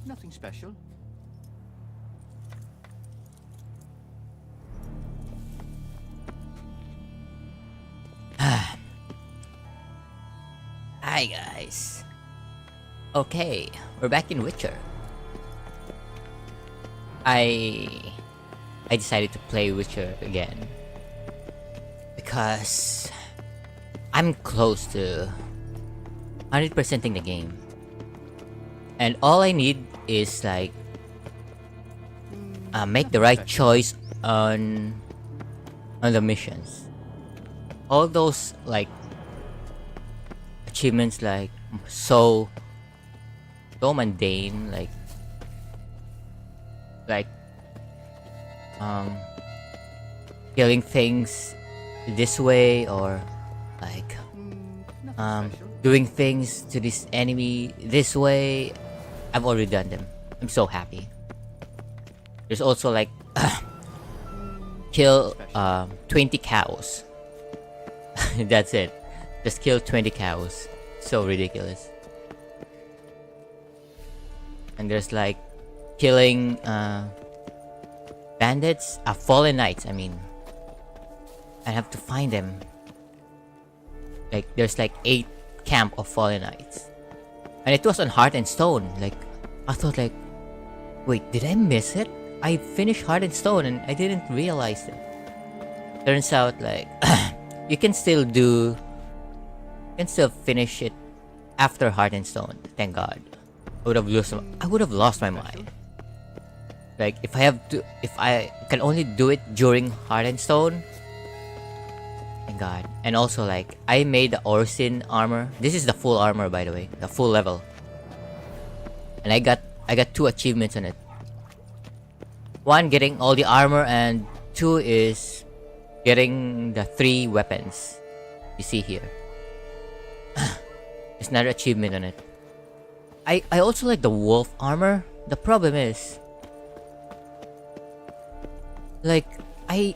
Nothing special. Hi guys. Okay, we're back in Witcher. I decided to play Witcher again because I'm close to 100%ing the game. And all I need is like make the right choice on the missions. All those like achievements like so mundane, like killing things this way, or like Nothing special. doing things to this enemy this way. I've already done them. I'm so happy. There's also like kill 20 cows. That's it. Just kill 20 cows. So ridiculous. And there's like killing bandits, fallen knights. I mean, I have to find them. Like there's like 8 camp of fallen knights, and it was on Heart and Stone. Like I thought, like, wait, did I miss it? I finished Heart and Stone and I didn't realize it. Turns out, like, you can still finish it after Heart and Stone. Thank God. I would have lost my mind. Like if I can only do it during Heart and Stone. Thank God. And also, like, I made the Orsin armor. This is the full armor, by the way, the full level. And I got 2 achievements on it. 1, getting all the armor, and 2 is getting the 3 weapons you see here. There's another achievement on it. I also like the wolf armor. The problem is, like, I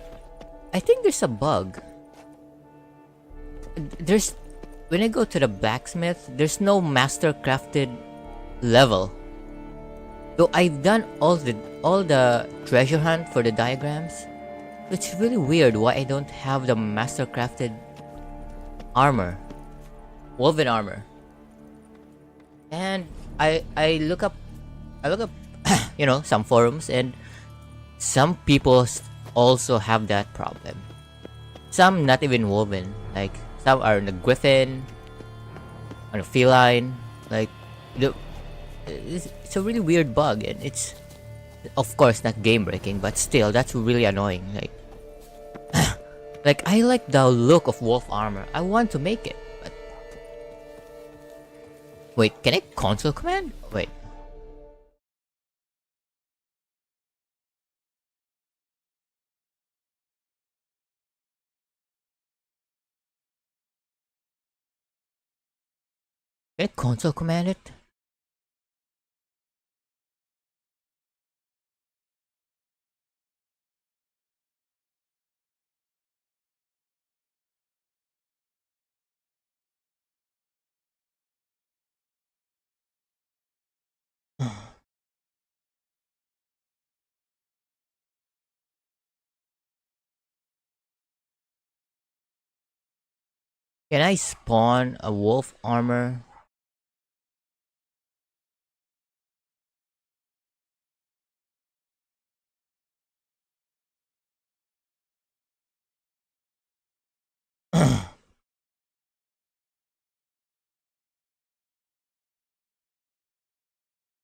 think there's a bug. When I go to the blacksmith, there's no master crafted level. Though I've done all the treasure hunt for the diagrams. It's really weird why I don't have the master crafted armor. Woven armor. And I look up you know, some forums, and some people also have that problem. Some not even woven, like some are on the griffin, on a feline. Like it's a really weird bug, and it's of course not game breaking, but still that's really annoying. Like like I like the look of wolf armor. I want to make it, but wait, can I console command? Wait. Can I console command it? Can I spawn a wolf armor?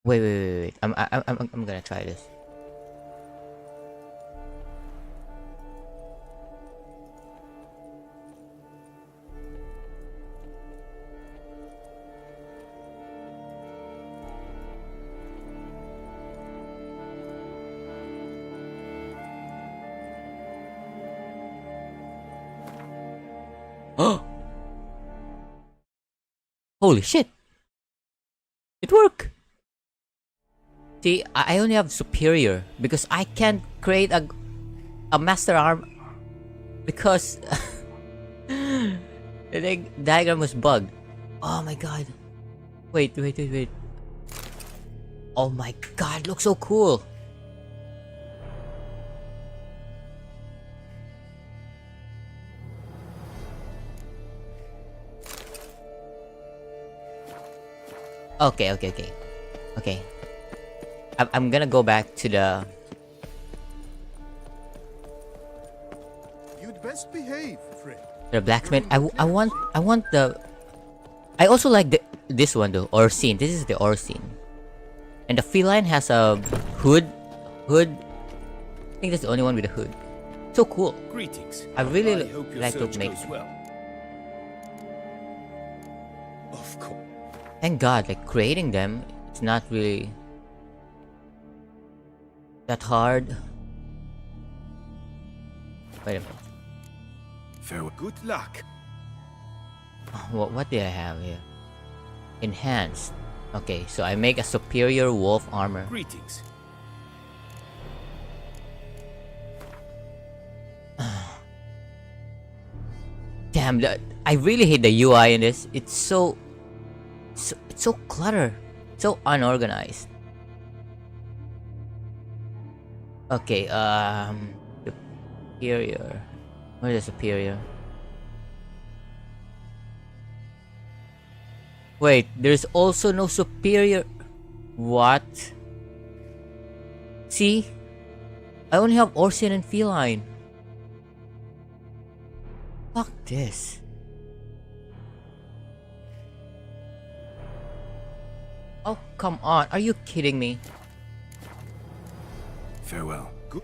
Wait. I'm gonna try this. Oh! Holy shit! It worked! See, I only have superior because I can't create a master arm because the diagram was bugged. Oh my god. Wait. Oh my god, looks so cool. Okay. Okay. I'm gonna go back to You'd best behave, friend. the blacksmith. I want the. I also like this one though, ore scene. This is the ore scene, and the feline has a hood. Hood. I think that's the only one with a hood. So cool. Greetings. I really hope your like to search make. goes well. Of course. Thank God, like creating them, it's not really that hard. Wait a minute. Farewell. Good luck. What do I have here? Enhanced. Okay, so I make a superior wolf armor. Greetings. Damn, I really hate the UI in this. It's so cluttered, so unorganized. Okay, superior. Where's the superior? Wait, there's also no superior. What? See? I only have Orsian and Feline. Fuck this. Oh, come on. Are you kidding me? Farewell. Good.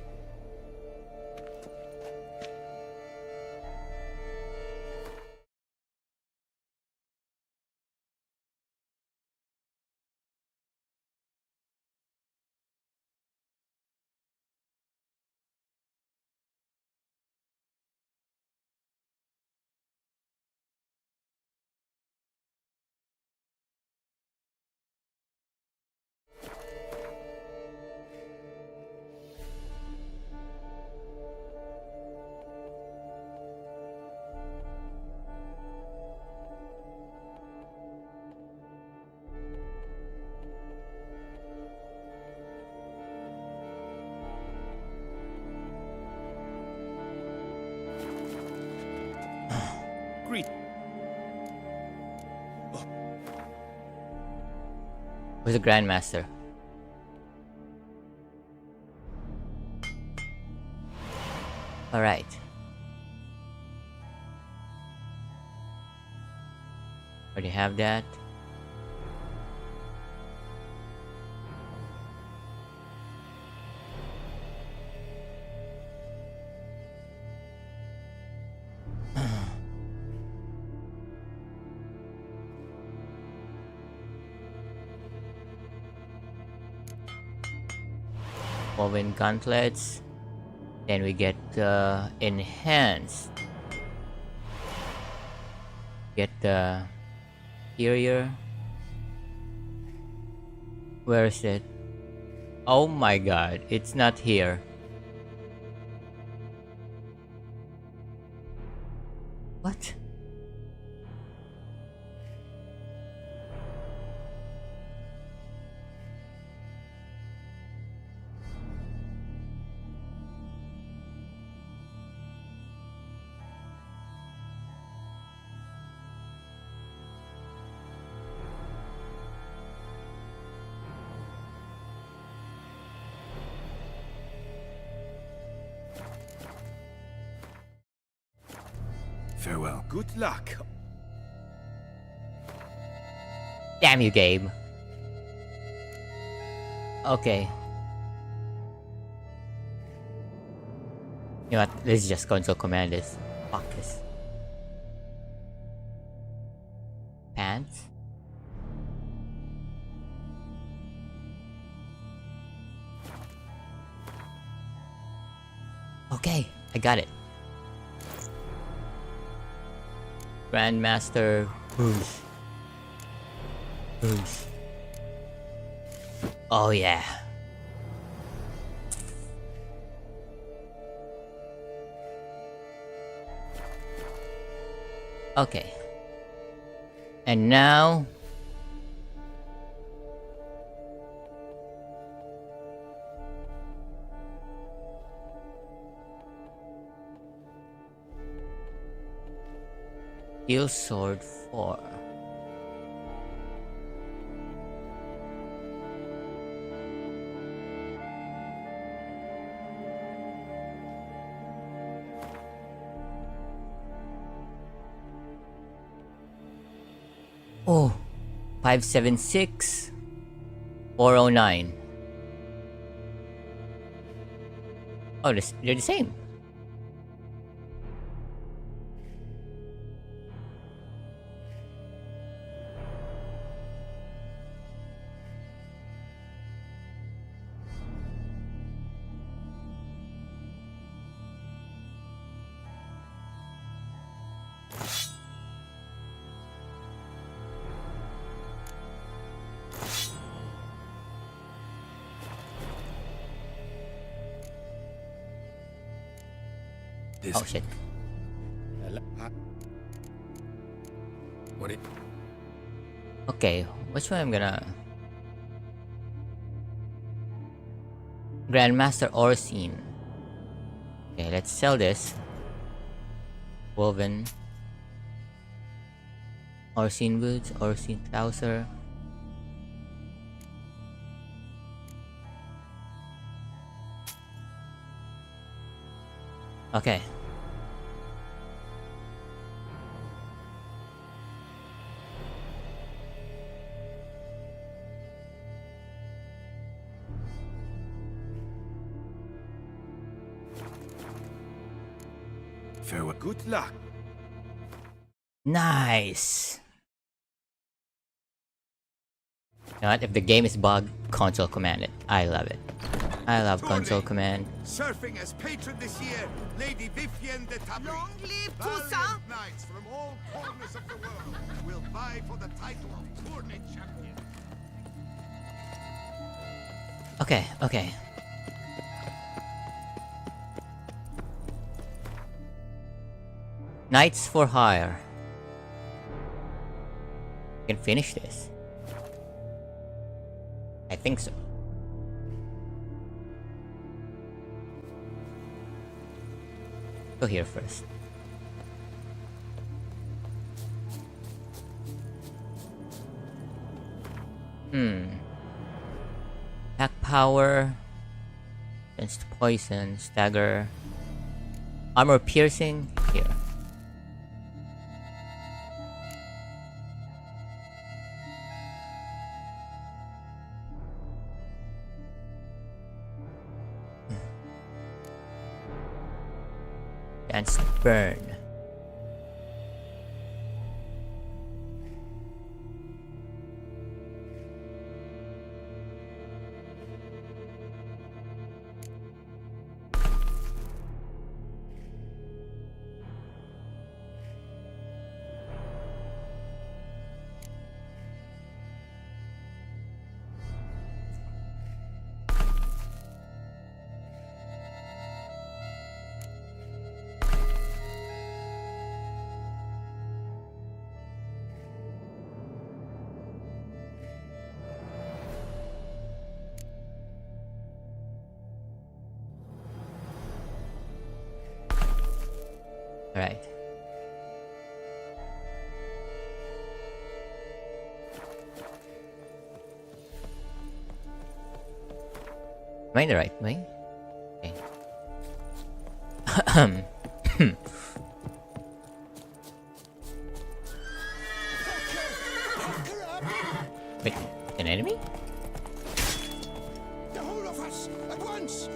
Greet. Where's the Grandmaster? Alright. Already have that. Woven gauntlets. Then we get enhanced. Get the superior. Where is it? Oh my god, it's not here. What? Farewell. Good luck. Damn you, game. Okay. You know what? Let's just console command this. Fuck this. Pants? Okay, I got it. Grandmaster Bruce. Bruce. Oh yeah. Okay. And now Steel Sword 4. Oh, 576 409. Oh, they're the same. This. Oh shit. What it? Okay, which one I'm gonna... Grandmaster Orsine. Okay, let's sell this. Woven. Orsine boots, Orsine trouser. Okay. Farewell. Good luck. Nice! You know what? If the game is bugged, console command it. I love it. I love console command. Serving as patron this year, Lady Vivienne de Tabry. Long live Valiant Toussaint! knights from all corners of the world will vie for the title of tourney champion. Okay, okay. Knights for hire. I can finish this. I think so. Go here first. Attack power. Against poison. Stagger. Armor piercing. Here. And burn. Alright. Am I in the right way? Okay. Wait, an enemy? The whole of us at once.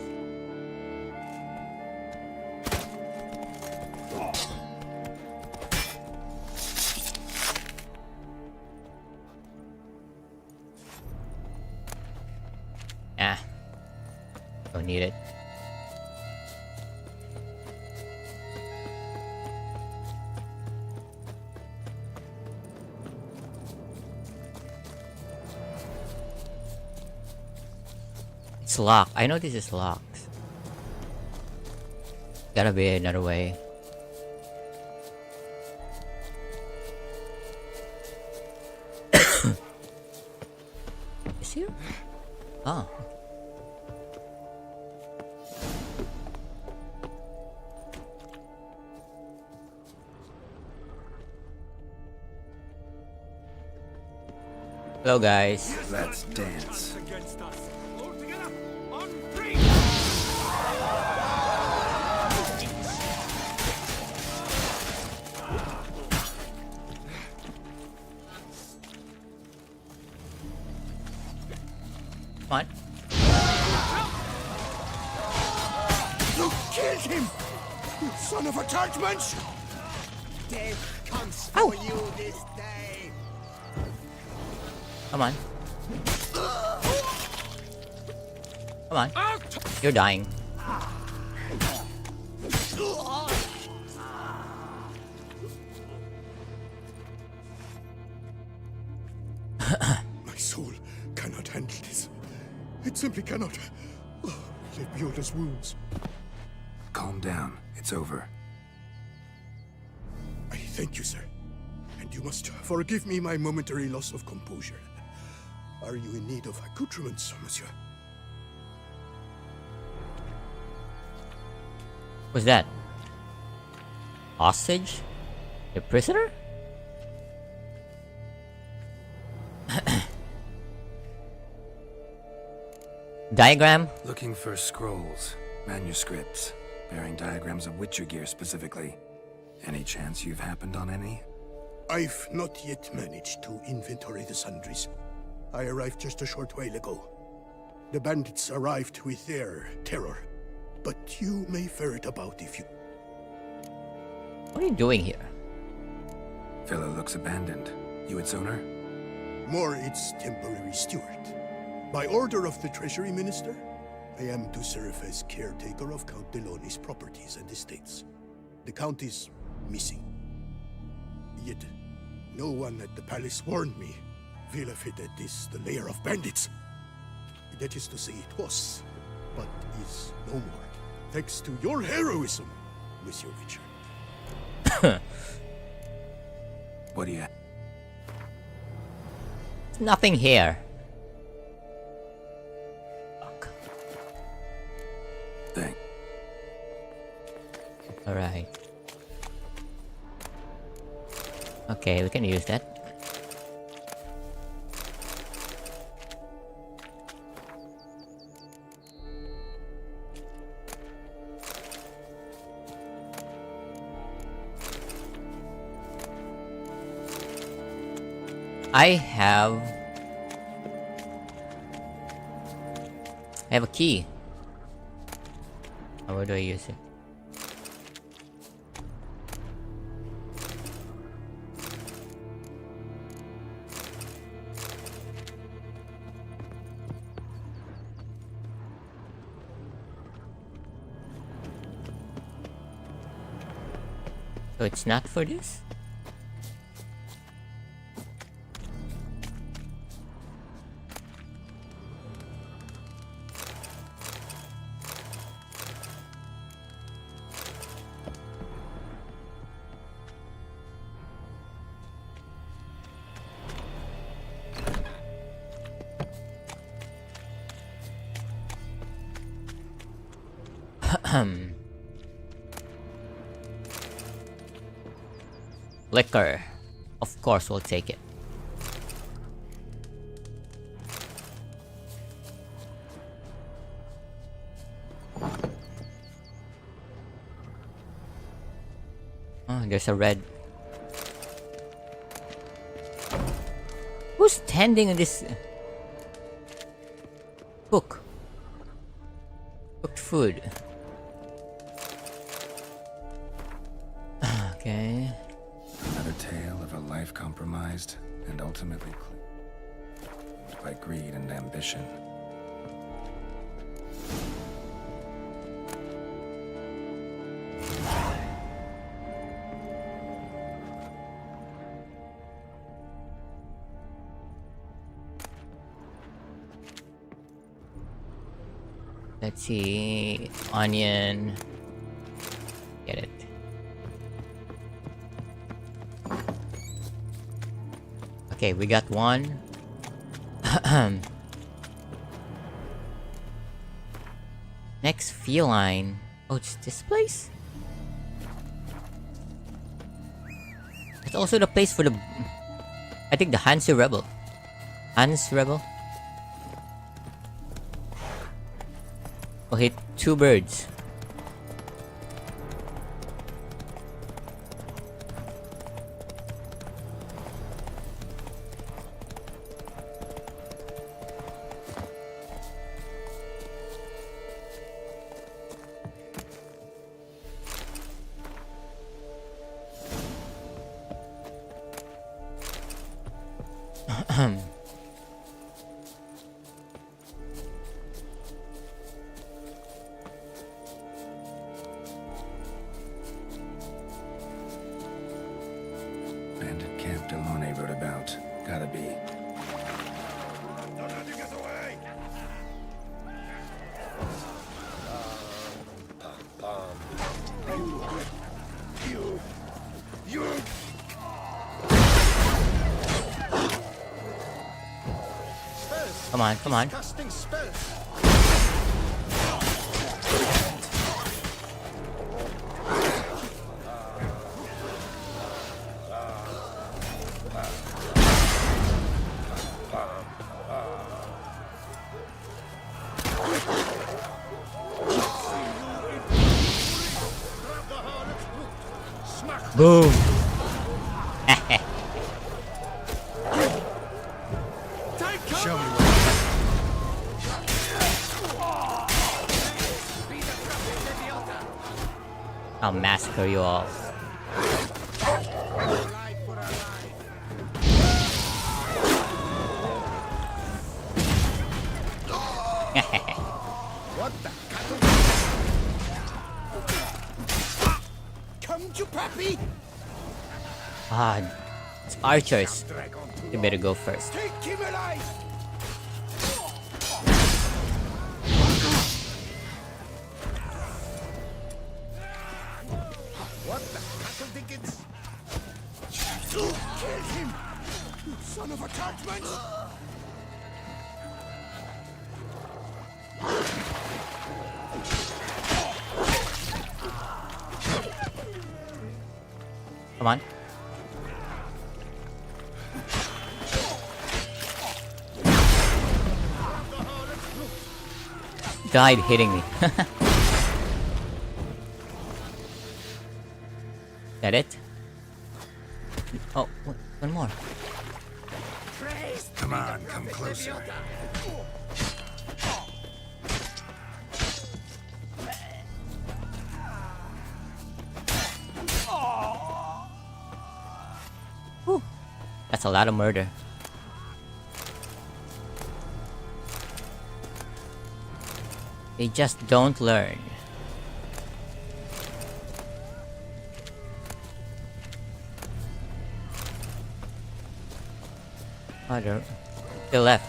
Ah. Don't need it. It's locked. I know this is locked. Gotta be another way. Is here? Oh. Hello, guys. Let's dance. Against us. All together. On three. Come on. You killed him! You son of a churchman! Death comes for you this day. Come on. Come on. You're dying. My soul cannot handle this. It simply cannot. Oh, Lebioda's wounds. Calm down. It's over. I thank you, sir. And you must forgive me my momentary loss of composure. Are you in need of accoutrements, monsieur? What's that? Hostage? The prisoner? Diagram? Looking for scrolls, manuscripts, bearing diagrams of Witcher gear specifically. Any chance you've happened on any? I've not yet managed to inventory the sundries. I arrived just a short while ago. The bandits arrived with their terror. But you may ferret about if you... What are you doing here? Fellow looks abandoned. You its owner? More its temporary steward. By order of the Treasury Minister, I am to serve as caretaker of Count Deloni's properties and estates. The Count is missing. Yet, no one at the palace warned me. Villafedet is the lair of bandits. That is to say, it was, but is no more. Thanks to your heroism, Monsieur Witcher. What do you... There's nothing here. Fuck. Thank... Alright. Okay, we can use that. I have a key. Where do I use it? So it's not for this? Liquor. Of course we'll take it. Oh, there's a red. Who's standing in this? Cooked food. Okay. Another tale of a life compromised and ultimately claimed by greed and ambition. Let's see. Onion. Get it. Okay, we got one. Next feline. Oh, it's this place? It's also the place for the... I think the Hansi Rebel. Hans Rebel? Oh, hit 2 birds. Bandit camp Delone wrote about. Gotta be. Come on, come on. Boom! Show me I'll massacre you all. What the Come to Pappy! Ah, it's archers. You better go first. Take him alive! What the cattle dickens? Kill him! You son of a cartman! Come on. Died hitting me. That it? Oh, one more. Come on, come closer. Whew. That's a lot of murder. They just don't learn. Oh, they're still left.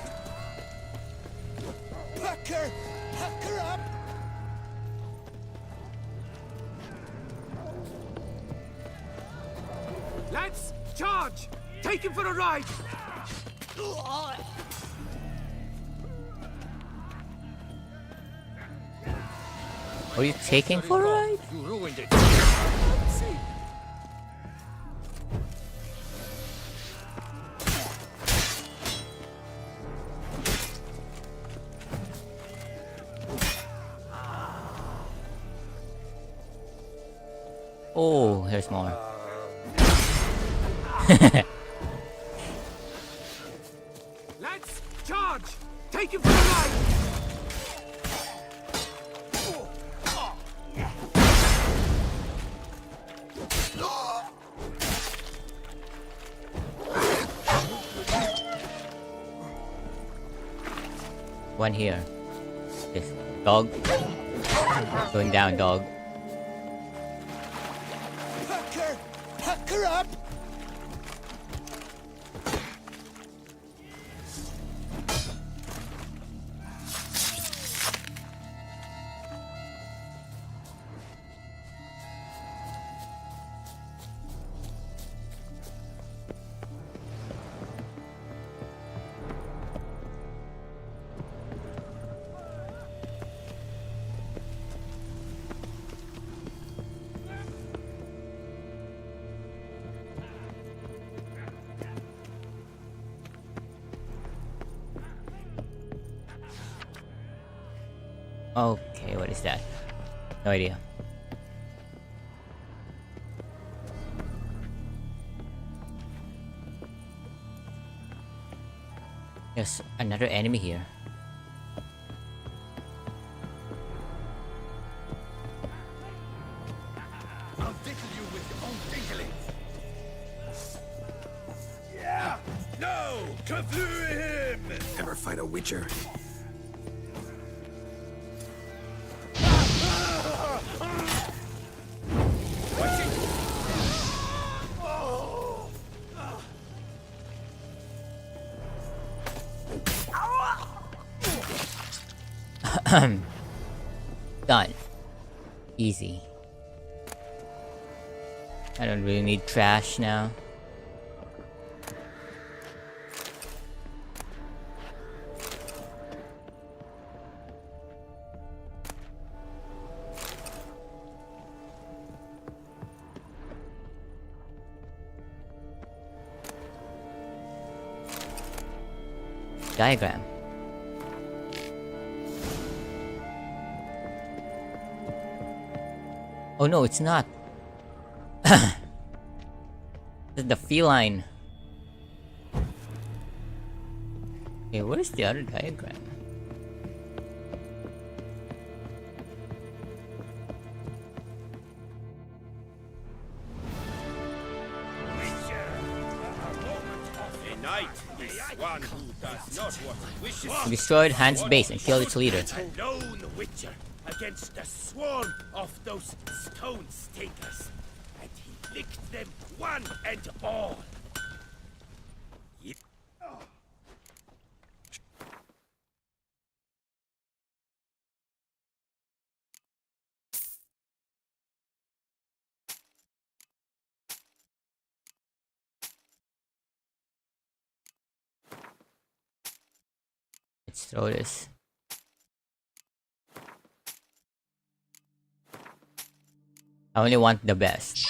Packer! Packer up! Lads, charge! Take him for a ride! What are you taking for a ride? You ruined it. Oh, here's more. Lads, charge! Take him for a ride! One here. This dog. Going down, dog. Packer! Packer up! Okay, what is that? No idea. There's another enemy here. I'll tickle you with your own tickling. No! Kaflu him! Ever fight a Witcher? Watch it! Done. Easy. I don't really need trash now. Diagram. Oh no, it's not. This is the feline. Okay, what is the other diagram? A knight is one who does not what he wishes. We destroyed Hans' base and killed its leader. A lone witcher against a swarm of those stone stinkers. And he licked them one and all. Let's throw this. I only want the best.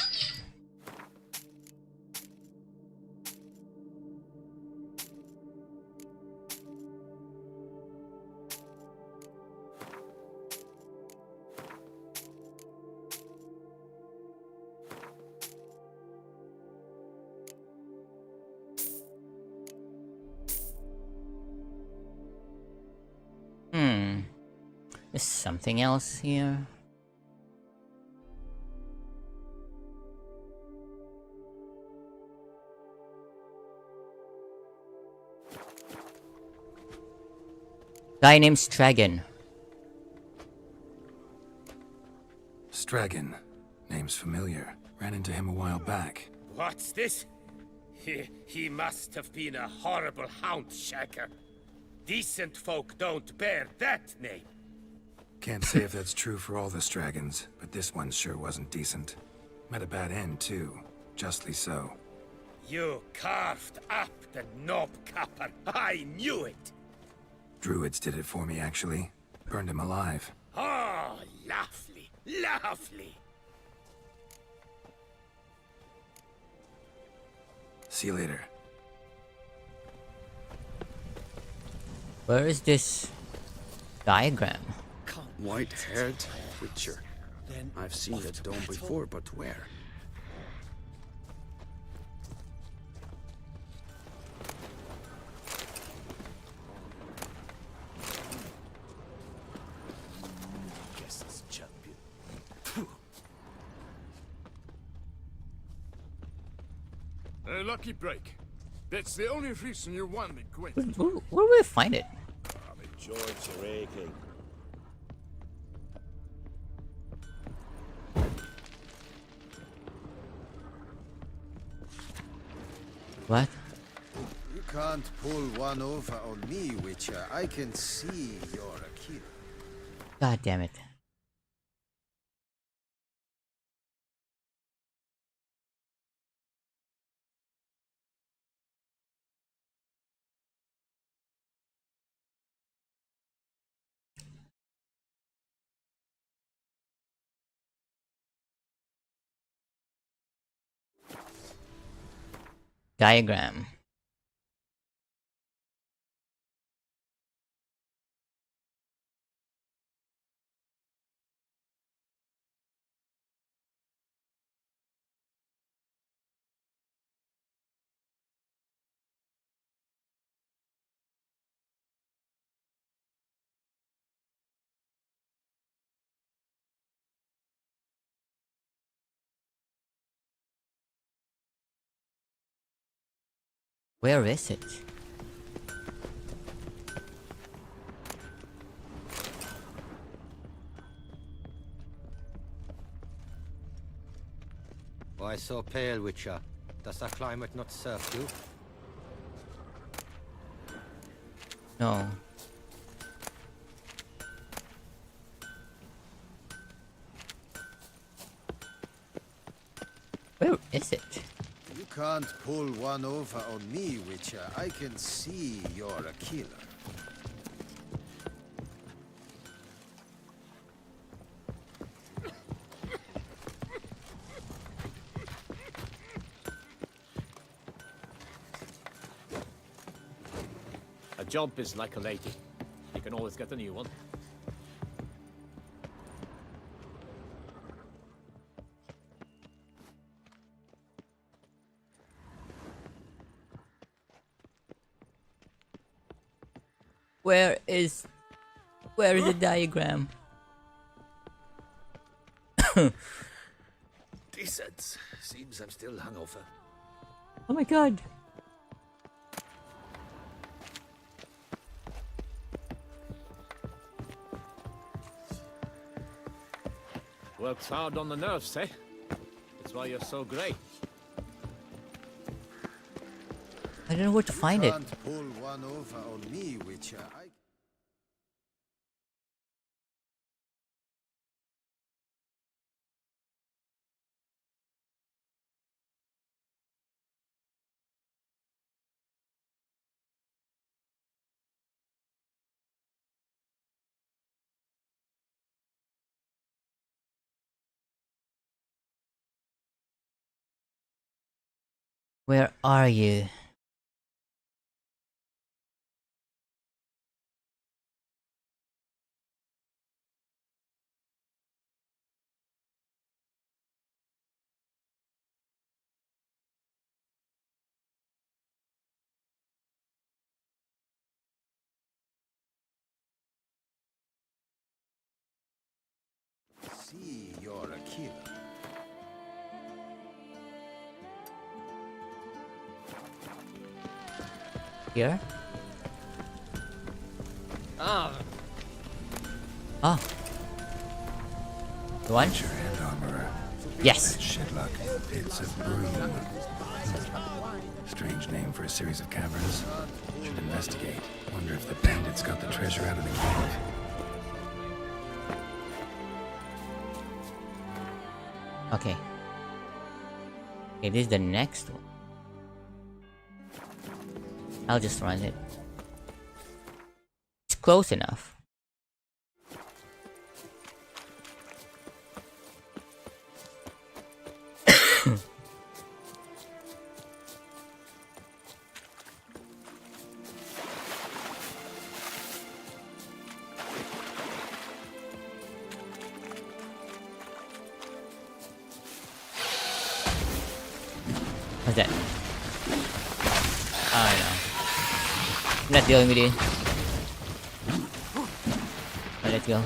There's something else here. Guy named Stragon. Stragon. Name's familiar. Ran into him a while back. What's this? He must have been a horrible hound shaker. Decent folk don't bear that name. Can't say if that's true for all the Stragons, but this one sure wasn't decent. Met a bad end, too. Justly so. You carved up the knob capper. I knew it. Druids did it for me, actually. Burned him alive. Oh, lovely, lovely. See you later. Where is this diagram? White-haired Witcher. I've seen that dome before, but where? A lucky break. That's the only reason you won the quest. Where will we find it? My joints are aching. What? You can't pull one over on me, Witcher. I can see you're a killer. God damn it. Diagram. Where is it? Why so pale, Witcher? Does the climate not serve you? No. Where is it? You can't pull one over on me, Witcher. I can see you're a killer. A job is like a lady. You can always get a new one. Where is the diagram? Decent. Seems I'm still hungover. Oh my god. Works hard on the nerves, eh? That's why you're so grey. I don't know where to find it. Can't pull one over on me, Witcher. Where are you? See you're a killer. Here? Ah, Ah. The one? Your hand armorer. Yes. Shedlock. It's a broom. Strange name for a series of caverns. Should investigate. Wonder if the bandits got the treasure out of the cave. Okay. Okay, this is the next one. I'll just run it. It's close enough. What's that? Oh no. I'm not dealing with you. Alright, let's go.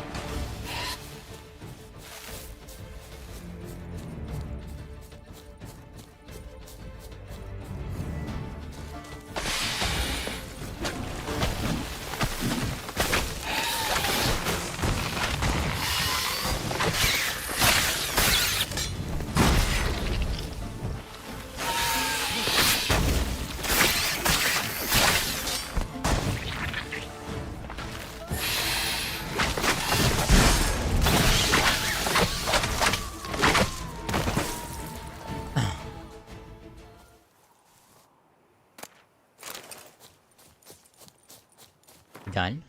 Done.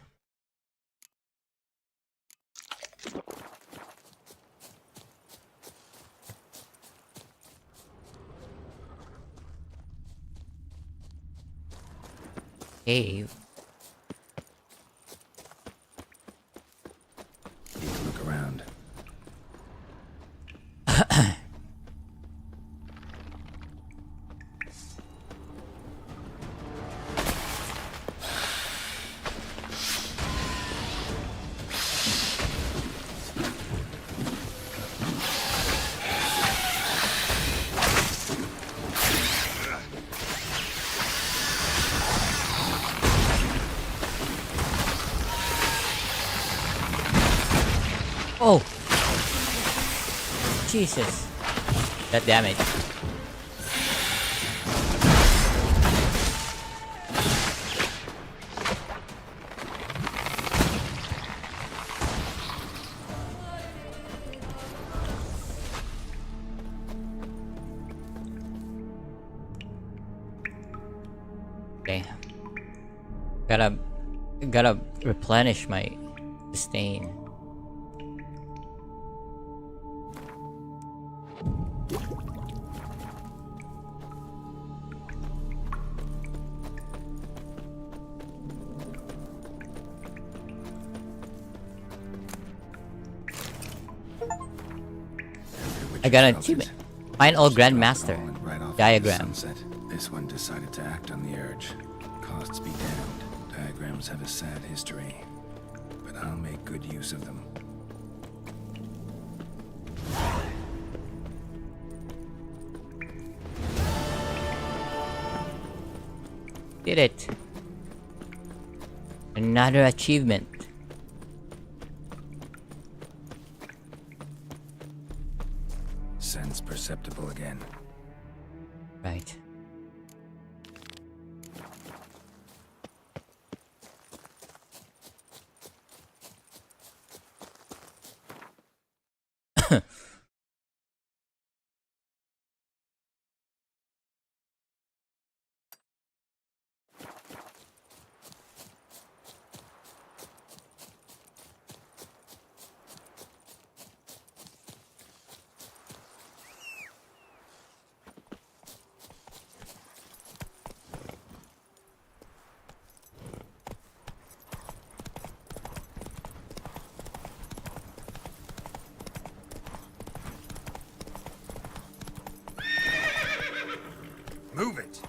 Cave. Need to look around. Oh! Jesus. That damage. Okay. Gotta replenish my sustain. I got an achievement. Find all Grandmaster Right off diagrams. the sunset, this one decided to act on the urge. Costs be damned. Diagrams have a sad history, but I'll make good use of them. Did it. Another achievement. Sense perceptible again. Right. Move it!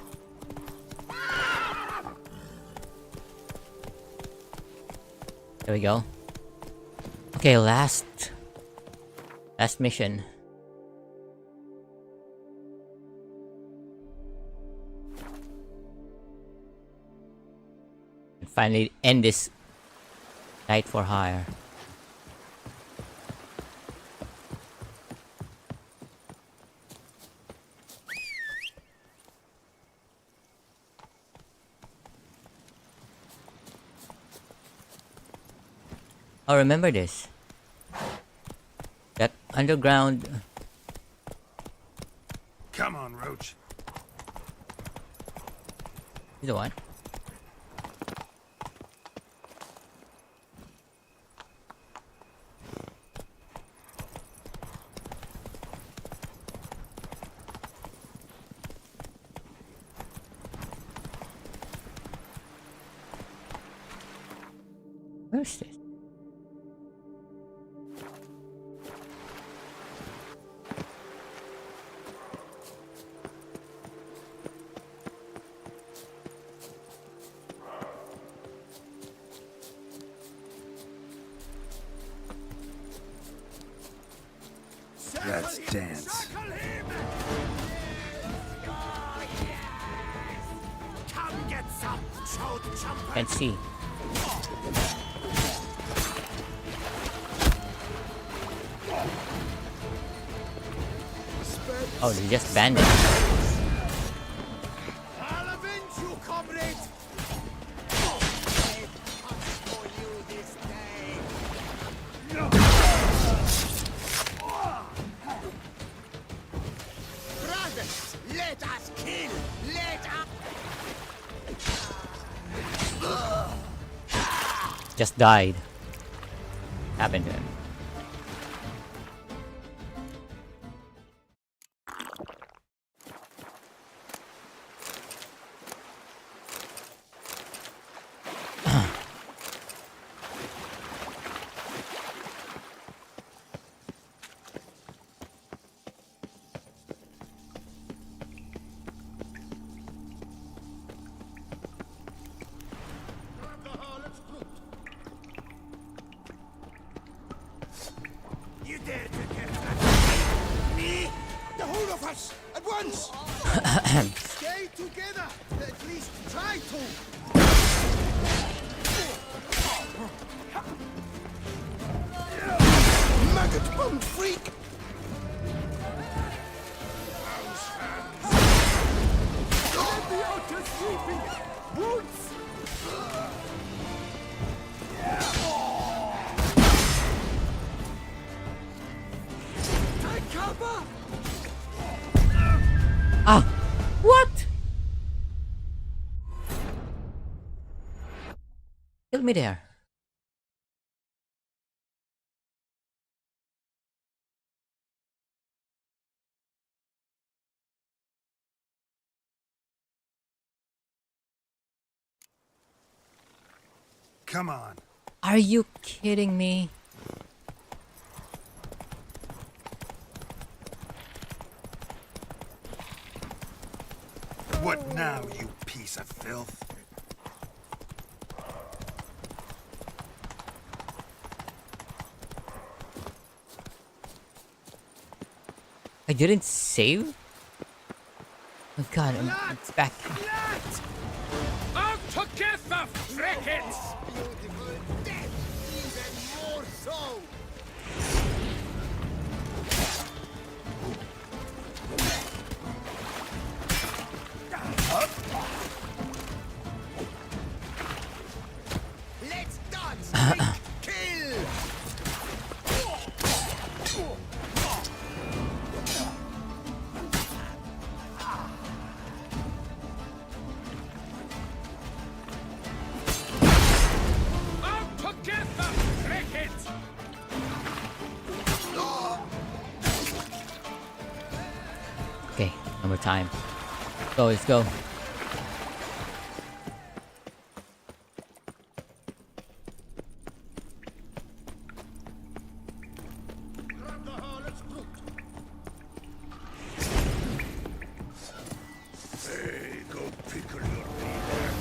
There we go. Okay, last mission. And finally end this night for hire. Oh, remember this. That underground... Come on, Roach. You know what? Where's this? Let's dance. Come get some, chode chumper. Can't see. Oh, they just banned it. I'll avenge you, comrade. For you this day. Brothers, let us kill. Let us. Just died. Happened to him. You dare to get back? Me? The whole of us at once. Stay together. At least try to. freak! Take cover! Ah! What? Kill me there. Come on. Are you kidding me? What now, you piece of filth? I didn't save? Oh god, I'm back. Out together, frickets! Beautiful death! Even more so! Let's dance! Kill! Out together, frickets! Okay, one more time. Go, let's go. Hey, go pickle your leader.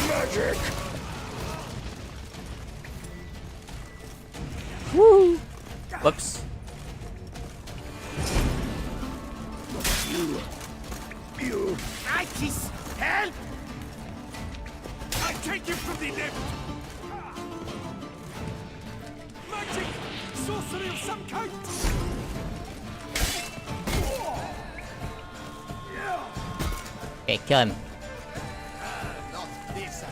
Magic! Woo! Whoops. You Nikes, help! I take you from the left! Magic! Sorcery of some kind! Okay, kill him. Not this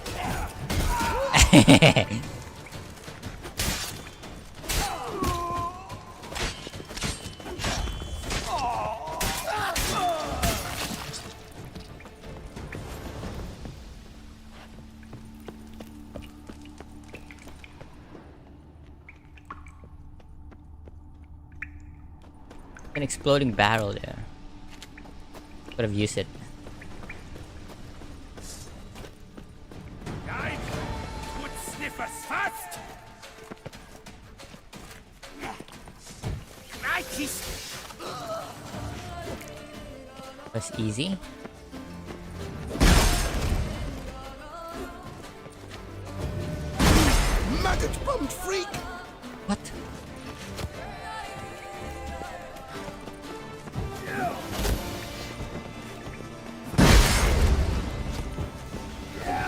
An exploding barrel there. Could have used it. Nein! Good sniffers fast! Nikes! That's easy. maggot bummed freak! What?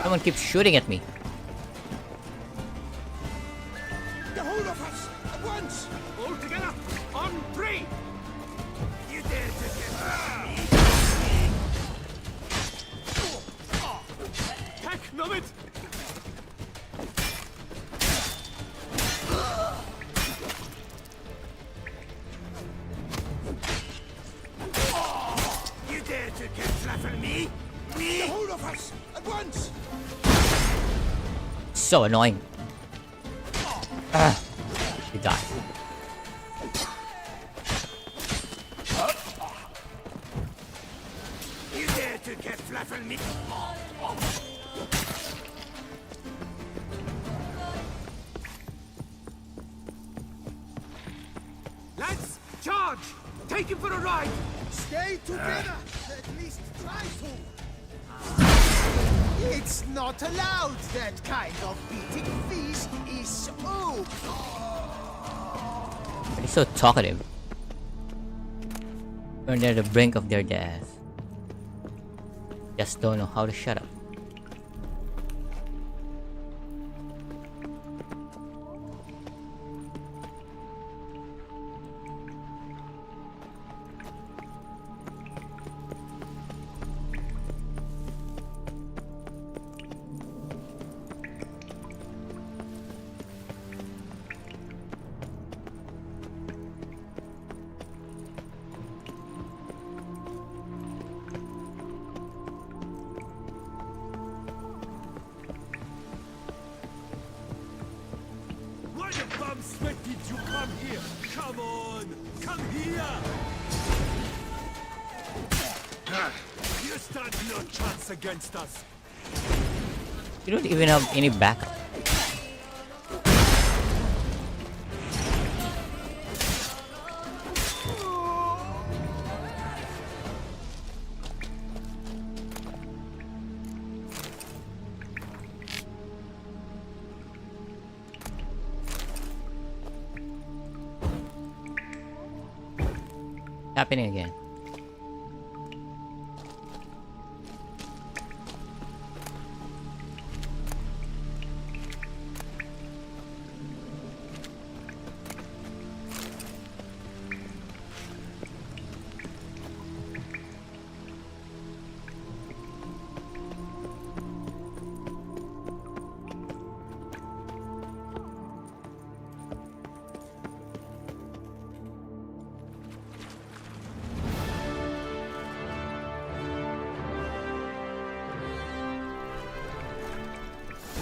Someone keeps shooting at me. The whole of us! At once! All together! On three! You dare to get me? Tack, Nomad! You dare to get flaffle me? Me? The whole of us! At once! So annoying. Ah, he died. You dare to get flaffle me? Lads, charge! Take him for a ride! Stay together! At least try to! It's not allowed. That kind of beating feast is over. But he's so talkative. When they're at the brink of their death. Just don't know how to shut up. Why the bum sweat did you come here? Come on! Come here! You stand no chance against us. You don't even have any backup. Happening again.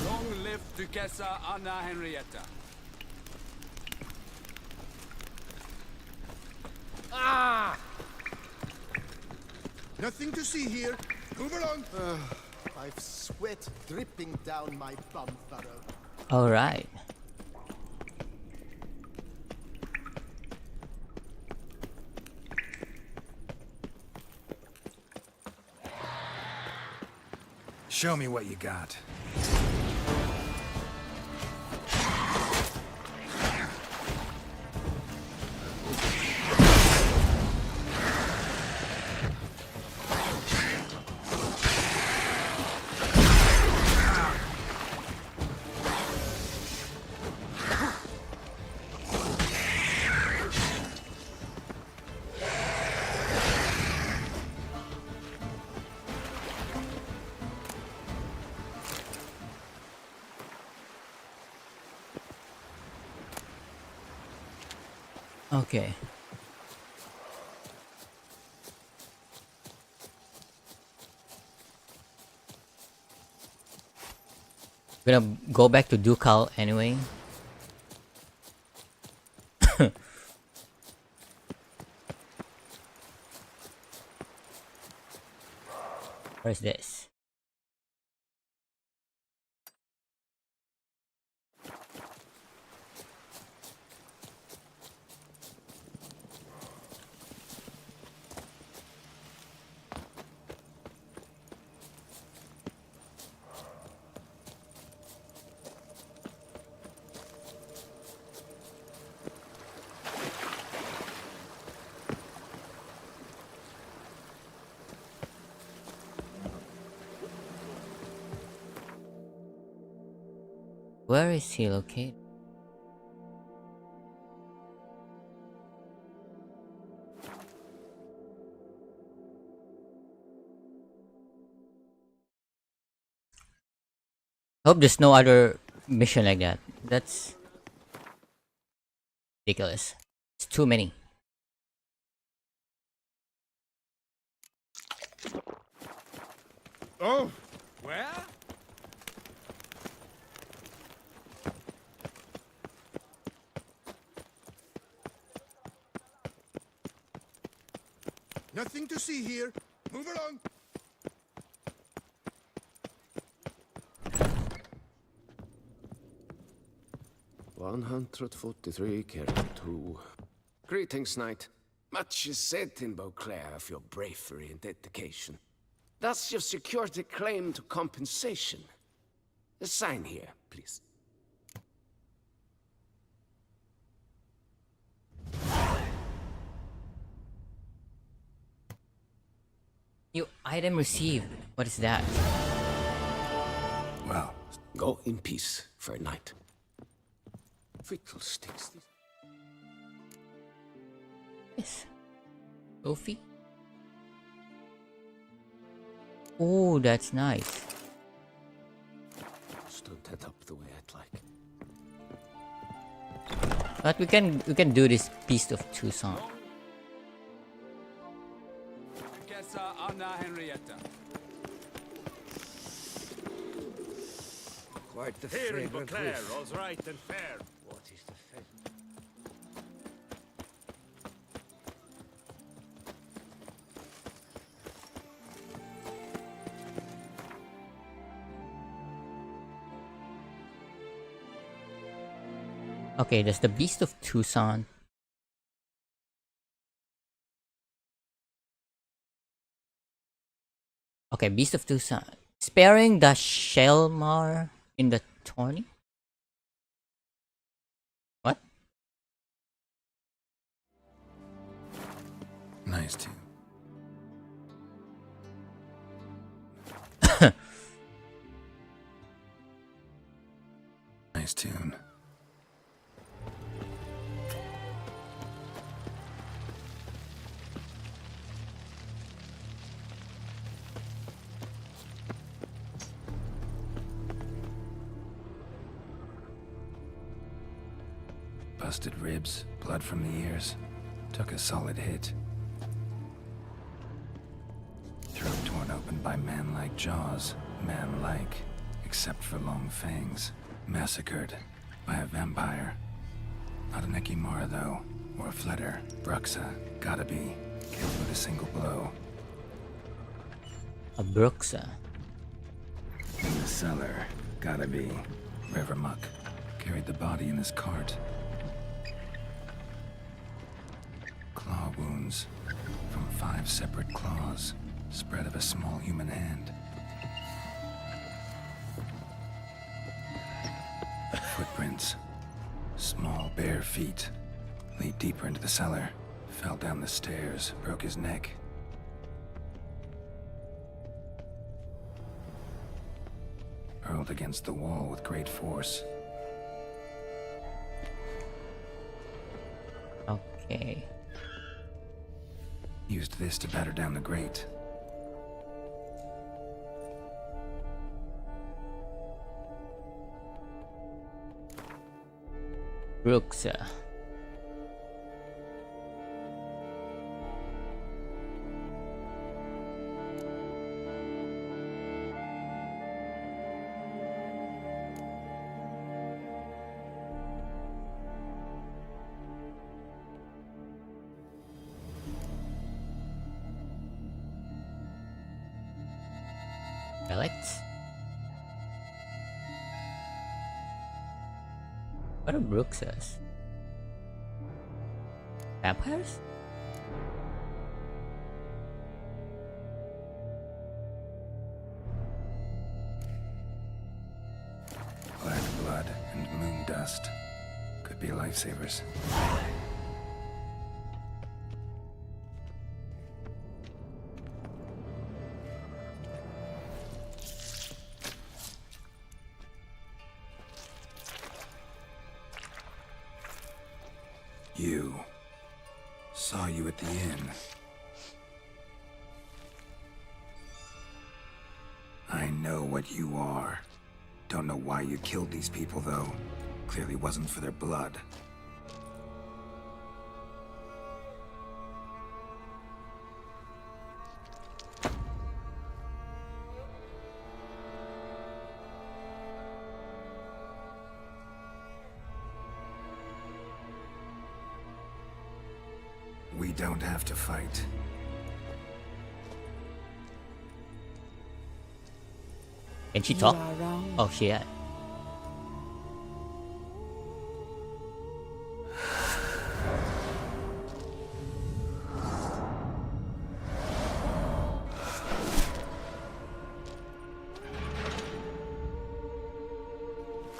Long live Duchessa Anna Henrietta. Nothing to see here. Move along. I've sweat dripping down my bum furrow. Alright. Show me what you got. Okay. We're gonna go back to Ducal anyway. Where's this? Where is he located? Hope there's no other mission like that. That's ridiculous. It's too many. Oh, where? Nothing to see here. Move along. $143 carry 2. Greetings, knight. Much is said in Beauclair of your bravery and dedication. Thus you've secured a claim to compensation. Sign here, please. New item received. What is that? Well, go in peace for a night. Fiddlesticks. Yes. Trophy. Oh, that's nice. Just don't head up the way I'd like. But we can do this Beast of Tucson. Anna Henrietta. Quite the Here in fragrant Beauclair, whiff. all's right and fair. What is the fate? Okay, that's the Beast of Tucson. Okay, Beast of Tucson. Sparing the Shelmar in the tourney? What? Nice tune. Nice tune. Busted ribs, blood from the ears. Took a solid hit. Throat torn open by man-like jaws. Man-like, except for long fangs. Massacred by a vampire. Not an Ekimara, though, or a Fletter. Bruxa, gotta be. Killed with a single blow. A Bruxa. In the cellar, gotta be. Rivermuck carried the body in his cart. Claw wounds from 5 separate claws, spread of a small human hand. Footprints, small bare feet, lead deeper into the cellar. Fell down the stairs, broke his neck. Hurled against the wall with great force. Okay. Used this to batter down the grate. Bruxa. Relics? What are Bruxas? Vampires? Black blood and moon dust. Could be lifesavers. You. Saw you at the inn. I know what you are. Don't know why you killed these people, though. Clearly wasn't for their blood. We don't have to fight. Can she talk? Oh, she had.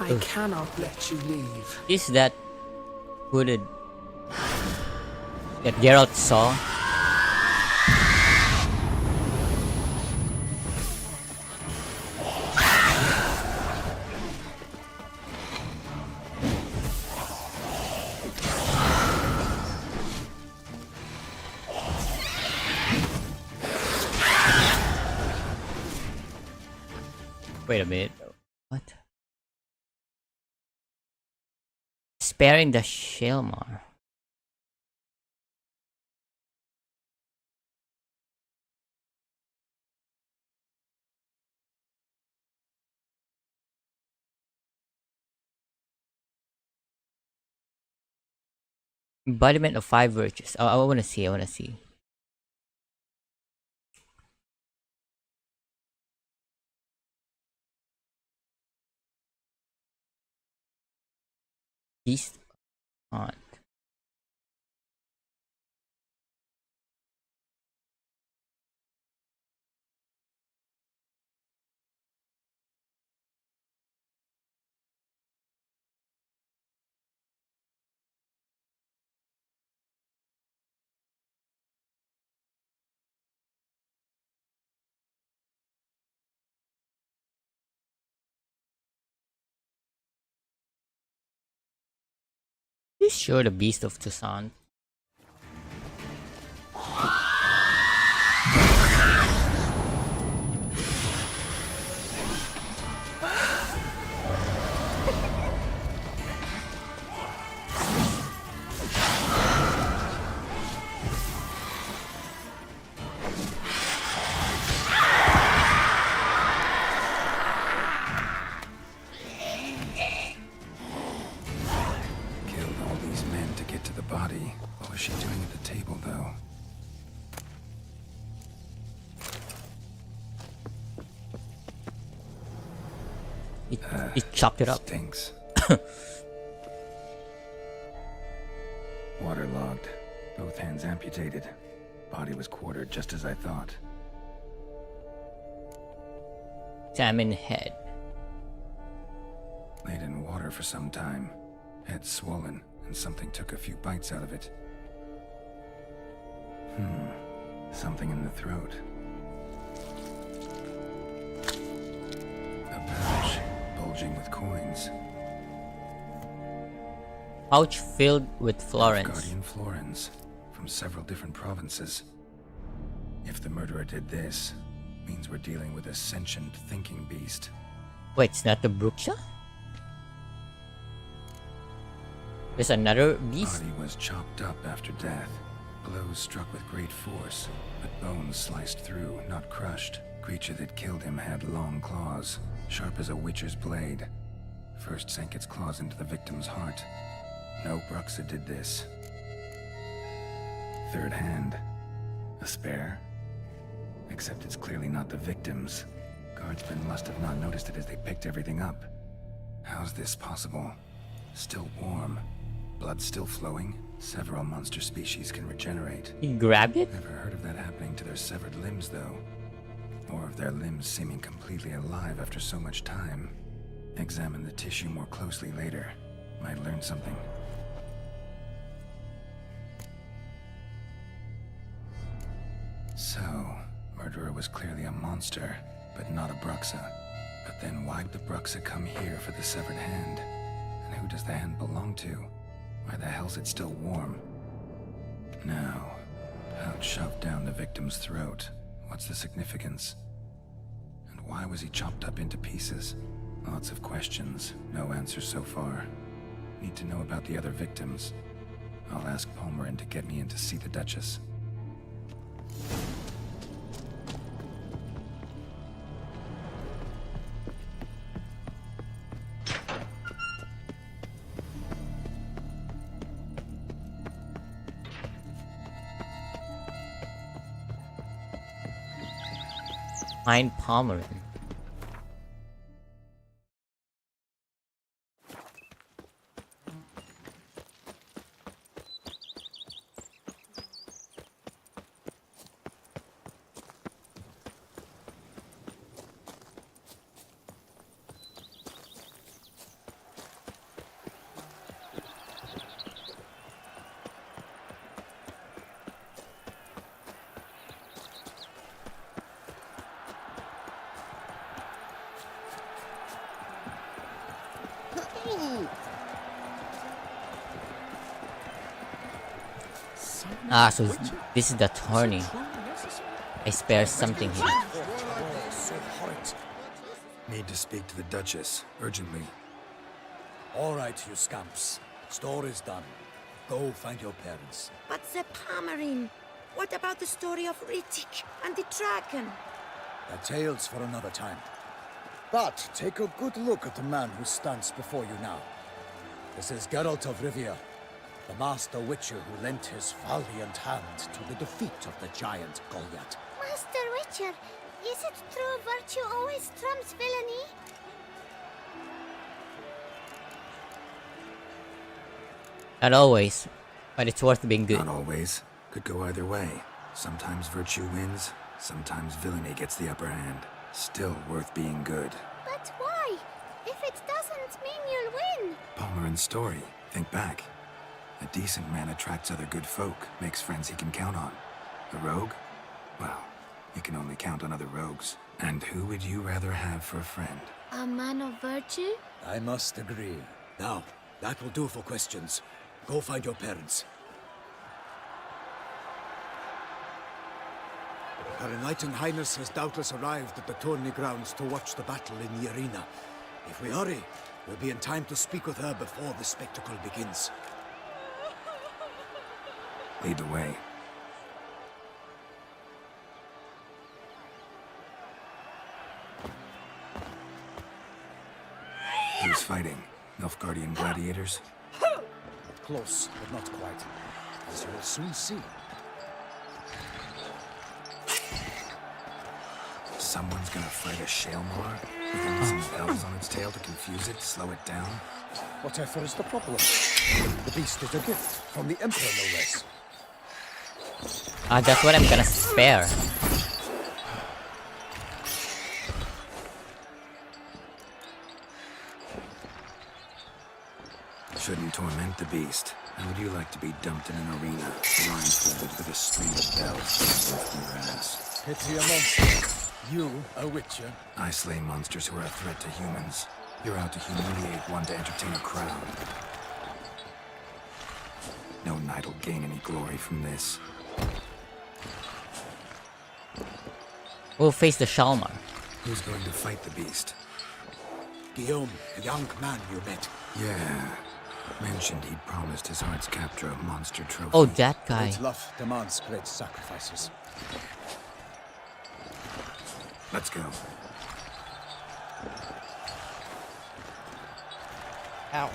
I cannot let you leave. Is that hooded that Geralt saw? Wait a minute. What? Sparing the Shelmar. Embodiment of 5 virtues. Oh, I wanna see, I wanna see. Beast on. Is sure the Beast of Toussaint? What was she doing at the table, though? It chopped it up. Stinks. Waterlogged. Both hands amputated. Body was quartered just as I thought. Salmon head. Laid in water for some time. Head swollen, and something took a few bites out of it. Something in the throat. A pouch, bulging with coins. Pouch filled with florins. Guardian florins, from several different provinces. If the murderer did this, means we're dealing with a sentient thinking beast. Wait, it's not the Bruxa? There's another beast? Body was chopped up after death. Blows struck with great force, but bones sliced through, not crushed. Creature that killed him had long claws, sharp as a witcher's blade. First sank its claws into the victim's heart. No Bruxa did this. Third hand. A spare? Except it's clearly not the victim's. Guardsmen must have not noticed it as they picked everything up. How's this possible? Still warm. Blood still flowing? Several monster species can regenerate. He grabbed it? Never heard of that happening to their severed limbs, though. Or of their limbs seeming completely alive after so much time. Examine the tissue more closely later. Might learn something. So, murderer was clearly a monster, but not a Bruxa. But then why'd the Bruxa come here for the severed hand? And who does the hand belong to? Why the hell's it still warm? Now, pouch shoved down the victim's throat. What's the significance? And why was he chopped up into pieces? Lots of questions, no answers so far. Need to know about the other victims. I'll ask Palmerin to get me in to see the Duchess. Find Palmerin. Ah, so this is the tourney. I spare something here. Need to speak to the Duchess, urgently. All right, you scamps. Store is done. Go find your parents. But the Palmerine, what about the story of Riddick and the dragon? The tales for another time. But take a good look at the man who stands before you now. This is Geralt of Rivia, the master witcher who lent his valiant hand to the defeat of the giant Goliath. Master Witcher, is it true virtue always trumps villainy? Not always, but it's worth being good. Not always. Could go either way. Sometimes virtue wins, sometimes villainy gets the upper hand. Still worth being good. But why? If it doesn't mean you'll win. Palmerin's story. Think back. A decent man attracts other good folk, makes friends he can count on. A rogue? Well, you can only count on other rogues. And who would you rather have for a friend? A man of virtue? I must agree. Now, that will do for questions. Go find your parents. Her Enlightened Highness has doubtless arrived at the tourney grounds to watch the battle in the arena. If we hurry, we'll be in time to speak with her before the spectacle begins. Lead the way. Who's fighting? Nilfgaardian gladiators? Close, but not quite. As you will soon see. Someone's gonna fight a Shaelmar? With only some bells on its tail to confuse it, slow it down? Whatever is the problem? The beast is a gift from the Emperor, no less. That's what I'm gonna spare. Shouldn't torment the beast. How would you like to be dumped in an arena, blindfolded with a string of bells through your ass? Pity a monster. You, a witcher? I slay monsters who are a threat to humans. You're out to humiliate one to entertain a crowd. No knight will gain any glory from this. We'll face the Shalmar. Who's going to fight the beast? Guillaume, a young man you met. Yeah. Mentioned he'd promised his heart's captor a monster trophy. Oh, that guy. Great love demands great sacrifices. Let's go. Ow.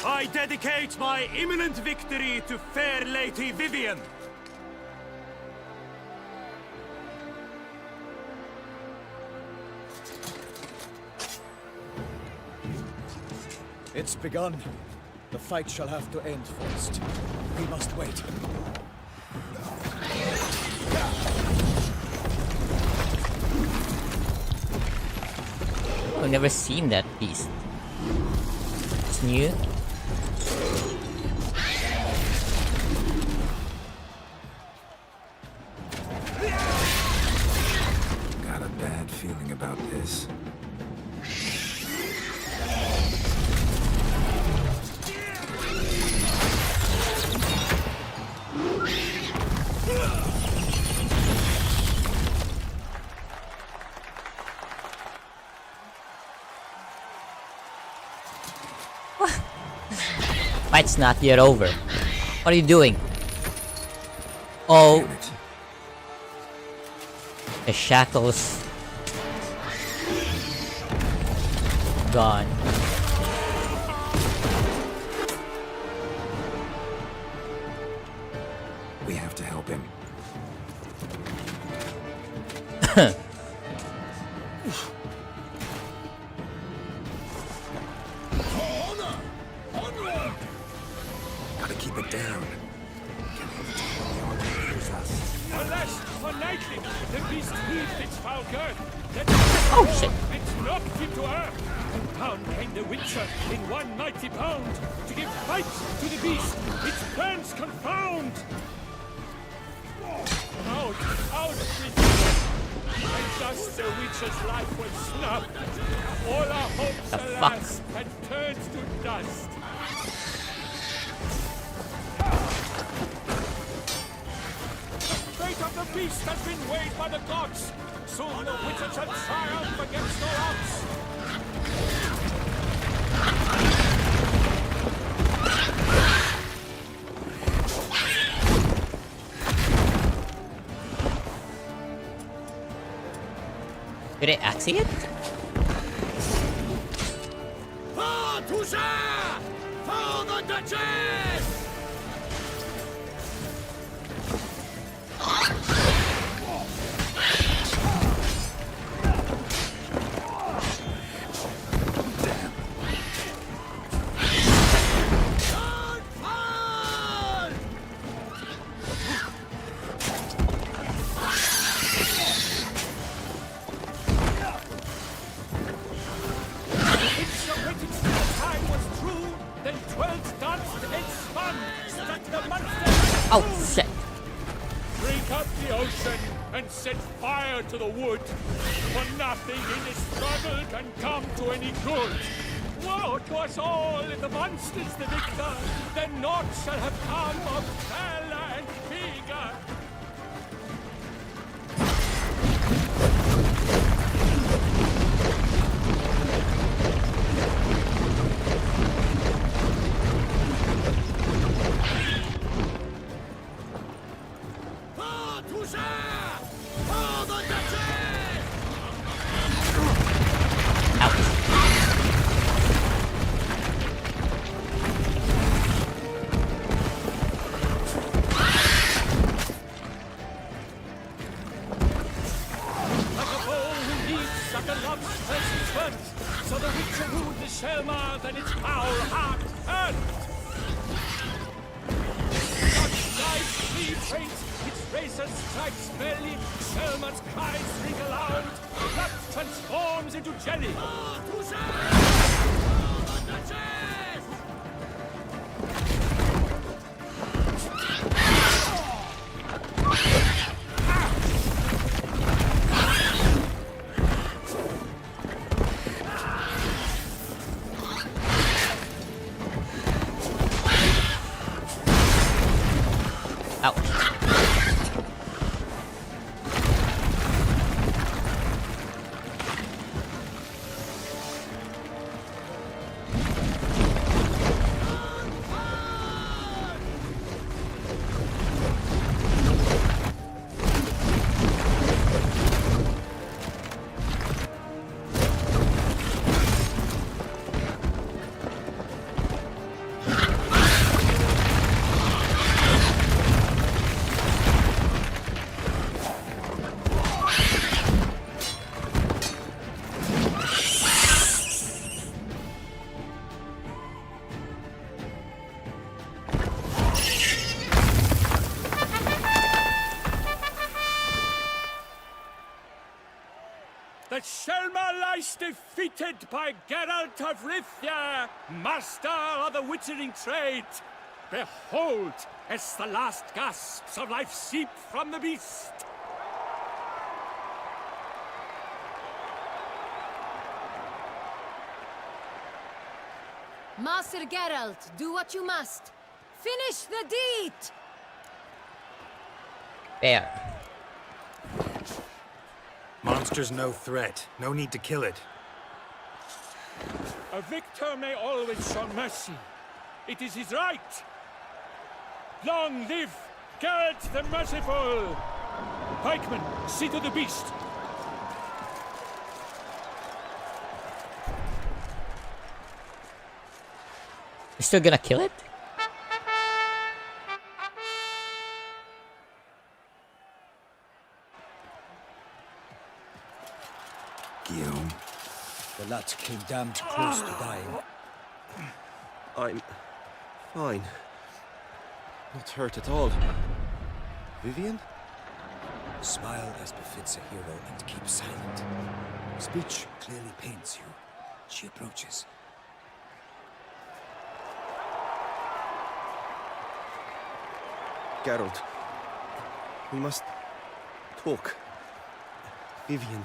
I dedicate my imminent victory to fair Lady Vivienne. It's begun. The fight shall have to end first. We must wait. I've never seen that beast. It's new. Got a bad feeling about this. Fight's not yet over. What are you doing? Oh. The shackles. Gone. We have to help him. Gotta keep it down. Unless, for lightning, the beast heaved its foul girth. Let Oh shit! It's knocked into earth. Down came the Witcher in one mighty bound to give fight to the beast. Its plans confound. Out of it. And just the Witcher's life was snubbed. All our hopes, alas, had turned to dust. The fate of the beast has been weighed by the gods. Soon the Witcher shall triumph against all odds. Did I actually it? For Toussaint! For the Duchess! Oh shit! Drink up the ocean and set fire to the wood, for nothing in this struggle can come to any good. Woe to us all if the monster's the victor, then naught shall have come of valor and vigor. So the Witcher ruled the Selma, then its foul heart hurt. God's life he faints, its racer strikes belly, Selma's cries ring aloud, blood transforms into jelly. The Selma lies defeated by Geralt of Rivia, master of the witchering trade. Behold, as the last gasps of life seep from the beast. Master Geralt, do what you must. Finish the deed! There. Monster's no threat. No need to kill it. A victor may always show mercy. It is his right. Long live Geralt the Merciful! Pikeman, see to the beast. You still gonna kill it? Guillaume. The lad came damned close to dying. I'm fine. Not hurt at all. Vivian? Smile as befits a hero and keep silent. Speech clearly pains you. She approaches. Geralt, we must talk. Vivian.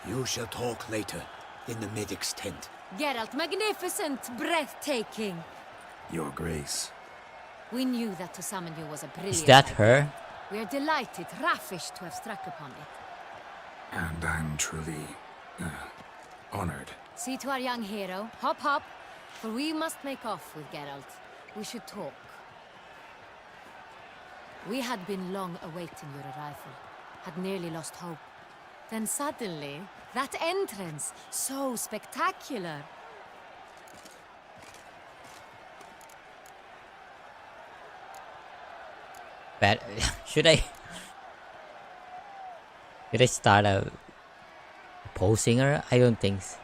You shall talk later, in the medic's tent. Geralt, magnificent, breathtaking. Your Grace. We knew that to summon you was a brilliant Is that idea. her? We are delighted, ravished to have struck upon it. And I'm truly honored. See to our young hero. Hop, hop. For we must make off with Geralt. We should talk. We had been long awaiting your arrival. Had nearly lost hope. Then suddenly, that entrance, so spectacular. But should I start opposing her? I don't think so.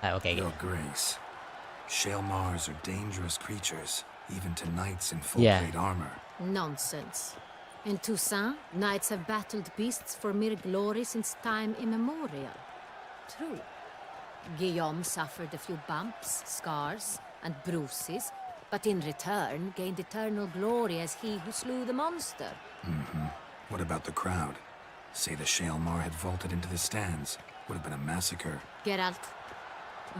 Okay. Your Grace. Shale Mars are dangerous creatures, even to knights in full Yeah. plate armor. Nonsense. In Toussaint, knights have battled beasts for mere glory since time immemorial. True. Guillaume suffered a few bumps, scars, and bruises, but in return gained eternal glory as he who slew the monster. What about the crowd? Say the Shale Mar had vaulted into the stands. Would have been a massacre. Geralt,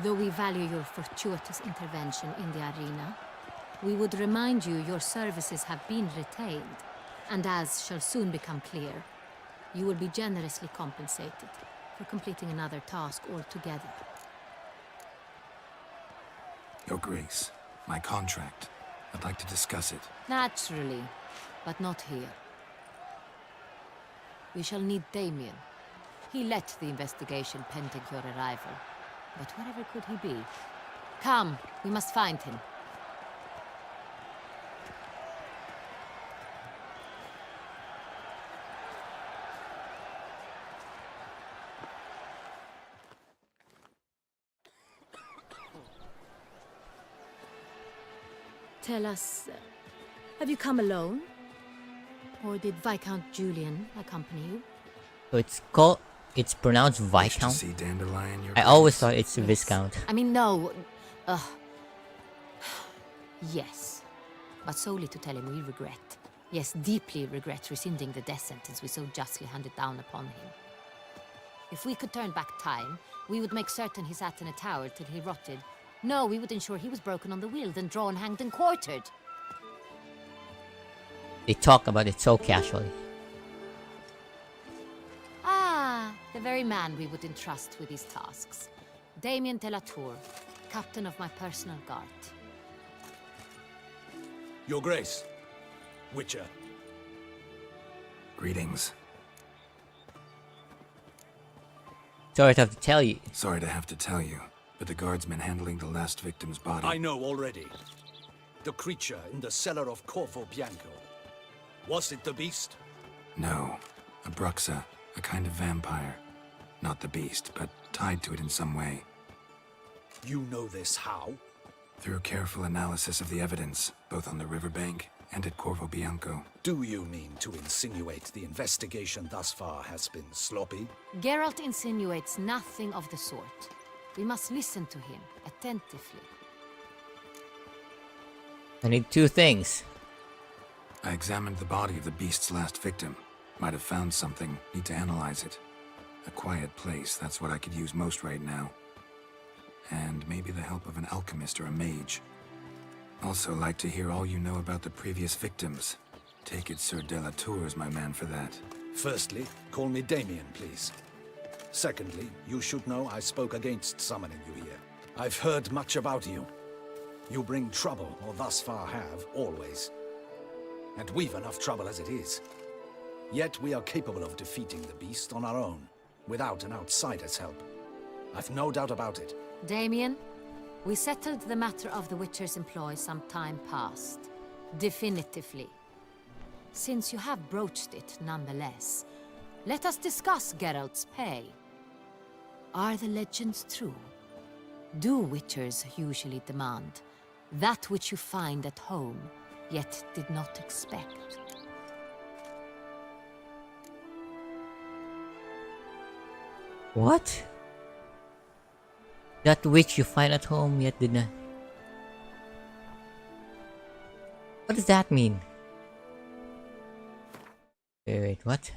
though we value your fortuitous intervention in the arena, we would remind you your services have been retained, and as shall soon become clear, you will be generously compensated for completing another task altogether. Your Grace, my contract. I'd like to discuss it. Naturally, but not here. We shall need Damien. He led the investigation pending your arrival. But wherever could he be? Come, we must find him. Tell us, have you come alone? Or did Viscount Julian accompany you? So it's pronounced Wish to Viscount. see Dandelion, Your I always Grace? thought it's Viscount. I mean, no. Yes. But solely to tell him we regret. Yes, deeply regret rescinding the death sentence we so justly handed down upon him. If we could turn back time, we would make certain he sat in a tower till he rotted. No, we would ensure he was broken on the wheel, then drawn, hanged, and quartered. They talk about it so casually. Ah, the very man we would entrust with these tasks. Damien de la Tour, captain of my personal guard. Your Grace. Witcher. Greetings. Sorry to have to tell you. Sorry to have to tell you, but the guardsman handling the last victim's body... I know already. The creature in the cellar of Corvo Bianco. Was it the beast? No. A Bruxa, a kind of vampire. Not the beast, but tied to it in some way. You know this how? Through careful analysis of the evidence, both on the riverbank and at Corvo Bianco. Do you mean to insinuate the investigation thus far has been sloppy? Geralt insinuates nothing of the sort. We must listen to him attentively. I need two things. I examined the body of the beast's last victim. Might have found something. Need to analyze it. A quiet place, that's what I could use most right now. And maybe the help of an alchemist or a mage. Also like to hear all you know about the previous victims. Take it Sir de la Tour is my man for that. Firstly, call me Damien, please. Secondly, you should know I spoke against summoning you here. I've heard much about you. You bring trouble, or thus far have, always. And we've enough trouble as it is. Yet we are capable of defeating the beast on our own, without an outsider's help. I've no doubt about it. Damien, we settled the matter of the Witcher's employ some time past. Definitively. Since you have broached it nonetheless, let us discuss Geralt's pay. Are the legends true? Do Witchers usually demand That which you find at home, yet did not expect. What? That which you find at home yet did not. What does that mean? Wait, what?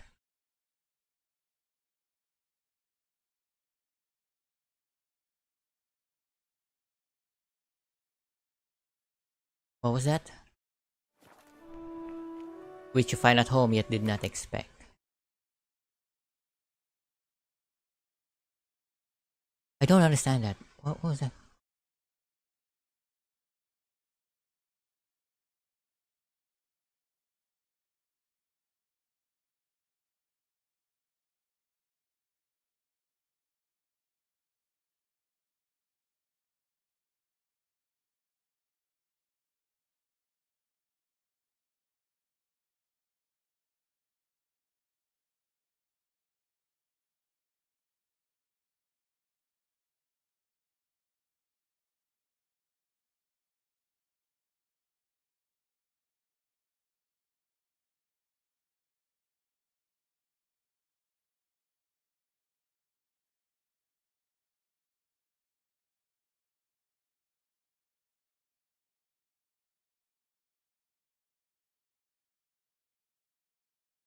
What was that? Which you find at home yet did not expect. I don't understand that. What was that?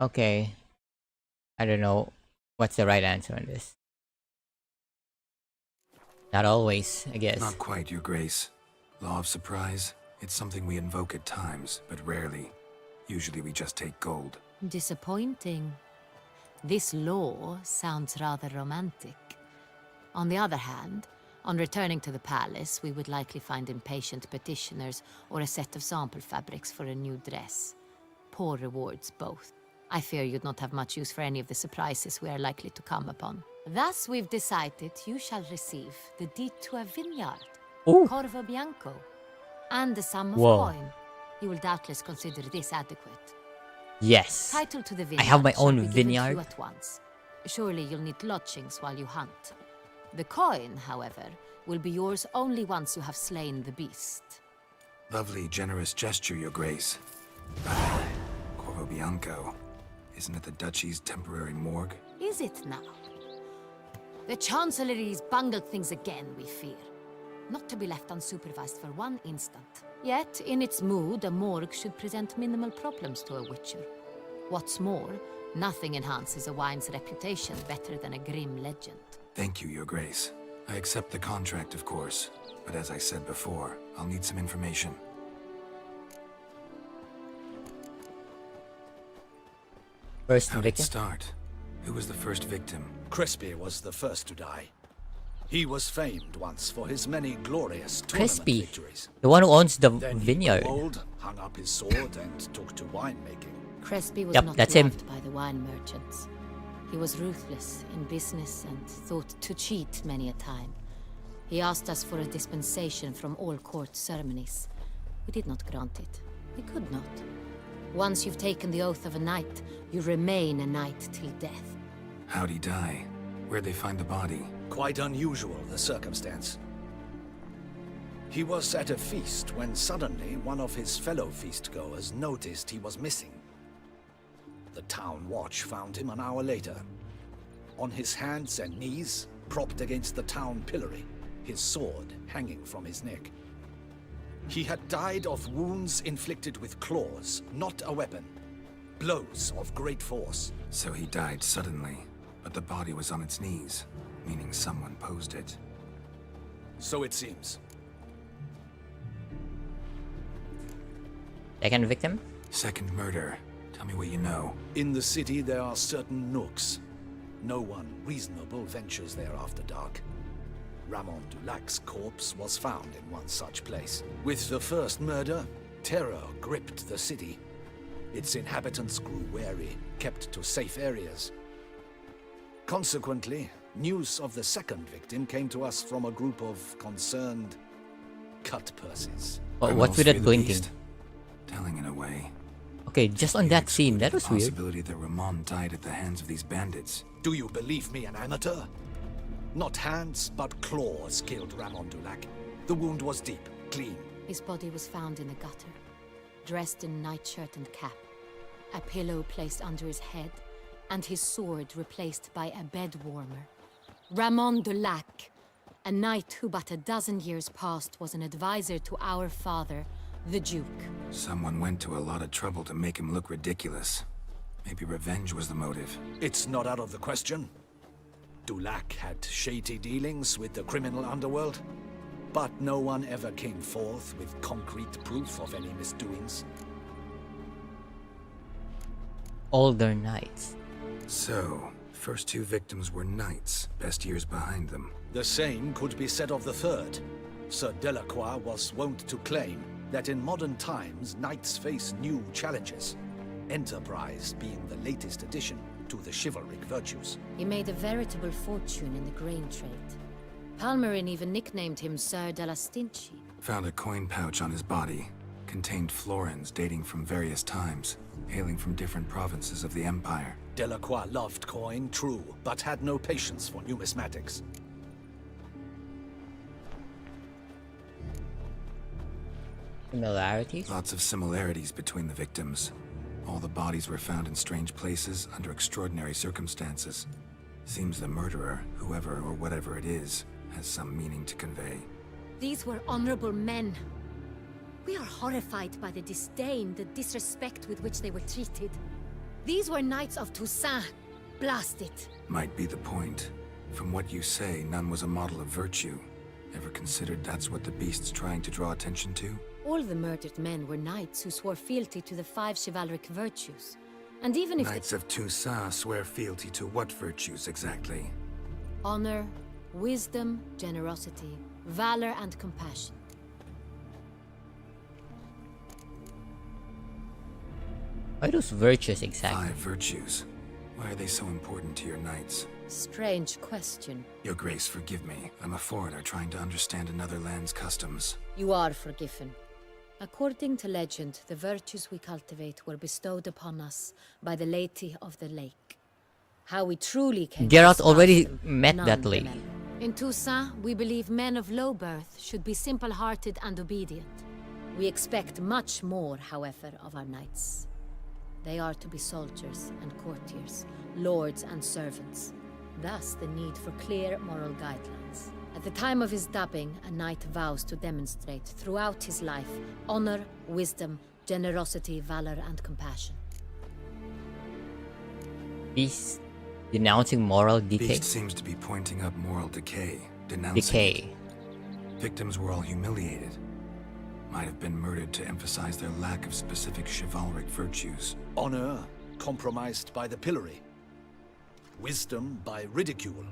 Okay. I don't know what's the right answer on this. Not always, I guess. Not quite, Your Grace. Law of surprise, it's something we invoke at times, but rarely. Usually we just take gold. Disappointing. This law sounds rather romantic. On the other hand, on returning to the palace, we would likely find impatient petitioners or a set of sample fabrics for a new dress. Poor rewards both. I fear you'd not have much use for any of the surprises we are likely to come upon. Thus, we've decided you shall receive the deed to a vineyard, Ooh. Corvo Bianco, and the sum of Whoa. coin. You will doubtless consider this adequate. Yes. Title to the I vineyard have my shall own be given to you vineyard. at once. Surely you'll need lodgings while you hunt. The coin, however, will be yours only once you have slain the beast. Lovely, generous gesture, Your Grace. Corvo Bianco. Isn't it the Duchy's temporary morgue? Is it now? The Chancellery's bungled things again, we fear. Not to be left unsupervised for one instant. Yet, in its mood, a morgue should present minimal problems to a witcher. What's more, nothing enhances a wine's reputation better than a grim legend. Thank you, Your Grace. I accept the contract, of course. But as I said before, I'll need some information. First How did it victim? start? Who was the first victim? Crispy was the first to die. He was famed once for his many glorious tournament Crispy, victories. the one who owns the Then he vineyard. grew old, hung up his sword, and took to winemaking. Crespi was Yep, not that's him. loved by the wine merchants. He was ruthless in business and thought to cheat many a time. He asked us for a dispensation from all court ceremonies. We did not grant it. We could not. Once you've taken the oath of a knight, you remain a knight till death. How'd he die? Where'd they find the body? Quite unusual, the circumstance. He was at a feast when suddenly one of his fellow feastgoers noticed he was missing. The town watch found him an hour later. On his hands and knees, propped against the town pillory, his sword hanging from his neck. He had died of wounds inflicted with claws, not a weapon. Blows of great force. So he died suddenly, but the body was on its knees, meaning someone posed it. So it seems. Second victim? Second murder. Tell me what you know. In the city there are certain nooks. No one reasonable ventures there after dark. Ramon Dulac's corpse was found in one such place. With the first murder, terror gripped the city. Its inhabitants grew wary, kept to safe areas. Consequently, news of the second victim came to us from a group of concerned cut-purses. What's with that blinking? Telling in a way. Okay, just on that scene, that was weird. Possibility that Ramon died at the hands of these bandits. Do you believe me an amateur? Not hands, but claws killed Ramon Dulac. The wound was deep, clean, His body was found in the gutter, dressed in nightshirt and cap, a pillow placed under his head, and his sword replaced by a bed warmer. Ramon de Lac, a knight who but a dozen years past was an advisor to our father, the Duke. Someone went to a lot of trouble to make him look ridiculous. Maybe revenge was the motive. It's not out of the question. Dulac had shady dealings with the criminal underworld, but no one ever came forth with concrete proof of any misdoings. Older knights. So, first two victims were knights, best years behind them. The same could be said of the third. Sir Delacroix was wont to claim that in modern times, knights face new challenges, enterprise being the latest addition to the chivalric virtues. He made a veritable fortune in the grain trade. Palmerin even nicknamed him Sir de la Stinchi. Found a coin pouch on his body. Contained florins dating from various times, hailing from different provinces of the Empire. Delacroix loved coin, true, but had no patience for numismatics. Similarities? Lots of similarities between the victims. All the bodies were found in strange places under extraordinary circumstances. Seems the murderer, whoever or whatever it is, has some meaning to convey. These were honorable men. We are horrified by the disdain, the disrespect with which they were treated. These were knights of Toussaint. Blast it. Might be the point. From what you say, none was a model of virtue. Ever considered that's what the beast's trying to draw attention to? All the murdered men were knights who swore fealty to the 5 chivalric virtues. And even if Knights of Toussaint swear fealty to what virtues exactly? honor, wisdom, generosity, valor, and compassion. Why those virtues exactly? 5 virtues. Why are they so important to your knights? Strange question. Your Grace, forgive me. I'm a foreigner trying to understand another land's customs. You are forgiven. According to legend, the virtues we cultivate were bestowed upon us by the Lady of the Lake. How we truly can Geralt discuss already them, met none that can lady. know. In Toussaint, we believe men of low birth should be simple-hearted and obedient. We expect much more, however, of our knights. They are to be soldiers and courtiers, lords and servants. Thus, the need for clear moral guidelines. At the time of his dubbing, a knight vows to demonstrate throughout his life honor, wisdom, generosity, valor, and compassion. Beast denouncing moral decay. Beast seems to be pointing up moral decay, denouncing Decay. it. Victims were all humiliated. Might have been murdered to emphasize their lack of specific chivalric virtues. Honor compromised by the pillory. Wisdom by ridicule.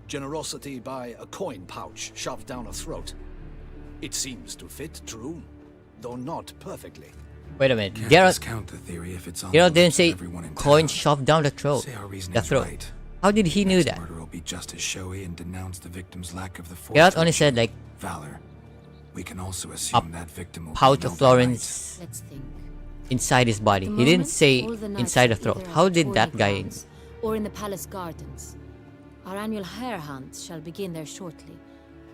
Generosity by a coin pouch shoved down a throat. It seems to fit, true, though not perfectly. Wait a minute. Can't Geralt discount the theory if it's on Geralt the didn't lips say of everyone in coin town. shoved down the throat. Say our The reasoning's throat. right. How did he knew Next that? murder will be just as showy and denounce the victim's lack of the fourth Geralt only virtue, said like valor. We can also assume that victim will pouch be of noble florins Let's think. inside his body. At the He didn't moment, say all the knights inside the are throat. either How at did that tourney guy? grounds or in the palace gardens. Our annual hare hunt shall begin there shortly.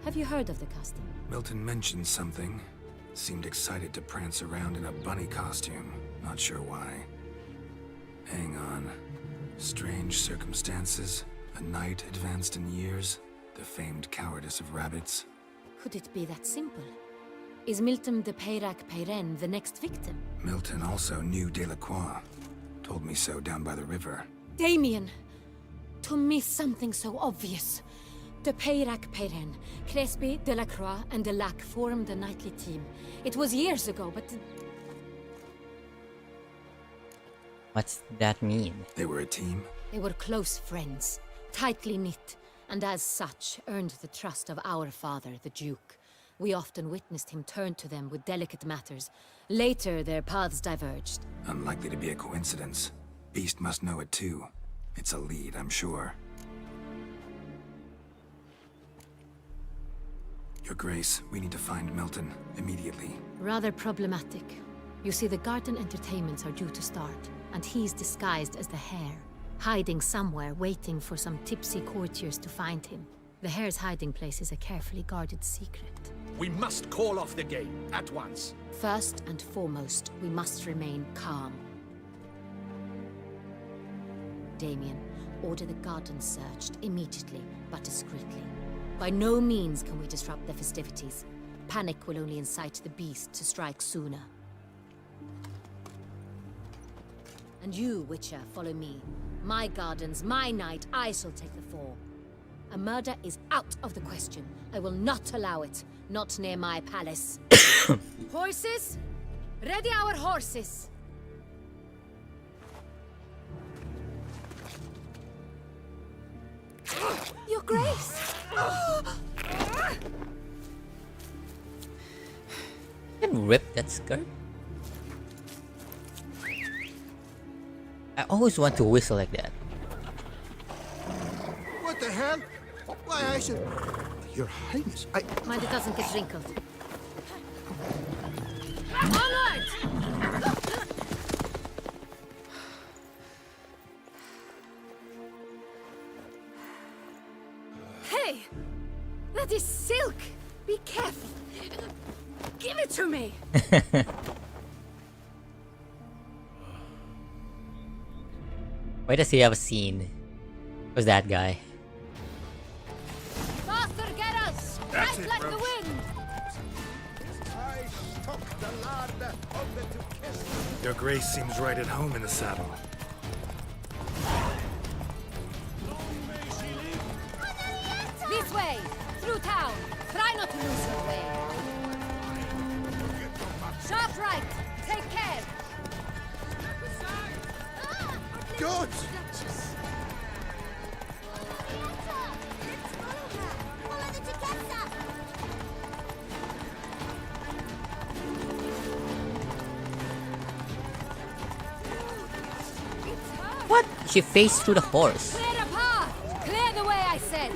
Have you heard of the custom? Milton mentioned something. Seemed excited to prance around in a bunny costume. Not sure why. Hang on. Strange circumstances. A knight advanced in years. The famed cowardice of rabbits. Could it be that simple? Is Milton de Peyrac-Peyren the next victim? Milton also knew Delacroix. Told me so down by the river. Damien! To miss something so obvious. De Peyrac-Peyren, Crespi, Delacroix, and Delac formed a knightly team. It was years ago, but What's that mean? They were a team? they were close friends, tightly knit, and as such earned the trust of our father, the Duke. We often witnessed him turn to them with delicate matters. Later, their paths diverged. Unlikely to be a coincidence. Beast must know it too. It's a lead, I'm sure. Your Grace, we need to find Milton immediately. Rather problematic. You see, the garden entertainments are due to start, and he's disguised as the hare, hiding somewhere, waiting for some tipsy courtiers to find him. The hare's hiding place is a carefully guarded secret. We must call off the game at once. First and foremost, we must remain calm. Damien, order the gardens searched immediately, but discreetly. By no means can we disrupt the festivities. Panic will only incite the beast to strike sooner. And you, Witcher, follow me. My gardens, my night, I shall take the fall. A murder is out of the question. I will not allow it. Not near my palace. Horses? Ready our horses! Your Grace! Can rip that skirt? I always want to whistle like that. What the hell? Why, I should... Your Highness, I... Mind it doesn't get wrinkled. Onward! Hey! That is silk! Be careful! Give it to me! Why does he have a scene? Who's that guy? Faster, Geralt! Right like the wind! I stuck the lad of the Duquesne. Your Grace seems right at home in the saddle. This way! Through town! Try not to lose your way! Sharp right! Take care! Good! What? She faced through the horse. Clear a path! Clear the way, I said!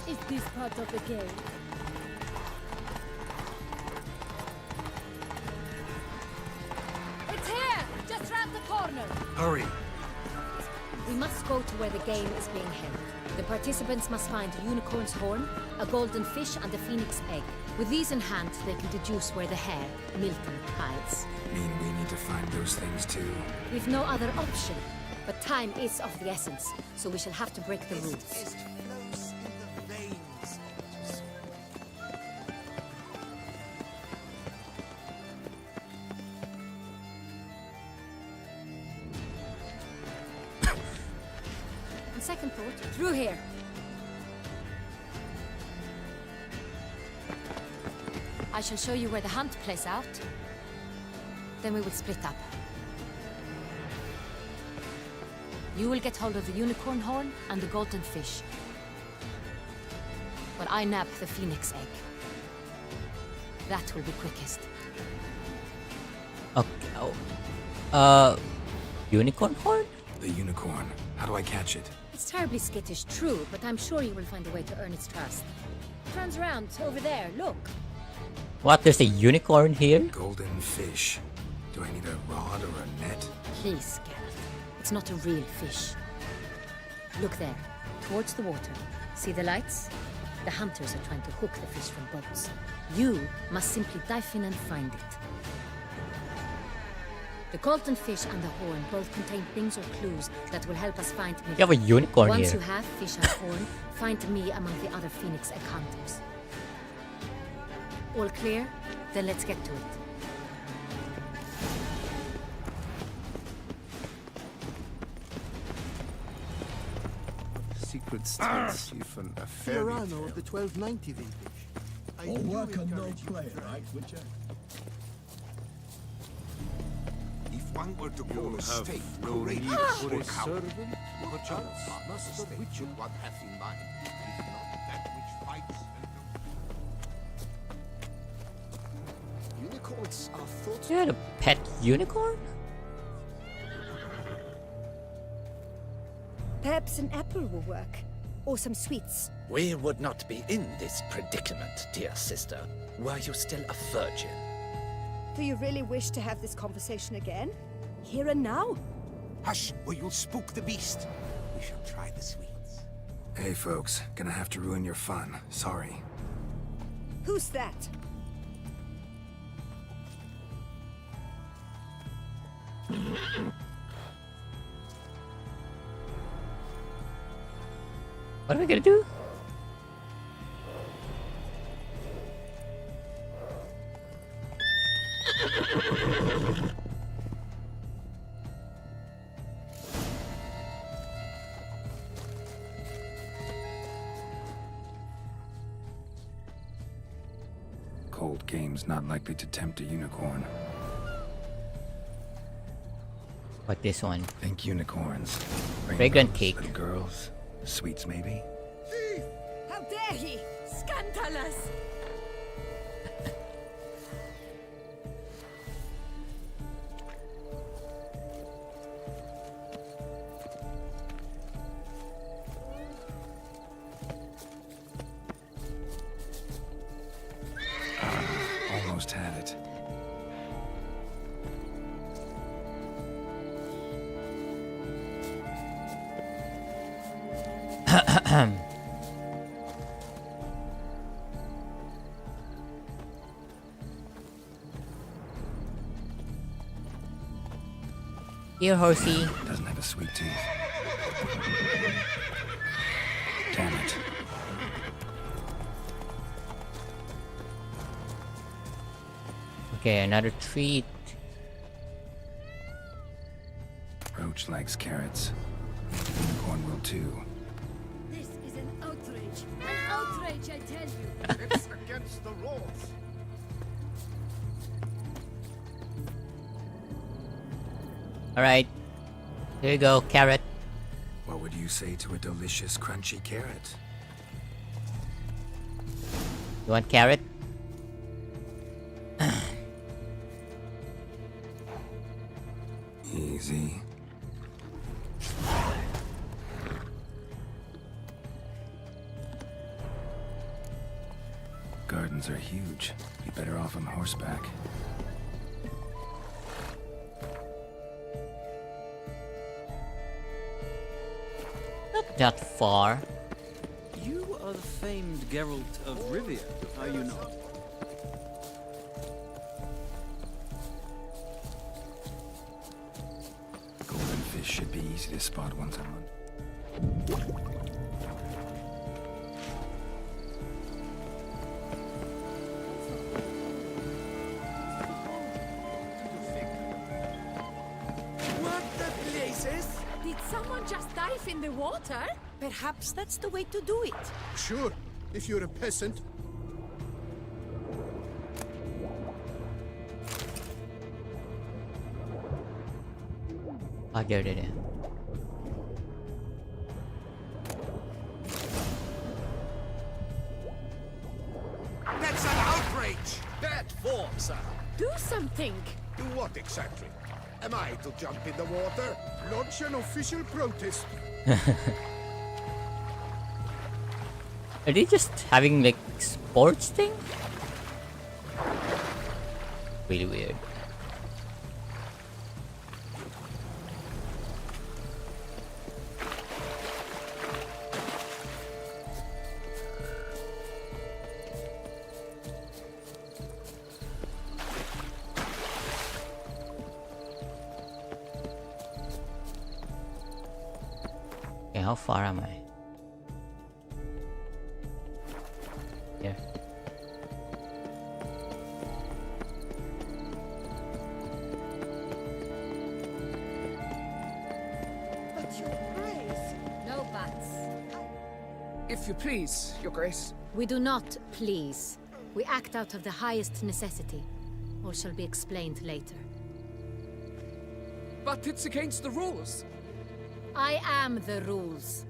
Is this part of the game? It's here! Just round the corner! Hurry. We must go to where the game is being held. The participants must find a unicorn's horn, a golden fish, and a phoenix egg. With these in hand, they can deduce where the hare, Milton, hides. Mean we need to find those things too. We've no other option. But time is of the essence, so we shall have to break the rules. It flows in the veins. On second thought, through here. I shall show you where the hunt plays out. Then we will split up. You will get hold of the unicorn horn and the golden fish. While I nab the phoenix egg. That will be quickest. Okay. Oh. Unicorn horn? The unicorn. How do I catch it? It's terribly skittish, true, but I'm sure you will find a way to earn its trust. Turns around, over there, look. What? There's a unicorn here? Golden fish. Do I need a rod or a net? Please, Geralt. It's not a real fish. Look there, towards the water. See the lights? The hunters are trying to hook the fish from boats. You must simply dive in and find it. The golden fish and the horn both contain things or clues that will help us find me. You have a unicorn Once here. you have fish and horn, find me among the other phoenix egg hunters. All clear? Then let's get to it. Secret states you from a fairy Fiorano of the 1290 vintage. I All do work and no encourage you play, to try right, it. Witcher? If one were to call You a have state no courageous need for or a coward, servant, what perchance else must must the the witcher one have in mind? If not that which fights and... Unicorns are thought You had a pet unicorn? Perhaps an apple will work. Or some sweets. We would not be in this predicament, dear sister, were you still a virgin. Do you really wish to have this conversation again? Here and now? Hush, or you'll spook the beast. We shall try the sweets. Hey folks, gonna have to ruin your fun. Sorry. Who's that? What are we gonna do? Cold game's not likely to tempt a unicorn. What this one? Think unicorns. Fragrant Rainbows, cake. Little girls. Sweets, maybe? How dare he! Scandalous! Almost had it. Here, horsey. Doesn't have a sweet tooth. Damn it. Okay, another treat. Roach likes carrots. Unicorn will too. This is an outrage. An outrage, I tell you. It's against the rules. Alright. Here you go, carrot. What would you say to a delicious, crunchy carrot? You want carrot? Easy. Gardens are huge. Be better off on horseback. Not that far. You are the famed Geralt of Rivia, are you not? Golden fish should be easy to spot once a month. What the places? Did someone just dive in the water? Perhaps that's the way to do it. Sure, if you're a peasant. Ah, there. That's an outrage! Bad form, sir. Do something! Do what exactly? Am I to jump in the water? Launch an official protest. Are they just having like sports thing? Really weird. Okay, how far am I? Here. But your grace. No buts. If you please, Your Grace. We do not please. We act out of the highest necessity. All shall be explained later. But it's against the rules. I am the rules.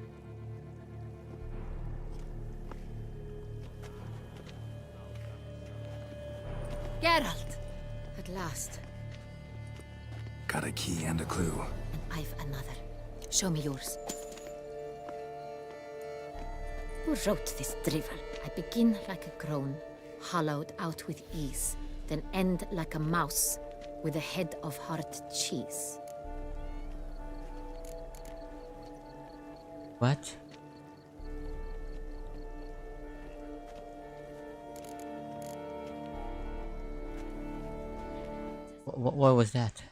Geralt! At last. Got a key and a clue. I've another. Show me yours. Who wrote this drivel? I begin like a groan, hollowed out with ease, then end like a mouse, with a head of hard cheese. What? What was that?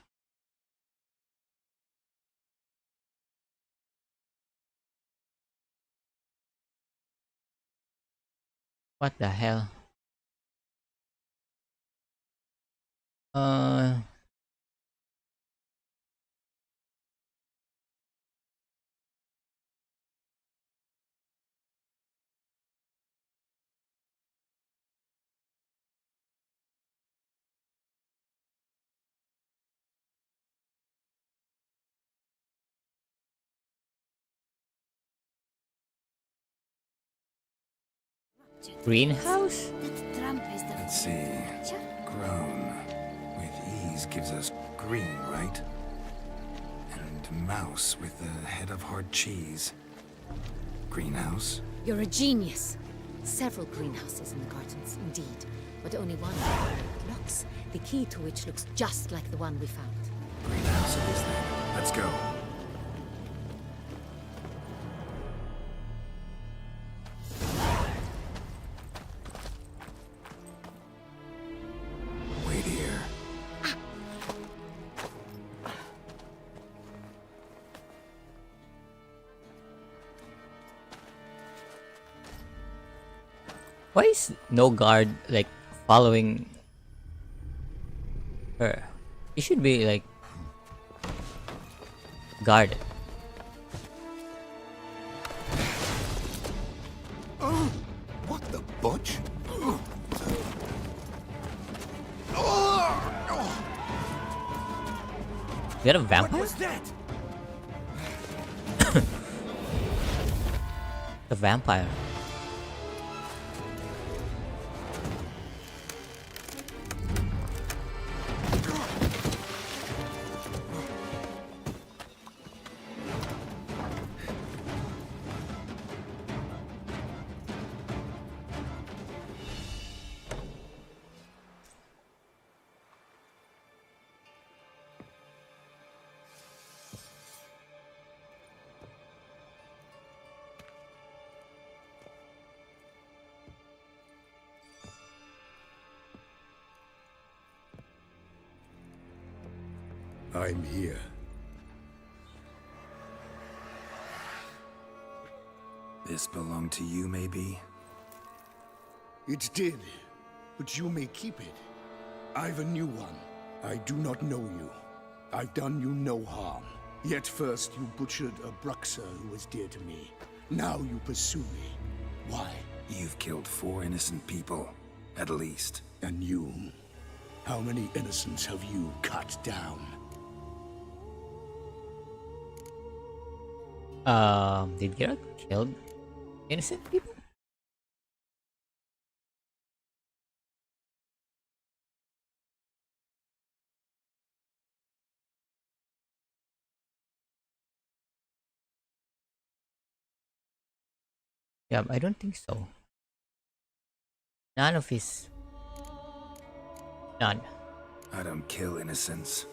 What the hell? Greenhouse? Let's see. Grown. With ease gives us green, right? And mouse with the head of hard cheese. Greenhouse? You're a genius. Several greenhouses in the gardens, indeed. But only one locks, the key to which looks just like the one we found. Greenhouse it is then. Let's go. Wait here. Why is no guard like following her? He should be like guarded. Oh, what the butch? Is that a vampire? What was that? A vampire. I'm here. This belonged to you, maybe? It did, but you may keep it. I've a new one. I do not know you. I've done you no harm. Yet first you butchered a Bruxer who was dear to me. Now you pursue me. Why? You've killed 4 innocent people, at least. And you? How many innocents have you cut down? Did Geralt kill innocent people? Yeah, I don't think so. None. I don't kill innocents.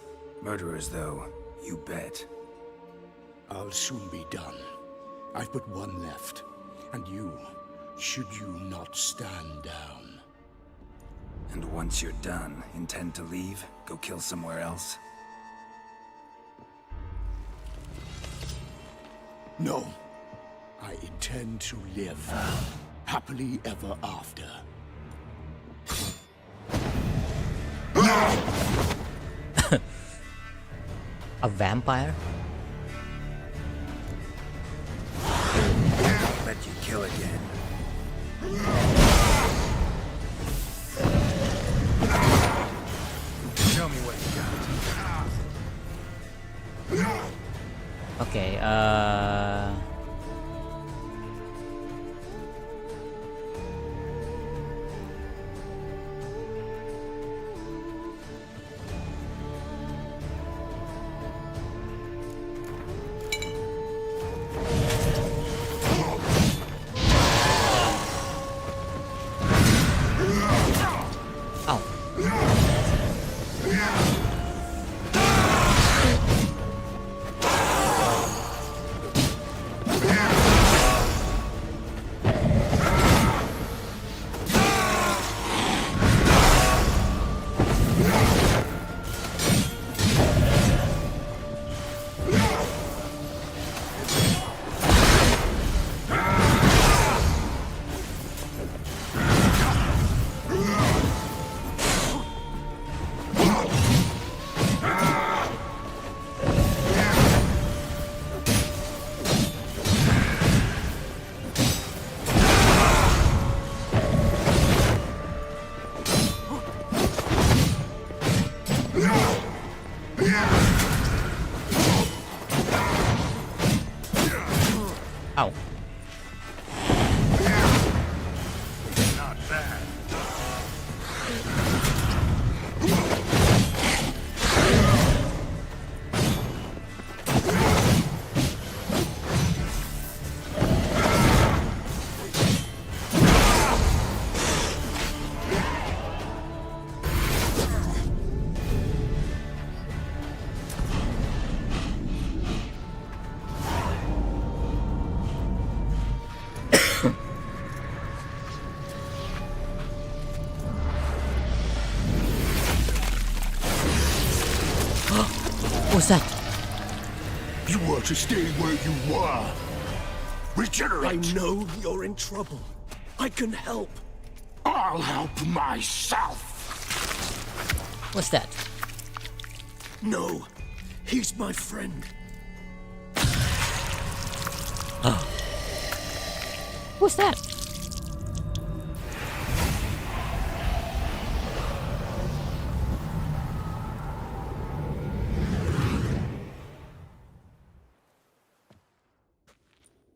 Murderers, though, you bet. I'll soon be done. I've but one left. And you, should you not stand down. And once you're done, intend to leave? Go kill somewhere else? No. I intend to live. Happily ever after. A vampire? Let you kill again. Show me what you got. Okay, Ow. Not bad. What's that? You were to stay where you were. Regenerate. I know you're in trouble. I can help. I'll help myself. What's that? No, he's my friend. Oh. What's that?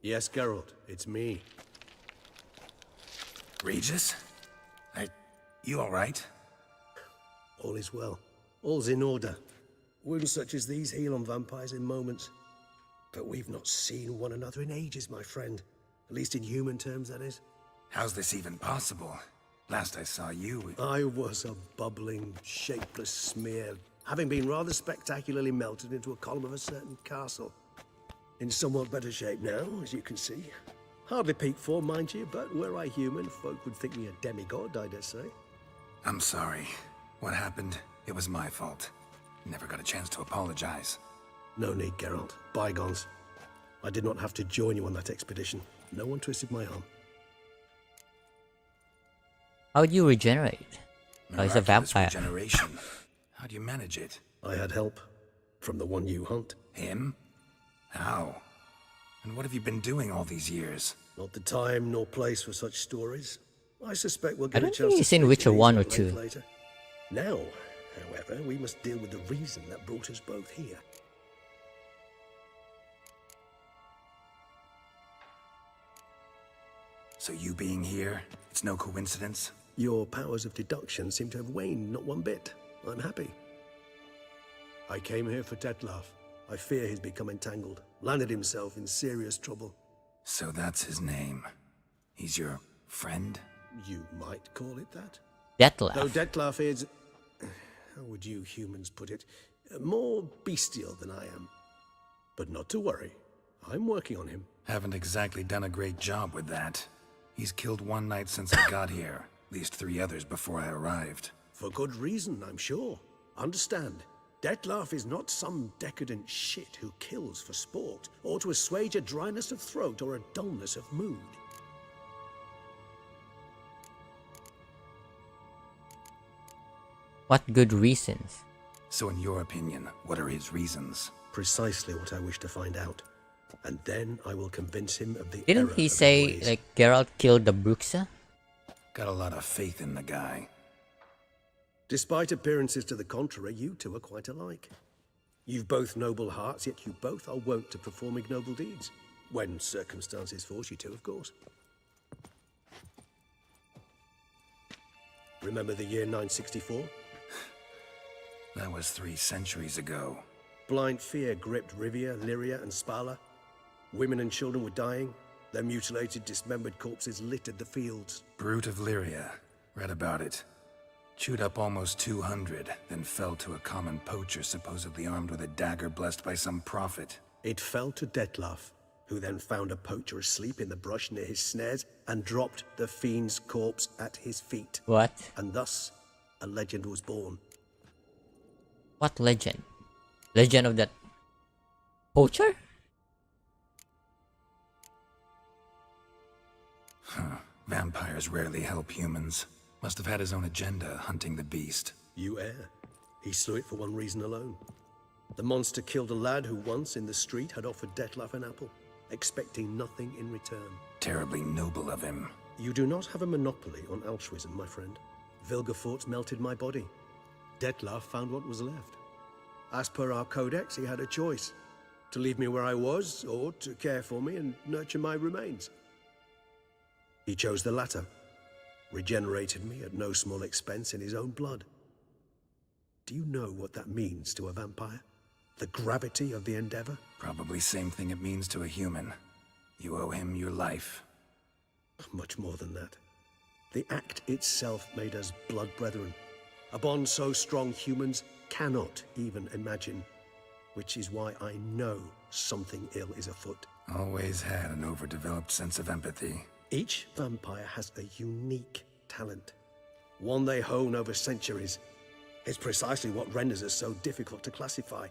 Yes, Geralt, it's me. Regis? You alright? All is well. All's in order. Wounds such as these heal on vampires in moments. But we've not seen one another in ages, my friend. At least in human terms, that is. How's this even possible? Last I saw you... I was a bubbling, shapeless smear, having been rather spectacularly melted into a column of a certain castle. In somewhat better shape now, as you can see. Hardly peak form, mind you, but were I human, folk would think me a demigod, I dare say. I'm sorry. What happened, it was my fault. Never got a chance to apologize. No need, Geralt. Bygones. I did not have to join you on that expedition. No one twisted my arm. How do you regenerate? Oh, he's a Miraculous vampire. regeneration. How do you manage it? I had help. From the one you hunt. Him? How? And what have you been doing all these years? Not the time nor place for such stories. I suspect we'll I get a don't chance think he's to in speak Witcher to these 1 or at length 2. later. Now, however, we must deal with the reason that brought us both here. So you being here, it's no coincidence? Your powers of deduction seem to have waned not one bit. I'm happy. I came here for Dettlaff. I fear he's become entangled, landed himself in serious trouble. So that's his name. He's your friend? You might call it that. Dettlaff. Though Dettlaff is, how would you humans put it, more bestial than I am. But not to worry, I'm working on him. Haven't exactly done a great job with that. He's killed one knight since I got here, at least 3 others before I arrived. For good reason, I'm sure. Understand, Dettlaff is not some decadent shit who kills for sport, or to assuage a dryness of throat or a dullness of mood. What good reasons? So in your opinion, what are his reasons? Precisely what I wish to find out. And then I will convince him of the Didn't error he of his say, ways. like, Geralt killed the Bruxa? Got a lot of faith in the guy. Despite appearances to the contrary, you two are quite alike. You've both noble hearts, yet you both are wont to perform ignoble deeds. When circumstances force you to, of course. Remember the year 964? That was 3 centuries ago. Blind fear gripped Rivia, Lyria, and Spala. Women and children were dying. Their mutilated, dismembered corpses littered the fields. Brute of Lyria. Read about it. Chewed up almost 200, then fell to a common poacher supposedly armed with a dagger blessed by some prophet. It fell to Dettlaff, who then found a poacher asleep in the brush near his snares and dropped the fiend's corpse at his feet. What? And thus, a legend was born. What legend? Legend of that poacher? Vampires rarely help humans. Must have had his own agenda, hunting the beast. You err. He slew it for one reason alone. The monster killed a lad who once, in the street, had offered Dettlaff an apple, expecting nothing in return. Terribly noble of him. You do not have a monopoly on altruism, my friend. Vilgefortz melted my body. Dettlaff found what was left. As per our codex, he had a choice. To leave me where I was, or to care for me and nurture my remains. He chose the latter, regenerated me at no small expense in his own blood. Do you know what that means to a vampire? The gravity of the endeavor? Probably same thing it means to a human. You owe him your life. Much more than that. The act itself made us blood brethren. A bond so strong humans cannot even imagine. Which is why I know something ill is afoot. Always had an overdeveloped sense of empathy. Each vampire has a unique talent. One they hone over centuries. It's precisely what renders it so difficult to classify.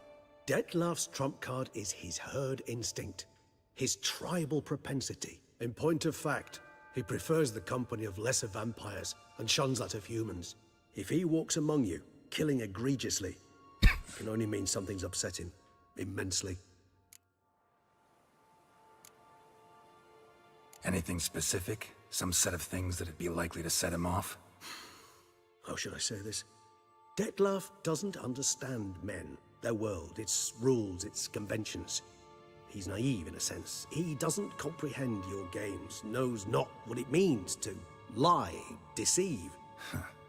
Dettlaff's trump card is his herd instinct. His tribal propensity. In point of fact, he prefers the company of lesser vampires and shuns that of humans. If he walks among you, killing egregiously, it can only mean something's upsetting. Immensely. Anything specific? Some set of things that'd be likely to set him off? How should I say this? Dettlaff doesn't understand men, their world, its rules, its conventions. He's naive in a sense. He doesn't comprehend your games, knows not what it means to lie, deceive.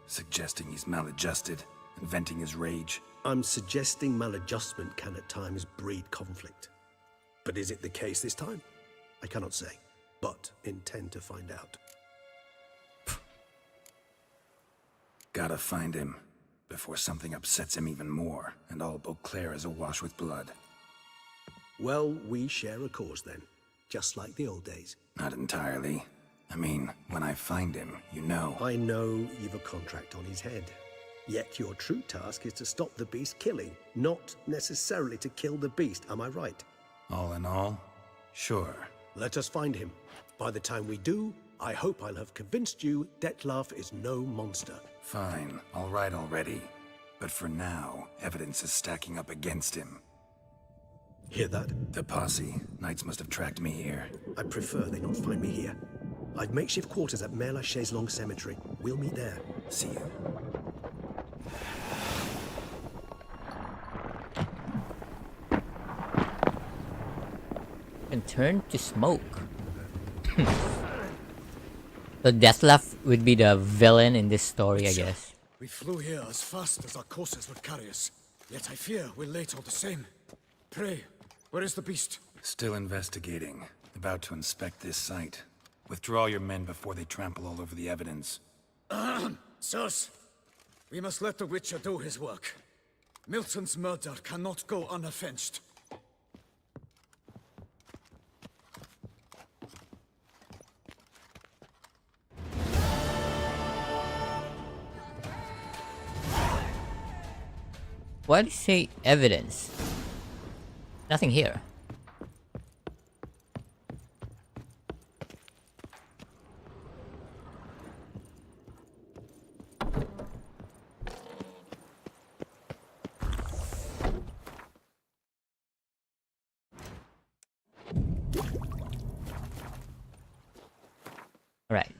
Suggesting he's maladjusted, and venting his rage. I'm suggesting maladjustment can at times breed conflict. But is it the case this time? I cannot say, but intend to find out. Gotta find him, before something upsets him even more, and all Beauclair is awash with blood. Well, we share a cause then, just like the old days. Not entirely. I mean, when I find him, you know. I know you've a contract on his head. Yet your true task is to stop the beast killing, not necessarily to kill the beast, am I right? All in all, sure. Let us find him. By the time we do, I hope I'll have convinced you Dettlaff is no monster. Fine, all right already. But for now, evidence is stacking up against him. Hear that? The posse. Knights must have tracked me here. I prefer they not find me here. I've makeshift quarters at Mère Lachaise Long Cemetery. We'll meet there. See you. And turn to smoke. So Dettlaff would be the villain in this story, I guess. We flew here as fast as our courses would carry us. Yet I fear we're late all the same. Pray, where is the beast? Still investigating. About to inspect this site. Withdraw your men before they trample all over the evidence. Sirs, we must let the Witcher do his work. Milton's murder cannot go unavenged. Why do you say evidence? Nothing here. Right.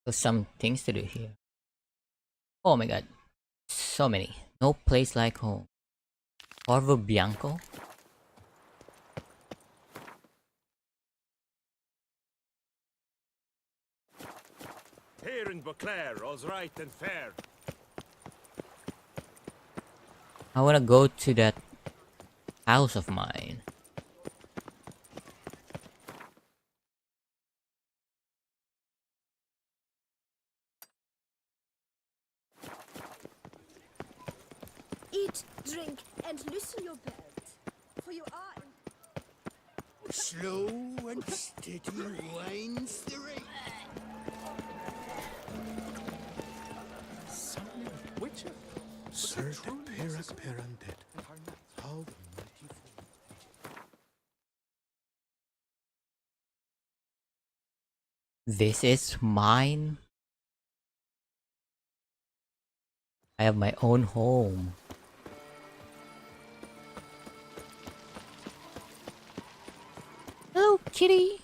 There's some things to do here. Oh my god. So many. No place like home. Corvo Bianco? Here in Beauclair, all's right and fair. I wanna go to that house of mine. Eat, drink, and loosen your belt, for you are in... Slow and steady winds the rain. Witcher? Sir de Perac Perandet. How the mighty This is mine. I have my own home. Hello, kitty.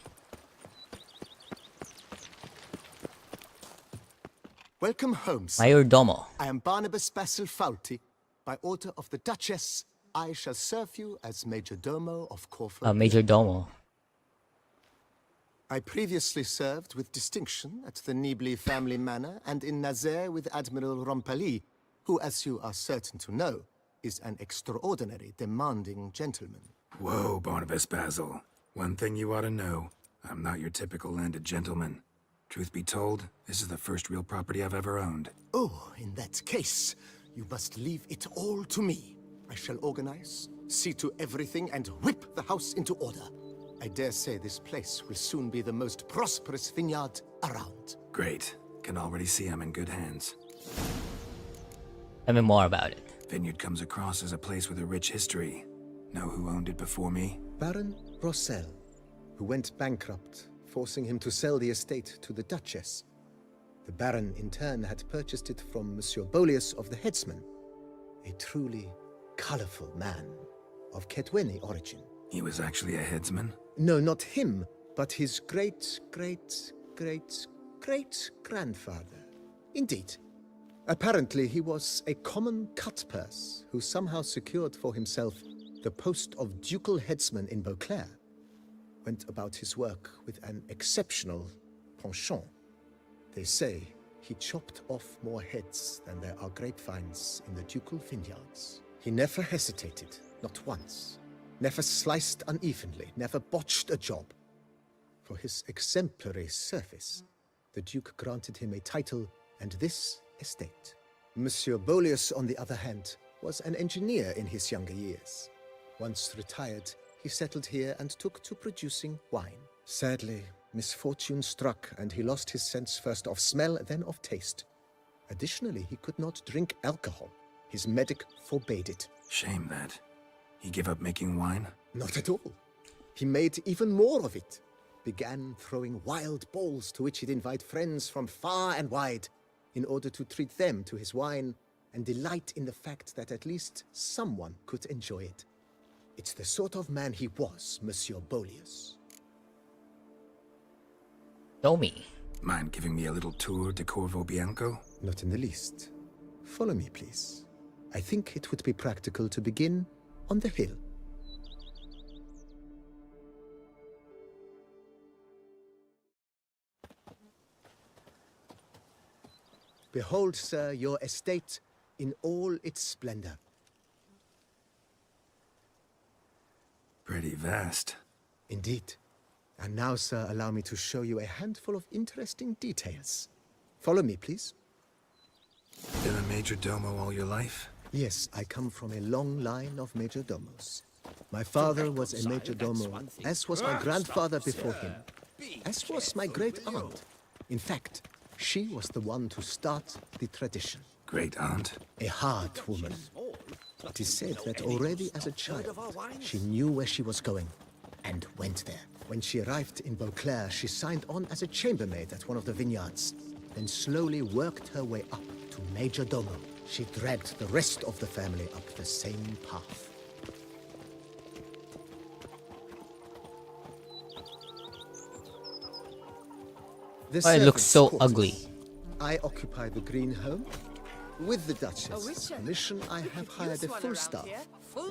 Welcome home, sir. Mayordomo. I am Barnabas Basil Fawlty. By order of the Duchess, I shall serve you as Major Domo of Corfu. Majordomo. I previously served with distinction at the Nibli family manor and in Nazaire with Admiral Rompali, who, as you are certain to know, is an extraordinary, demanding gentleman. Whoa, Barnabas Basil. One thing you ought to know. I'm not your typical landed gentleman. Truth be told, this is the first real property I've ever owned. Oh, in that case, you must leave it all to me. I shall organize, see to everything, and whip the house into order. I dare say this place will soon be the most prosperous vineyard around. Great. Can already see I'm in good hands. Tell me more about it. Vineyard comes across as a place with a rich history. Know who owned it before me? Baron Rossel, who went bankrupt, forcing him to sell the estate to the Duchess. The Baron, in turn, had purchased it from Monsieur Bolius of the Headsman, a truly colorful man of Ketweni origin. He was actually a headsman? No, not him, but his great-great-great-great-grandfather. Indeed. Apparently, he was a common cutpurse who somehow secured for himself the post of ducal headsman in Beauclair. Went about his work with an exceptional penchant. They say he chopped off more heads than there are grapevines in the ducal vineyards. He never hesitated, not once. Never sliced unevenly, never botched a job. For his exemplary service, the Duke granted him a title and this estate. Monsieur Bolius, on the other hand, was an engineer in his younger years. Once retired, he settled here and took to producing wine. Sadly, misfortune struck and he lost his sense first of smell, then of taste. Additionally, he could not drink alcohol. His medic forbade it. Shame that. He gave up making wine? Not at all. He made even more of it. Began throwing wild balls to which he'd invite friends from far and wide in order to treat them to his wine and delight in the fact that at least someone could enjoy it. It's the sort of man he was, Monsieur Bolius. Show me. Mind giving me a little tour de Corvo Bianco? Not in the least. Follow me, please. I think it would be practical to begin on the hill. Behold, sir, your estate in all its splendor. Pretty vast. Indeed. And now, sir, allow me to show you a handful of interesting details. Follow me, please. Been a major domo all your life? Yes, I come from a long line of major domos. My father was a major domo, as was my grandfather before him, as was my great aunt. In fact, she was the one to start the tradition. Great aunt? A hard woman. It is said that already as a child, she knew where she was going and went there. When she arrived in Beauclair, she signed on as a chambermaid at one of the vineyards, then slowly worked her way up to major domo. She dragged the rest of the family up the same path. Why it looks so ugly. I occupy the green home. With the Duchess's permission, I have hired a full staff.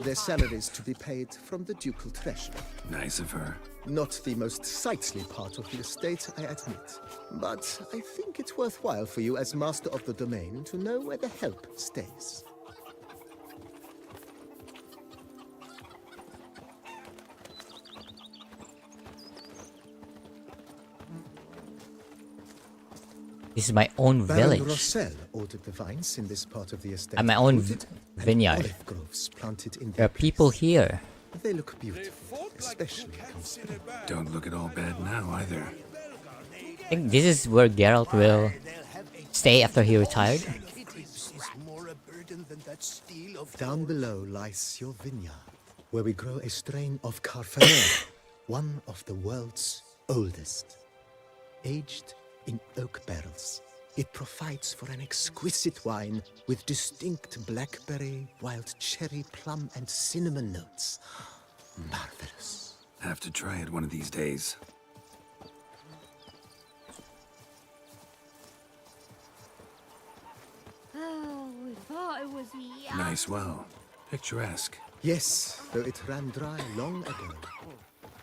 Their salaries to be paid from the ducal treasury. Nice of her. Not the most sightly part of the estate, I admit. But I think it's worthwhile for you as master of the domain to know where the help stays. This is my own Baron village. Rossel ordered the vines in this part of the estate. And my own rooted, and vineyard. olive groves planted in There are people here. They look beautiful, especially come spring. Don't look at all bad now, either. I think this is where Geralt will stay after he retired. Down below lies your vineyard, where we grow a strain of Carfernet, one of the world's oldest. Aged in oak barrels, it provides for an exquisite wine with distinct blackberry, wild cherry, plum, and cinnamon notes. Marvelous. Have to try it one of these days. it was young. Nice well. Picturesque. Yes, though it ran dry long ago.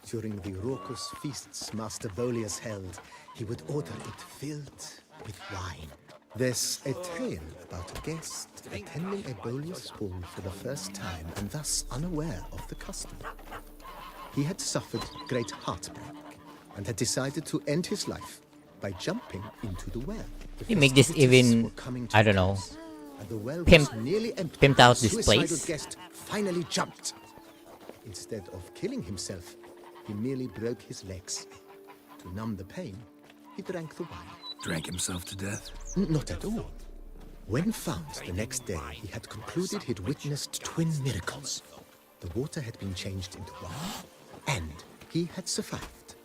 During the raucous feasts Master Bolius held, he would order it filled with wine. There's a tale about a guest attending a Bolius ball for the first time and thus unaware of the custom. He had suffered great heartbreak and had decided to end his life by jumping into the well. You make this even, I don't know, pimped out this place. Guest finally jumped. Instead of killing himself, he merely broke his legs. To numb the pain, he drank the wine. Drank himself to death? Not at all. When found the next day, he had concluded he'd witnessed twin miracles. The water had been changed into wine, and he had survived.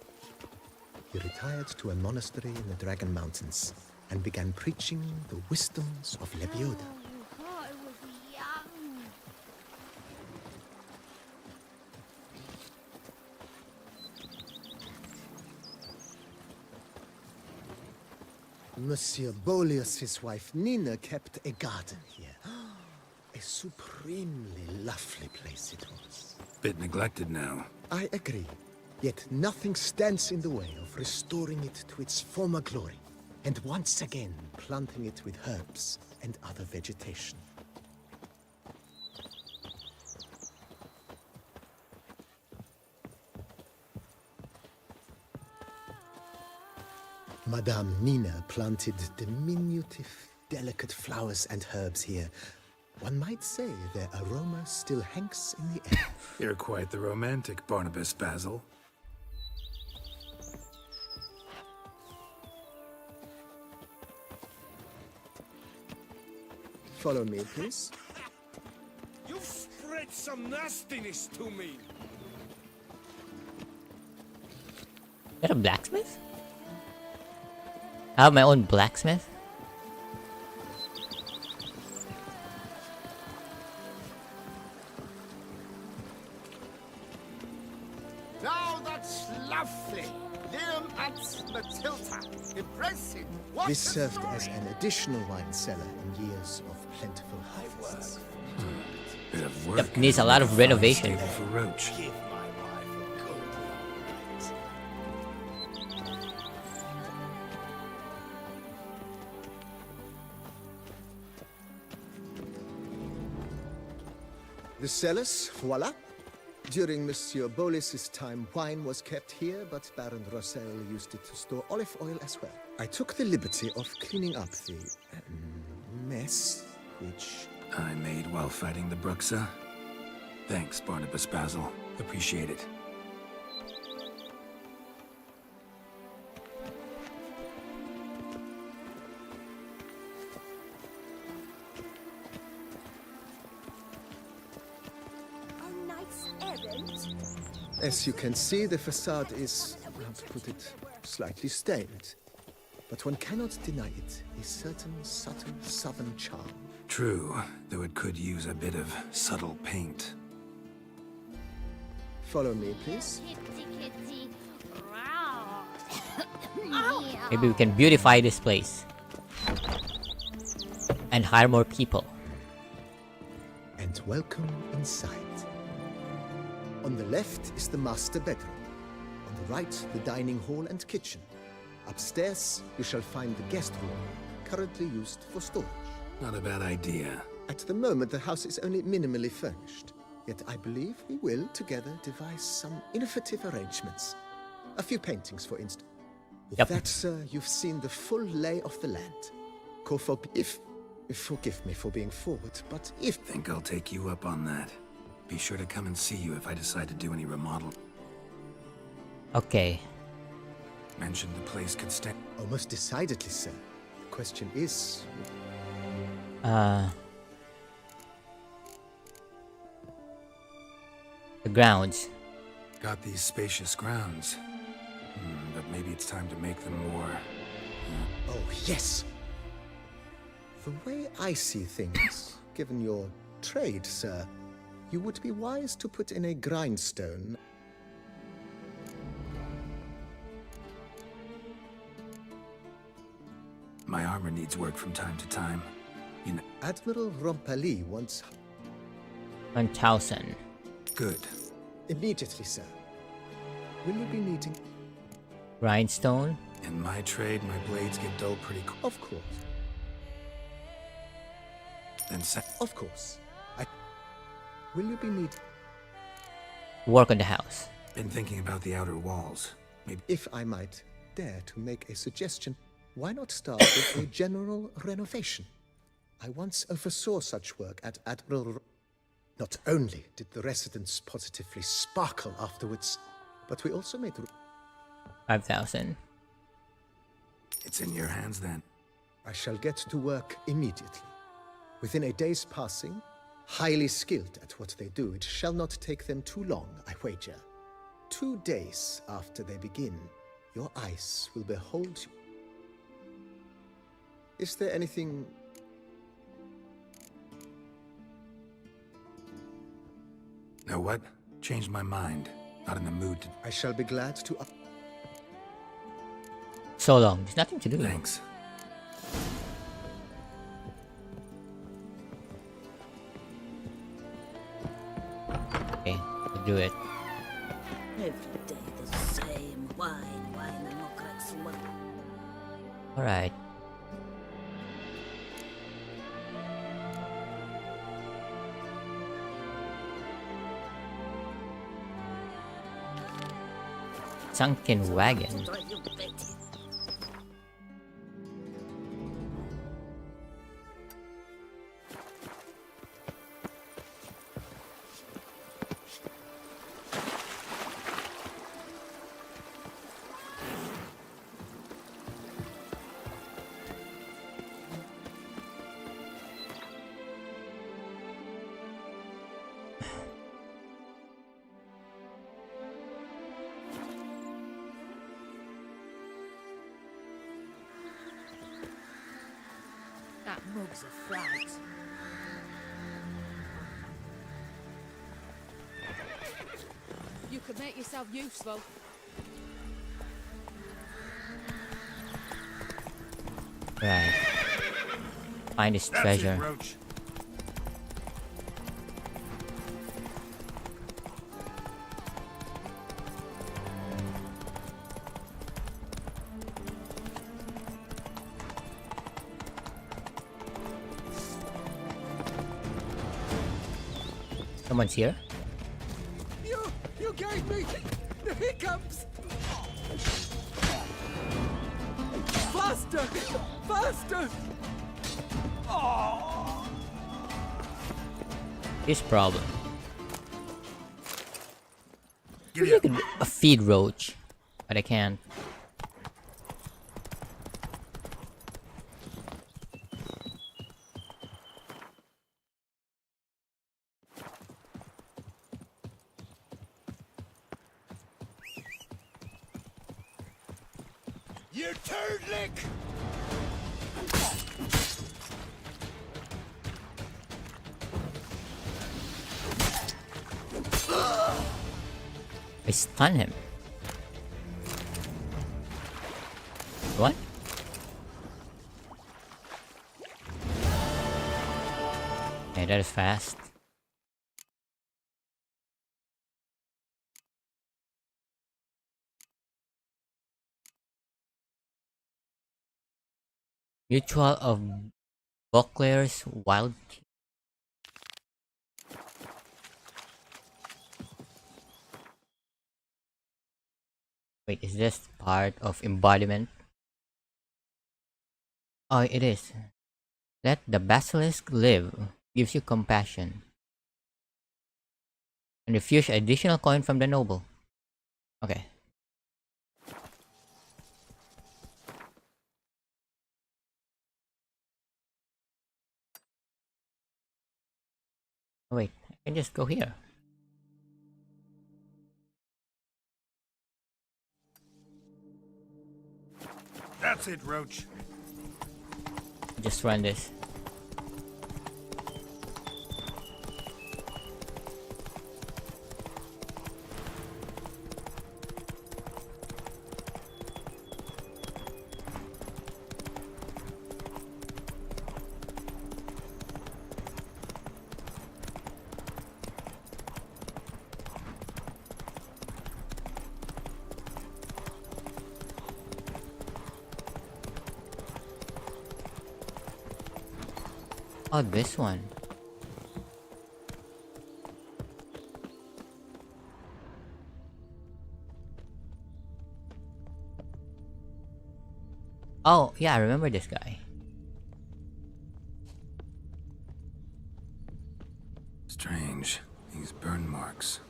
He retired to a monastery in the Dragon Mountains and began preaching the wisdoms of Lebioda. God, it was young. Monsieur Bolius, his wife Nina, kept a garden here. A supremely lovely place it was. Bit neglected now. I agree. Yet nothing stands in the way of restoring it to its former glory, and once again planting it with herbs and other vegetation. Madame Nina planted diminutive, delicate flowers and herbs here. One might say their aroma still hangs in the air. You're quite the romantic, Barnabas Basil. Follow me, please. You've spread some nastiness to me. Is that a blacksmith? I have my own blacksmith? Now that's lovely. Liam and Matilda. Impressive. What This served as an additional wine cellar in years of plentiful harvests. Bit of work. Yep, needs a lot of renovation. For Roach. The cellars, voila. During Monsieur Bolis's time, wine was kept here, but Baron Rossel used it to store olive oil as well. I took the liberty of cleaning up the mess, which I made while fighting the Bruxa. Thanks, Barnabas Basil. Appreciate it. Our knight's errant? As you can see, the facade is, how to put it, slightly stained. But one cannot deny it, a certain subtle southern charm. True, though it could use a bit of subtle paint. Follow me, please. Maybe we can beautify this place. And hire more people. And welcome inside. On the left is the master bedroom. On the right, the dining hall and kitchen. Upstairs, you shall find the guest room, currently used for storage. Not a bad idea. At the moment, the house is only minimally furnished. Yet I believe we will, together, devise some innovative arrangements. A few paintings, for instance. With that, sir, you've seen the full lay of the land. Forgive me for being forward, but if... Think I'll take you up on that. Be sure to come and see you if I decide to do any remodel. Okay. Mentioned the place could stand. Oh, most decidedly, sir. The question is... The grounds. Got these spacious grounds. But maybe it's time to make them more... Oh, yes! The way I see things, given your trade, sir, you would be wise to put in a grindstone. My armor needs work from time to time. You know, Admiral Rompali wants 1,000. good. immediately, sir. Will you be needing? Grindstone. In my trade, my blades get dull pretty quick. Of course. Then Of course. Will you be needing? Work on the house. been thinking about the outer walls. Maybe If I might dare to make a suggestion, why not start with a general renovation? I once oversaw such work at Admiral. Not only did the residents positively sparkle afterwards, but we also made 5,000. it's in your hands then. I shall get to work immediately. Within a day's passing, highly skilled at what they do, it shall not take them too long, I wager. 2 days after they begin, your eyes will behold you. Is there anything? Know what? Changed my mind. Not in the mood to. I shall be glad to. So long. There's nothing to do. Thanks. Okay, we'll do it. Every day the same wine, and look like slump. Alright. Sunken wagon. That mug's a fright. You could make yourself useful. Right. Find this That's treasure. it, Roach. Someone's here? You gave me the hiccups! Faster! Faster! Oh! This problem. Maybe I could feed roach, but I can't. You turd lick! I stun him. What? Okay, that is fast. Mutual of Buckler's Wild Tea. Wait, is this part of embodiment? Oh, it is. Let the basilisk live. Gives you compassion. And refuse additional coin from the noble. Okay. Oh, wait, I can just go here. That's it, Roach. Just run this. Oh, this one. Oh, yeah, I remember this guy. Strange. These burn marks.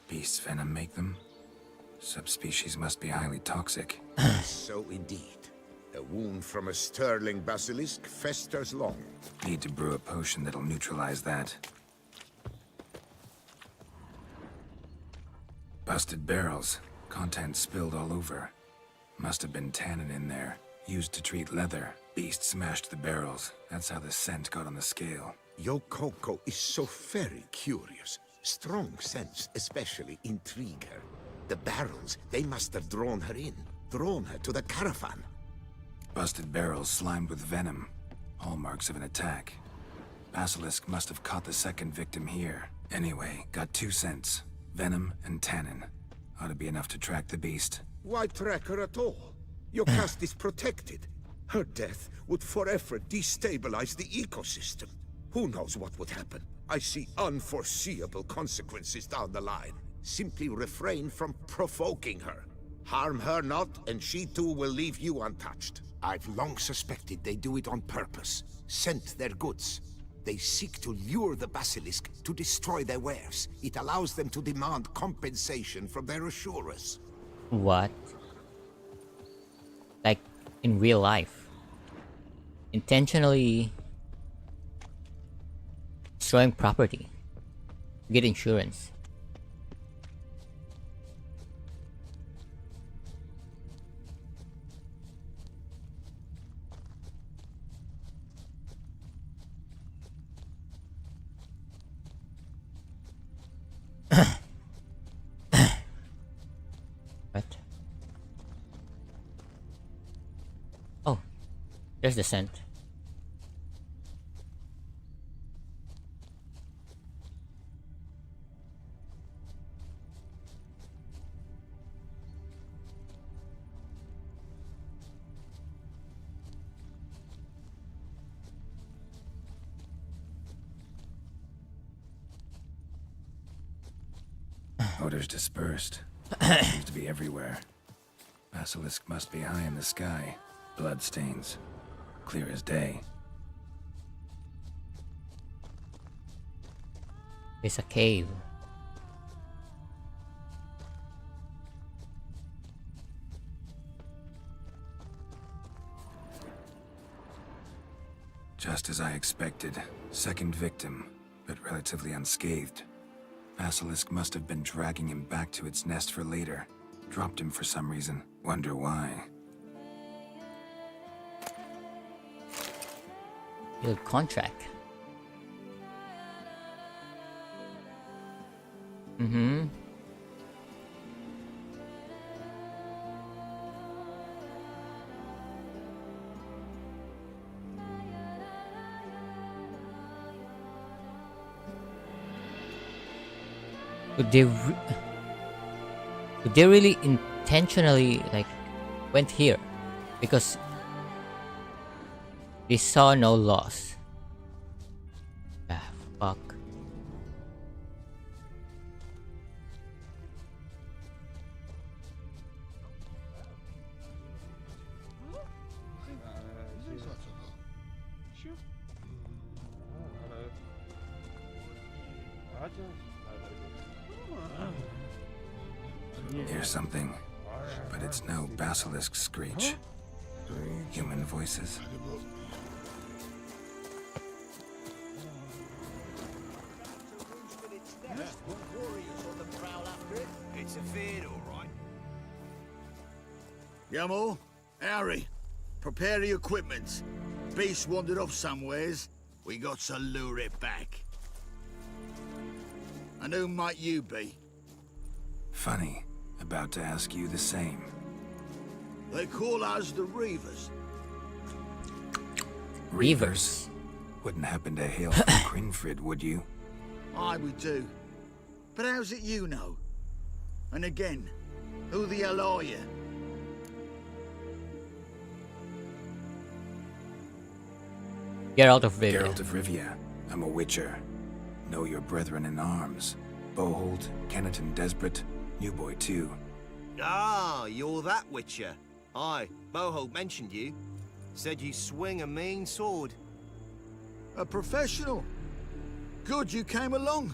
Beast's venom make them? Subspecies must be highly toxic. So indeed. A wound from a sterling basilisk festers long. Need to brew a potion that'll neutralize that. Busted barrels. Contents spilled all over. Must have been tannin in there. Used to treat leather. Beast smashed the barrels. That's how the scent got on the scale. Yokoko is so very curious. Strong scents especially intrigue her. The barrels, they must have drawn her in. Drawn her to the caravan. Busted barrels slimed with venom. Hallmarks of an attack. Basilisk must have caught the second victim here. Anyway, got 2 scents. Venom and tannin. Ought to be enough to track the beast. Why track her at all? Your caste is protected. Her death would forever destabilize the ecosystem. Who knows what would happen? I see unforeseeable consequences down the line. Simply refrain from provoking her. Harm her not, and she too will leave you untouched. I've long suspected they do it on purpose. Scent their goods. They seek to lure the basilisk to destroy their wares. It allows them to demand compensation from their assurers. What? Like, in real life? Intentionally destroying property to get insurance. What? Oh, there's the scent. Odors dispersed. Seems to be everywhere. Basilisk must be high in the sky. Blood stains. Clear as day. There's a cave. Just as I expected. Second victim, but relatively unscathed. Basilisk must have been dragging him back to its nest for later. Dropped him for some reason. Wonder why. Your contract. Mm-hmm. Would they really intentionally like went here because they saw no loss? Ah, fuck. Hear something, but it's no basilisk screech. Human voices. It's a fade, all right. Yamo, Harry, prepare the equipment. Beast wandered off somewheres. We got to lure it back. And who might you be? Funny. About to ask you the same. They call us the Reavers. Reavers? Wouldn't happen to hail from Crinfrid, would you? Aye, we do. But how's it you know? And again, who the hell are you? Geralt of Rivia. Geralt of Rivia. I'm a witcher. Know your brethren in arms. Bohold, Kenneton Desperate, New Boy too. Ah, you're that witcher. Aye, Bohold mentioned you. Said you swing a mean sword. A professional. Good you came along.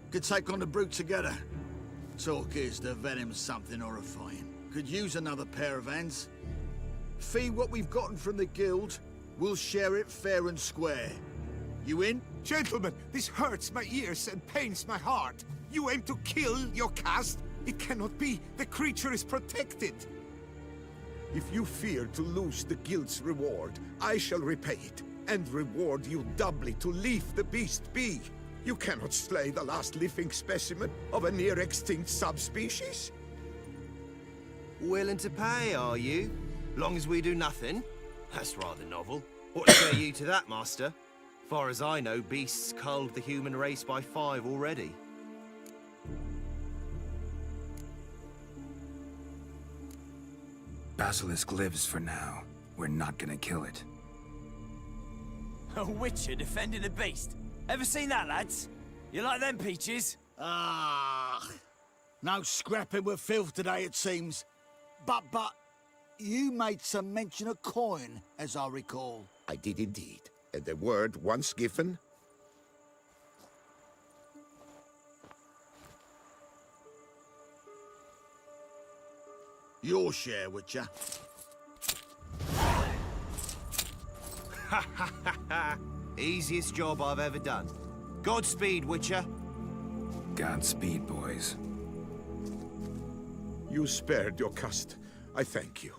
Could take on the brute together. Talk is the venom's something horrifying. Could use another pair of hands. Fee what we've gotten from the guild. We'll share it fair and square. You in? Gentlemen, this hurts my ears and pains my heart. You aim to kill your caste? It cannot be. The creature is protected. If you fear to lose the guild's reward, I shall repay it, and reward you doubly to leave the beast be. You cannot slay the last living specimen of a near-extinct subspecies. Willing to pay, are you? Long as we do nothing? That's rather novel. What say you to that, master? Far as I know, beasts culled the human race by 5 already. Basilisk lives for now. We're not gonna kill it. A witcher defending a beast. Ever seen that, lads? You like them peaches? Ah, no scrapping with filth today, it seems. But, you made some mention of coin, as I recall. I did indeed. And the word once given... Your share, Witcher. Ha ha ha ha! Easiest job I've ever done. Godspeed, Witcher. Godspeed, boys. You spared your caste. I thank you.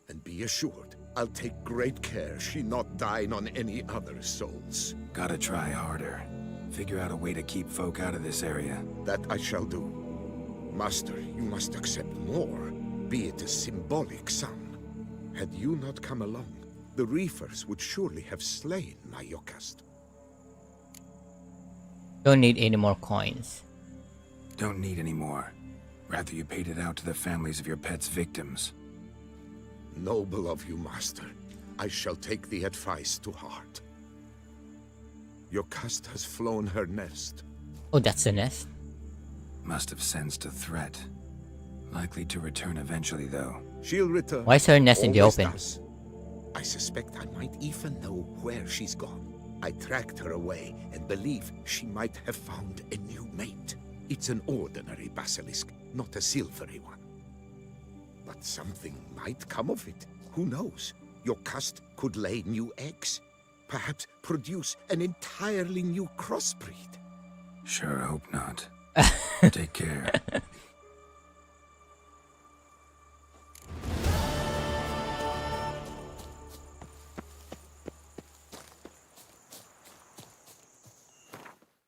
And be assured, I'll take great care she not dine on any other souls. Gotta try harder. Figure out a way to keep folk out of this area. That I shall do. Master, you must accept more, be it a symbolic sum. Had you not come along, the Reefers would surely have slain my Yokast. Don't need any more coins. Don't need any more. Rather you paid it out to the families of your pet's victims. Noble of you, Master. I shall take the advice to heart. Yokast has flown her nest. Oh, that's the nest? Must have sensed a threat. Likely to return eventually, though. She'll return. Why is her nest in the Always open? does. I suspect I might even know where she's gone. I tracked her away and believe she might have found a new mate. It's an ordinary basilisk, not a silvery one. But something might come of it. Who knows? Your caste could lay new eggs. Perhaps produce an entirely new crossbreed. Sure hope not. Take care.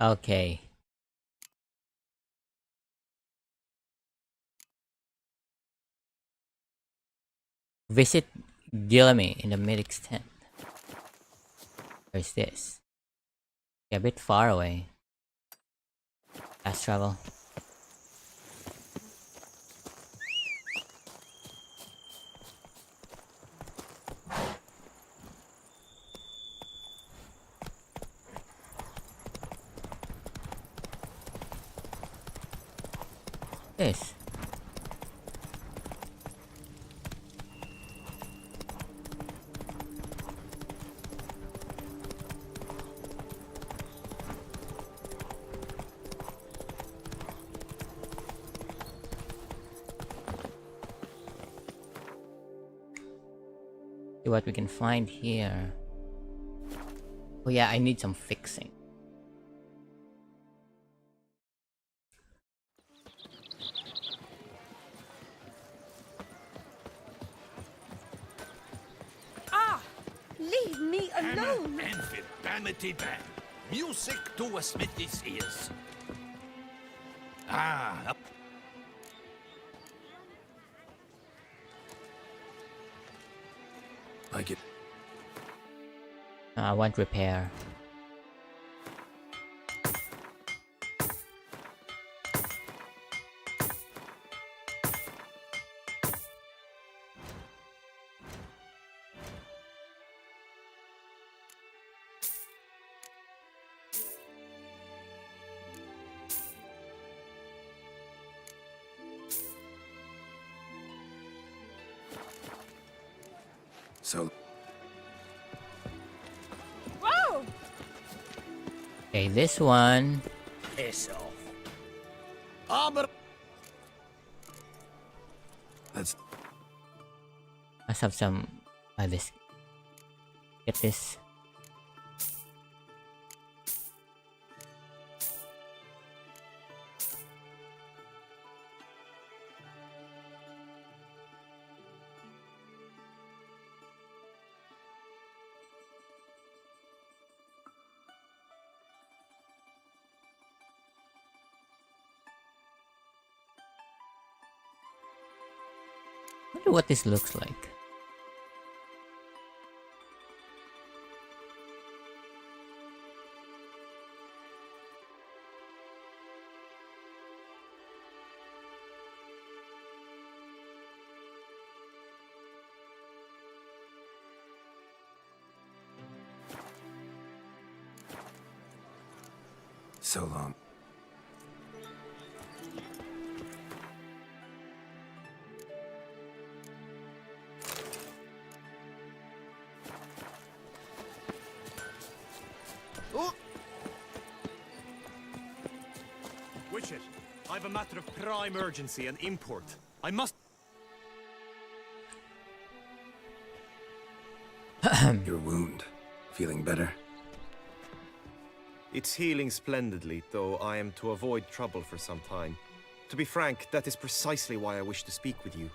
Okay. Visit Gillamy in the medic's tent. Where's this? Yeah, a bit far away. Fast travel. This. See what we can find here. Oh yeah, I need some fixing. Leave me alone! And with Bamity Bam. Music to a smithy's ears. Ah, up. Like it. I want repair. So, Whoa! Okay, this one. Piss off. Armor. let's Let's have some. This. Get this. Wonder what this looks like. so long. Witcher, I've a matter of prime urgency and import. I must... Your wound. Feeling better? It's healing splendidly, though I am to avoid trouble for some time. To be frank, that is precisely why I wish to speak with you.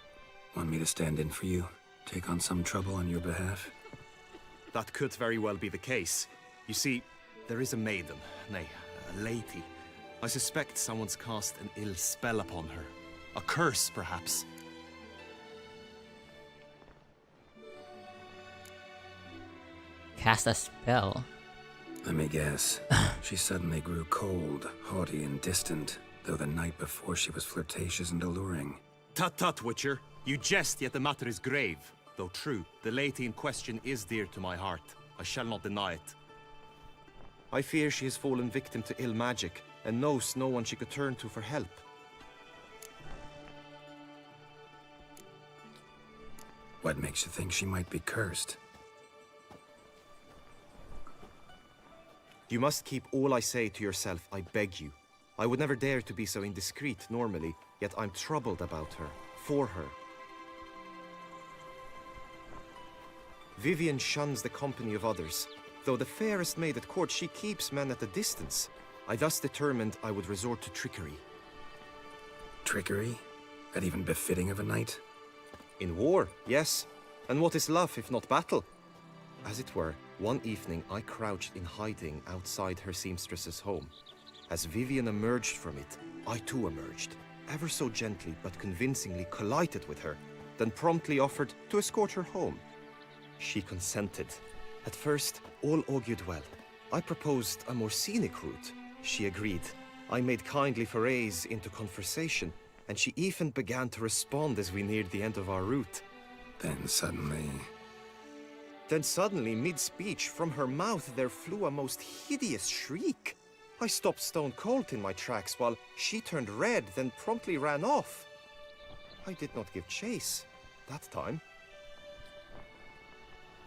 Want me to stand in for you? Take on some trouble on your behalf? That could very well be the case. You see, there is a maiden, nay, a lady. I suspect someone's cast an ill spell upon her. A curse, perhaps. Cast a spell. Let me guess. She suddenly grew cold, haughty, and distant, though the night before she was flirtatious and alluring. Tut tut, Witcher. You jest, yet the matter is grave. Though true, the lady in question is dear to my heart. I shall not deny it. I fear she has fallen victim to ill magic, and knows no one she could turn to for help. What makes you think she might be cursed? You must keep all I say to yourself, I beg you. I would never dare to be so indiscreet normally, yet I'm troubled about her, for her. Vivian shuns the company of others. Though the fairest maid at court, she keeps men at a distance. I thus determined I would resort to trickery. Trickery? That even befitting of a knight? In war, yes. And what is love if not battle? As it were, one evening I crouched in hiding outside her seamstress's home. As Vivian emerged from it, I too emerged, ever so gently but convincingly collided with her, then promptly offered to escort her home. She consented. At first, all augured well. I proposed a more scenic route. She agreed. I made kindly forays into conversation, and she even began to respond as we neared the end of our route. Then suddenly, mid-speech, from her mouth there flew a most hideous shriek. I stopped stone cold in my tracks while she turned red, then promptly ran off. I did not give chase that time.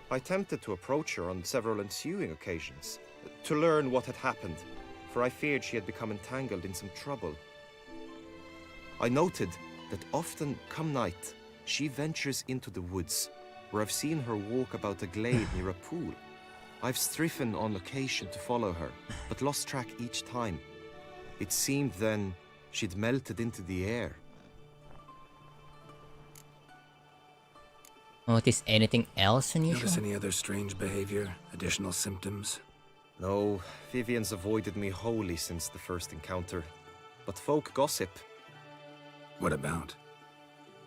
I attempted to approach her on several ensuing occasions, to learn what had happened, for I feared she had become entangled in some trouble. I noted that often, come night, she ventures into the woods, where I've seen her walk about a glade near a pool. I've striven on occasion to follow her, but lost track each time. It seemed then she'd melted into the air. Notice anything else unusual? notice any other strange behavior? Additional symptoms? No, Vivian's avoided me wholly since the first encounter. But folk gossip. What about?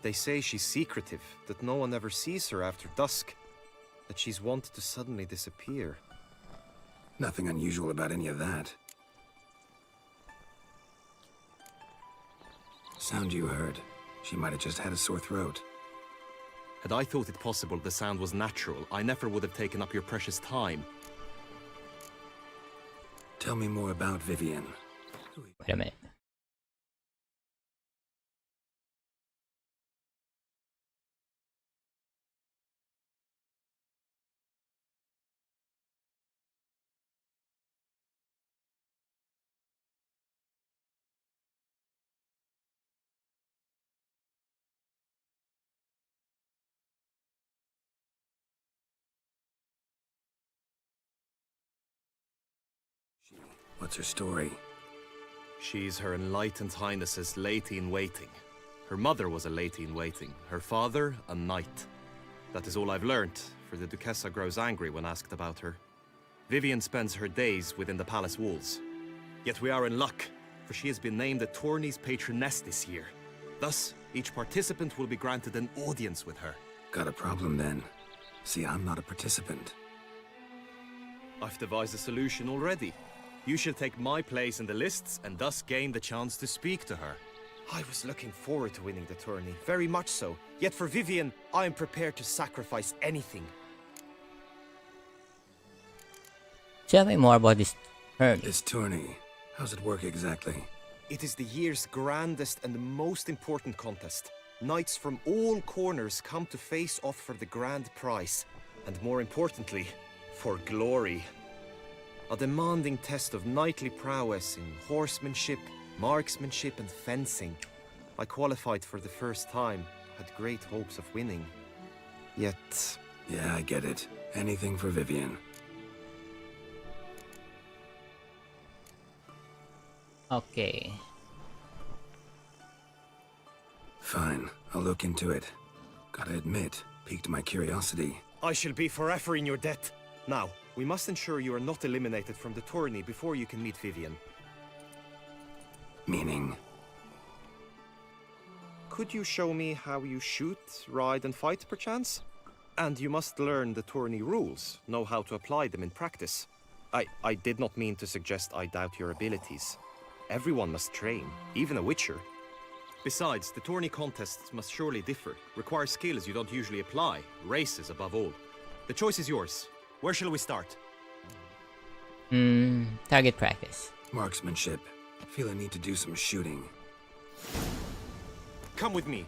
They say she's secretive, that no one ever sees her after dusk, that she's wont to suddenly disappear. Nothing unusual about any of that. Sound you heard. She might have just had a sore throat. Had I thought it possible the sound was natural, I never would have taken up your precious time. Tell me more about Vivian. Wait a minute. What's her story? She's Her Enlightened Highness's lady-in-waiting. Her mother was a lady-in-waiting, her father a knight. That is all I've learnt, for the Duchessa grows angry when asked about her. Vivian spends her days within the palace walls. Yet we are in luck, for she has been named the tourney's patroness this year. Thus, each participant will be granted an audience with her. Got a problem then. See, I'm not a participant. I've devised a solution already. You shall take my place in the lists and thus gain the chance to speak to her. I was looking forward to winning the tourney, very much so. Yet for Vivian, I am prepared to sacrifice anything. Tell me more about this tourney. This tourney, how's it work exactly? It is the year's grandest and most important contest. Knights from all corners come to face off for the grand prize. And more importantly, for glory. A demanding test of knightly prowess in horsemanship, marksmanship and fencing. I qualified for the first time, had great hopes of winning. Yet... Yeah, I get it. Anything for Vivian. Okay. Fine, I'll look into it. Gotta admit, piqued my curiosity. I shall be forever in your debt. Now, we must ensure you are not eliminated from the tourney before you can meet Vivian. Meaning? Could you show me how you shoot, ride and fight, perchance? And you must learn the tourney rules, know how to apply them in practice. I did not mean to suggest I doubt your abilities. Everyone must train, even a witcher. Besides, the tourney contests must surely differ, require skills you don't usually apply, races above all. The choice is yours. Where shall we start? Target practice. Marksmanship. Feel I need to do some shooting. Come with me.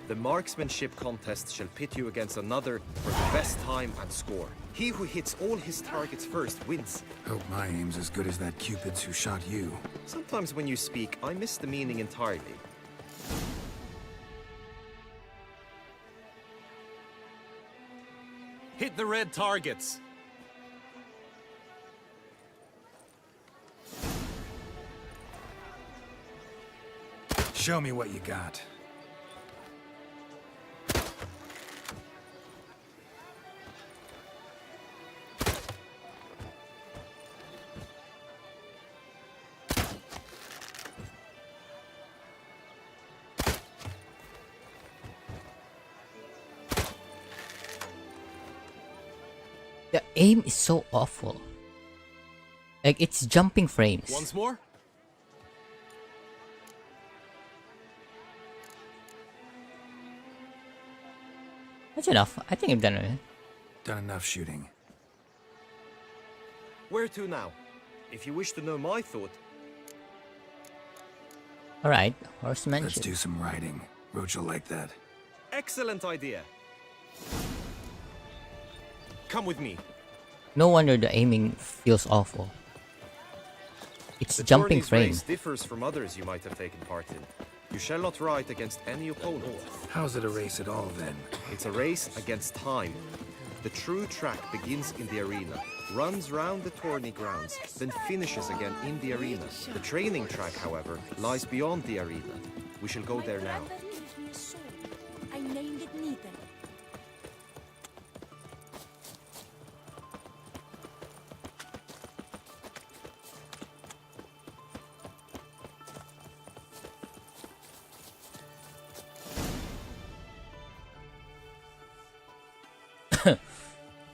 The marksmanship contest shall pit you against another for the best time and score. He who hits all his targets first wins. Hope my aim's as good as that Cupid's who shot you. Sometimes when you speak, I miss the meaning entirely. Hit the red targets! Show me what you got. The aim is so awful. Like, it's jumping frames. Once more? That's enough. I think I've done it. Done enough shooting. Where to now? If you wish to know my thought... Alright, horsemanship. Let's do some riding. Roach will like that. Excellent idea. Come with me. No wonder the aiming feels awful. It's the jumping tourney's frame. race differs from others you might have taken part in. You shall not ride against any opponent. How's it a race at all, then? It's a race against time. The true track begins in the arena, runs round the tourney grounds, then finishes again in the arena. The training track, however, lies beyond the arena. We shall go there now. I named it Neither.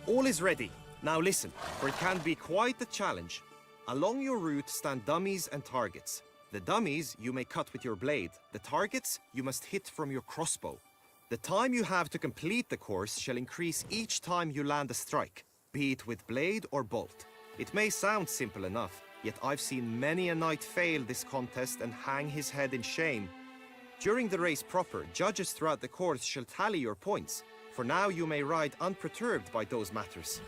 All is ready. Now listen, for it can be quite a challenge. Along your route stand dummies and targets. The dummies you may cut with your blade. The targets you must hit from your crossbow. The time you have to complete the course shall increase each time you land a strike, be it with blade or bolt. It may sound simple enough, yet I've seen many a knight fail this contest and hang his head in shame. During the race proper, judges throughout the course shall tally your points. For now you may ride unperturbed by those matters.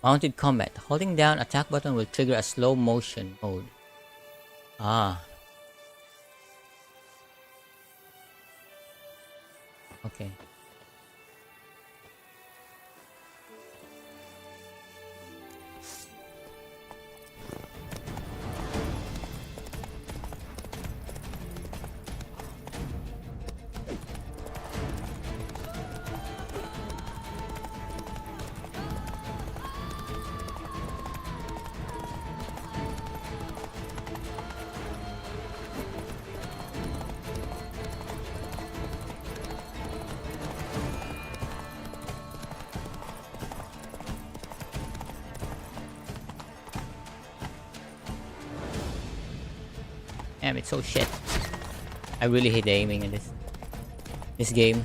Mounted combat. Holding down attack button will trigger a slow motion mode. Ah. Okay. Damn, it's so shit. I really hate the aiming in this game.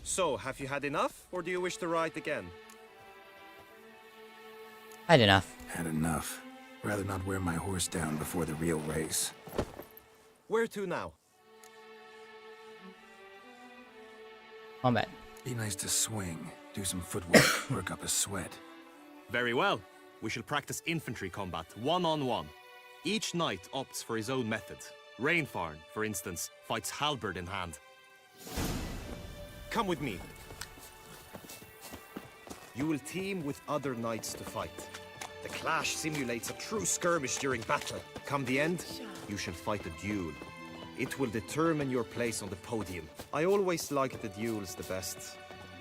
So, have you had enough, or do you wish to ride again? Had enough. Had enough. Rather not wear my horse down before the real race. Where to now? Combat. Be nice to swing, do some footwork, work up a sweat. Very well. We shall practice infantry combat, one-on-one. Each knight opts for his own method. Rainfarn, for instance, fights halberd in hand. Come with me. You will team with other knights to fight. The clash simulates a true skirmish during battle. Come the end, you shall fight a duel. It will determine your place on the podium. I always liked the duels the best,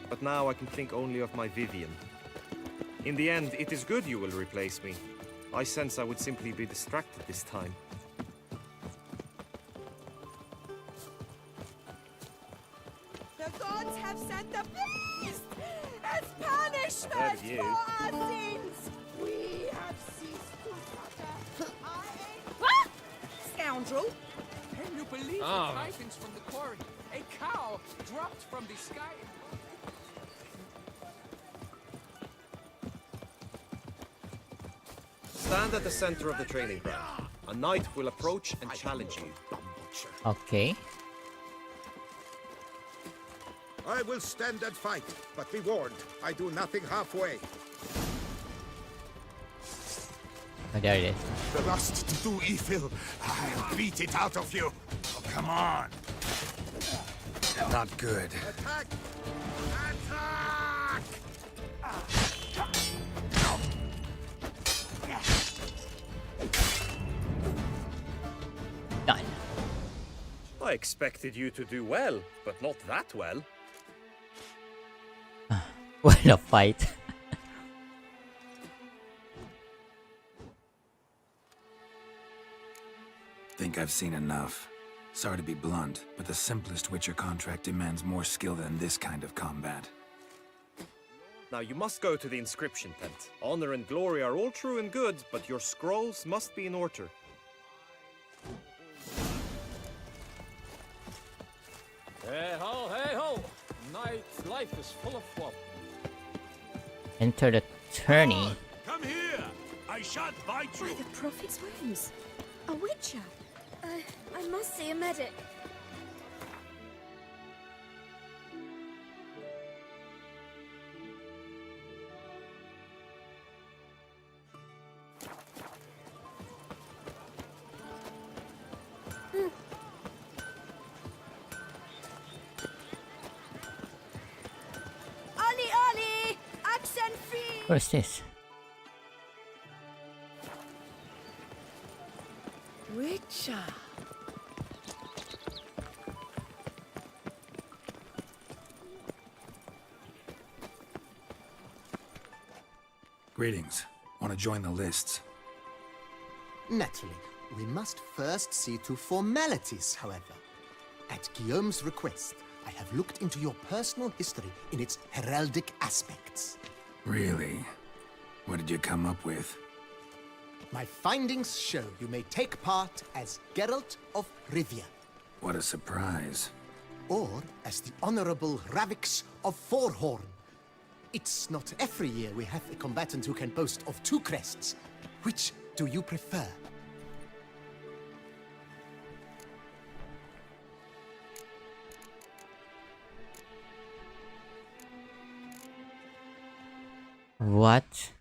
but now I can think only of my Vivian. In the end, it is good you will replace me. I sense I would simply be distracted this time. The gods have sent the beast as punishment you. for our sins. We have ceased to utter scoundrel. Can you believe Ah. the tidings from the quarry? A cow dropped from the sky. Stand at the center of the training ground. A knight will approach and challenge you. Okay. I will stand and fight, but be warned, I do nothing halfway. Oh, there it is. The lust to do evil, I'll beat it out of you. Oh, come on. Not good. Attack! Attack! Done. I expected you to do well, but not that well. What a fight. Think I've seen enough. Sorry to be blunt, but the simplest Witcher contract demands more skill than this kind of combat. Now you must go to the inscription tent. Honor and glory are all true and good, but your scrolls must be in order. Hey ho, hey ho! Night life is full of fun. Enter the tourney. Come here! I shan't bite By the prophet's wounds. A witcher. I must see a medic. Ollie, Ollie! Accent free! What's this? Witcher. Greetings. Want to join the lists? Naturally, we must first see to formalities, however. At Guillaume's request, I have looked into your personal history in its heraldic aspects. Really? What did you come up with? My findings show you may take part as Geralt of Rivia, What a surprise. or as the Honorable Ravix of Forhorn. It's not every year we have a combatant who can boast of 2 crests. Which do you prefer? What?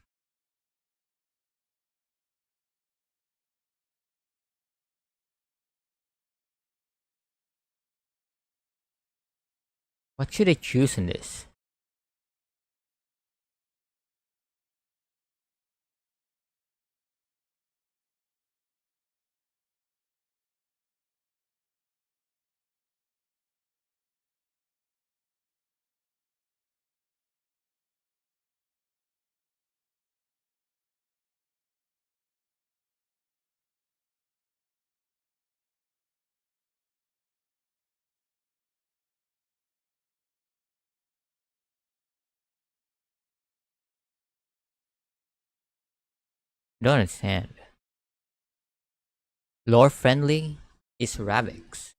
What should I choose in this? Don't understand. Lore friendly is Ravix.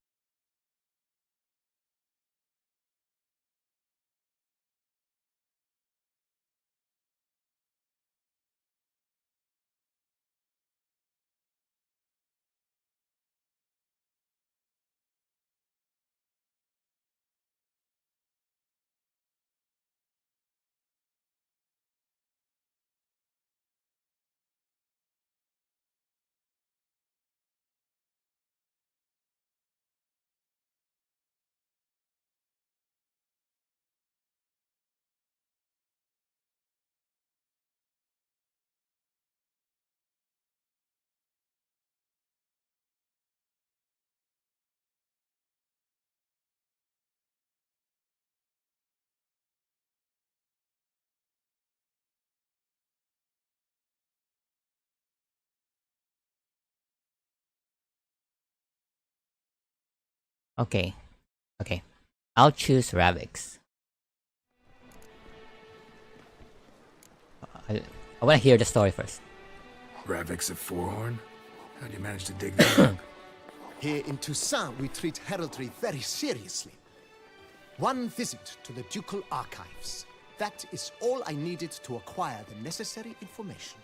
Okay. Okay. I'll choose Ravix. I want to hear the story first. Ravix of Fourhorn? How'd you manage to dig that up? Here in Toussaint, we treat heraldry very seriously. One visit to the ducal archives. That is all I needed to acquire the necessary information.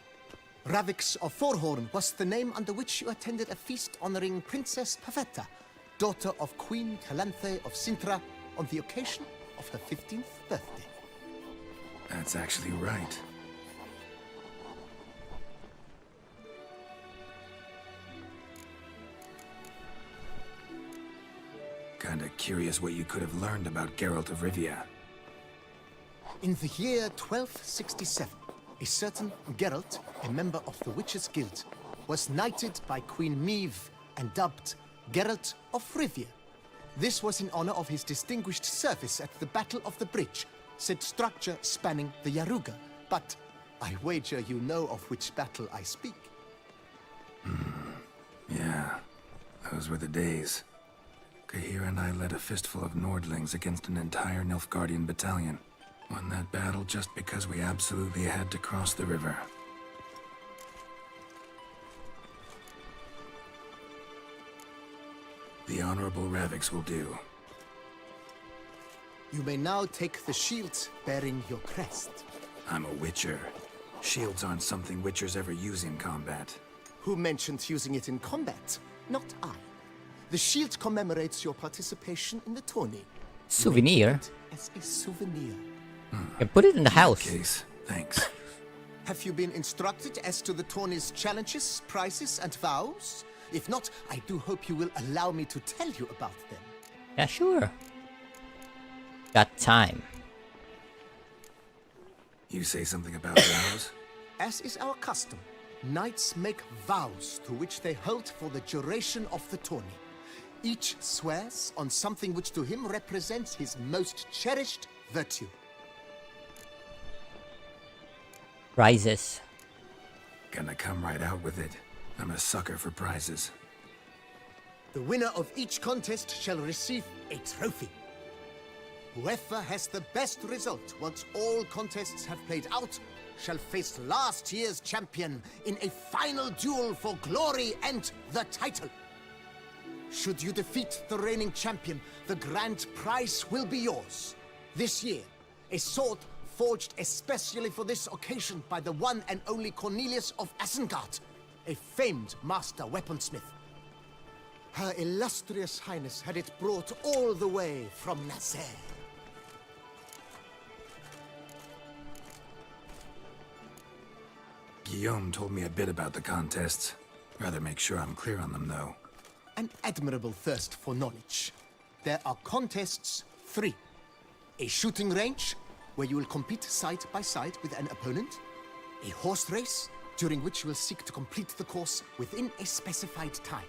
Ravix of Fourhorn was the name under which you attended a feast honoring Princess Pavetta, daughter of Queen Calanthe of Sintra, on the occasion of her 15th birthday. That's actually right. Kinda curious what you could have learned about Geralt of Rivia. In the year 1267, a certain Geralt, a member of the Witches' Guild, was knighted by Queen Meve and dubbed Geralt of Rivia. This was in honor of his distinguished service at the Battle of the Bridge, said structure spanning the Yaruga. But I wager you know of which battle I speak. Yeah, those were the days. Kahir and I led a fistful of Nordlings against an entire Nilfgaardian battalion. Won that battle just because we absolutely had to cross the river. The Honorable Ravix will do. You may now take the shield bearing your crest. I'm a Witcher. Shields aren't something Witchers ever use in combat. Who mentioned using it in combat? Not I. The shield commemorates your participation in the tourney. Souvenir? As a souvenir. And put it in the house. Case, thanks. Have you been instructed as to the tourney's challenges, prizes, and vows? If not, I do hope you will allow me to tell you about them. Yeah, sure. Got time. You say something about vows? As is our custom, knights make vows to which they hold for the duration of the tourney. Each swears on something which to him represents his most cherished virtue. Prizes. Gonna come right out with it. I'm a sucker for prizes. The winner of each contest shall receive a trophy. Whoever has the best result once all contests have played out shall face last year's champion in a final duel for glory and the title. Should you defeat the reigning champion, the grand prize will be yours. This year, a sword forged especially for this occasion by the one and only Cornelius of Isengard, a famed master weaponsmith. Her illustrious highness had it brought all the way from Nazaire. Guillaume told me a bit about the contests. Rather make sure I'm clear on them, though. An admirable thirst for knowledge. There are contests 3. A shooting range, where you will compete side by side with an opponent. A horse race, during which you will seek to complete the course within a specified time.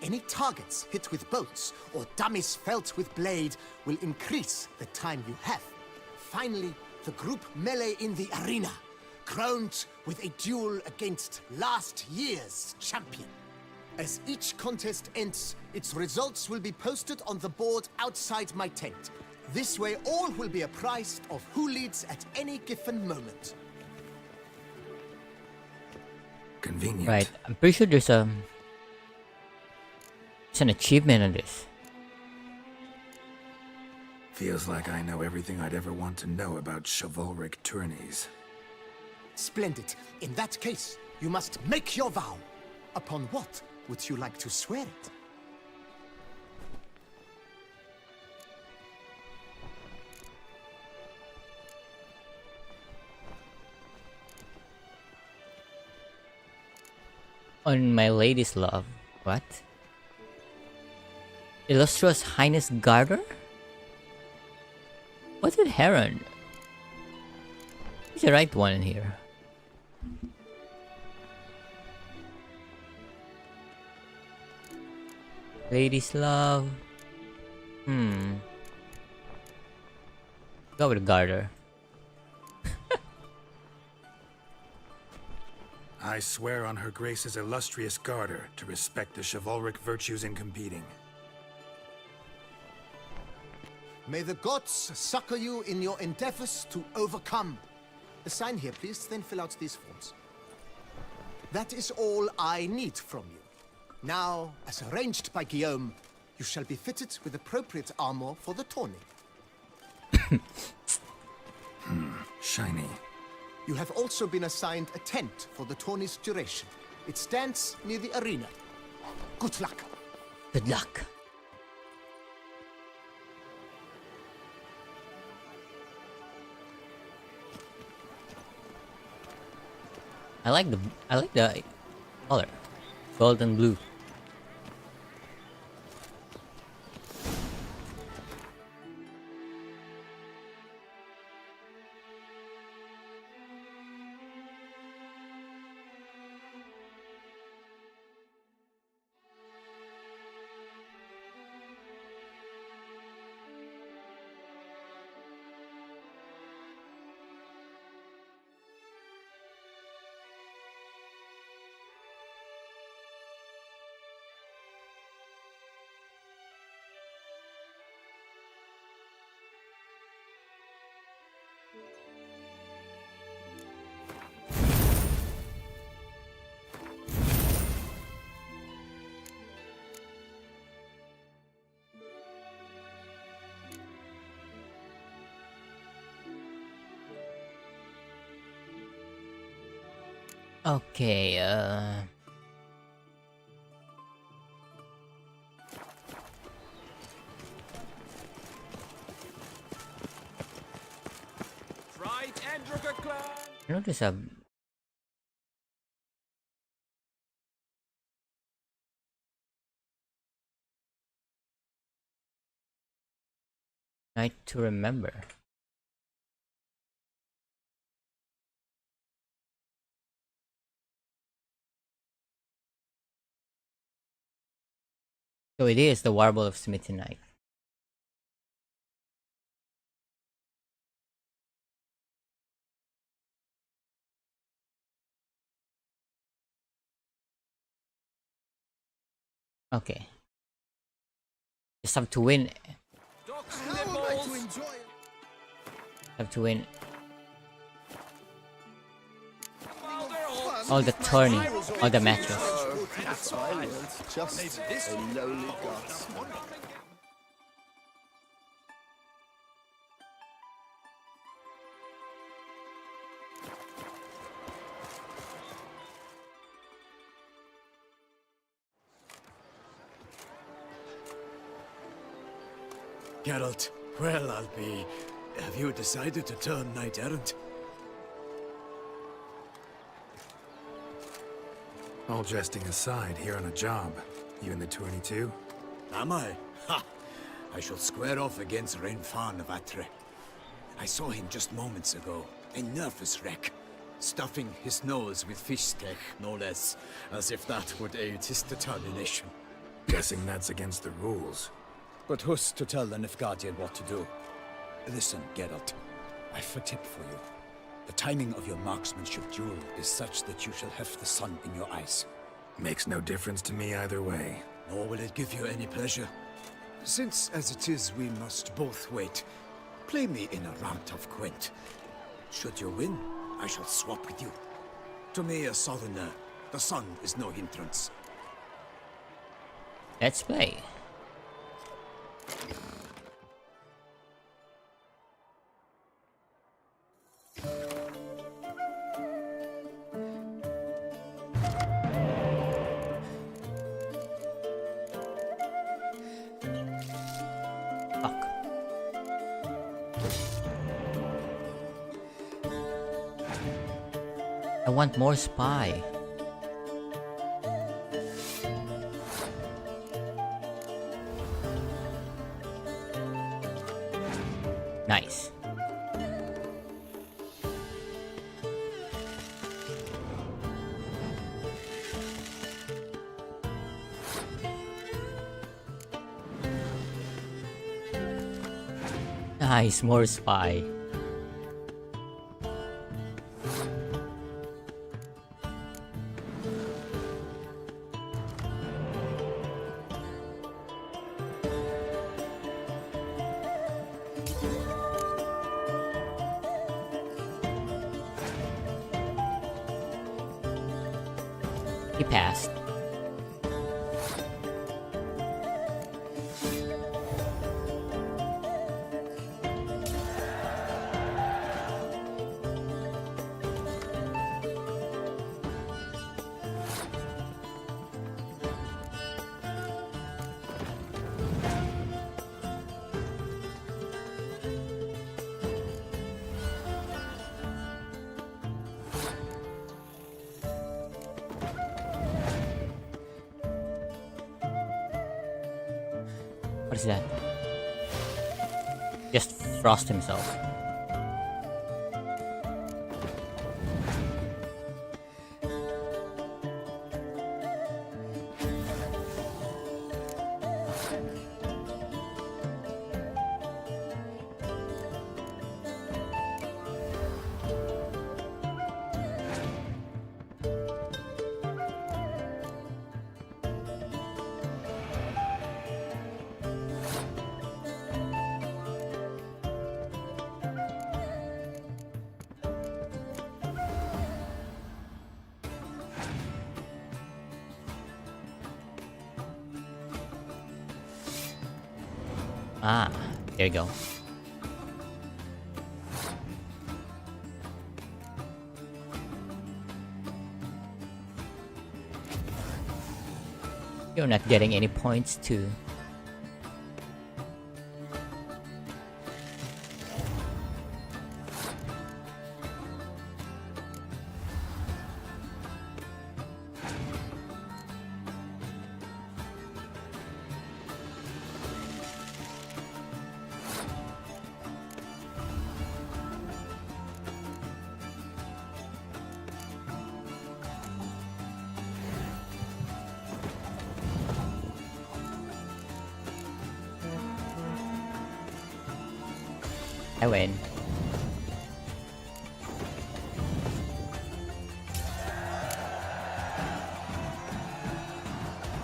Any targets hit with bolts or dummies felt with blade will increase the time you have. Finally, the group melee in the arena, crowned with a duel against last year's champion. As each contest ends, its results will be posted on the board outside my tent. This way all will be apprised of who leads at any given moment. Convenient. Right. I'm pretty sure there's an achievement on this. Feels like I know everything I'd ever want to know about chivalric tourneys. Splendid. In that case, you must make your vow. Upon what would you like to swear it? On my lady's love. What? Illustrious Highness Garter? What's it, Heron? He's the right one in here. Lady's love. Go with Garter. I swear on Her Grace's illustrious garter to respect the chivalric virtues in competing. May the gods succor you in your endeavors to overcome. Sign here, please, then fill out these forms. That is all I need from you. Now, as arranged by Guillaume, you shall be fitted with appropriate armor for the tourney. Shiny. You have also been assigned a tent for the tourney's duration. It stands near the arena. Good luck. Good luck. I like the color. Gold and blue. Okay, Right, Androga clan. I notice a night to remember. So it is the Warble of Smithy Night. Okay. Just have to win. How am I to enjoy it? Have to win all the tourney, all the matches. That's why it's just a lowly guardsman. Geralt, well, I'll be... Have you decided to turn knight-errant? All jesting aside, here on a job. You in the tourney too? Am I? Ha! I shall square off against Renfan of Atre. I saw him just moments ago. A nervous wreck. Stuffing his nose with fish steak, no less. As if that would aid his determination. Guessing that's against the rules. But who's to tell the Nilfgaardian what to do? Listen, Geralt. I've a tip for you. The timing of your marksmanship duel is such that you shall have the sun in your eyes. Makes no difference to me either way. Nor will it give you any pleasure. Since, as it is, we must both wait, play me in a round of Gwent. Should you win, I shall swap with you. To me, a southerner, The sun is no hindrance. Let's play. Fuck. I want more spy. Nice. Nice, more spy. He passed. What is that? Just Frost himself. Ah, there you go. You're not getting any points too. I win.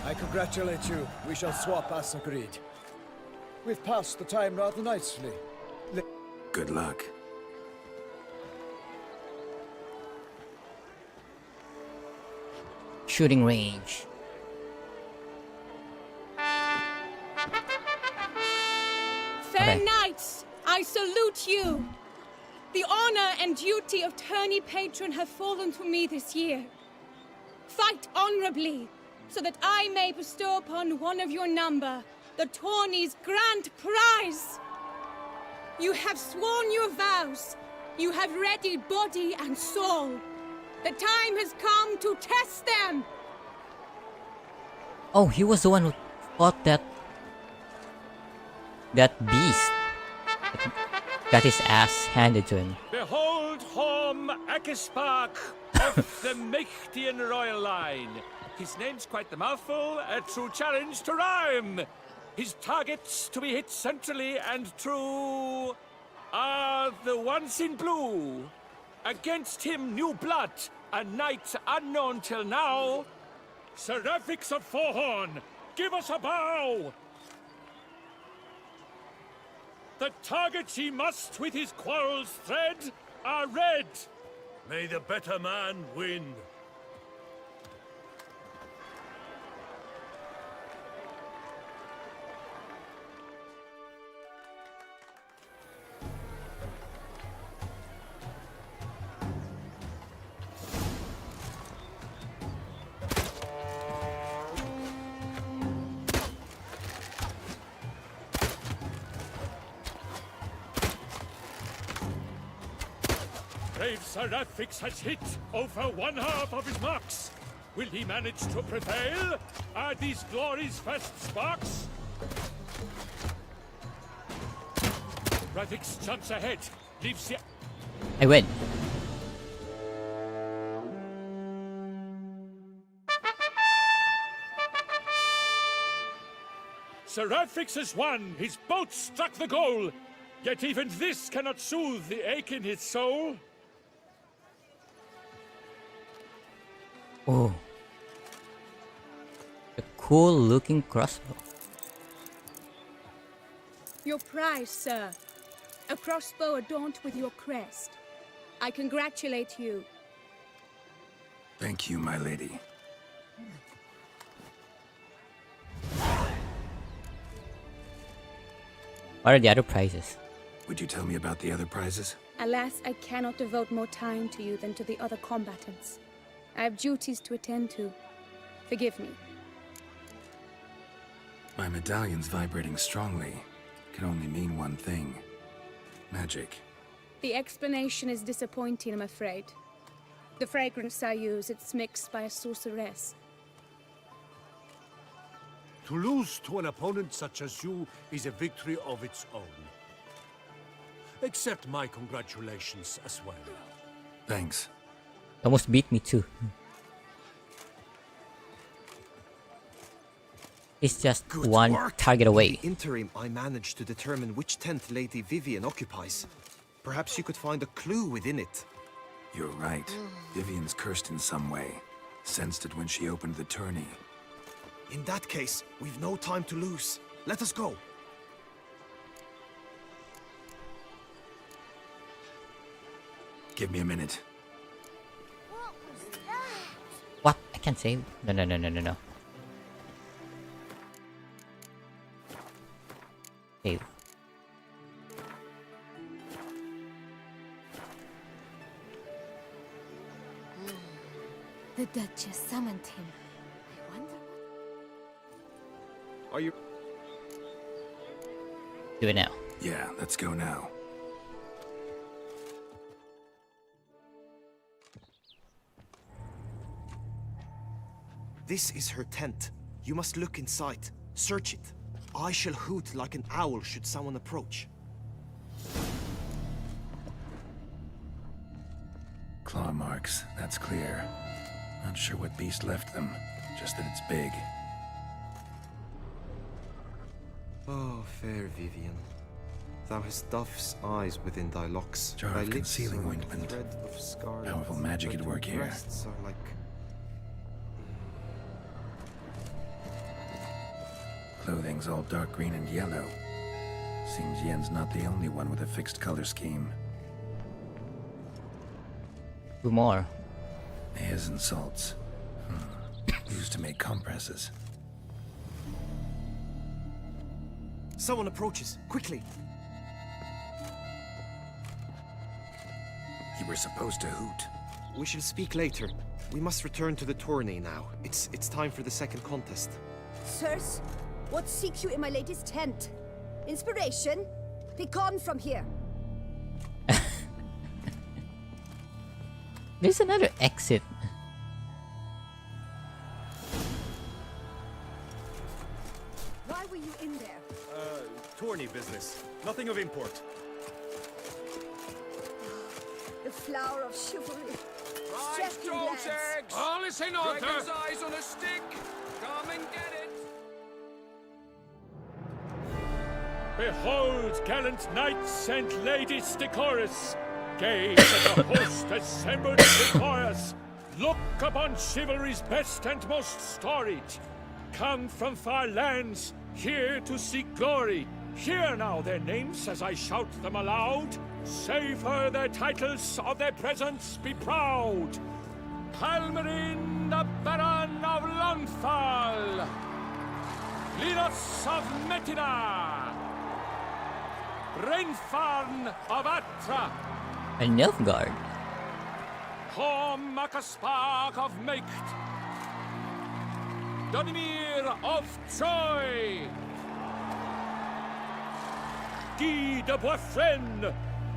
I congratulate you. We shall swap as agreed. We've passed the time rather nicely. Good luck. Shooting range. Fair knights, I salute you. The honor and duty of tourney patron have fallen to me this year. Fight honorably, so that I may bestow upon one of your number the tourney's grand prize. You have sworn your vows. You have readied body and soul. The time has come to test them. Oh, he was the one who fought that beast. Got his ass handed to him. Behold Horm Akispark of the Mechtian royal line. His name's quite the mouthful, a true challenge to rhyme. His targets to be hit centrally and true are the ones in blue. Against him, new blood, a knight unknown till now. Seraphix of Forhorn, give us a bow! The targets he must with his quarrels thread are red. May the better man win. Brave Sir Rafix has hit over 1/2 of his marks. Will he manage to prevail? Are these glories' first sparks? Rafix jumps ahead, leaves the... I win. Sir Rafix has won! His boat struck the goal! Yet even this cannot soothe the ache in his soul. Oh. A cool looking crossbow. Your prize, sir. A crossbow adorned with your crest. I congratulate you. Thank you, my lady. What are the other prizes? Would you tell me about the other prizes? Alas, I cannot devote more time to you than to the other combatants. I have duties to attend to. Forgive me. My medallion's vibrating strongly. Can only mean one thing. Magic. The explanation is disappointing, I'm afraid. The fragrance I use, it's mixed by a sorceress. To lose to an opponent such as you is a victory of its own. Accept my congratulations as well. Thanks. Almost beat me too. It's just Good one work. target away. In the interim, I managed to determine which tent Lady Vivian occupies. Perhaps you could find a clue within it. You're right. Vivian's cursed in some way. Sensed it when she opened the tourney. In that case, we've no time to lose. Let us go. Give me a minute. What? I can't save? No. Save. The Duchess summoned him. I wonder Are you... Do it now. Yeah, let's go now. This is her tent. You must look inside. Search it. I shall hoot like an owl should someone approach. Claw marks, that's clear. Not sure what beast left them, just that it's big. Oh, fair Vivian. Thou hast dove's eyes within thy locks. Jar Thy of lips concealing are like ointment. thread of scarlet, Powerful magic but at your work here. breasts are like... Clothing's all dark green and yellow. Seems Yen's not the only one with a fixed color scheme. 2 more. Airs and salts. Used to make compresses. Someone approaches. Quickly! You were supposed to hoot. We shall speak later. We must return to the tourney now. It's time for the second contest. Sirs, what seeks you in my latest tent? Inspiration? Be gone from here. There's another exit. Why were you in there? Tourney business. Nothing of import. The flower of chivalry. Right, Striking lads. eggs! All is in order! Dragon's eyes on a stick! Come and get it! Behold, gallant knights and ladies decorous! Gaze at the host assembled before us! Look upon chivalry's best and most storied! Come from far lands, here to seek glory! Hear now their names as I shout them aloud! Savor their titles, of their presence be proud! Palmerin, the Baron of Lonfal! Linos of Metina! Rainfarn of Atra! A Nilfgaard. Horm Makaspark of Maked! Donimir of Troy! Guy de Boisfren,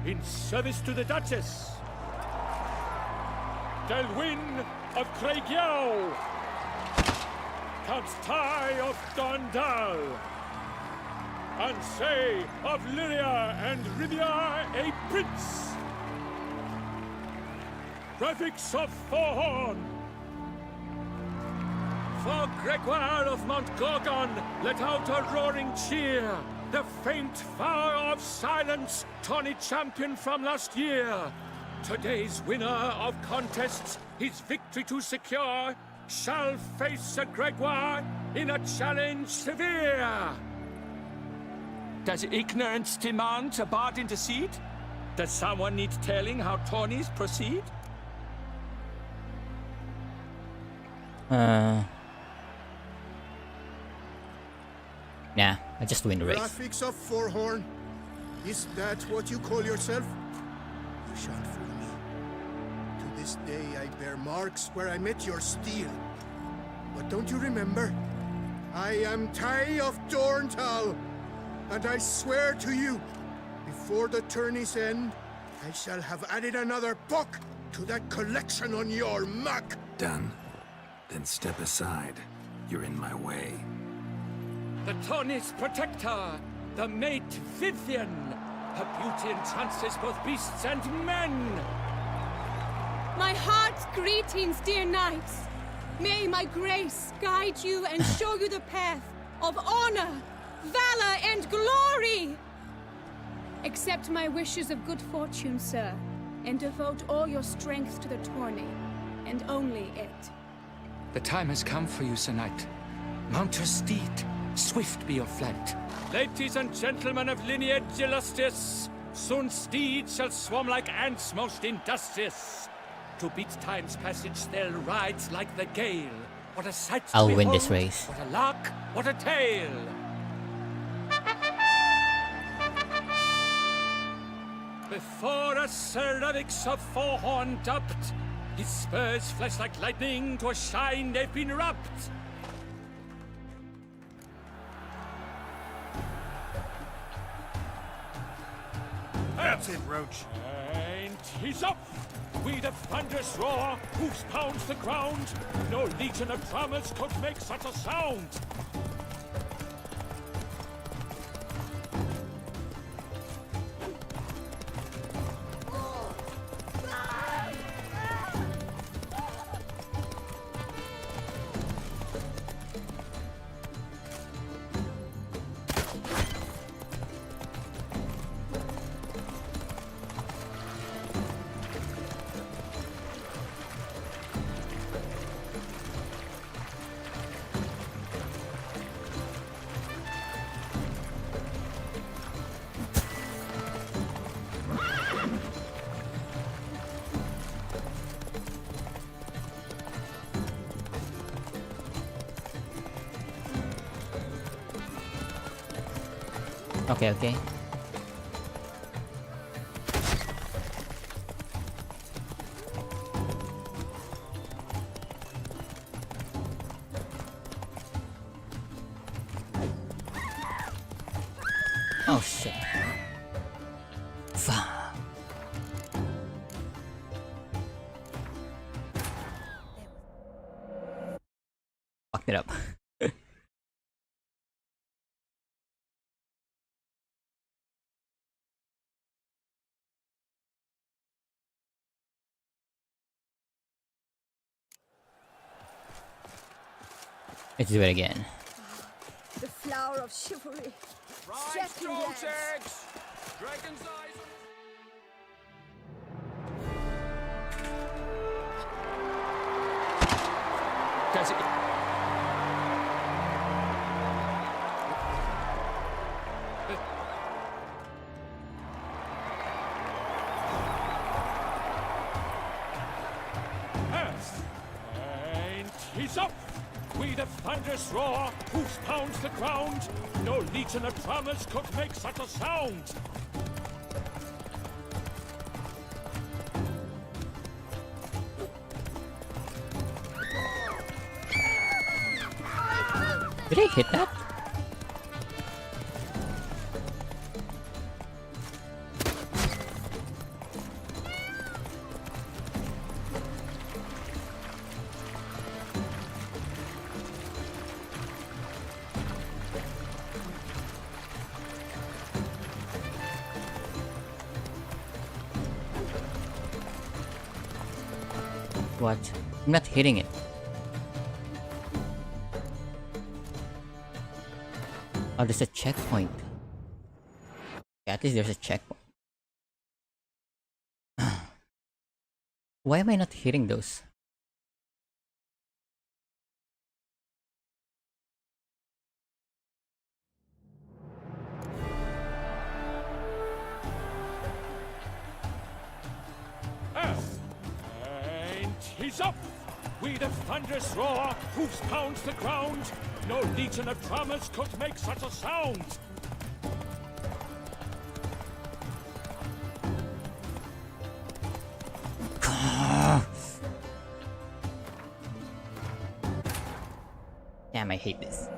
in service to the Duchess! Delwyn of Craigiau, Count Tai of Dondal, Ansay of Lyria and Rivia a prince, Prefix of Forhorn. For Gregoire of Mount Gorgon, let out a roaring cheer. The faint fire of silence, tawny champion from last year. Today's winner of contests, his victory to secure, shall face Sir Gregoire in a challenge severe. Does ignorance demand a bard intercede? Does someone need telling how tourneys proceed? Nah, I just win the race. Graphics of Forhorn. Is that what you call yourself? You shan't fool me. To this day I bear marks where I met your steel. But don't you remember? I am Tai of Dorntal, and I swear to you, before the tourney's end, I shall have added another book to that collection on your map. Done. Then step aside. You're in my way. The tourney's protector, the mate Vivian. Her beauty entrances both beasts and men. My heart's greetings, dear knights. May my grace guide you and show you the path of honor, valor, and glory. Accept my wishes of good fortune, sir, and devote all your strength to the tourney, and only it. The time has come for you, Sir Knight. Mount your steed. Swift be your flight. Ladies and gentlemen of lineage illustrious, soon steeds shall swarm like ants most industrious. To beat time's passage, they'll ride like the gale. What a sight to I'll behold, win this race. What a lark, what a tale. Before us Sir Ravix of Forhorn dubbed, his spurs flash like lightning, to a shine they've been rubbed. That's it, Roach. And he's up! We the thunderous roar, hoofs pounds the ground. No legion of drummers could make such a sound. Okay, okay. Oh shit. Fuck. Fucked it up. Let's do it again. The flower of chivalry. Fried Strapping strong lads. eggs! Dragon's eyes on Does it... And he's up! We the thunderous roar, hoofs pounds the ground. No legion of drummers could make such a sound. Did I hit that? What? I'm not hitting it. Oh, there's a checkpoint. Yeah, at least there's a checkpoint. Why am I not hitting those? And he's up! With a thunderous roar, hoofs pounds the ground. No legion of drummers could make such a sound. Damn, I hate this.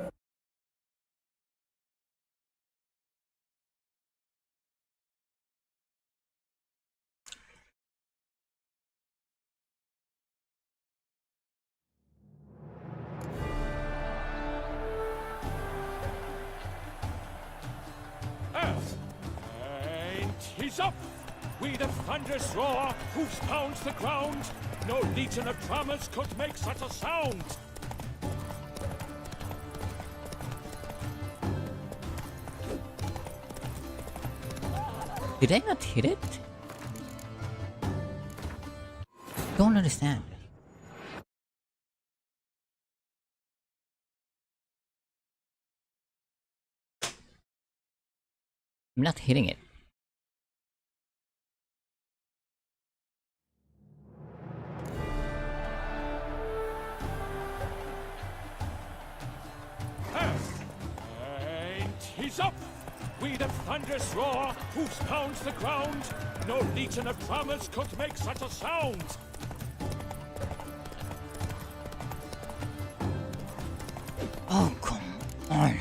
And he's up! With a thunderous roar, hoofs pounds the ground. No legion of drummers could make such a sound. Did I not hit it? Don't understand. I'm not hitting it. And he's up! With a thunderous roar, hoofs pounds the ground. No legion of drummers could make such a sound. Oh, come on.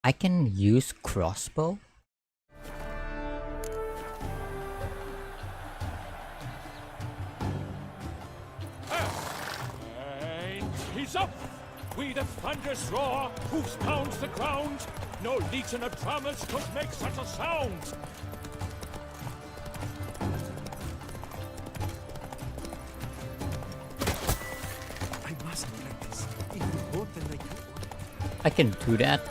I can use crossbow? And he's up! With a thunderous roar, hoofs pounds the ground. No legion of drummers could make such a sound. I mustn't let this. If you want, then they can. I can do that.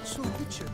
So, Witcher,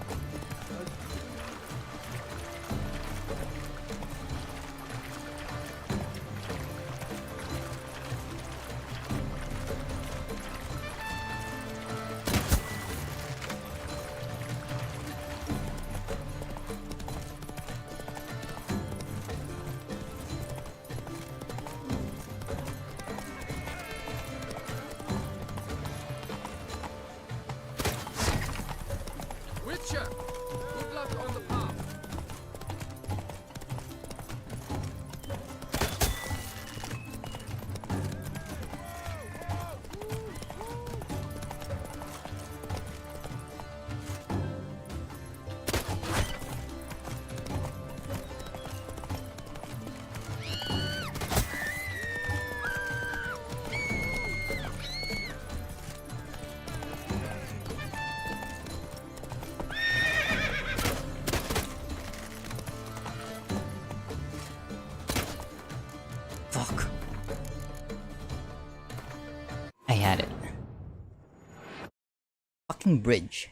walking bridge.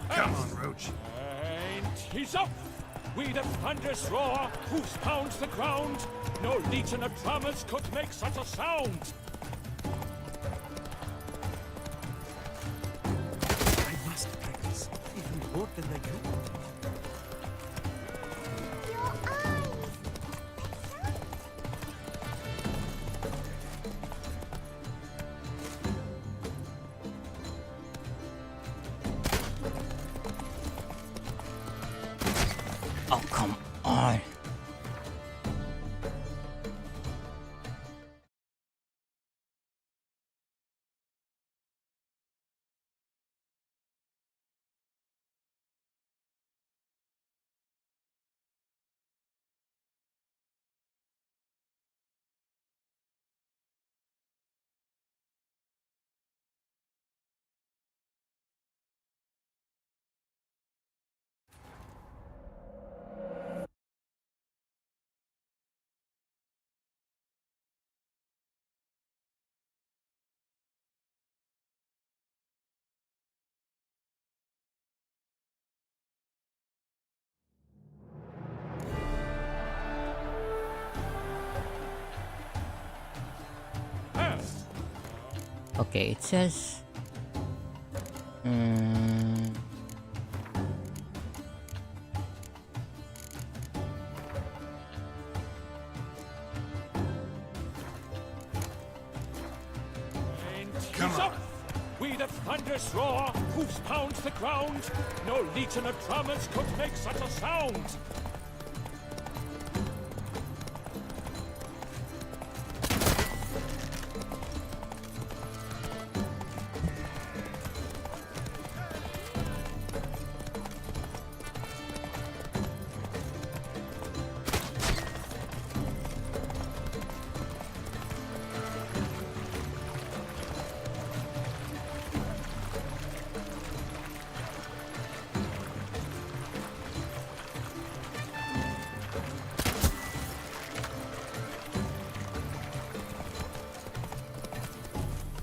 Come on, Roach. And he's up! We the thunderous roar, hoofs pounds the ground. No legion of drummers could make such a sound. I must practice, even more than they can. Oh, come on. Okay, it says... He's up! We the thunderous roar, hoofs pounds the ground. No legion of drummers could make such a sound.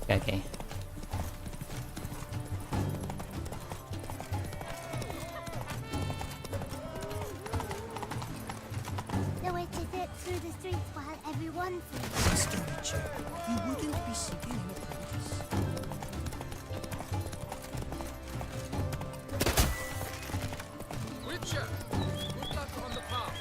Okay. The way to get through the streets while everyone's Master Witcher, you wouldn't be seeking an apprentice. Witcher, good luck on the path.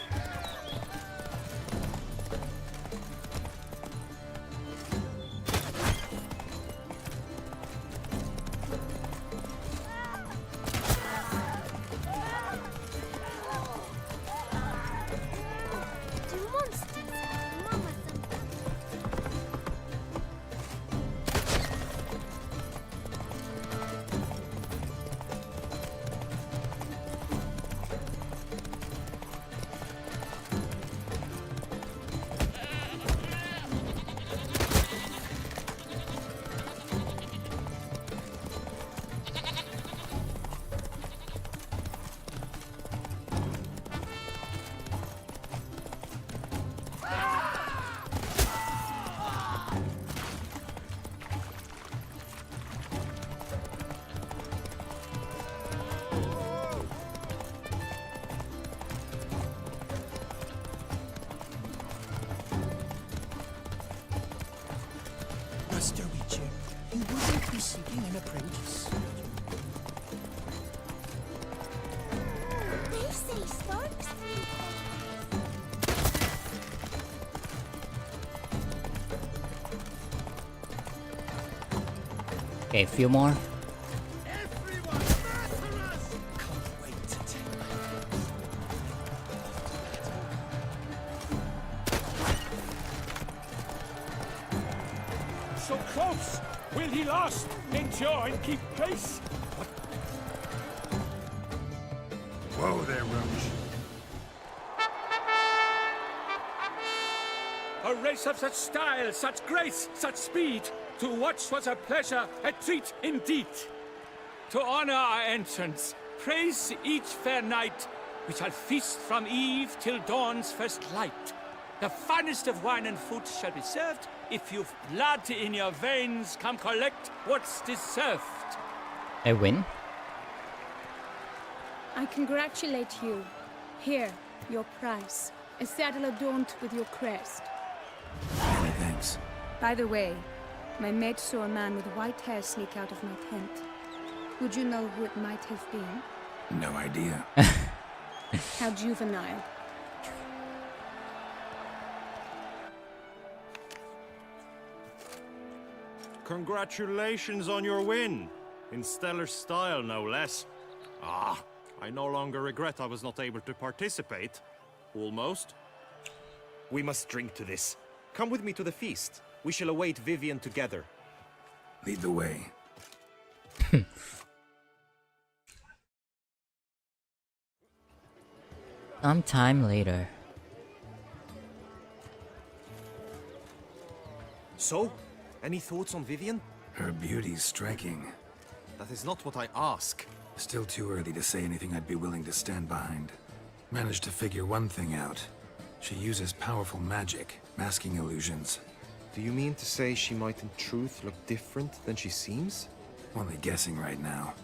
Do monsters have mama sometimes? Master Witcher, you wouldn't be seeking an apprentice. They say storks sleep. Okay, a few more. So close! Will he last? Endure and keep pace? Whoa there, Roach. A race of such style, such grace, such speed. To watch was a pleasure, a treat indeed. To honor our entrance, praise each fair knight, we shall feast from eve till dawn's first light. The finest of wine and food shall be served. If you've blood in your veins, come collect what's deserved. I win? I congratulate you. Here, your prize. A saddle adorned with your crest. Many thanks. By the way, my maid saw a man with white hair sneak out of my tent. Would you know who it might have been? No idea. How juvenile. Congratulations on your win. In stellar style, no less. Ah, I no longer regret I was not able to participate. Almost. We must drink to this. Come with me to the feast. We shall await Vivian together. Lead the way. Sometime later. So, any thoughts on Vivian? Her beauty's striking. That is not what I ask. Still too early to say anything I'd be willing to stand behind. Managed to figure one thing out. She uses powerful magic, masking illusions. Do you mean to say she might in truth look different than she seems? Only guessing right now.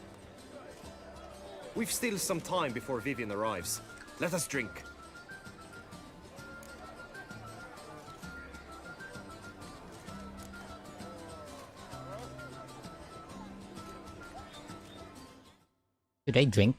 We've still some time before Vivian arrives. Let us drink. Should I drink?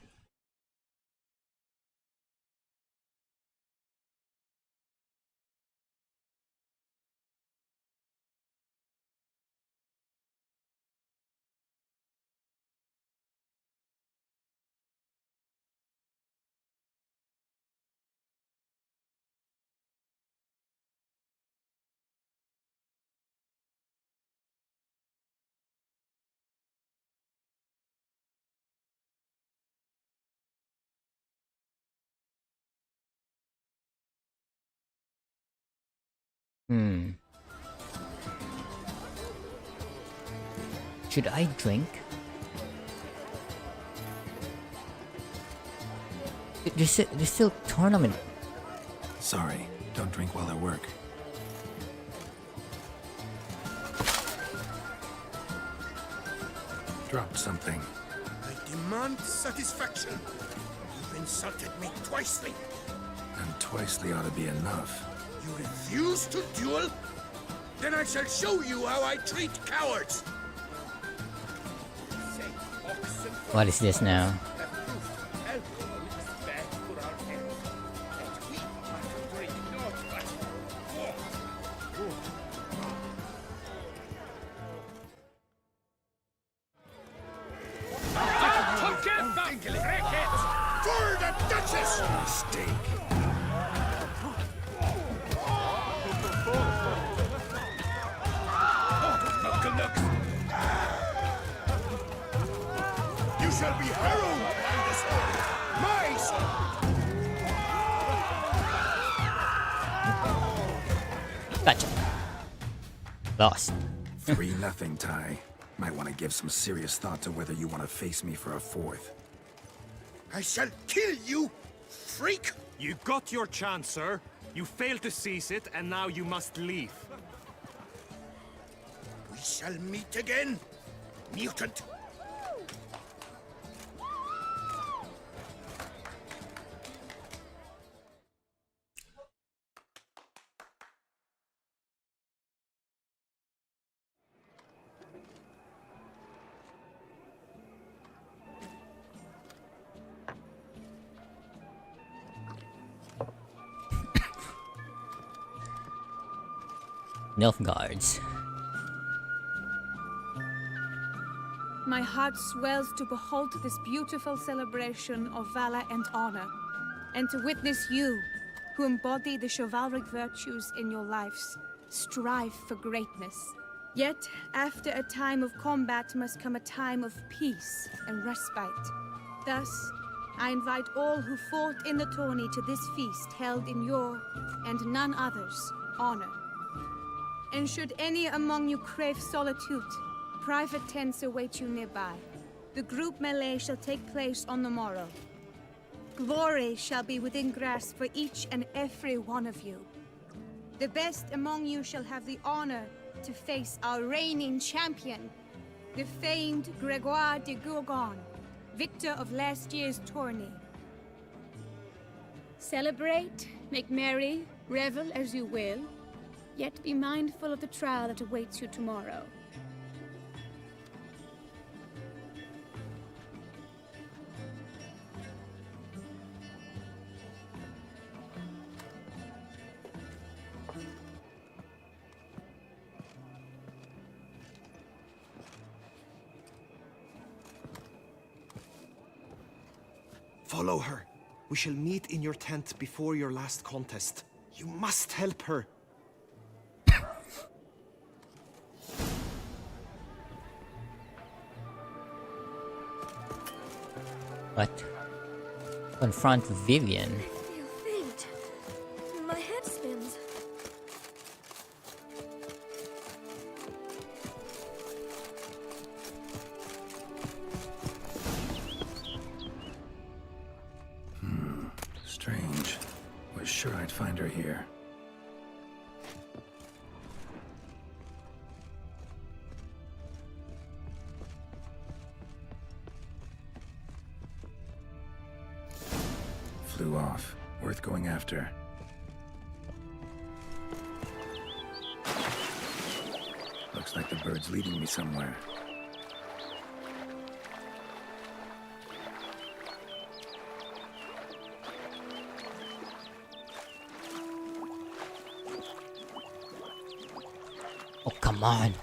Should I drink? There's still tournament. Sorry, don't drink while I work. Dropped something. I demand satisfaction. You've insulted me twicely. And twicely ought to be enough. You refuse to duel? Then I shall show you how I treat cowards. What is this now? For the Duchess! Mistake. You shall be harrowed by this sword. My sword! Gotcha. Lost. 3-0, Ty. Might want to give some serious thought to whether you want to face me for a fourth. I shall kill you, freak! You got your chance, sir. You failed to seize it, and now you must leave. We shall meet again, mutant. Nilfgaards. My heart swells to behold this beautiful celebration of valor and honor, and to witness you, who embody the chivalric virtues in your lives, strive for greatness. Yet, after a time of combat must come a time of peace and respite. Thus, I invite all who fought in the tourney to this feast held in your, and none other's, honor. And should any among you crave solitude, private tents await you nearby. The group melee shall take place on the morrow. Glory shall be within grasp for each and every one of you. The best among you shall have the honor to face our reigning champion, the famed Gregoire de Gourgon, victor of last year's tourney. Celebrate, make merry, revel as you will, yet be mindful of the trial that awaits you tomorrow. Follow her. We shall meet in your tent before your last contest. You must help her. What? Confront Vivian. I feel faint. My head spins. Strange. Was sure I'd find her here. Flew off. Worth going after. Looks like the bird's leading me somewhere. Oh, come on.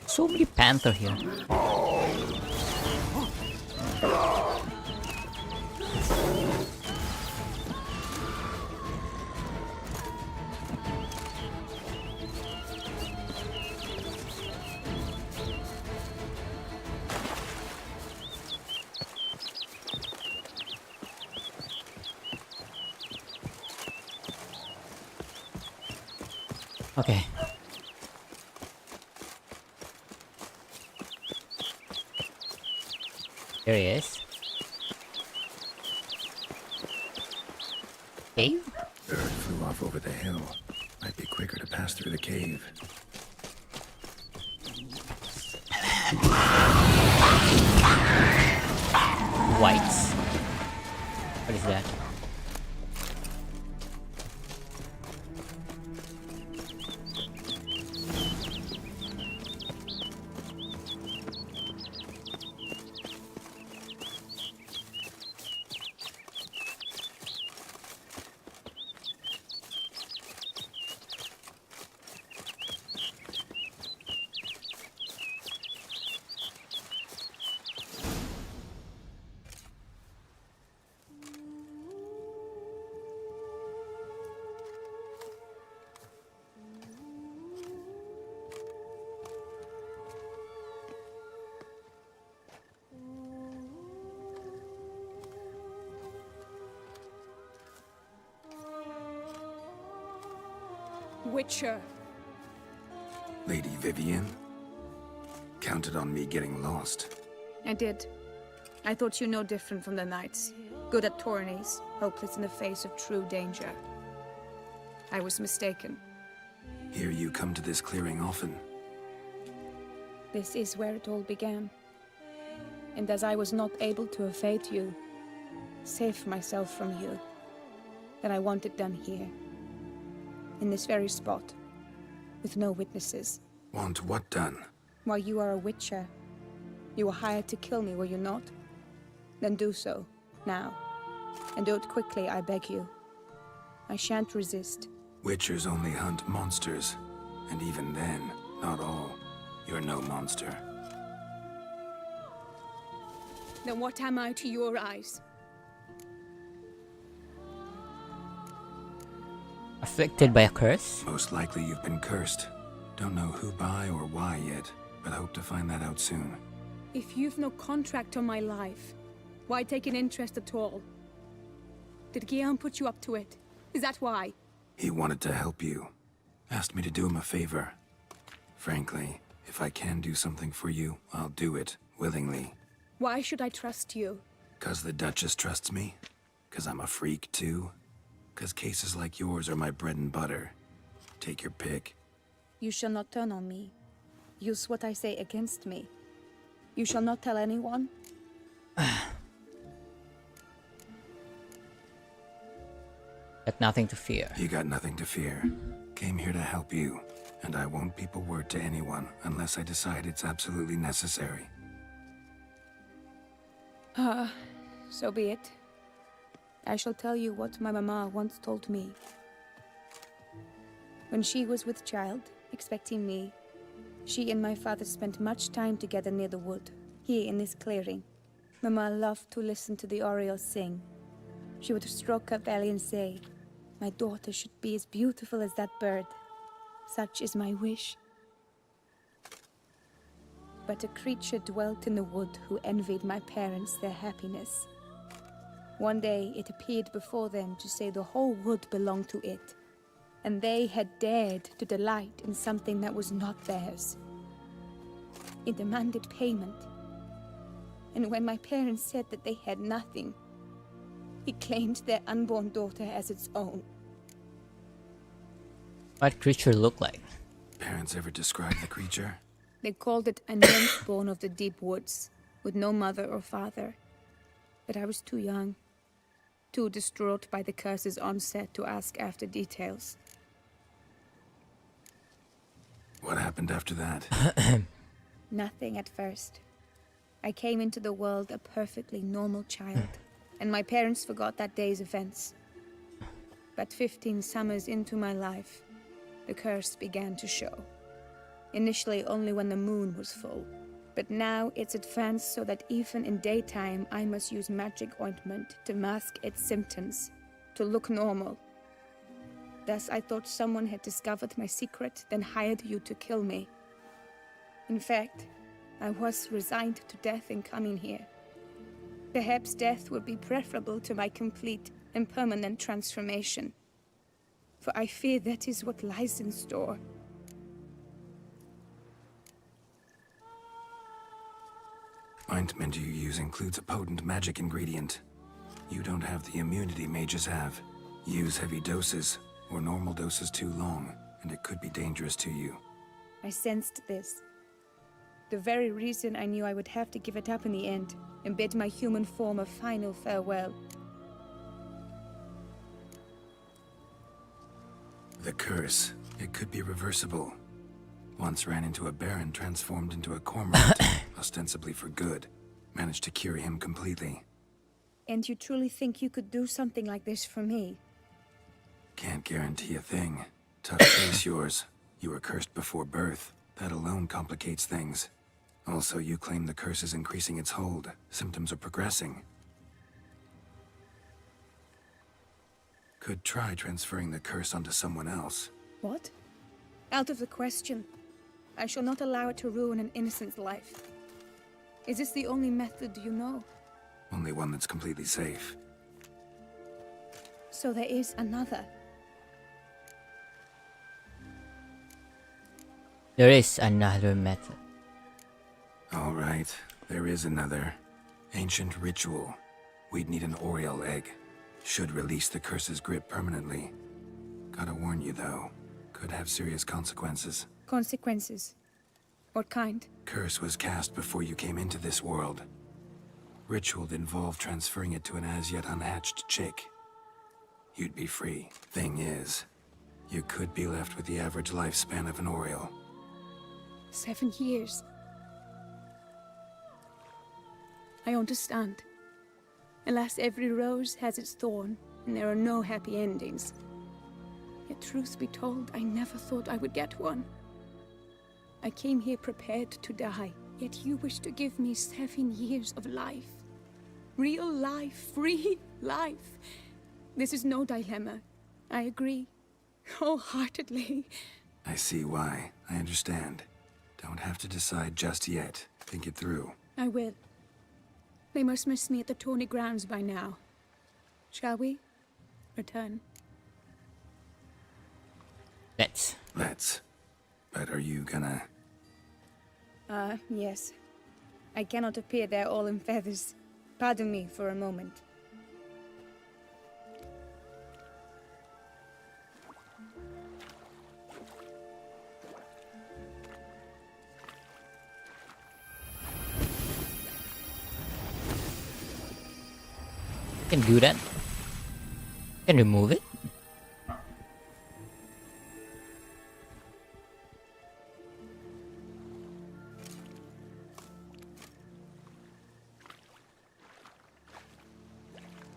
So many panther here. Okay. There he is. Cave? Bird flew off over the hill. Might be quicker to pass through the cave. Whites. What is that? Witcher. Lady Vivian? Counted on me getting lost. I did. I thought you no different from the knights. Good at tourneys, hopeless in the face of true danger. I was mistaken. Hear you come to this clearing often. This is where it all began. And as I was not able to evade you, save myself from you, then I want it done here. In this very spot. With no witnesses. Want what done? Why, you are a witcher. You were hired to kill me, were you not? Then do so, now. And do it quickly, I beg you. I shan't resist. Witchers only hunt monsters. And even then, not all. You're no monster. Then what am I to your eyes? Afflicted by a curse? Most likely you've been cursed. Don't know who by or why yet, but hope to find that out soon. If you've no contract on my life, why take an interest at all? Did Guillaume put you up to it? Is that why? He wanted to help you. Asked me to do him a favor. Frankly, if I can do something for you, I'll do it, willingly. Why should I trust you? 'Cause the Duchess trusts me? 'Cause I'm a freak, too? 'Cause cases like yours are my bread and butter. Take your pick. You shall not turn on me. Use what I say against me. You shall not tell anyone? Got nothing to fear. You got nothing to fear. Came here to help you, and I won't peep a word to anyone unless I decide it's absolutely necessary. So be it. I shall tell you what my mama once told me. When she was with child, expecting me, she and my father spent much time together near the wood, here in this clearing. Mama loved to listen to the orioles sing. She would stroke her belly and say, "My daughter should be as beautiful as that bird. Such is my wish." But a creature dwelt in the wood who envied my parents their happiness. One day it appeared before them to say the whole wood belonged to it, and they had dared to delight in something that was not theirs. It demanded payment, and when my parents said that they had nothing, it claimed their unborn daughter as its own. What creature looked like? Parents ever describe the creature? They called it a nymph born of the deep woods, with no mother or father. But I was too young, too distraught by the curse's onset to ask after details. What happened after that? Nothing at first. I came into the world a perfectly normal child, and my parents forgot that day's events. But 15 summers into my life, the curse began to show. Initially only when the moon was full, but now it's advanced so that even in daytime I must use magic ointment to mask its symptoms, to look normal. Thus I thought someone had discovered my secret, then hired you to kill me. In fact, I was resigned to death in coming here. Perhaps death would be preferable to my complete and permanent transformation. For I fear that is what lies in store. Ointment you use includes a potent magic ingredient. You don't have the immunity mages have. Use heavy doses, or normal doses too long, and it could be dangerous to you. I sensed this. The very reason I knew I would have to give it up in the end, and bid my human form a final farewell. The curse, it could be reversible. Once ran into a baron transformed into a cormorant, ostensibly for good. Managed to cure him completely. And you truly think you could do something like this for me? Can't guarantee a thing. Tough case yours. You were cursed before birth. That alone complicates things. Also, you claim the curse is increasing its hold. Symptoms are progressing. Could try transferring the curse onto someone else. What? Out of the question. I shall not allow it to ruin an innocent's life. Is this the only method you know? Only one that's completely safe. So there is another. There is another method. All right, there is another. Ancient ritual. We'd need an Oriole egg. Should release the curse's grip permanently. Gotta warn you though, could have serious consequences. Consequences? What kind? Curse was cast before you came into this world. Ritual involved transferring it to an as-yet unhatched chick. You'd be free. Thing is, you could be left with the average lifespan of an Oriole. 7 years. I understand. Alas, every rose has its thorn, and there are no happy endings. Yet truth be told, I never thought I would get one. I came here prepared to die, yet you wish to give me 7 years of life. Real life, free life. This is no dilemma. I agree. Wholeheartedly. I see why. I understand. Don't have to decide just yet. Think it through. I will. They must miss me at the Tawny grounds by now. Shall we? Return. Let's. But are you gonna... Yes. I cannot appear there all in feathers. Pardon me for a moment. Can do that. Can remove it.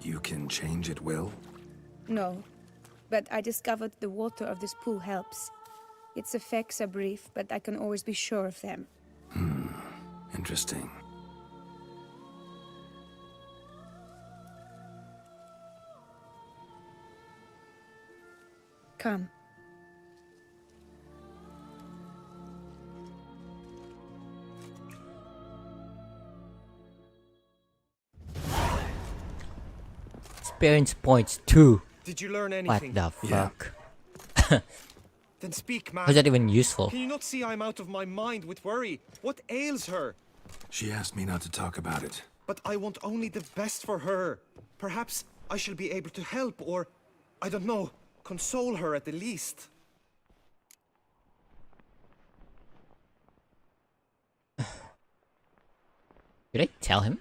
You can change at will? No, but I discovered the water of this pool helps. Its effects are brief, but I can always be sure of them. Interesting. Come. Experience points 2. Did you learn What anything? the fuck? Then speak, man. How's that even useful? Can you not see I'm out of my mind with worry? What ails her? She asked me not to talk about it. But I want only the best for her. Perhaps I shall be able to help or, I don't know, console her at the least. Did I tell him?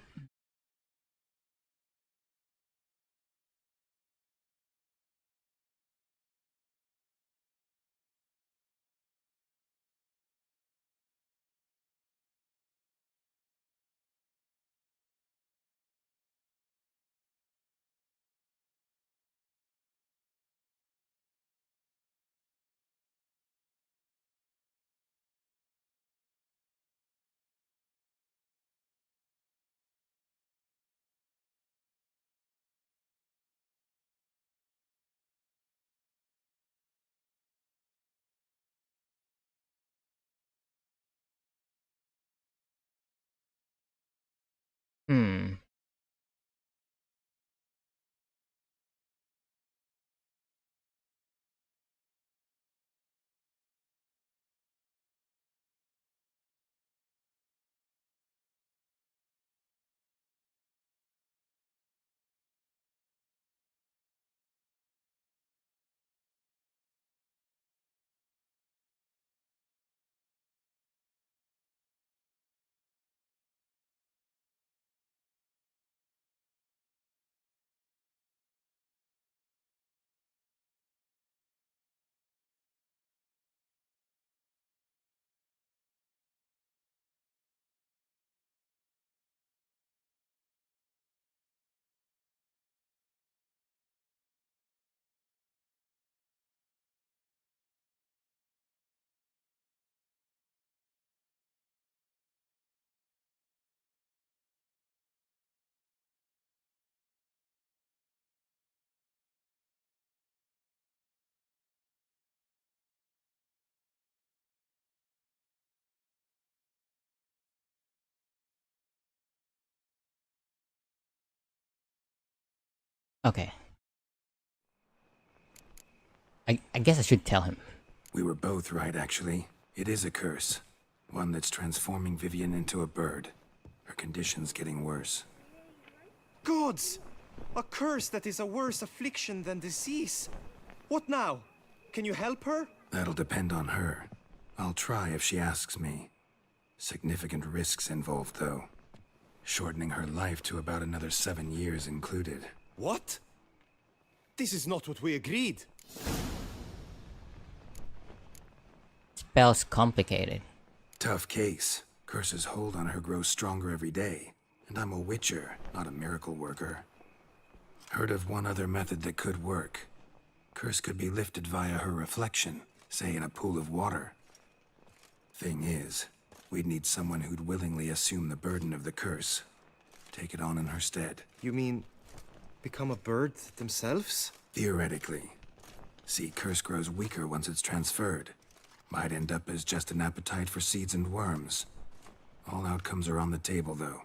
Okay. I guess I should tell him. We were both right, actually. It is a curse. One that's transforming Vivian into a bird. Her condition's getting worse. Gods! A curse that is a worse affliction than disease. What now? Can you help her? That'll depend on her. I'll try if she asks me. Significant risks involved, though. Shortening her life to about another 7 years included. What? This is not what we agreed. Spell's complicated. Tough case. Curse's hold on her grows stronger every day. And I'm a witcher, not a miracle worker. Heard of one other method that could work. Curse could be lifted via her reflection, say in a pool of water. Thing is, we'd need someone who'd willingly assume the burden of the curse. Take it on in her stead. You mean become a bird themselves? Theoretically. See, curse grows weaker once it's transferred. Might end up as just an appetite for seeds and worms. All outcomes are on the table, though.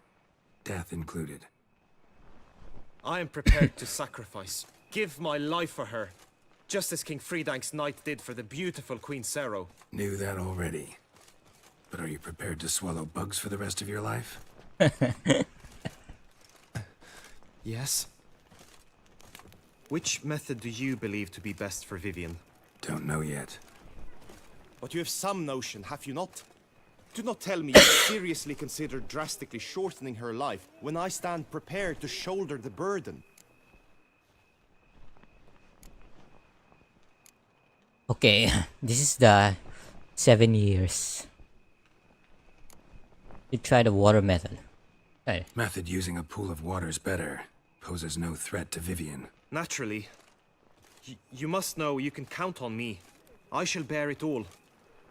Death included. I am prepared to sacrifice. Give my life for her. Just as King Fridank's knight did for the beautiful Queen Sero. Knew that already. But are you prepared to swallow bugs for the rest of your life? Yes. Which method do you believe to be best for Vivienne? Don't know yet. But you have some notion, have you not? Do not tell me you seriously consider drastically shortening her life when I stand prepared to shoulder the burden. Okay, this is the 7 years. You try the water method. Hey. Method using a pool of water's better. Poses no threat to Vivienne. Naturally. You must know you can count on me. I shall bear it all.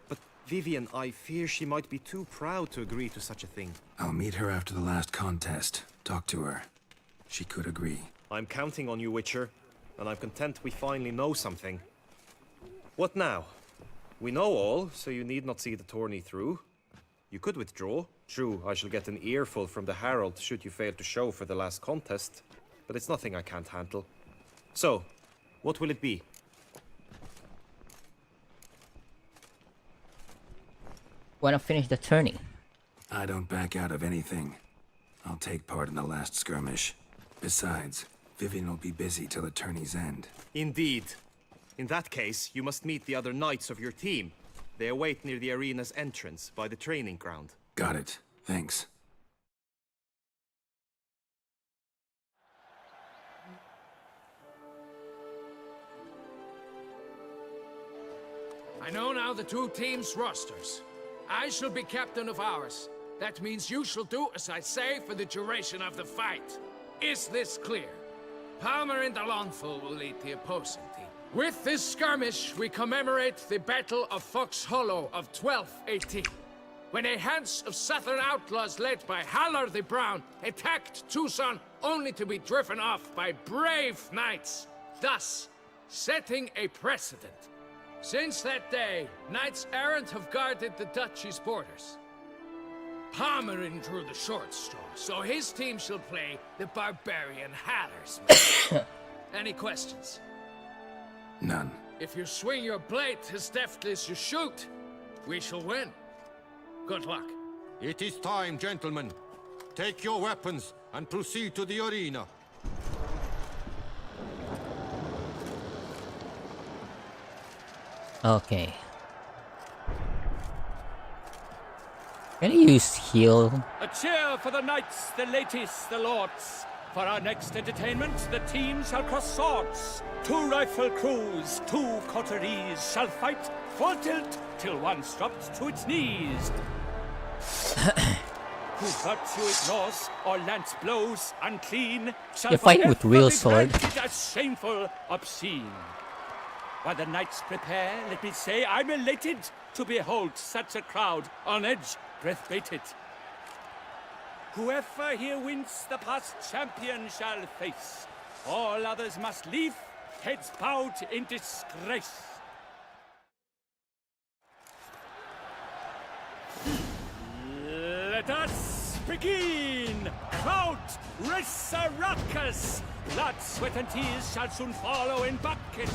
But Vivienne, I fear she might be too proud to agree to such a thing. I'll meet her after the last contest. Talk to her. She could agree. I'm counting on you, Witcher. And I'm content we finally know something. What now? We know all, so you need not see the tourney through. You could withdraw. True, I shall get an earful from the Herald should you fail to show for the last contest. But it's nothing I can't handle. So, what will it be? Wanna finish the tourney? I don't back out of anything. I'll take part in the last skirmish. Besides, Vivienne will be busy till the tourney's end. Indeed. In that case, you must meet the other knights of your team. They await near the arena's entrance, by the training ground. Got it. Thanks. I know now the two teams' rosters. I shall be captain of ours. That means you shall do as I say for the duration of the fight. Is this clear? Palmer and Alonfo will lead the opposing team. With this skirmish, we commemorate the Battle of Fox Hollow of 1218, when a Hans of Southern outlaws led by Halar the Brown attacked Tucson only to be driven off by brave knights, thus setting a precedent. Since that day, knights errant have guarded the duchy's borders. Palmerin drew the short straw, so his team shall play the barbarian Hallersman. Any questions? None. If you swing your blade as deftly as you shoot, we shall win. Good luck. It is time, gentlemen. Take your weapons and proceed to the arena. Okay. Can you use heal? A cheer for the knights, the ladies, the lords. For our next entertainment, the teams shall cross swords. 2 rifle crews, 2 coteries shall fight full tilt till one's dropped to its knees. Who virtue ignores or lance blows unclean shall You're fighting with real forever be sword. branded as shameful, obscene. While the knights prepare, let me say I'm elated to behold such a crowd on edge, breath bated. Whoever here wins the past champion shall face. All others must leave, heads bowed in disgrace. Let us begin! Crowd, race a ruckus! Blood, sweat, and tears shall soon follow in bucket.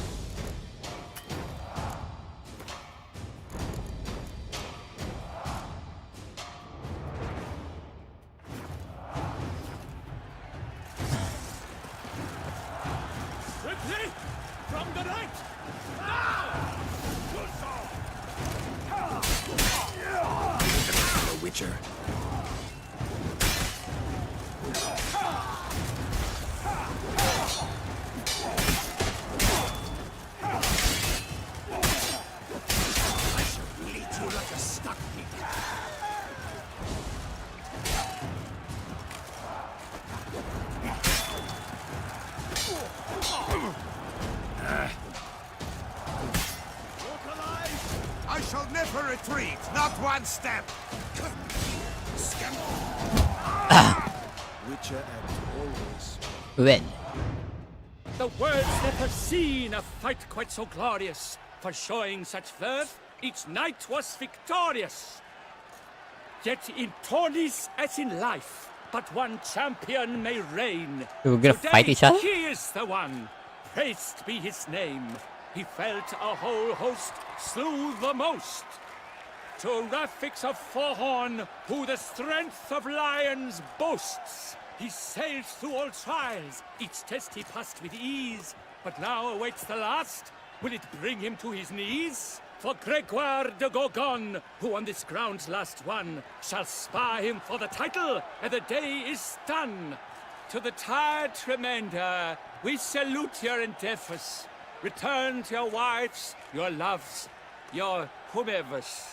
retreat, not one step! Witcher and always. Win. The world's never seen a fight quite so glorious. For showing such verve, each knight was victorious. Yet in tourneys as in life, but one champion may reign. We're gonna Today, fight each other? He is the one. Praised be his name. He felt a whole host, slew the most. To Rafix of Forhorn, who the strength of lions boasts. He sailed through all trials, each test he passed with ease. But now awaits the last. Will it bring him to his knees? For Gregoire de Gorgon, who on this ground last won, shall spar him for the title, and the day is done. To the tired remainder, we salute your endeavors. Return to your wives, your loves, your whomevers.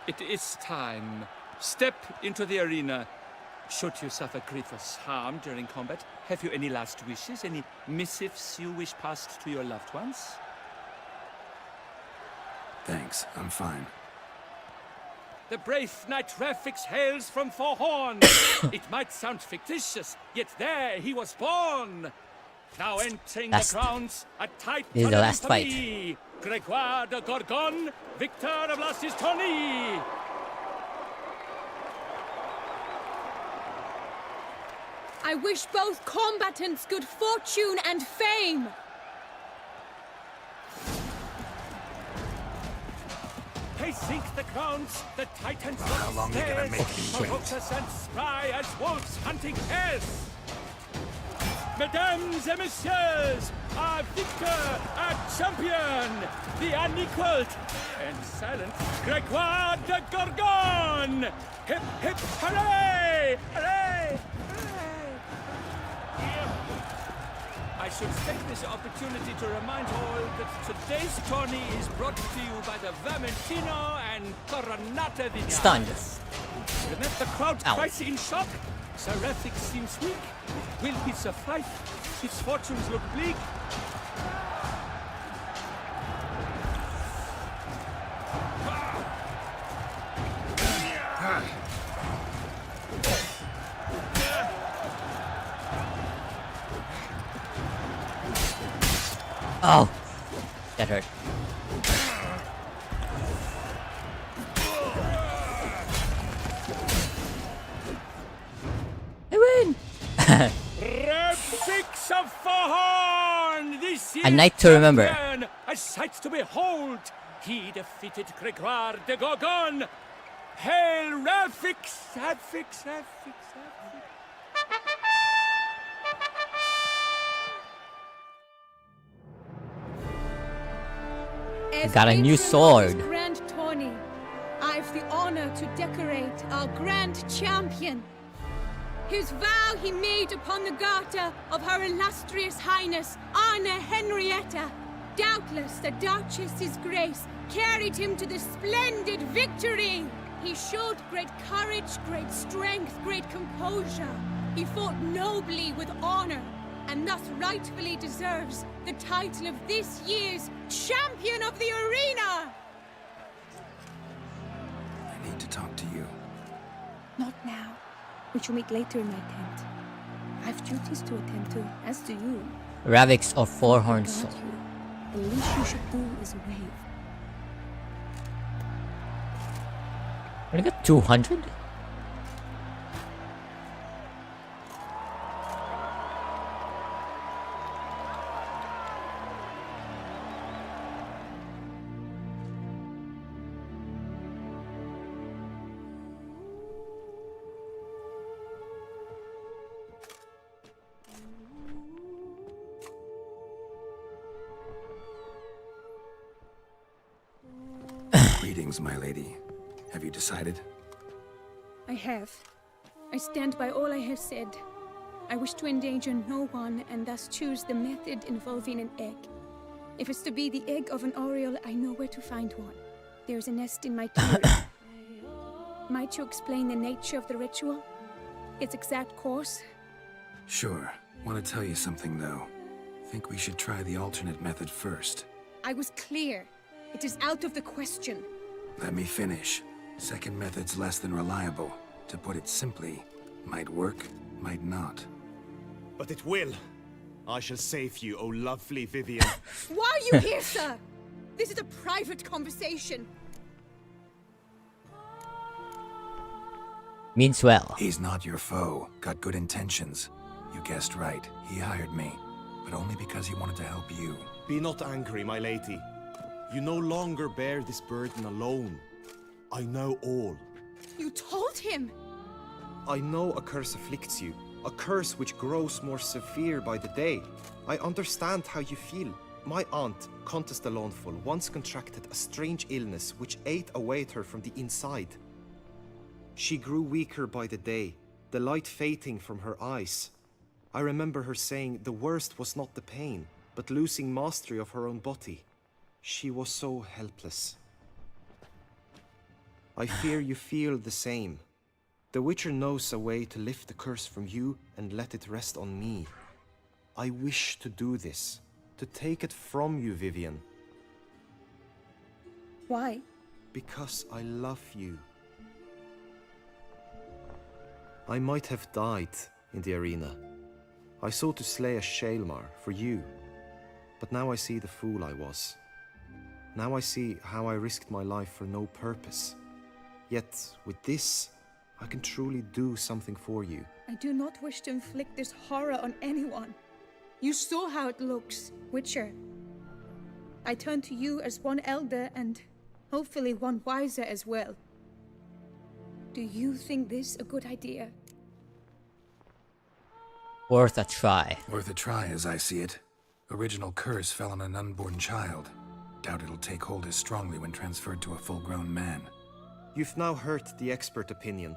It is time. Step into the arena. Should you suffer grievous harm during combat, have you any last wishes, any missives you wish passed to your loved ones? Thanks, I'm fine. The brave knight Rafix hails from Forhorn. It might sound fictitious, yet there he was born. Now entering the grounds, a title This is the last fight. infamy. Gregoire de Gorgon, victor of last his tourney. I wish both combatants good fortune and fame. They sink the grounds, the titans How long are you gonna make me wait? ferocious and spry as wolves hunting hares. Mesdames et messieurs, our victor, our champion, the unequaled and silent Gregoire de Gorgon! Hip, hip, hooray! Hooray! I should take this opportunity to remind all that today's tourney is brought to you by the Vermentino and Coronata Vineyards. Stunned. Let the crowd Ow. cries in shock. Sir Rafix seems weak. Will he survive? His fortunes look bleak. Oh, that hurt. I win! Rafix of Forhorn! This A night to remember. champion, a sight to behold. He defeated Gregoire de Gorgon. Hail Rafix! Rafix, Rafix, Rafix. As Got a new patron of sword. this grand tourney, I've the honor to decorate our grand champion. His vow he made upon the garter of her illustrious highness, Anna Henrietta. Doubtless the Duchess's grace carried him to the splendid victory. He showed great courage, great strength, great composure. He fought nobly with honor, and thus rightfully deserves the title of this year's Champion of the Arena! I need to talk to you. Not now. We shall meet later in my tent. I've duties to attend to, as do you. Ravix or Forhorn Guard Soul. you. The least you should do is wave. I got 200? Greetings, my lady. Have you decided? I have. I stand by all I have said. I wish to endanger no one and thus choose the method involving an egg. If it's to be the egg of an oriole, I know where to find one. There's a nest in my cave. Might you explain the nature of the ritual? Its exact course? Sure. Want to tell you something, though. Think we should try the alternate method first. I was clear. It is out of the question. Let me finish. Second method's less than reliable. To put it simply, might work, might not. But it will. I shall save you, O lovely Vivian. Why are you here, sir? This is a private conversation. Means well. He's not your foe. Got good intentions. You guessed right. He hired me. But only because he wanted to help you. Be not angry, my lady. You no longer bear this burden alone. I know all. You told him! I know a curse afflicts you. A curse which grows more severe by the day. I understand how you feel. My aunt, Countess de Lawnful, once contracted a strange illness which ate away at her from the inside. She grew weaker by the day, the light fading from her eyes. I remember her saying the worst was not the pain, but losing mastery of her own body. She was so helpless. I fear you feel the same. The Witcher knows a way to lift the curse from you and let it rest on me. I wish to do this, to take it from you, Vivian. Why? Because I love you. I might have died in the arena. I sought to slay a Shaelmar for you, but now I see the fool I was. Now I see how I risked my life for no purpose. Yet, with this, I can truly do something for you. I do not wish to inflict this horror on anyone. You saw how it looks, Witcher. I turn to you as one elder and hopefully one wiser as well. Do you think this a good idea? Worth a try. Worth a try, as I see it. Original curse fell on an unborn child. Doubt it'll take hold as strongly when transferred to a full-grown man. You've now heard the expert opinion.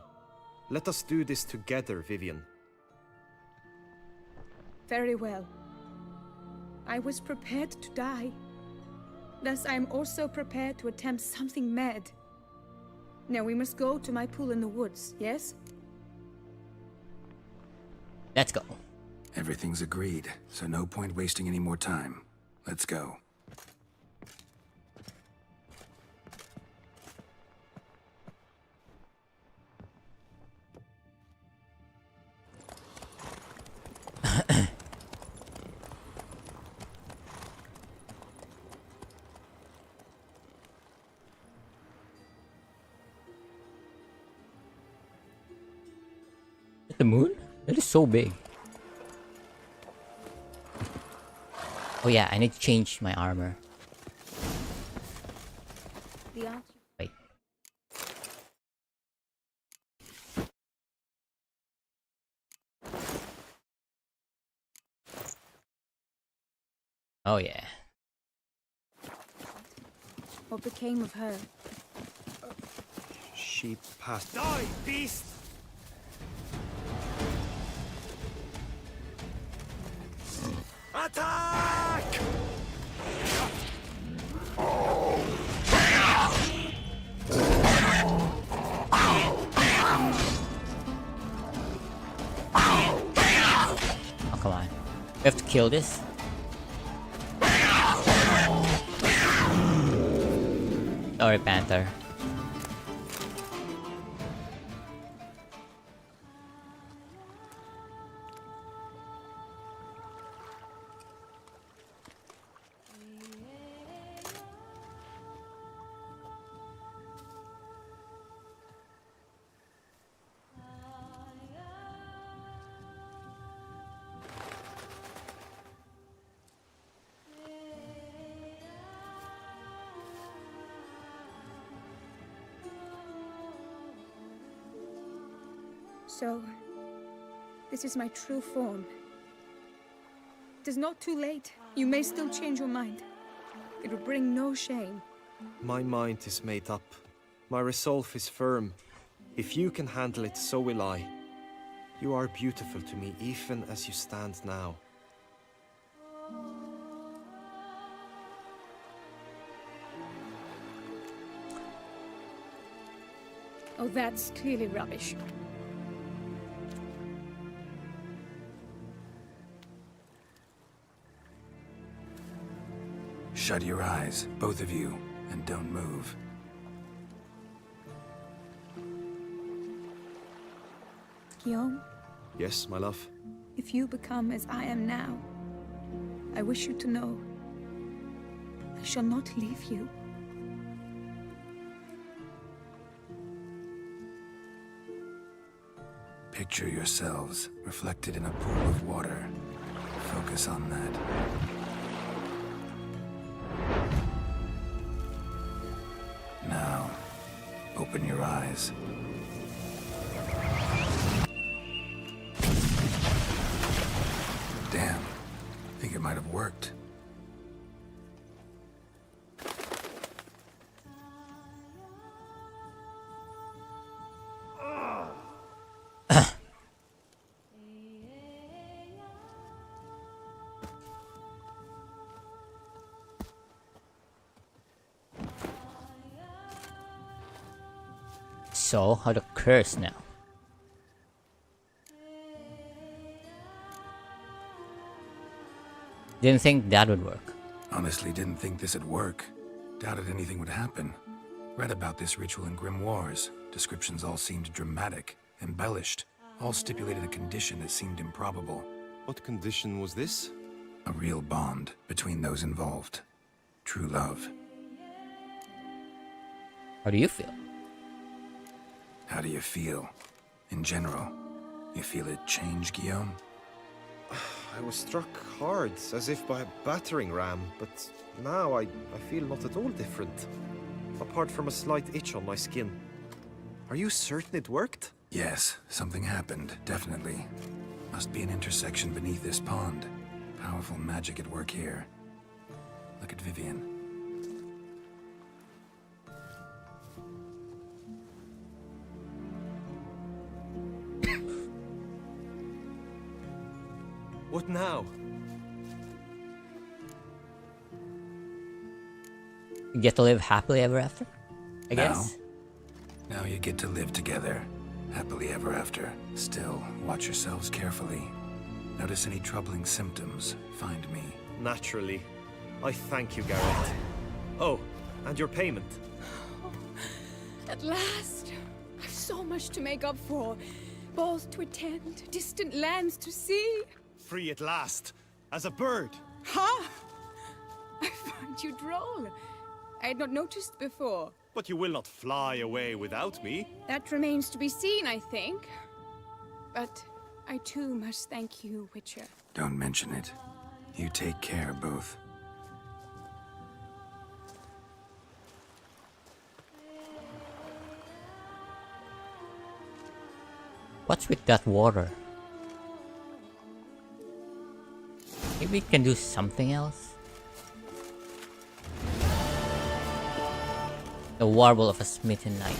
Let us do this together, Vivian. Very well. I was prepared to die. Thus I am also prepared to attempt something mad. Now we must go to my pool in the woods, yes? Let's go. Everything's agreed, so no point wasting any more time. Let's go. The moon? That is so big. Oh yeah, I need to change my armor. Wait. Oh yeah. What became of her? She passed. Die, beast! Attack! Oh, come on. We have to kill this? Sorry, Panther. So, this is my true form. It is not too late. You may still change your mind. It will bring no shame. My mind is made up. My resolve is firm. If you can handle it, so will I. You are beautiful to me, even as you stand now. Oh, that's clearly rubbish. Shut your eyes, both of you, and don't move. Guillaume, Yes, my love? if you become as I am now, I wish you to know I shall not leave you. Picture yourselves reflected in a pool of water. Focus on that. Now, open your eyes. Damn. Think it might have worked. So, how to curse now? Didn't think that would work. Honestly, didn't think this would work. Doubted anything would happen. Read about this ritual in grimoires. Descriptions all seemed dramatic, embellished. All stipulated a condition that seemed improbable. What condition was this? A real bond between those involved. True love. How do you feel? How do you feel? In general, you feel it change, Guillaume? I was struck hard, as if by a battering ram, but now I feel not at all different. Apart from a slight itch on my skin. Are you certain it worked? Yes, something happened, definitely. Must be an intersection beneath this pond. Powerful magic at work here. Look at Vivian. What now? You get to live happily ever after? I guess? Now you get to live together. Happily ever after. Still, watch yourselves carefully. Notice any troubling symptoms, find me. Naturally. I thank you, Garrett. Oh, and your payment. At last! I've so much to make up for. Balls to attend, distant lands to see. Free at last, as a bird. Ha! I find you droll. I had not noticed before. But you will not fly away without me. That remains to be seen, I think. But I too must thank you, Witcher. Don't mention it. You take care, both. What's with that water? Maybe it can do something else? The warble of a smitten knight.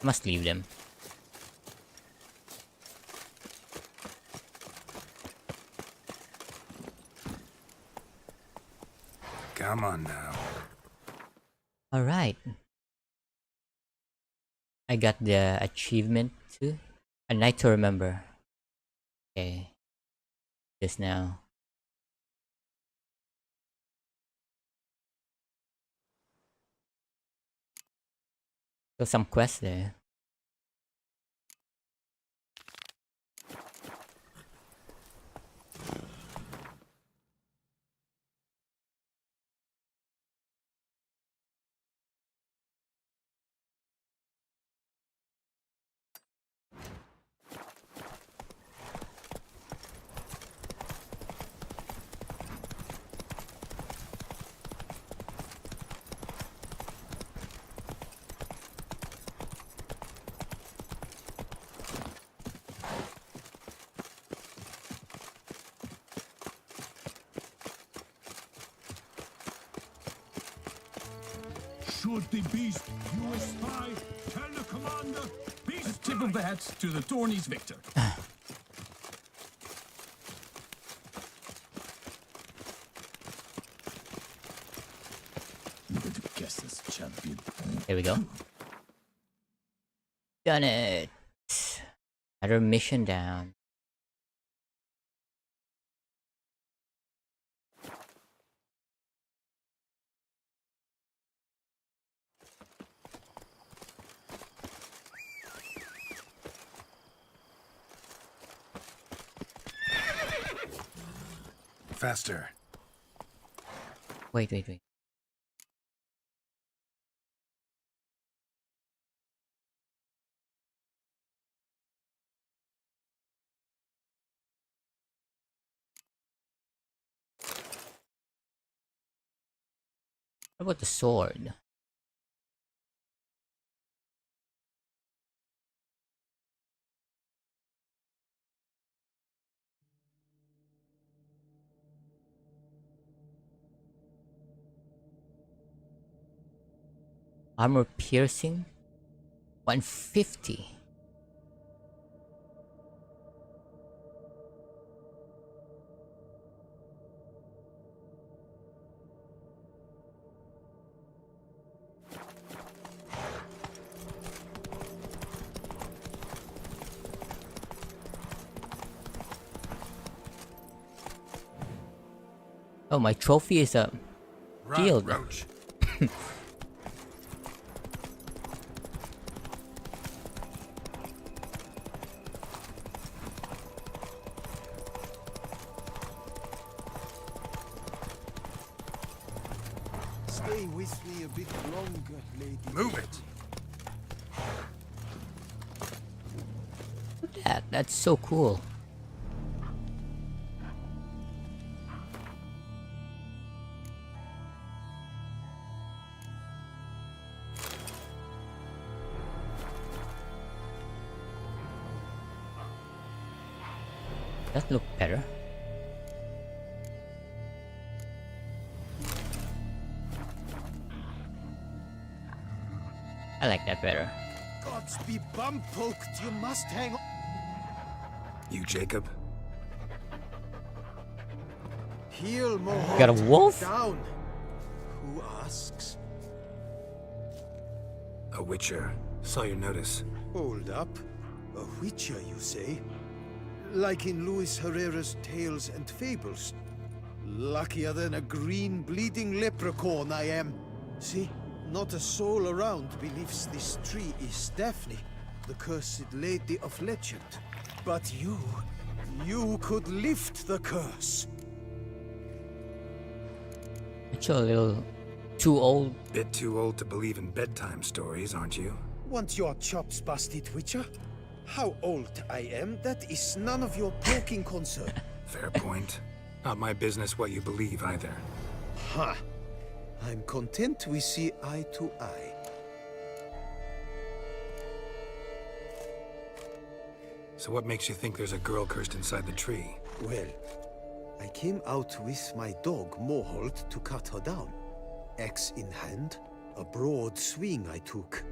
Must leave them. Come on now. Alright. I got the achievement too. A night to remember. Okay. This now. So some quests there. Should the beast you espy, tell the commander, beast. A tip of the hat to the Tourneys victor. Look at the cat. There we go. Done it. Another mission down. Faster. Wait. What about the sword? Armor piercing 150. Oh, my trophy is a shield. Roach. Stay with me a bit longer, lady. Move it. Look at that. That's so cool. That look better. I like that better. Gods be bum-poked, you must hang on. You, Jacob? Heal, Mohawk. Got a wolf? Down. Who asks? A witcher. Saw your notice. Hold up. A witcher, you say? Like in Luis Herrera's Tales and Fables. Luckier than a green bleeding leprechaun I am. See? Not a soul around believes this tree is Daphne, the cursed lady of legend. But you could lift the curse. You're a little too old. Bit too old to believe in bedtime stories, aren't you? Want your chops busted, Witcher? How old I am, that is none of your poking concern. Fair point. Not my business what you believe either. Ha! I'm content we see eye to eye. So what makes you think there's a girl cursed inside the tree? Well, I came out with my dog, Moholt, to cut her down. Axe in hand, a broad swing I took.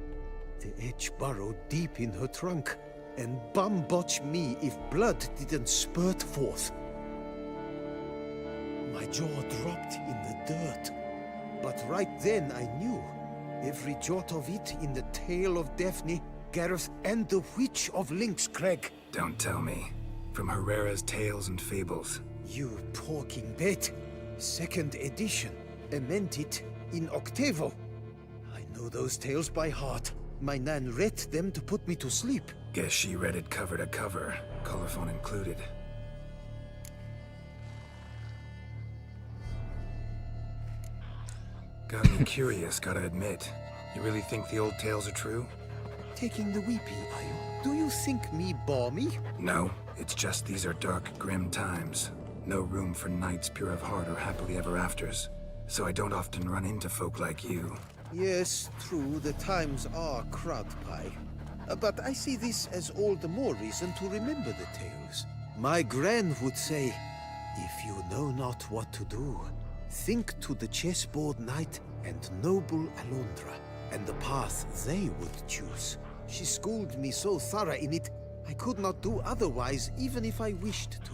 The edge burrowed deep in her trunk, and bum-botch me if blood didn't spurt forth. My jaw dropped in the dirt. But right then I knew. Every jot of it in the tale of Daphne, Gareth, and the Witch of Lynx Crag. Don't tell me. From Herrera's Tales and Fables. You talking bet. Second edition. Amended in octavo. I know those tales by heart. My nan read them to put me to sleep. Guess she read it cover to cover, colophon included. Got me curious, gotta admit. You really think the old tales are true? Taking the weepy, are you? Do you think me balmy? No, it's just these are dark, grim times. No room for knights pure of heart or happily ever afters. So I don't often run into folk like you. Yes, true, the times are crud pie. But I see this as all the more reason to remember the tales. My gran would say, if you know not what to do, think to the chessboard knight and noble Alondra, and the path they would choose. She schooled me so thorough in it, I could not do otherwise even if I wished to.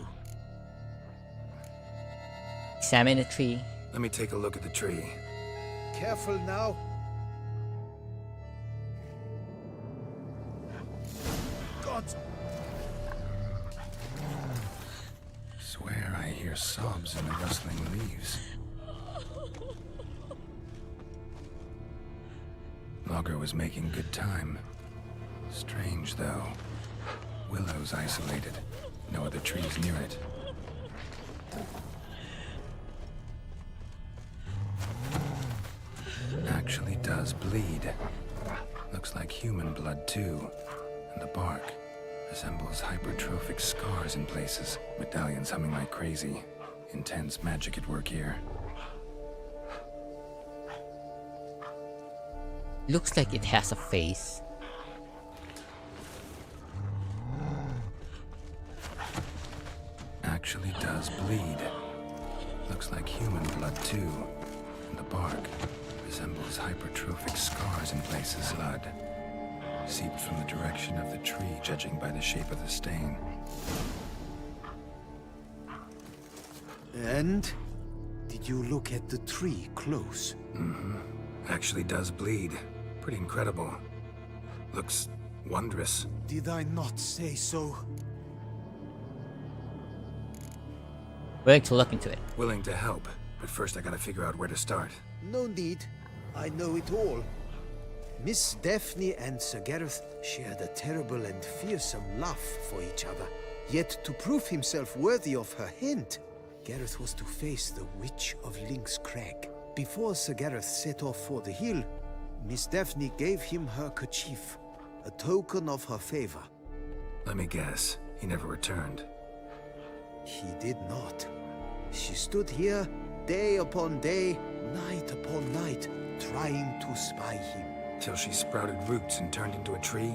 Examine the tree. Let me take a look at the tree. Careful now. hear sobs in the rustling leaves. Logger was making good time. Strange, though. Willow's isolated. No other trees near it. Actually does bleed. Looks like human blood, too. And the bark resembles hypertrophic scars in places. Medallions humming like crazy. Intense magic at work here. Looks like it has a face. Actually does bleed. Looks like human blood, too. And the bark resembles hypertrophic scars in places. Blood seeped from the direction of the tree, judging by the shape of the stain. And? Did you look at the tree close? Mm-hmm. Actually does bleed. Pretty incredible. Looks wondrous. Did I not say so? Willing to look into it. Willing to help, but first I gotta figure out where to start. No need. I know it all. Miss Daphne and Sir Gareth shared a terrible and fearsome love for each other. Yet to prove himself worthy of her hand, Gareth was to face the Witch of Lynx Crag. Before Sir Gareth set off for the hill, Miss Daphne gave him her kerchief, a token of her favor. Let me guess, he never returned. He did not. She stood here, day upon day, night upon night, trying to spy him. Till she sprouted roots and turned into a tree?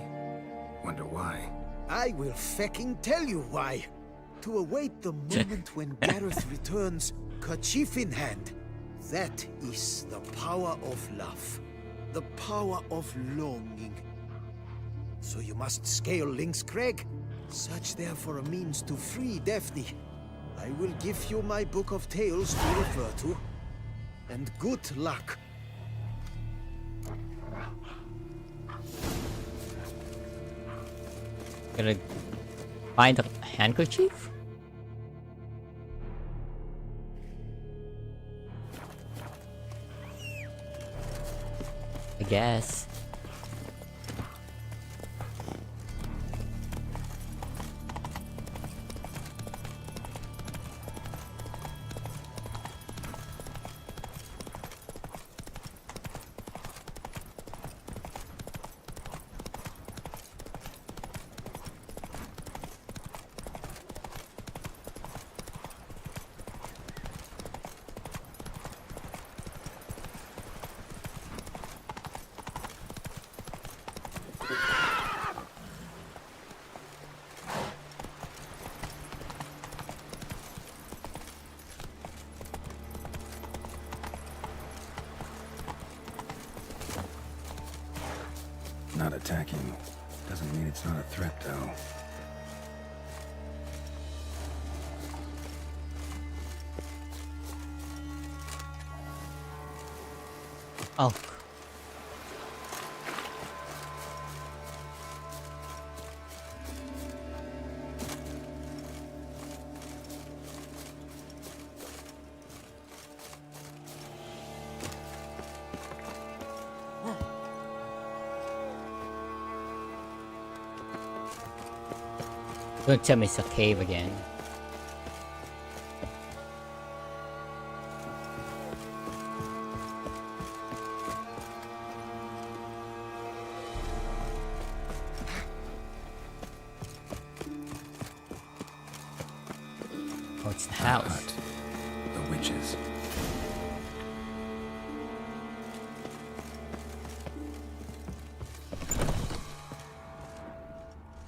Wonder why. I will fecking tell you why. To await the moment when Gareth returns, kerchief in hand. That is the power of love. The power of longing. So you must scale Lynx Crag. Search there for a means to free Daphne. I will give you my book of tales to refer to. And good luck. Gonna find a handkerchief? I guess. Not attacking. Doesn't mean it's not a threat, though. Oh. Don't tell me it's a cave again. Oh, it's the house. The witches.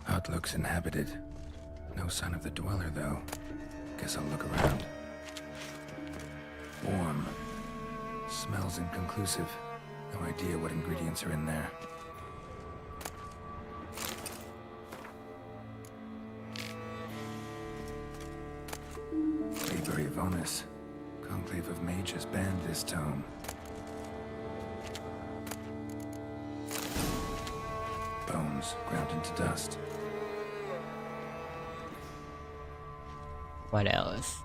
Hut looks inhabited. No sign of the dweller, though. Guess I'll look around. Warm. Smells inconclusive. No idea what ingredients are in there. Liber Yvonis. Conclave of Mages banned this tome. Bones ground into dust. What else?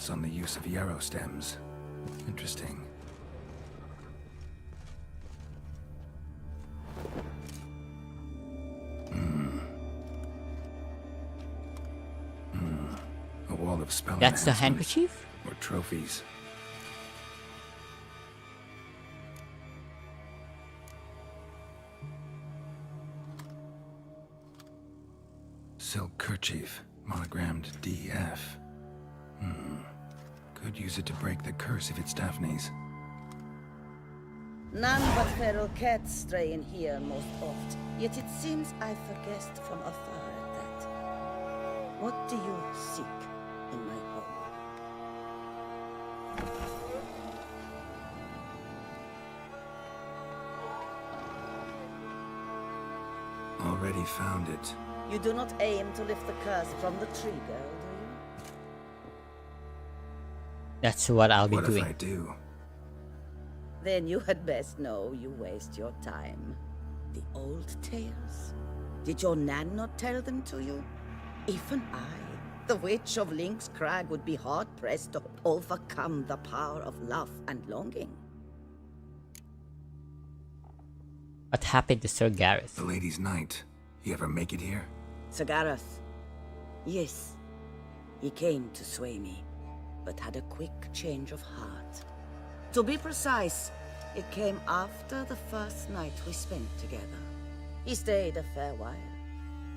notes on the use of yarrow stems. Interesting. A wall of spell That's the enhancements handkerchief? or trophies. Silk kerchief, monogrammed DF. Could use it to break the curse if it's Daphne's. None but feral cats stray in here most oft, yet it seems I've guessed from afar at that. What do you seek in my home? Already found it. You do not aim to lift the curse from the tree, girl, do you? That's what I'll be What doing. if I do? Then you had best know you waste your time. The old tales? Did your Nan not tell them to you? Even I, the Witch of Lynx Crag, would be hard-pressed to overcome the power of love and longing. What happened to Sir Gareth? The Lady's Knight. He ever make it here? Sir Gareth. Yes, he came to sway me, but had a quick change of heart. To be precise, it came after the first night we spent together. He stayed a fair while.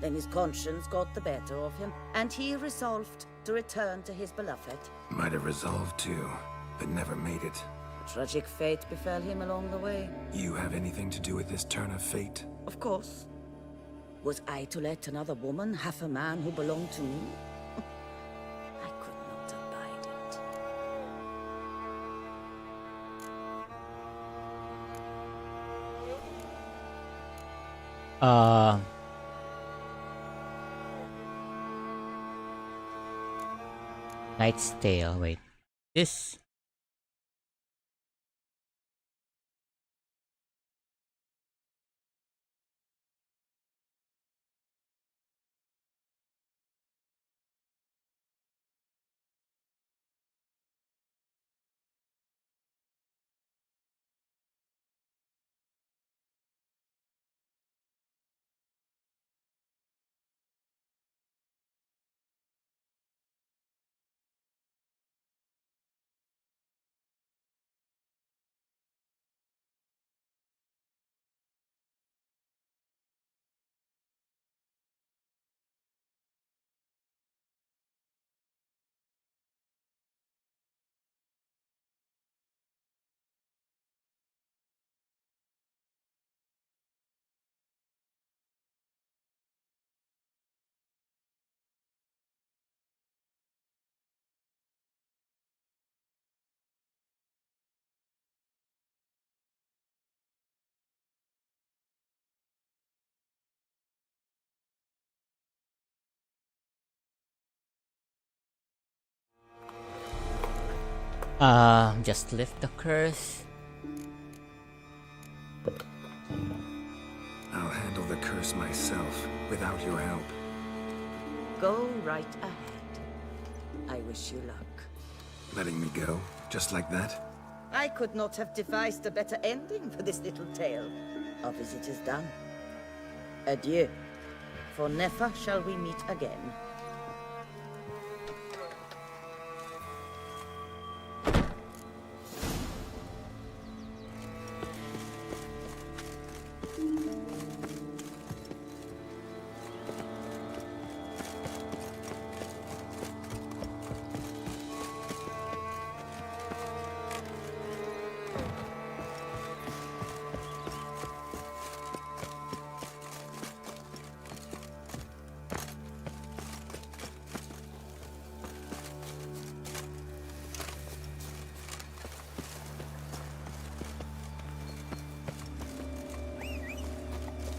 Then his conscience got the better of him, and he resolved to return to his beloved. Might have resolved to, but never made it. A tragic fate befell him along the way. You have anything to do with this turn of fate? Of course. Was I to let another woman have a man who belonged to me? I could not abide it. Knight's Tale. Wait. This. Just lift the curse. I'll handle the curse myself, without your help. Go right ahead. I wish you luck. Letting me go? Just like that? I could not have devised a better ending for this little tale. Our visit is done. Adieu. For never shall we meet again.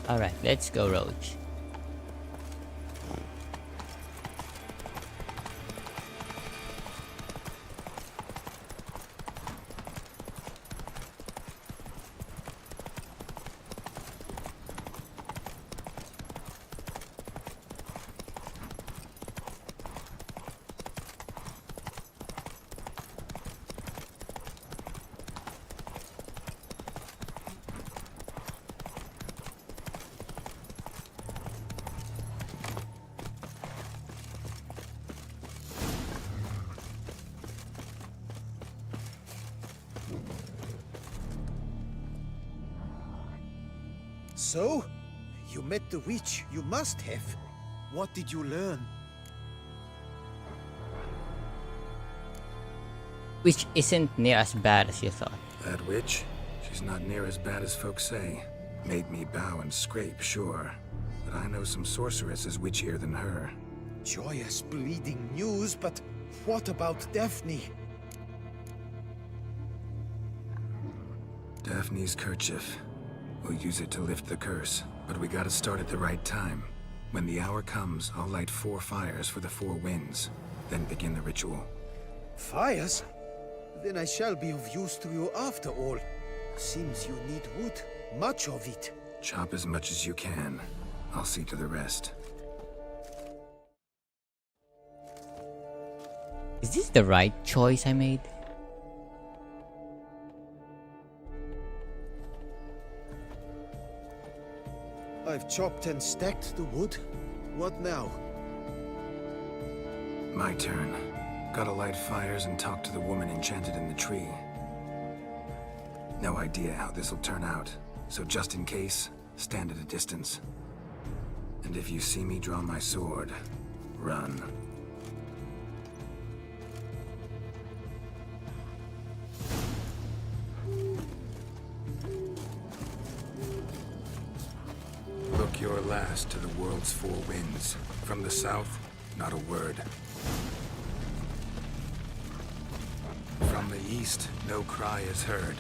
Alright, let's go, Roach. So? You met the witch. You must have. What did you learn? Which isn't near as bad as you thought. That witch? She's not near as bad as folks say. Made me bow and scrape, sure. But I know some sorceresses witchier than her. Joyous, bleeding news, but what about Daphne? Daphne's kerchief. We'll use it to lift the curse, but we gotta start at the right time. When the hour comes, I'll light 4 fires for the 4 winds, then begin the ritual. Fires? Then I shall be of use to you after all. Seems you need wood. Much of it. Chop as much as you can. I'll see to the rest. Is this the right choice I made? I've chopped and stacked the wood. What now? My turn. Gotta light fires and talk to the woman enchanted in the tree. No idea how this'll turn out, so just in case, stand at a distance. And if you see me draw my sword, run. Look your last to the world's 4 winds. From the south, not a word. From the east, no cry is heard.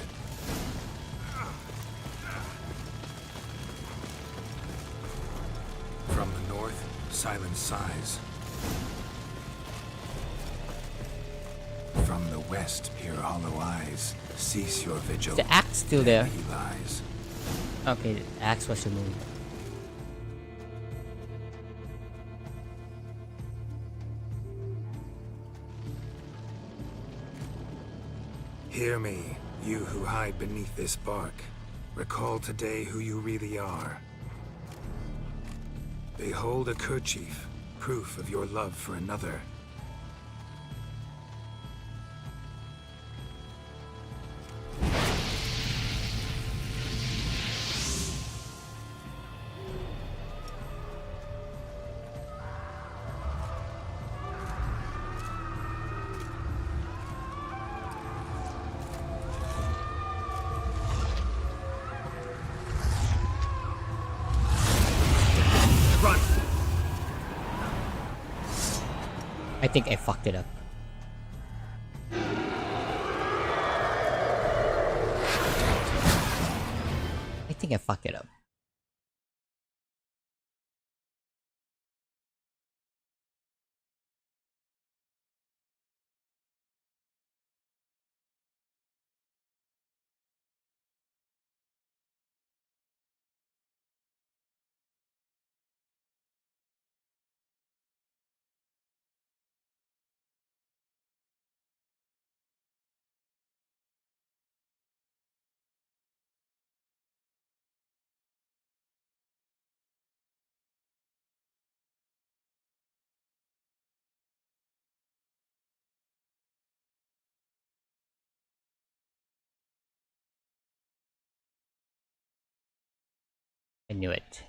From the north, silence sighs. From the west, peer hollow eyes. Cease your vigil. Is the axe still there? He lies. Okay, the axe was removed. Hear me, you who hide beneath this bark. Recall today who you really are. Behold a kerchief, proof of your love for another. I think I fucked it up. I think I fucked it up. I knew it.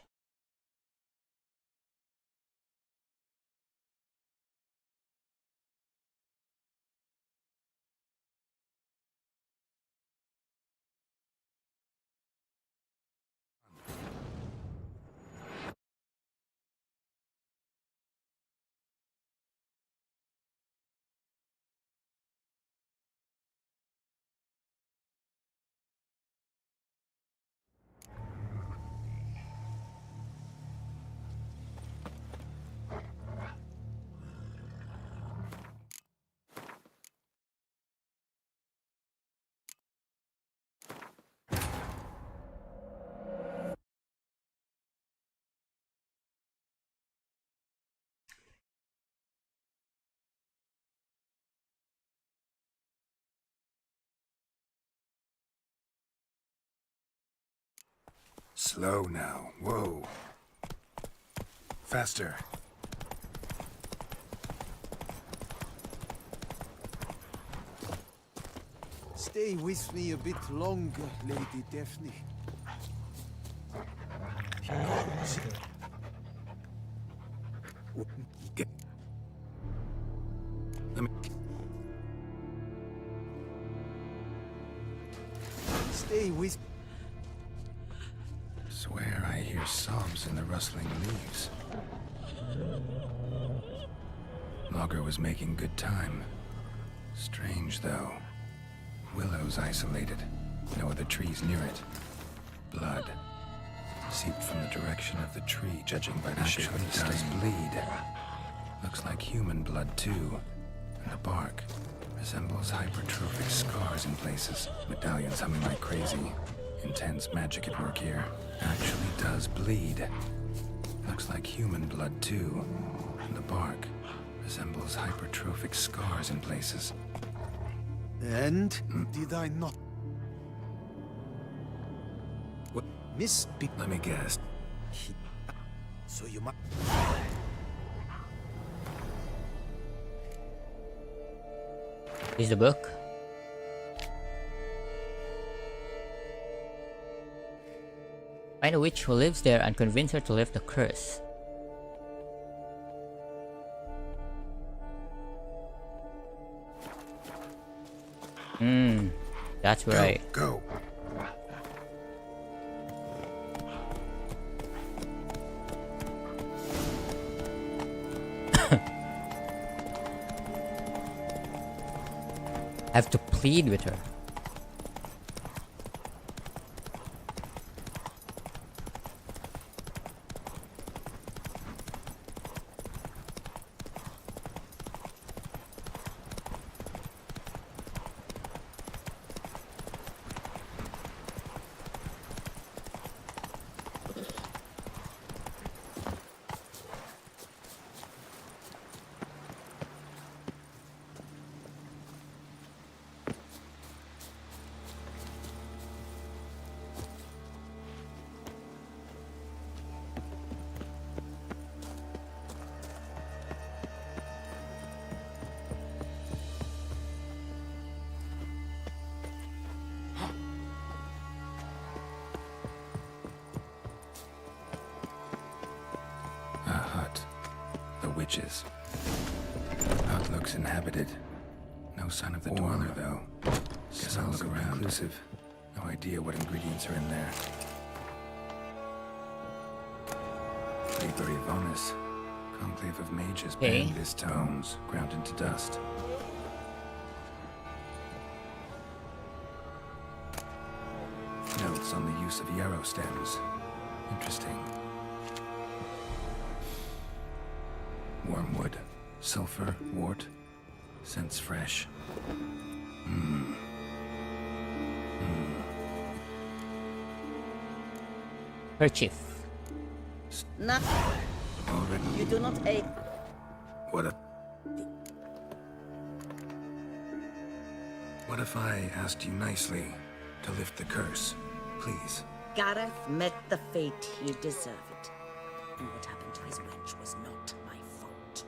Slow now. Whoa. Faster. Stay with me a bit longer, Lady Daphne. Stay with... Swear I hear sobs in the rustling leaves. Logger was making good time. Strange, though. Willow's isolated. No other trees near it. Blood. Seeped from the direction of the tree, judging by the shape of the stain. Actually does bleed. Looks like human blood, too. And the bark resembles hypertrophic scars in places. Medallions humming like crazy. Intense magic at work here. Actually does bleed. Looks like human blood, too. And the bark resembles hypertrophic scars in places. And did I not? What? Miss... Let me guess. So you might... Is the book? Find a witch who lives there and convince her to lift the curse. That's right. Go. I have to plead with her. Witches. Hut looks inhabited. No sign of the dweller, though. Guess I'll look around. Conclusive. No idea what ingredients are in there. Liber Yvonis. Conclave of mages banned his tomes, ground into dust. Notes on the use of yarrow stems. Interesting. Wormwood, sulfur, wort, scents fresh. Kerchief. No. Already. You do not aid. What if I asked you nicely to lift the curse, please? Gareth met the fate he deserved. And what happened to his wench was not my fault.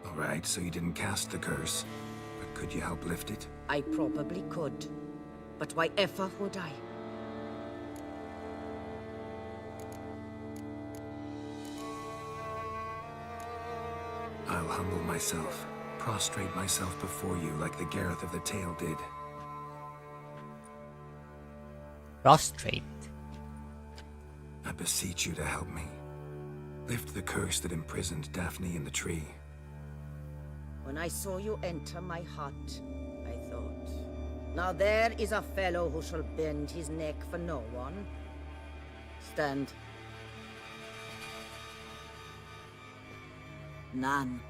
Alright, so you didn't cast the curse, but could you help lift it? I probably could. But why ever would I? I'll humble myself, prostrate myself before you like the Gareth of the Tale did. Prostrate? I beseech you to help me. Lift the curse that imprisoned Daphne in the tree. When I saw you enter my hut, I thought, now there is a fellow who shall bend his neck for no one. Stand. None.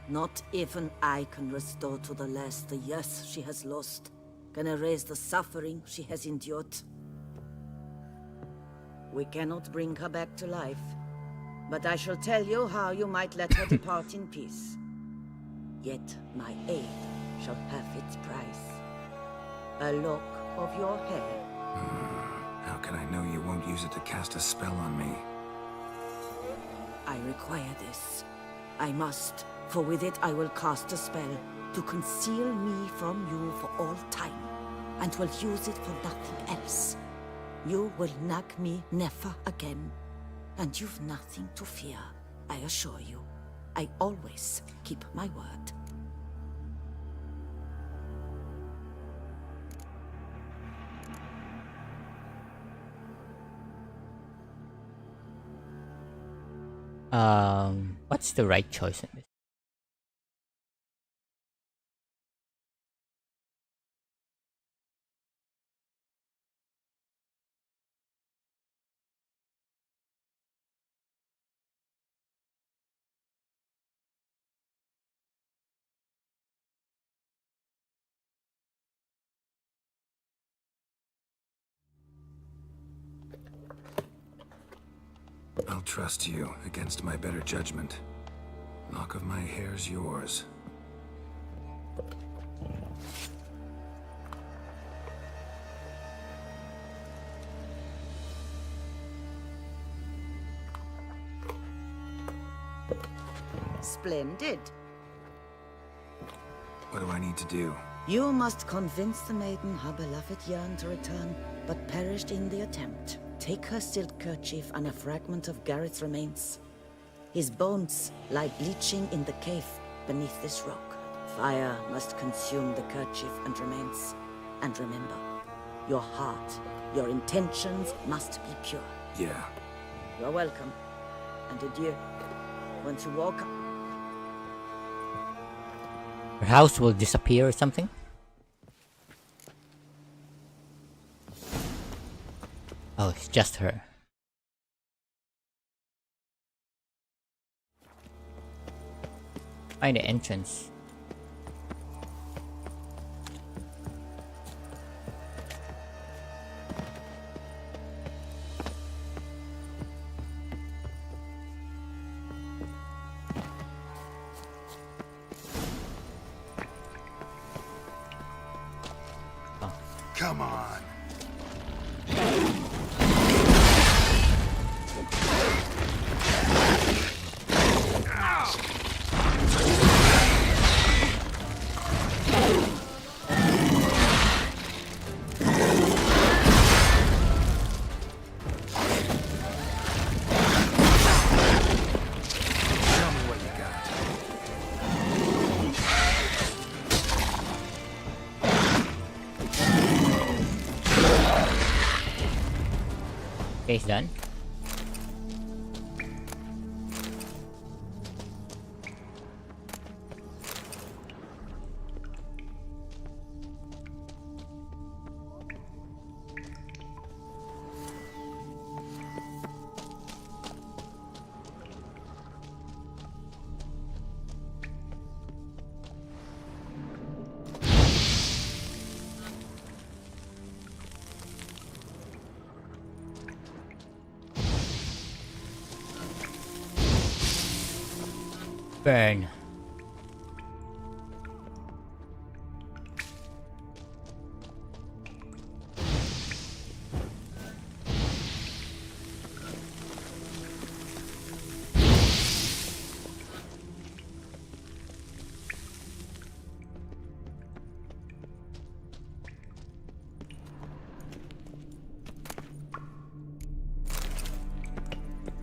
Not even I can restore to the lass the years she has lost, can erase the suffering she has endured. We cannot bring her back to life, but I shall tell you how you might let her depart in peace. Yet my aid shall have its price. A lock of your hair. How can I know you won't use it to cast a spell on me? I require this. I must, for with it I will cast a spell to conceal me from you for all time, and will use it for nothing else. You will nag me never again. And you've nothing to fear, I assure you. I always keep my word. What's the right choice in this? I'll trust you against my better judgment. Lock of my hair's yours. Splendid. What do I need to do? You must convince the maiden her beloved yearned to return, but perished in the attempt. Take her silk kerchief and a fragment of Garrett's remains. His bones lie bleaching in the cave beneath this rock. Fire must consume the kerchief and remains. And remember, your heart, your intentions must be pure. Yeah. You're welcome. And adieu. Once you walk up... Her house will disappear or something? Oh, it's just her. Find the entrance. Come on. Okay, it's done. Burn.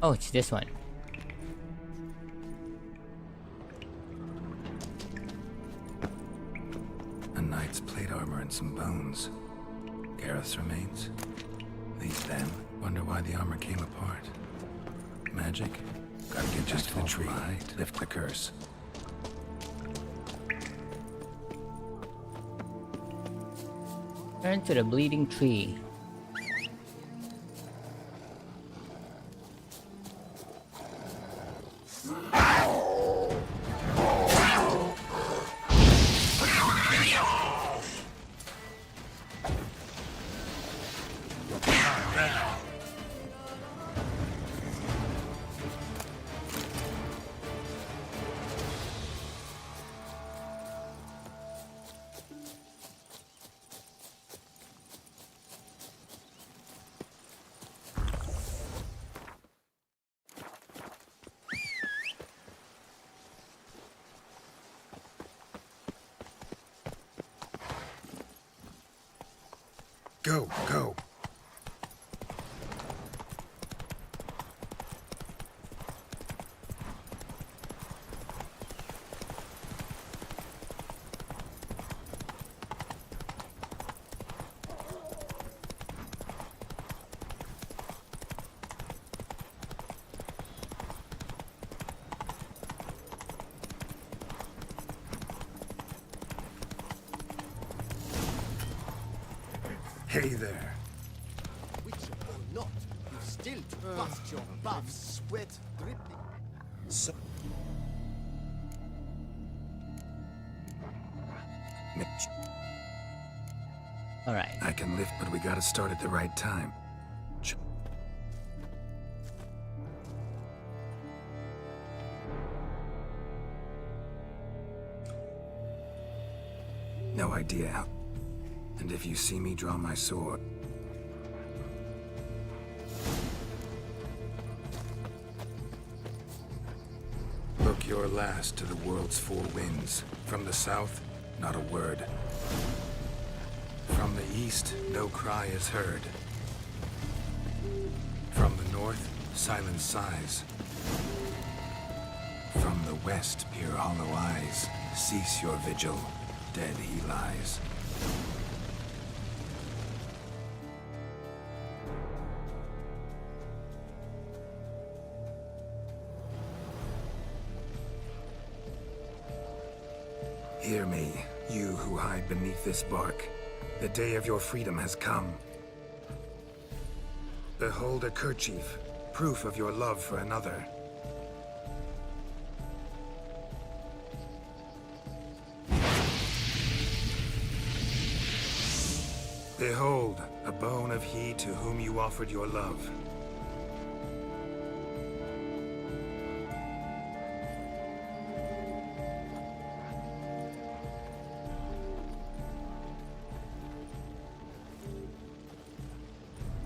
Oh, it's this one. A knight's plate armor and some bones. Gareth's remains. These them? Wonder why the armor came apart. Magic? Gotta get just to the tree. Lift the curse. Turn to the bleeding tree. Go, go. Hey there. Witcher or not, you still bust your buffs, sweat dripping. So Alright. I can lift, but we gotta start at the right time. No idea. And if you see me draw my sword... Look your last to the world's four winds. From the south, not a word. From the east, no cry is heard. From the north, silent sighs. From the west, pure hollow eyes. Cease your vigil, dead he lies. Hear me, you who hide beneath this bark. The day of your freedom has come. Behold a kerchief, proof of your love for another. Behold, a bone of he to whom you offered your love.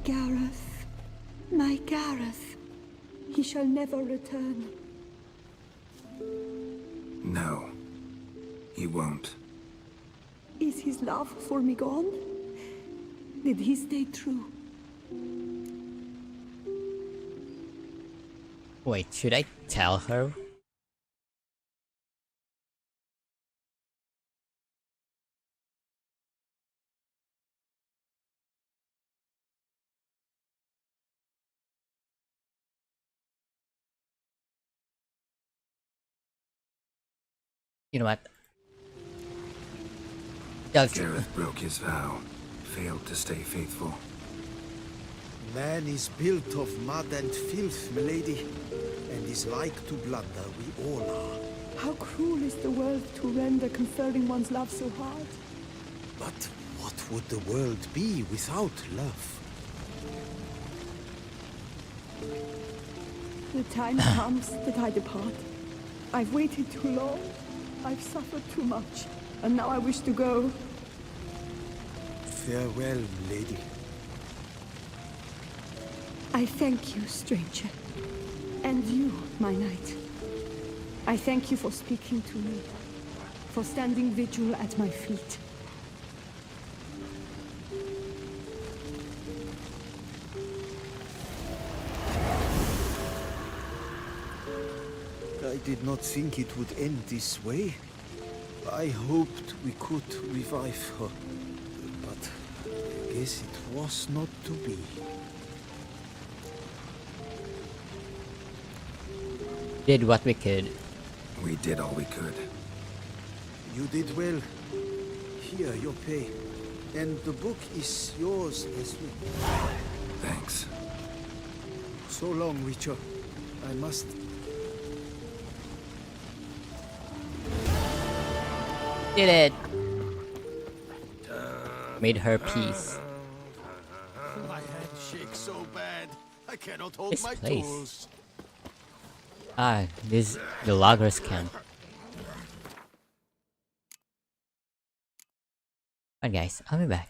Gareth, my Gareth, he shall never return. No, he won't. Is his love for me gone? Did he stay true? Wait, should I tell her? You know what? Gareth broke his vow, failed to stay faithful. Man is built of mud and filth, milady, and is like to blunder, we all are. How cruel is the world to render conferring one's love so hard. But what would the world be without love? The time comes that I depart. I've waited too long. I've suffered too much. And now I wish to go. Farewell, lady. I thank you, stranger. And you, my knight. I thank you for speaking to me. For standing vigil at my feet. I did not think it would end this way. I hoped we could revive her, but I guess it was not to be. Did what we could. We did all we could. You did well. Here, your pay. And the book is yours as well. Thanks. So long, Witcher. I must... Did it! Made her peace. My head shakes so bad, I cannot hold This my place. tools. Ah, this is the loggers camp. Alright guys, I'll be back.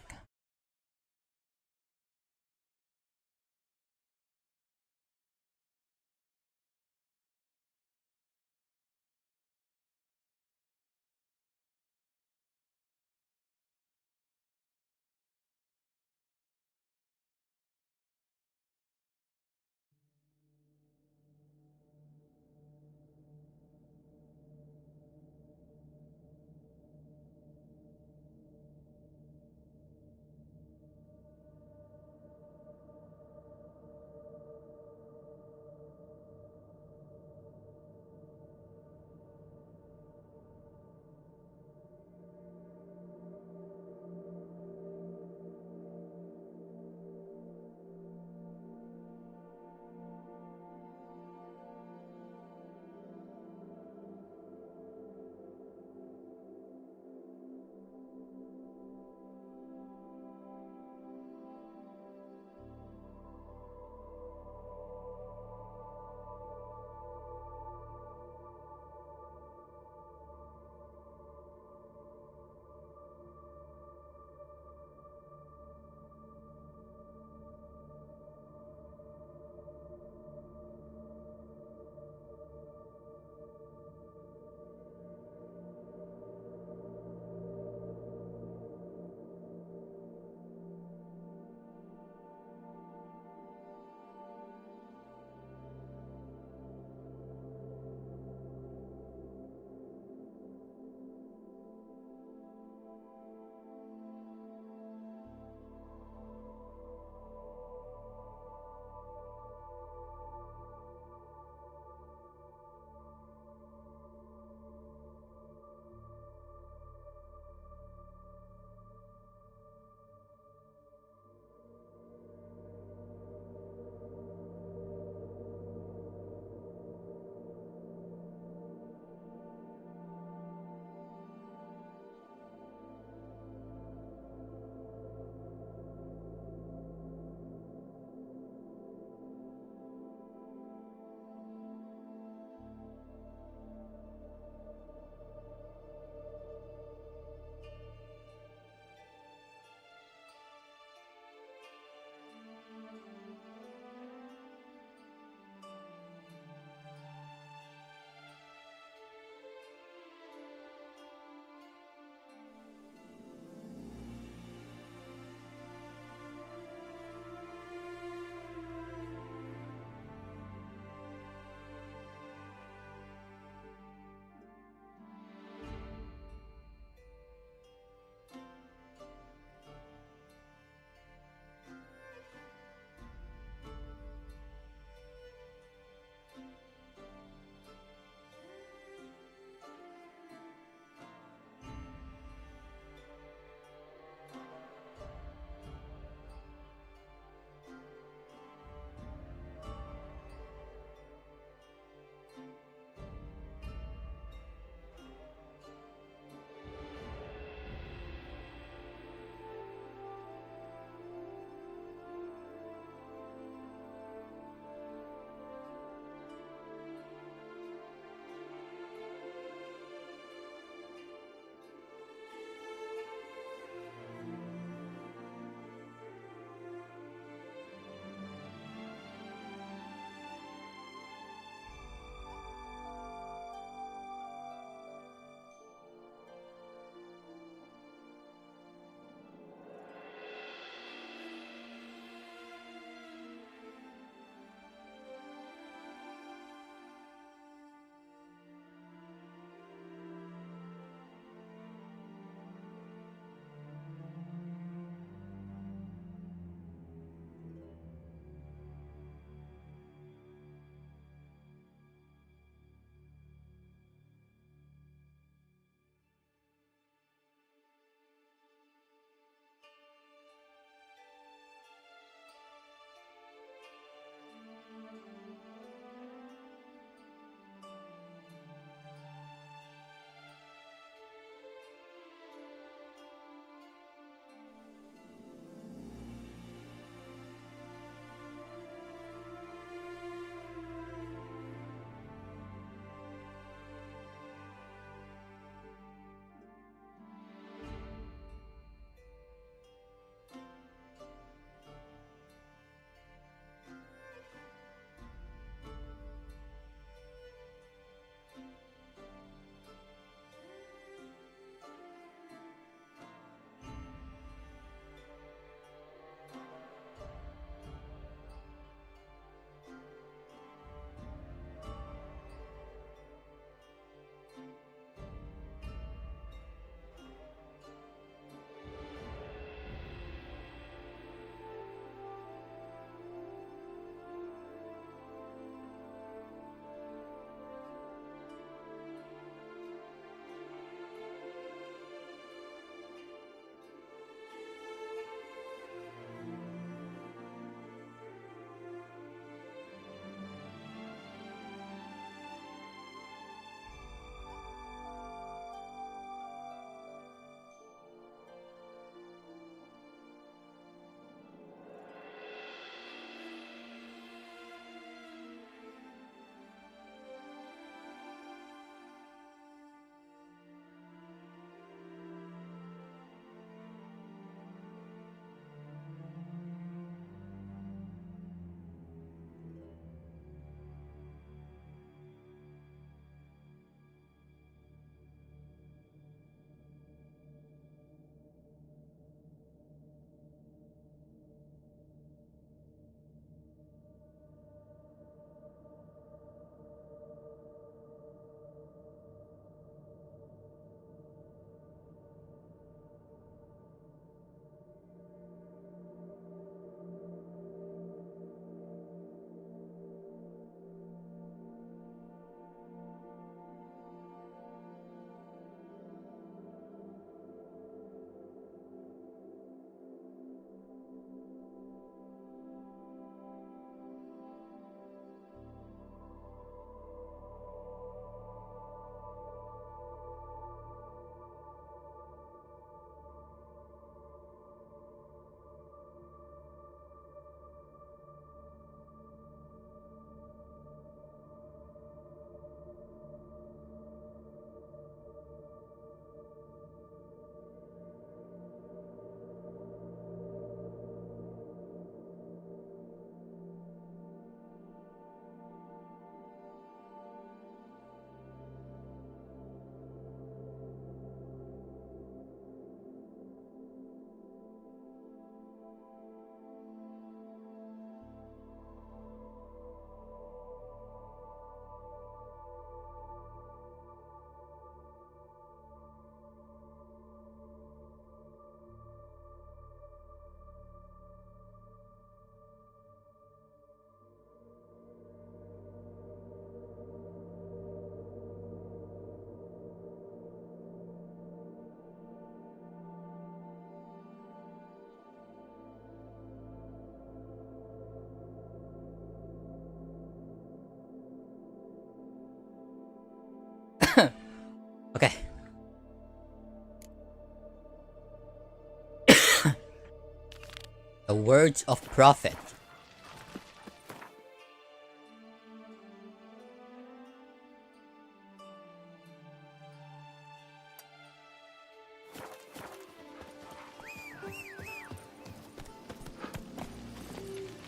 Words of Prophet.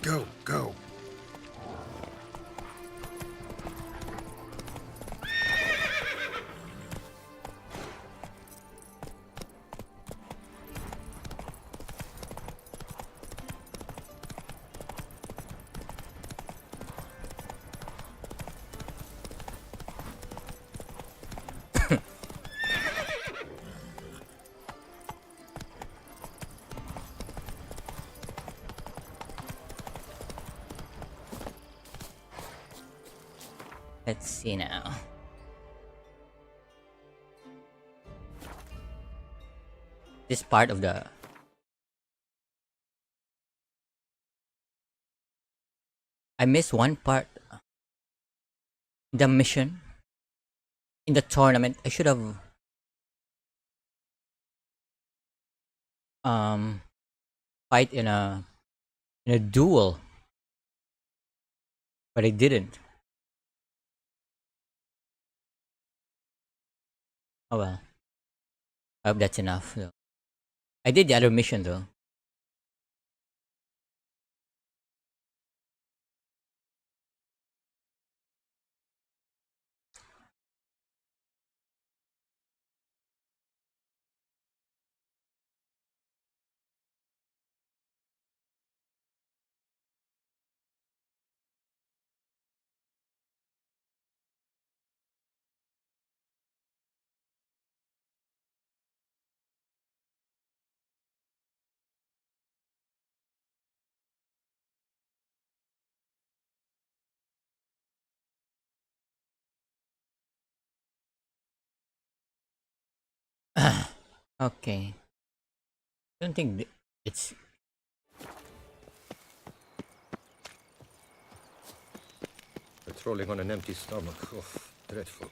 Go, go. Let's see now. This part of the... I missed one part. The mission. In the tournament. I should have... fight in a duel. But I didn't. Oh well. I hope that's enough though. I did the other mission though. Okay. Don't think it's... Patrolling on an empty stomach. Oh, dreadful.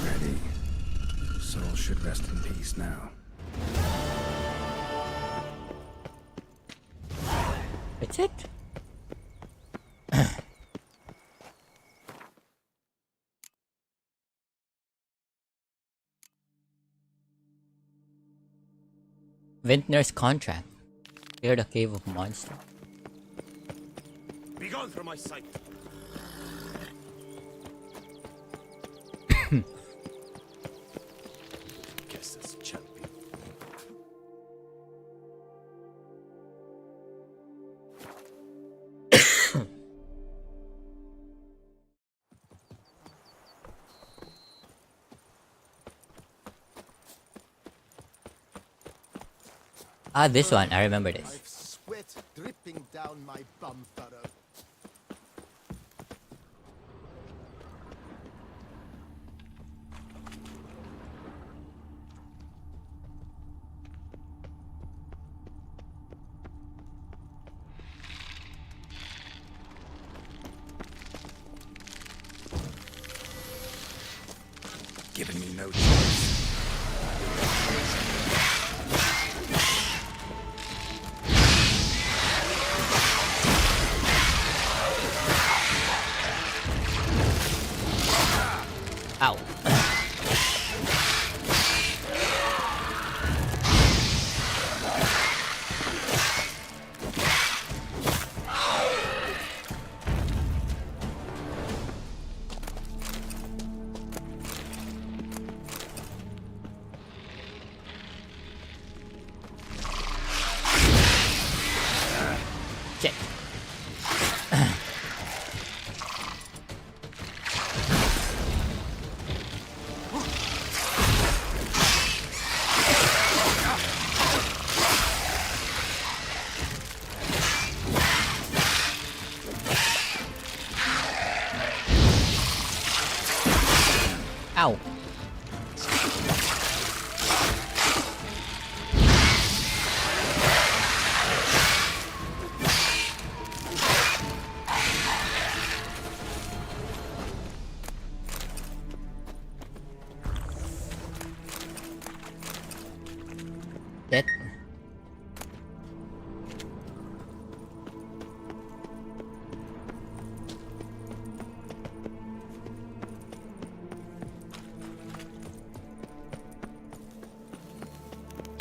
Ready. Soul should rest in peace now. That's it? Vintner's contract. Clear the cave of monsters. Begone from my sight. Guess this champion. Ah, this one. I remember this. I've sweat dripping down my bum furrow. Giving me no choice. Ow. Shit. Ow.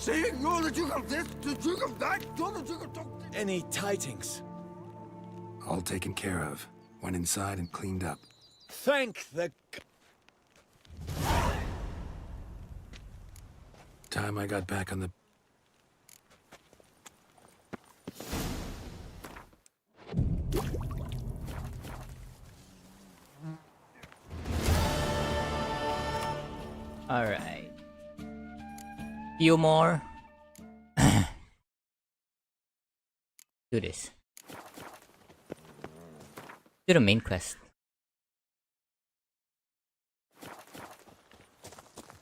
Saying you're the Duke of this, the Duke of that, you're the Duke of... Any tidings? All taken care of. Went inside and cleaned up. Thank the... Time I got back on the... Alright. Few more. Do this. Do the main quest.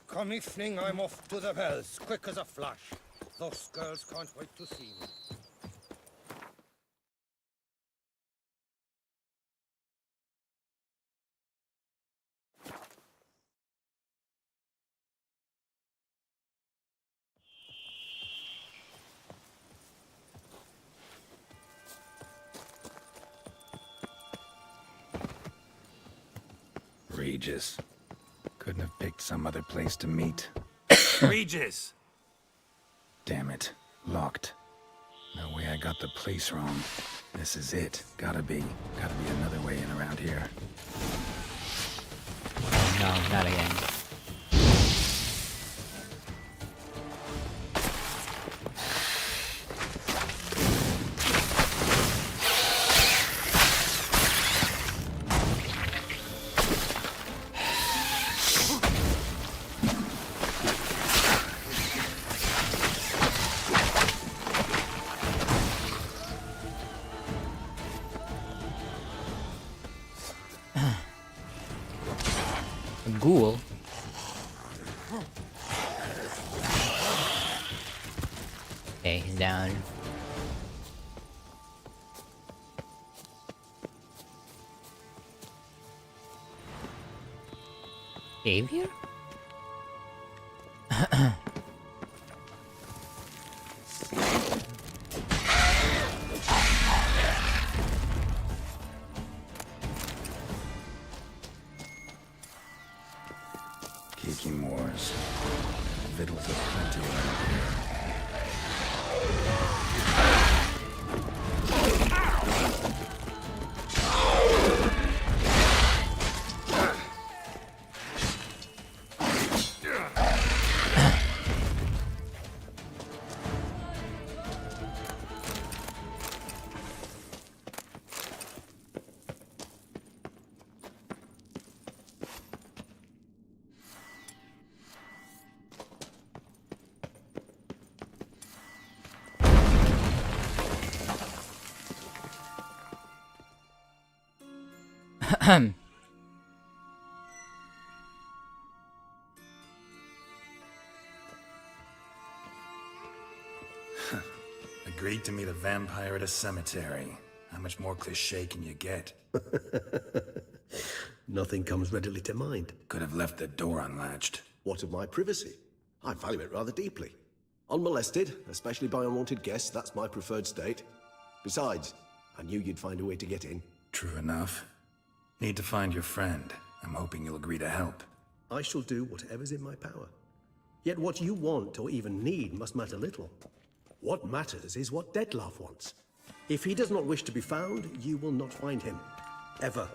Come evening, I'm off to the bells, quick as a flash. Those girls can't wait to see me. Regis. Couldn't have picked some other place to meet. Regis! Damn it. Locked. No way I got the place wrong. This is it. Gotta be another way in around here. No, not again. Ghoul. Okay, he's down. Savior? Kicking wars. Victuals of plenty around here. Agreed to meet a vampire at a cemetery. How much more cliché can you get? Nothing comes readily to mind. Could have left the door unlatched. What of my privacy? I value it rather deeply. Unmolested, especially by unwanted guests, that's my preferred state. Besides, I knew you'd find a way to get in. True enough. Need to find your friend. I'm hoping you'll agree to help. I shall do whatever's in my power. Yet what you want or even need must matter little. What matters is what Dettlaff wants. If he does not wish to be found, you will not find him. Ever.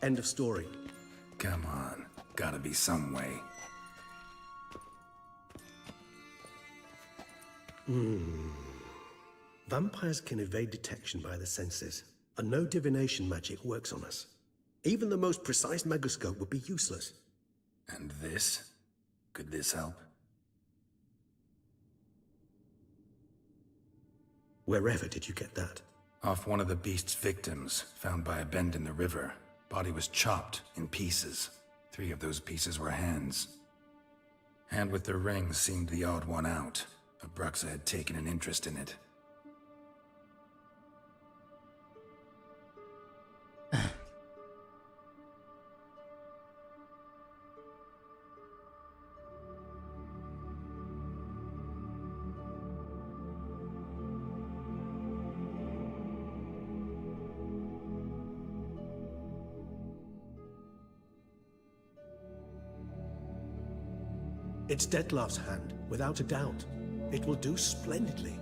End of story. Come on. Gotta be some way. Vampires can evade detection by the senses, and no divination magic works on us. Even the most precise megascope would be useless. And this? Could this help? Wherever did you get that? Off one of the beast's victims, found by a bend in the river. Body was chopped in pieces. 3 of those pieces were hands. Hand with the ring seemed the odd one out. Abruxa had taken an interest in it. It's Dettlaff's hand, without a doubt. It will do splendidly.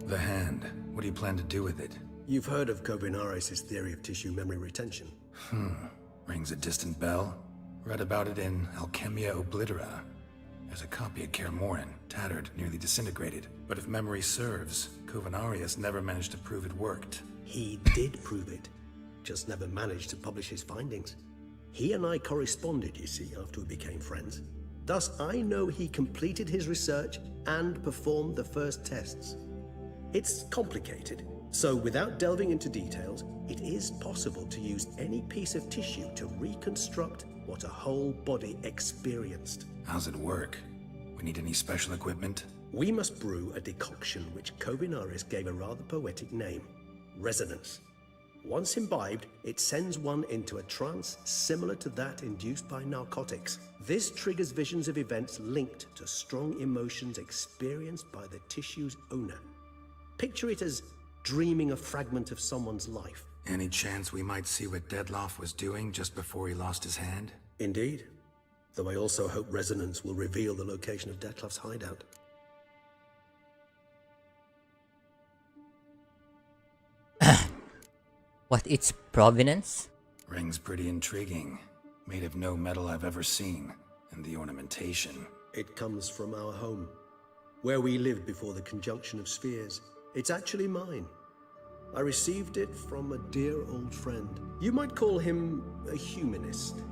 The hand. What do you plan to do with it? You've heard of Kovinaris' theory of tissue memory retention. Rings a distant bell. Read about it in Alchemia Oblitera. There's a copy at Kaer Morhen, tattered, nearly disintegrated. But if memory serves, Kovinaris never managed to prove it worked. He did prove it, just never managed to publish his findings. He and I corresponded, you see, after we became friends. Thus, I know he completed his research and performed the first tests. It's complicated, so without delving into details, it is possible to use any piece of tissue to reconstruct what a whole body experienced. How's it work? We need any special equipment? We must brew a decoction which Kovinaris gave a rather poetic name, resonance. Once imbibed, it sends one into a trance similar to that induced by narcotics. This triggers visions of events linked to strong emotions experienced by the tissue's owner. Picture it as dreaming a fragment of someone's life. Any chance we might see what Dettlaff was doing just before he lost his hand? Indeed. Though I also hope resonance will reveal the location of Dettlaff's hideout. What its provenance? Ring's pretty intriguing. Made of no metal I've ever seen. And the ornamentation. It comes from our home, where we lived before the conjunction of spheres. It's actually mine. I received it from a dear old friend. You might call him a humanist.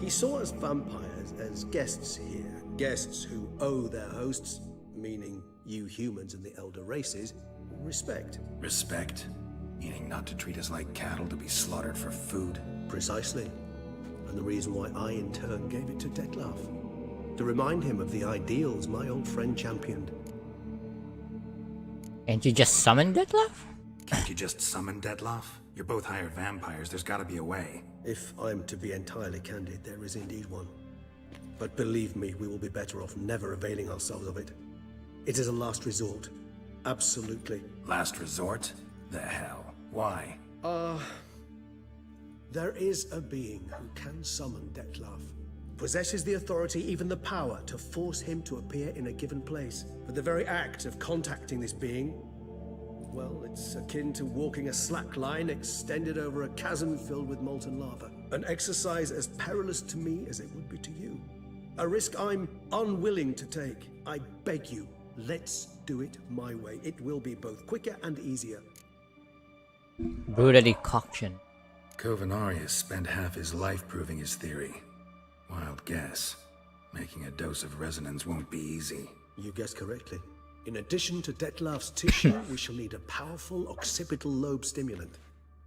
He saw us vampires as guests here. Guests who owe their hosts, meaning you humans and the elder races, respect. Respect? Meaning not to treat us like cattle to be slaughtered for food? Precisely. And the reason why I in turn gave it to Dettlaff. To remind him of the ideals my old friend championed. Can't you just summon Dettlaff? Can't you just summon Dettlaff? You're both hired vampires, there's gotta be a way. If I'm to be entirely candid, there is indeed one. But believe me, we will be better off never availing ourselves of it. It is a last resort. Absolutely. Last resort? The hell? Why? There is a being who can summon Dettlaff. Possesses the authority, even the power, to force him to appear in a given place. But the very act of contacting this being, well, it's akin to walking a slack line extended over a chasm filled with molten lava. An exercise as perilous to me as it would be to you. A risk I'm unwilling to take. I beg you, let's do it my way. It will be both quicker and easier. Brew the decoction. Kovinaris spent half his life proving his theory. Wild guess. Making a dose of resonance won't be easy. You guessed correctly. In addition to Dettlaff's tissue, we shall need a powerful occipital lobe stimulant.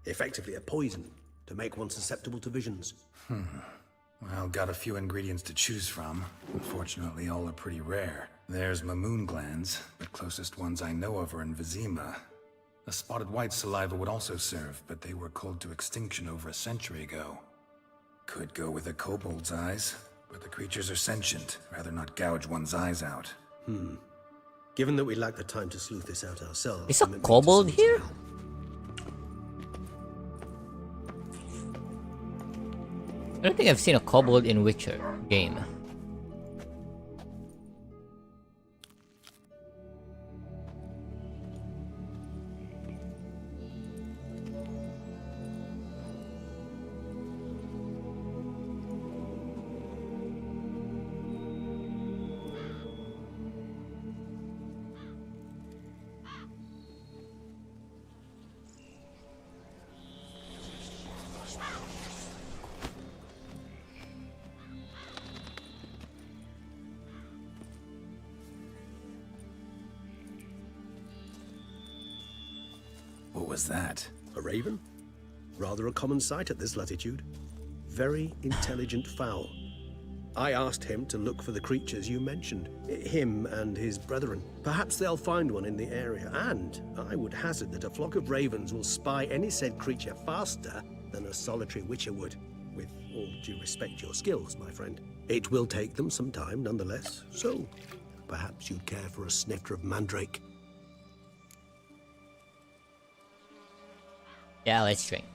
Effectively a poison, to make one susceptible to visions. Well, got a few ingredients to choose from. Unfortunately, all are pretty rare. There's Mamoon glands, but closest ones I know of are in Vizima. A spotted white saliva would also serve, but they were culled to extinction over a century ago. Could go with a kobold's eyes, but the creatures are sentient. Rather not gouge one's eyes out. Given that we lack the time to sleuth this out ourselves... Is a kobold here? I don't think I've seen a kobold in Witcher game. What was that? A raven? Rather a common sight at this latitude. Very intelligent fowl. I asked him to look for the creatures you mentioned. Him and his brethren. Perhaps they'll find one in the area, and I would hazard that a flock of ravens will spy any said creature faster than a solitary witcher would. With all due respect to your skills, my friend. It will take them some time, nonetheless. So, perhaps you'd care for a snifter of mandrake. Yeah, let's drink.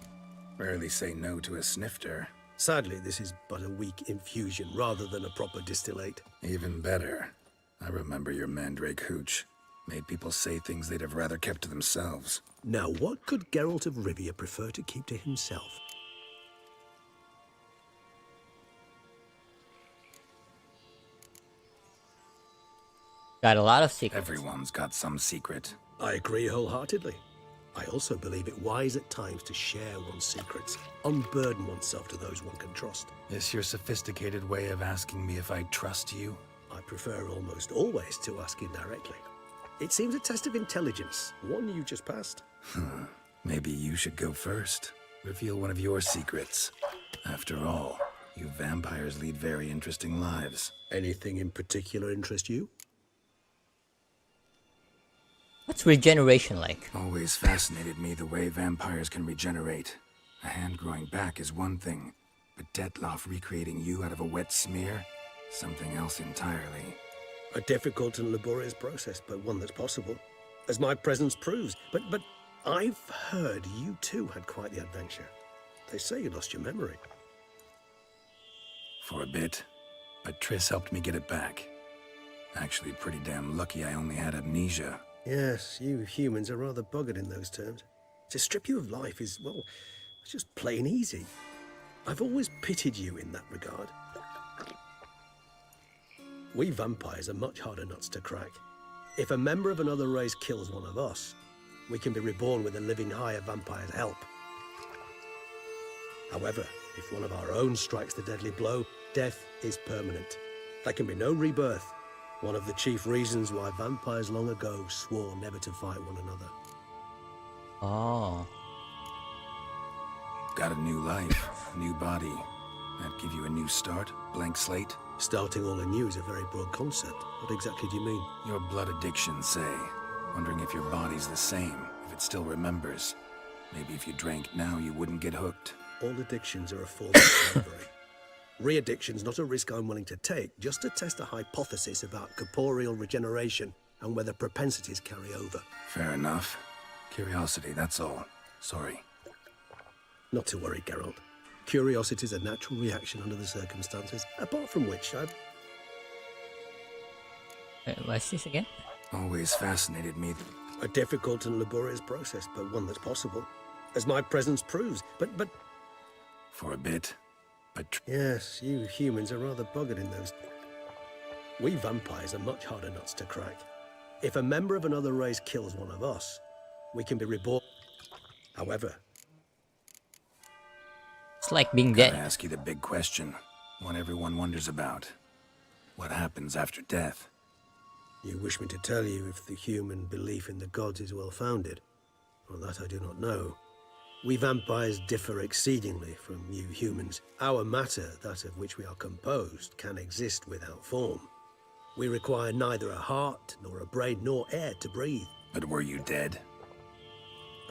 Rarely say no to a snifter. Sadly, this is but a weak infusion rather than a proper distillate. Even better. I remember your mandrake hooch. Made people say things they'd have rather kept to themselves. Now, what could Geralt of Rivia prefer to keep to himself? Got a lot of secrets. Everyone's got some secret. I agree wholeheartedly. I also believe it wise at times to share one's secrets, unburden oneself to those one can trust. Is your sophisticated way of asking me if I trust you? I prefer almost always to ask indirectly. It seems a test of intelligence, one you just passed. Maybe you should go first. Reveal one of your secrets. After all, you vampires lead very interesting lives. Anything in particular interest you? What's regeneration like? Always fascinated me the way vampires can regenerate. A hand growing back is one thing, but Detloff recreating you out of a wet smear? Something else entirely. A difficult and laborious process, but one that's possible, as my presence proves. But I've heard you too had quite the adventure. They say you lost your memory. For a bit, but Triss helped me get it back. Actually, pretty damn lucky I only had amnesia. Yes, you humans are rather buggered in those terms. To strip you of life is, well, it's just plain easy. I've always pitied you in that regard. We vampires are much harder nuts to crack. If a member of another race kills one of us, we can be reborn with a living higher vampire's help. However, if one of our own strikes the deadly blow, death is permanent. There can be no rebirth. One of the chief reasons why vampires long ago swore never to fight one another. Oh. Got a new life, new body. That give you a new start? Blank slate? Starting all anew is a very broad concept. What exactly do you mean? Your blood addiction, say. Wondering if your body's the same, if it still remembers. Maybe if you drank now, you wouldn't get hooked. All addictions are a form of slavery. Re-addiction's not a risk I'm willing to take, just to test a hypothesis about corporeal regeneration and whether propensities carry over. Fair enough. Curiosity, that's all. Sorry. Not to worry, Geralt. Curiosity's a natural reaction under the circumstances, apart from which I've... What's this again? Always fascinated me. A difficult and laborious process, but one that's possible, as my presence proves. But... For a bit. But... Yes, you humans are rather buggered in those... We vampires are much harder nuts to crack. If a member of another race kills one of us, we can be reborn. However... It's like being dead. Gotta ask you the big question. One everyone wonders about. What happens after death? You wish me to tell you if the human belief in the gods is well-founded? Well, that I do not know. We vampires differ exceedingly from you humans. Our matter, that of which we are composed, can exist without form. We require neither a heart, nor a brain, nor air to breathe. But were you dead?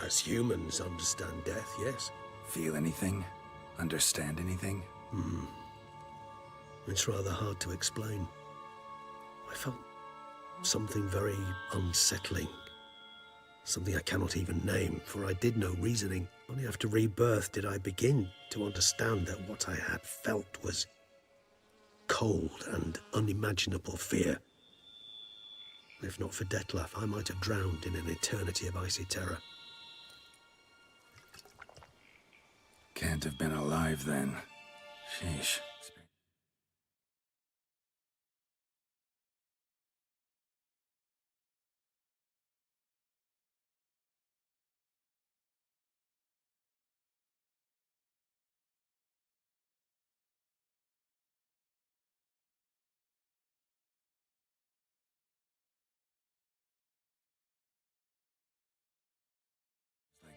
As humans understand death, yes. Feel anything? Understand anything? It's rather hard to explain. I felt something very unsettling. Something I cannot even name, for I did no reasoning. Only after rebirth did I begin to understand that what I had felt was cold and unimaginable fear. If not for Detlaff, I might have drowned in an eternity of icy terror. Can't have been alive then. Sheesh.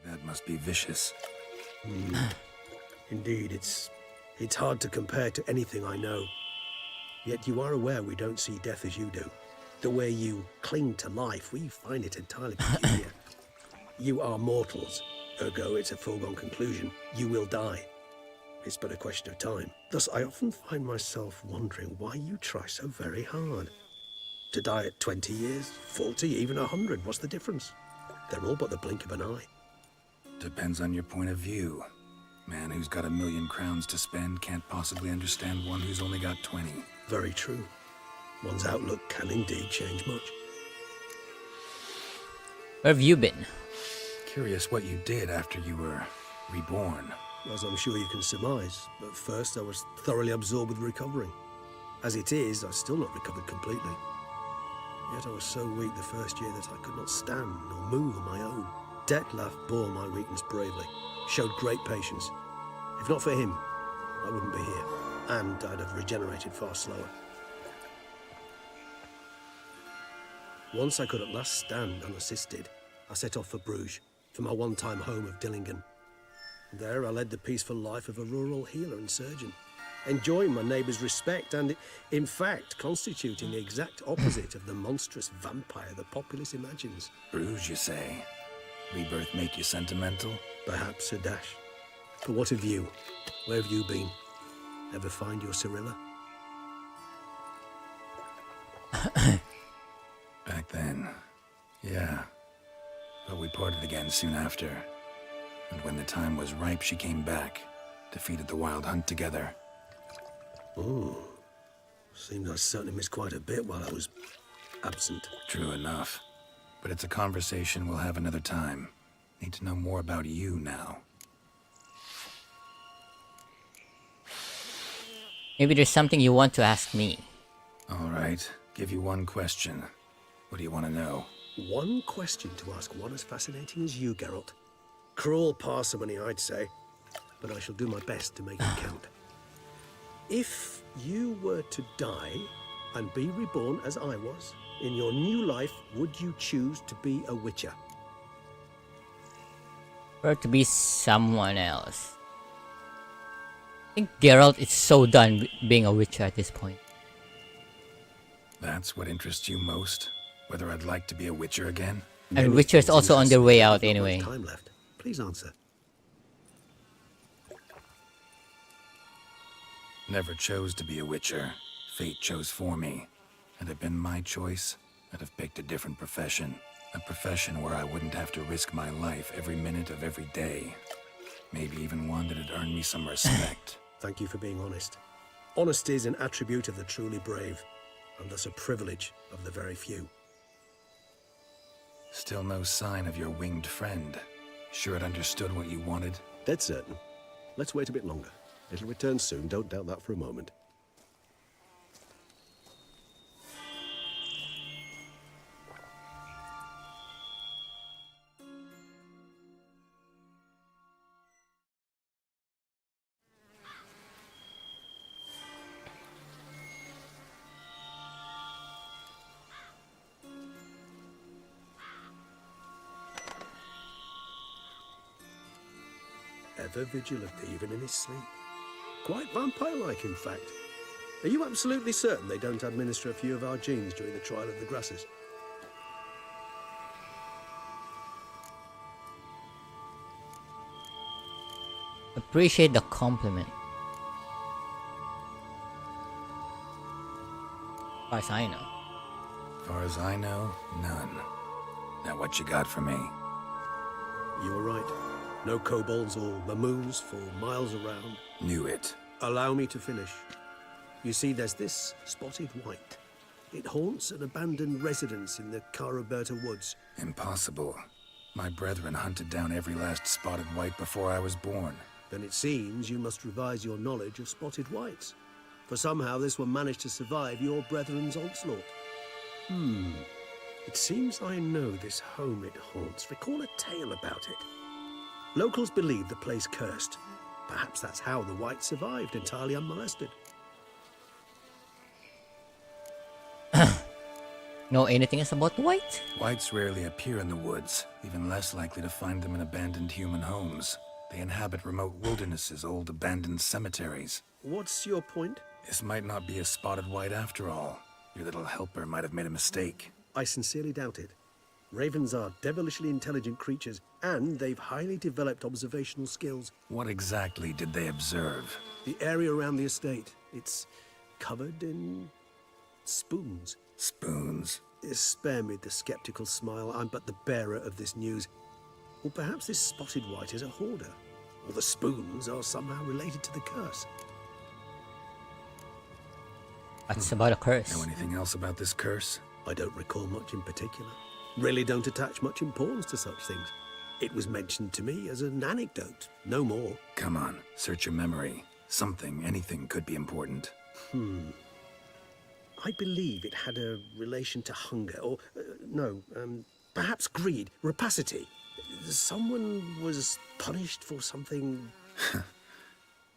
That must be vicious. Indeed, it's hard to compare to anything I know. Yet you are aware we don't see death as you do. The way you cling to life, we find it entirely peculiar. You are mortals, ergo it's a foregone conclusion. You will die. It's but a question of time. Thus, I often find myself wondering why you try so very hard. To die at 20 years, 40, even 100, what's the difference? They're all but the blink of an eye. Depends on your point of view. Man who's got 1,000,000 crowns to spend can't possibly understand one who's only got 20. Very true. One's outlook can indeed change much. Where have you been? Curious what you did after you were reborn. As I'm sure you can surmise, at first I was thoroughly absorbed with recovering. As it is, I've still not recovered completely. Yet I was so weak the first year that I could not stand or move on my own. Detlef bore my weakness bravely, showed great patience. If not for him, I wouldn't be here, and I'd have regenerated far slower. Once I could at last stand unassisted, I set off for Bruges, for my one-time home of Dillingen. There I led the peaceful life of a rural healer and surgeon, enjoying my neighbours' respect and, in fact, constituting the exact opposite of the monstrous vampire the populace imagines. Bruges, you say? Rebirth make you sentimental? Perhaps a dash. But what of you? Where have you been? Ever find your Cyrilla? Back then, yeah. But we parted again soon after. And when the time was ripe, she came back, defeated the Wild Hunt together. Oh, seems I certainly missed quite a bit while I was absent. True enough. But it's a conversation we'll have another time. Need to know more about you now. Maybe there's something you want to ask me. All right, give you one question. What do you want to know? One question to ask one as fascinating as you, Geralt. Cruel parsimony, I'd say, but I shall do my best to make it count. If you were to die and be reborn as I was, in your new life, would you choose to be a witcher? Or to be someone else. I think Geralt is so done being a witcher at this point. That's what interests you most? Whether I'd like to be a witcher again? And Witcher's also on their way out anyway. Time left. Please answer. Never chose to be a witcher. Fate chose for me. Had it been my choice, I'd have picked a different profession. A profession where I wouldn't have to risk my life every minute of every day. Maybe even one that'd earn me some respect. Thank you for being honest. Honesty is an attribute of the truly brave, and thus a privilege of the very few. Still no sign of your winged friend. Sure it understood what you wanted? Dead certain. Let's wait a bit longer. It'll return soon, don't doubt that for a moment. Ever vigilant, even in his sleep. Quite vampire-like, in fact. Are you absolutely certain they don't administer a few of our genes during the trial of the grasses? Appreciate the compliment. As far as I know. Far as I know, none. Now what you got for me? You were right. No kobolds or mamoons for miles around. Knew it. Allow me to finish. You see, there's this spotted white. It haunts an abandoned residence in the Caraberta woods. Impossible. My brethren hunted down every last spotted white before I was born. Then it seems you must revise your knowledge of spotted whites. For somehow this one managed to survive your brethren's onslaught. It seems I know this home it haunts. Recall a tale about it. Locals believe the place cursed. Perhaps that's how the white survived, entirely unmolested. Know anything else about white? Whites rarely appear in the woods, even less likely to find them in abandoned human homes. They inhabit remote wildernesses, old abandoned cemeteries. What's your point? This might not be a spotted white after all. Your little helper might have made a mistake. I sincerely doubt it. Ravens are devilishly intelligent creatures, and they've highly developed observational skills. What exactly did they observe? The area around the estate. It's covered in spoons. Spoons? Spare me the skeptical smile. I'm but the bearer of this news. Or perhaps this spotted white is a hoarder. or the spoons are somehow related to the curse. What's about a curse? Know anything else about this curse? I don't recall much in particular. Really don't attach much importance to such things. It was mentioned to me as an anecdote, no more. Come on, search your memory. Something, anything could be important. I believe it had a relation to hunger, or, perhaps greed, rapacity. Someone was punished for something...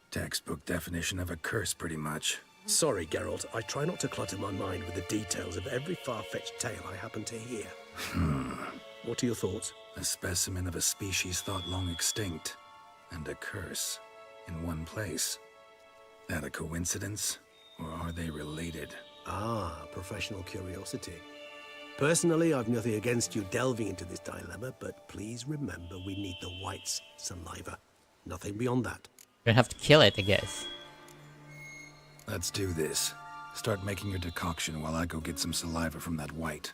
Textbook definition of a curse, pretty much. Sorry, Geralt. I try not to clutter my mind with the details of every far-fetched tale I happen to hear. What are your thoughts? A specimen of a species thought long extinct, and a curse in one place. That a coincidence, or are they related? Ah, professional curiosity. Personally, I've nothing against you delving into this dilemma, but please remember we need the white's saliva. Nothing beyond that. You're gonna have to kill it, I guess. Let's do this. Start making your decoction while I go get some saliva from that white.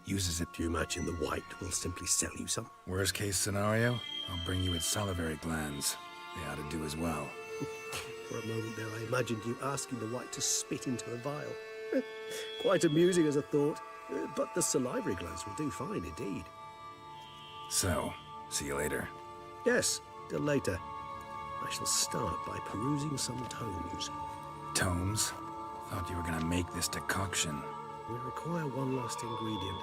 Uses it. If you imagine the white, we'll simply sell you some. Worst case scenario, I'll bring you its salivary glands. They ought to do as well. For a moment there, I imagined you asking the white to spit into a vial. Quite amusing as a thought, but the salivary glands will do fine indeed. So, see you later. Yes, till later. I shall start by perusing some tomes. Tomes? Thought you were gonna make this decoction. We require one last ingredient.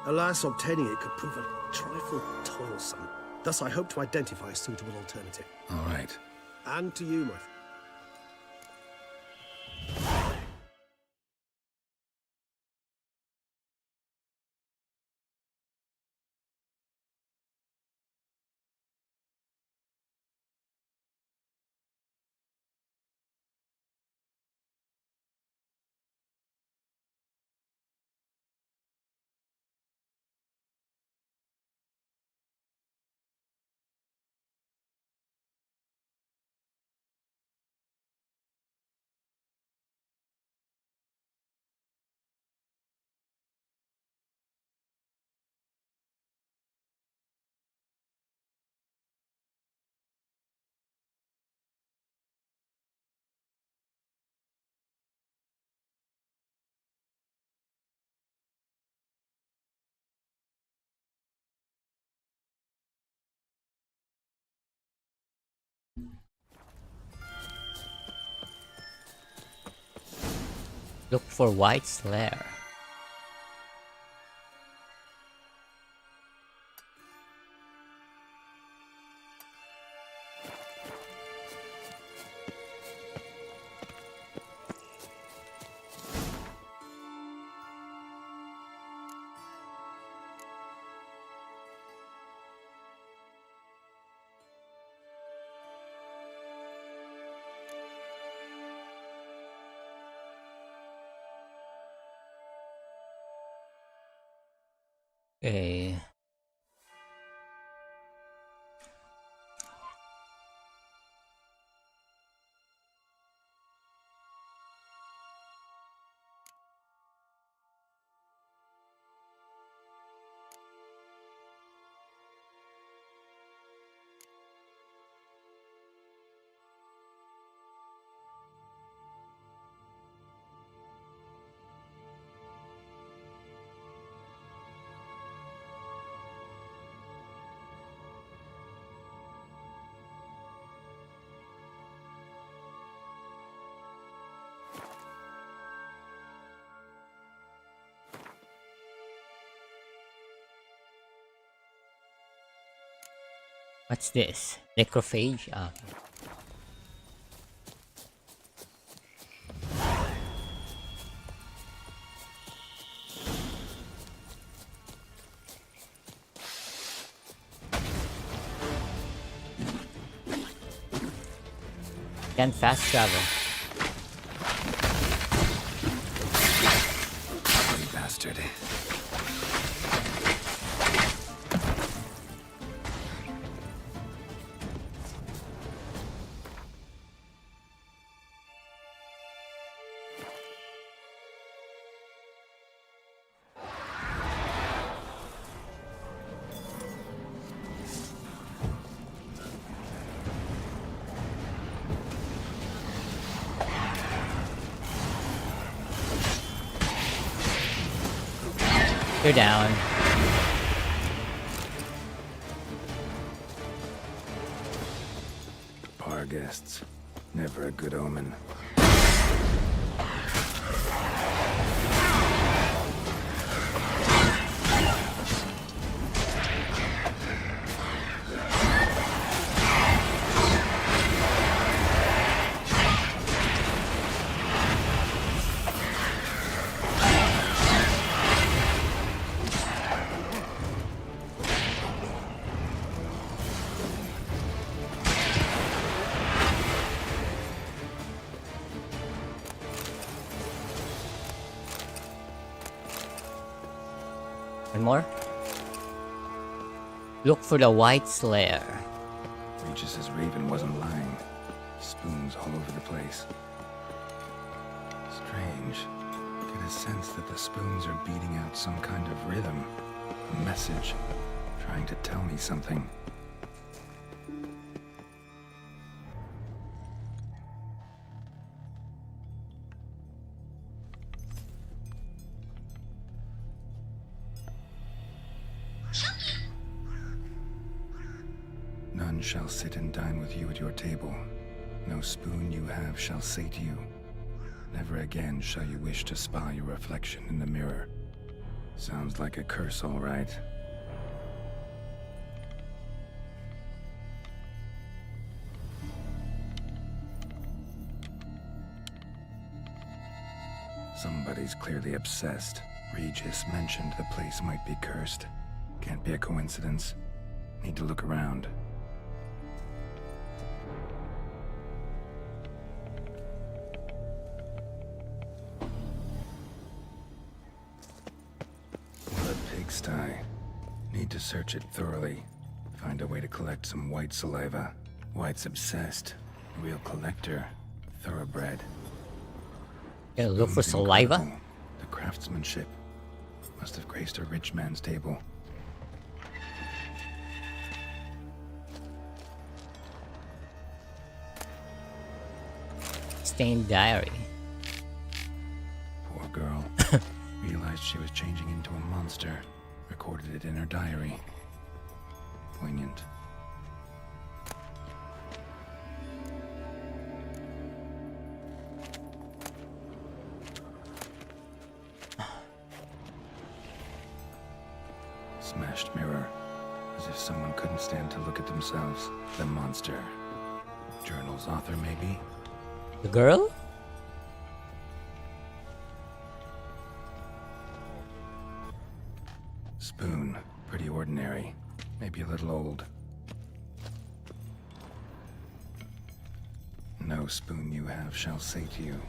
Alas, obtaining it could prove a trifle toilsome. Thus, I hope to identify a suitable alternative. All right. And to you, my friend. Look for White's lair. Okay. What's this? Necrophage? Ah. Can fast travel. You bastard. You're down. Bar guests. Never a good omen. One more. Look for the White Slayer. Regis' raven wasn't lying. Spoons all over the place. Strange. Get a sense that the spoons are beating out some kind of rhythm. A message. Trying to tell me something. None shall sit and dine with you at your table. No spoon you have shall say to you, never again shall you wish to spy your reflection in the mirror. Sounds like a curse, all right. Somebody's clearly obsessed. Regis mentioned the place might be cursed. Can't be a coincidence. Need to look around. What a pigsty. Need to search it thoroughly. Find a way to collect some white saliva. White's obsessed. Real collector. Thoroughbred. Gonna look for saliva? Incredible. The craftsmanship. Must have graced a rich man's table. Stained diary. Poor girl. Realized she was changing into a monster. Recorded it in her diary. Poignant. Smashed mirror. As if someone couldn't stand to look at themselves. The monster. Journal's author, maybe? The girl? Spoon. Pretty ordinary. Maybe a little old. No spoon you have shall say to you.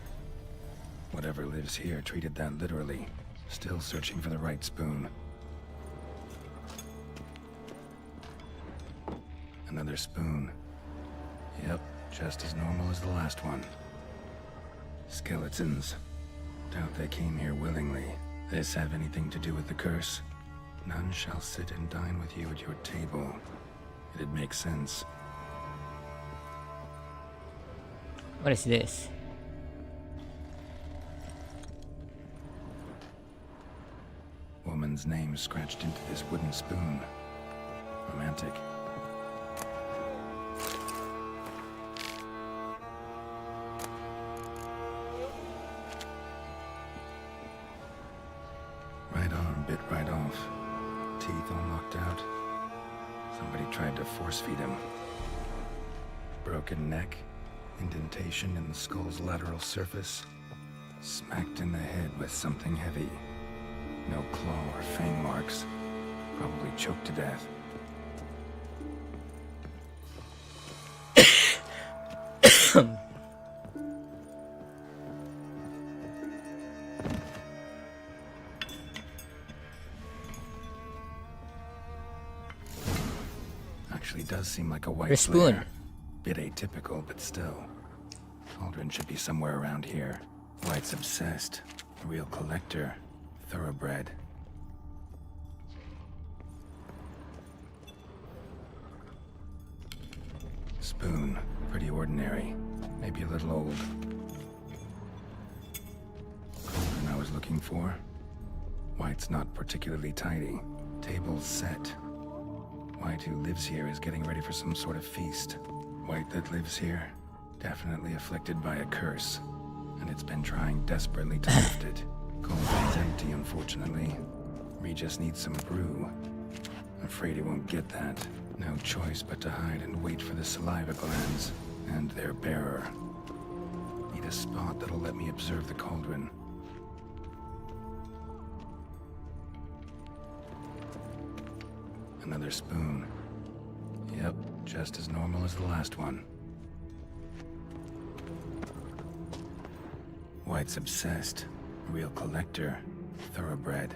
Whatever lives here treated that literally. Still searching for the right spoon. Another spoon. Yep, just as normal as the last one. Skeletons. Doubt they came here willingly. This have anything to do with the curse? None shall sit and dine with you at your table. It'd make sense. What is this? Woman's name scratched into this wooden spoon. Romantic. Right arm bit right off. Teeth all knocked out. Somebody tried to force feed him. Broken neck. Indentation in the skull's lateral surface. Smacked in the head with something heavy. No claw or fang marks. Probably choked to death. Actually does seem like a white Your spoon. Slayer. Bit atypical, but still. Aldrin should be somewhere around here. White's obsessed. A real collector. Thoroughbred. Spoon. Pretty ordinary. Maybe a little old. Cauldron I was looking for. White's not particularly tidy. Table's set. White who lives here is getting ready for some sort of feast. White that lives here, definitely afflicted by a curse. And it's been trying desperately to lift it. Cauldron's empty, unfortunately. Regis needs some brew. Afraid he won't get that. No choice but to hide and wait for the saliva glands and their bearer. Need a spot that'll let me observe the cauldron. Another spoon. Yep, just as normal as the last one. White's obsessed. Real collector. Thoroughbred.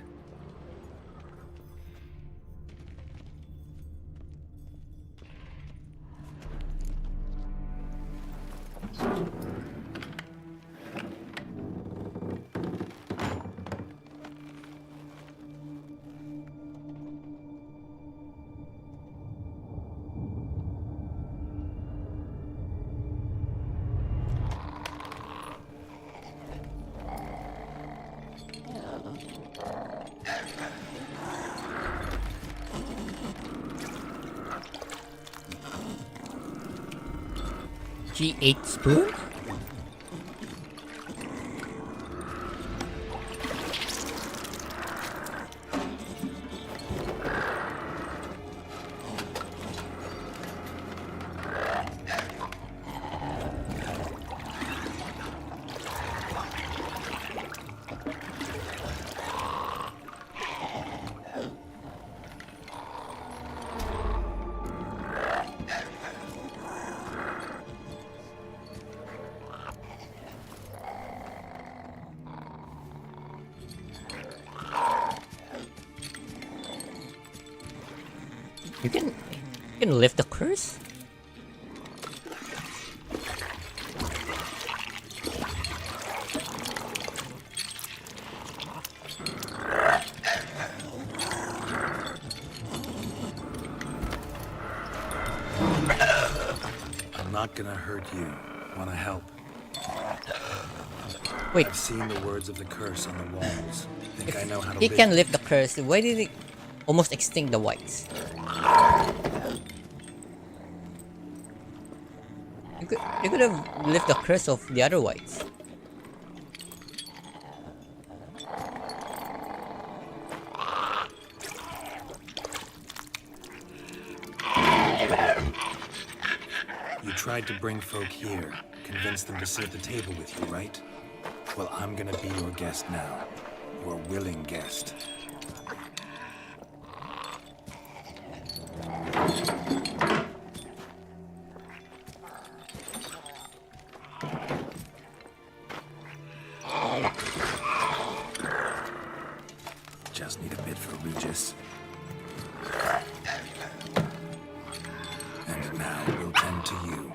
She ate spoon? You can lift the curse? I'm not gonna hurt you. Wanna help? Wait. I've seen the words of the curse on the walls. Think I know how to He lift can it. lift the curse. Why did he almost extinct the whites? You could have lifted the curse of the other whites. You tried to bring folk here, convince them to sit at the table with you, right? Well, I'm gonna be your guest now. Your willing guest. Just need a bit for Regis. And now we'll tend to you.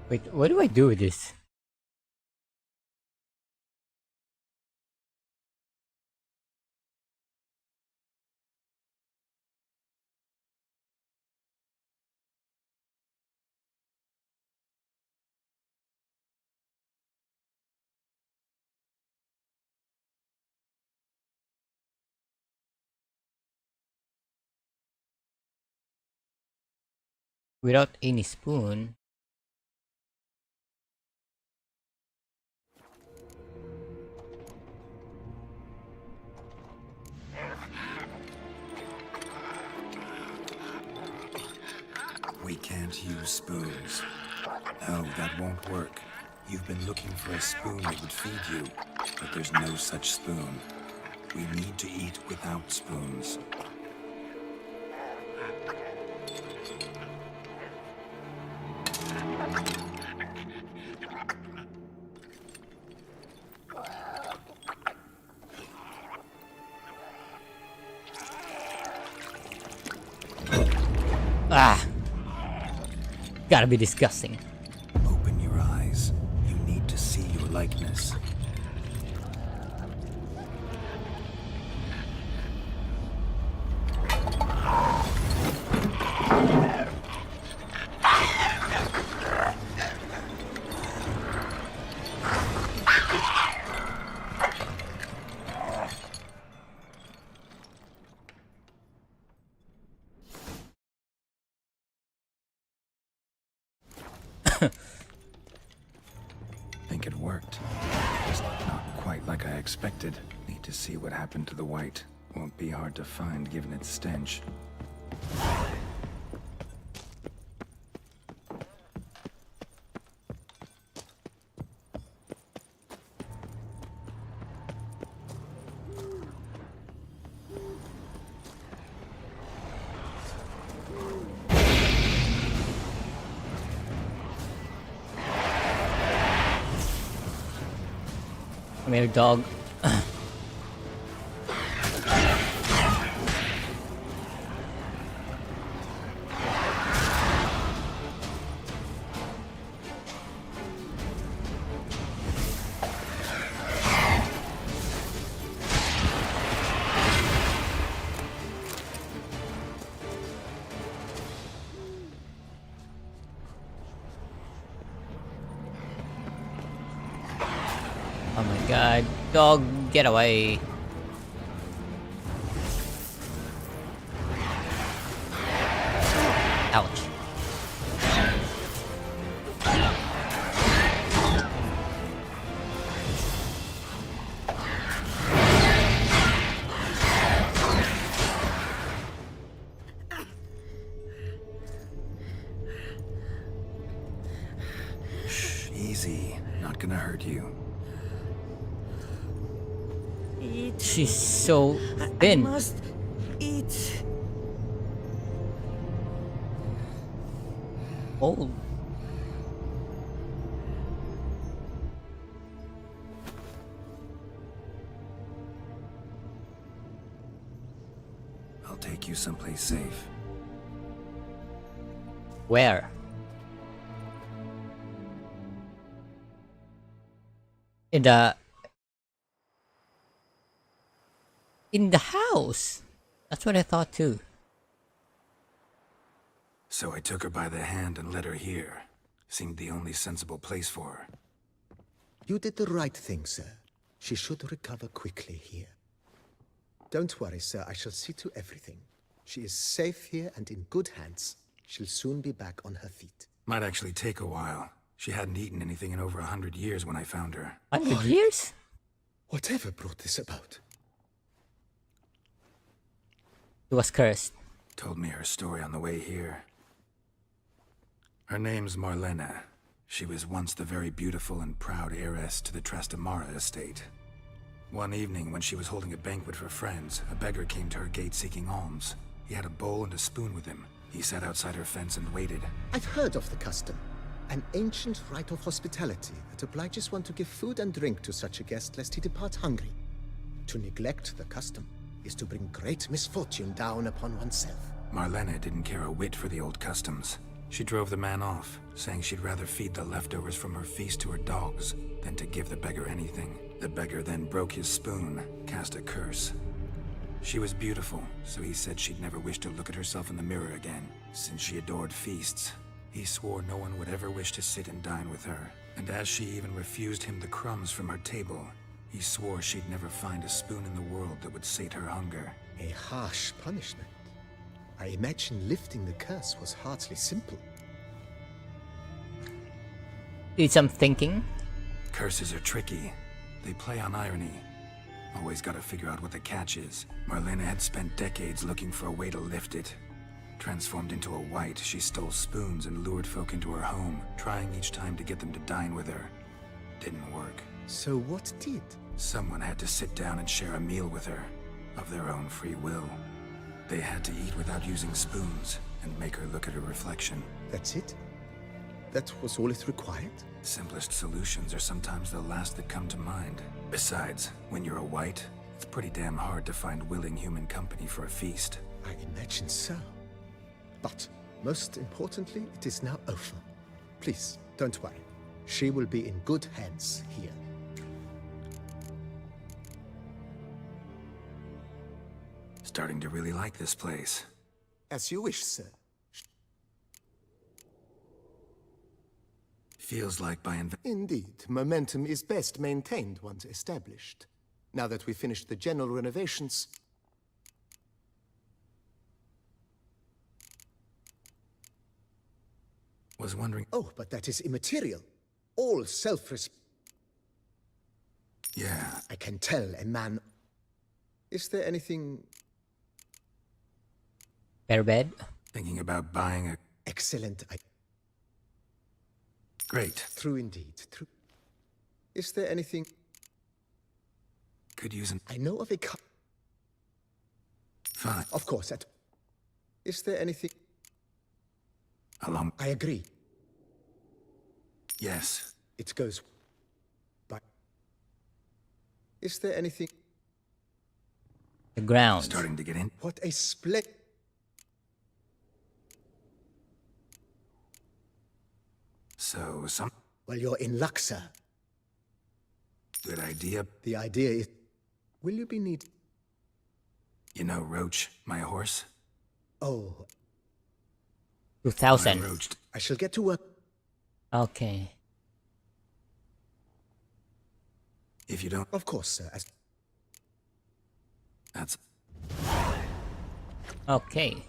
Wait, what do I do with this? Without any spoon. We can't use spoons. No, that won't work. You've been looking for a spoon that would feed you, but there's no such spoon. We need to eat without spoons. Ah! Gotta be disgusting. Open your eyes. You need to see your likeness. Think it worked. Just not quite like I expected. Need to see what happened to the white. Won't be hard to find given its stench. Come here, dog. Oh my god, dog, get away. Ouch. Shh, easy. Not gonna hurt you. She's so thin. Must eat. Oh. I'll take you someplace safe. Where? In the house. That's what I thought too. So I took her by the hand and led her here. Seemed the only sensible place for her. You did the right thing, sir. She should recover quickly here. Don't worry, sir. I shall see to everything. She is safe here and in good hands. She'll soon be back on her feet. Might actually take a while. She hadn't eaten anything in over 100 years when I found her. 100 years? Whatever brought this about? It was cursed. Told me her story on the way here. Her name's Marlena. She was once the very beautiful and proud heiress to the Trastamara estate. One evening, when she was holding a banquet for friends, a beggar came to her gate seeking alms. He had a bowl and a spoon with him. He sat outside her fence and waited. I've heard of the custom. An ancient rite of hospitality that obliges one to give food and drink to such a guest lest he depart hungry. To neglect the custom is to bring great misfortune down upon oneself. Marlena didn't care a whit for the old customs. She drove the man off, saying she'd rather feed the leftovers from her feast to her dogs than to give the beggar anything. The beggar then broke his spoon, cast a curse. She was beautiful, so he said she'd never wish to look at herself in the mirror again. Since she adored feasts, he swore no one would ever wish to sit and dine with her. And as she even refused him the crumbs from her table, he swore she'd never find a spoon in the world that would sate her hunger. A harsh punishment. I imagine lifting the curse was hardly simple. Did some thinking? Curses are tricky. They play on irony. Always gotta figure out what the catch is. Marlena had spent decades looking for a way to lift it. Transformed into a white, she stole spoons and lured folk into her home, trying each time to get them to dine with her. Didn't work. So what did? Someone had to sit down and share a meal with her, of their own free will. They had to eat without using spoons, and make her look at her reflection. That's it? That was all it required? Simplest solutions are sometimes the last that come to mind. Besides, when you're a white, it's pretty damn hard to find willing human company for a feast. I imagine so. But, most importantly, it is now over. Please, don't worry. She will be in good hands here. Starting to really like this place. As you wish, sir. Feels like by Indeed, momentum is best maintained once established. Now that we've finished the general renovations... Was wondering... Oh, but that is immaterial. All self-respect... Yeah. I can tell a man... Is there anything... Bear bed? Thinking about buying a... Excellent. Great. True indeed. True. Is there anything... Could use an... I know of a car... Fine. Of course, Is there anything... Along... I agree. Yes. It goes... But... Is there anything... The ground. Starting to get in. What a split... So, some... Well, you're in luck, sir. Good idea. The idea is... Will you be needed? You know Roach, my horse? Oh. 2000. I shall get to work. Okay. If you don't... Of course, sir. That's... Okay.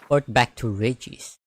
Port back to Regis.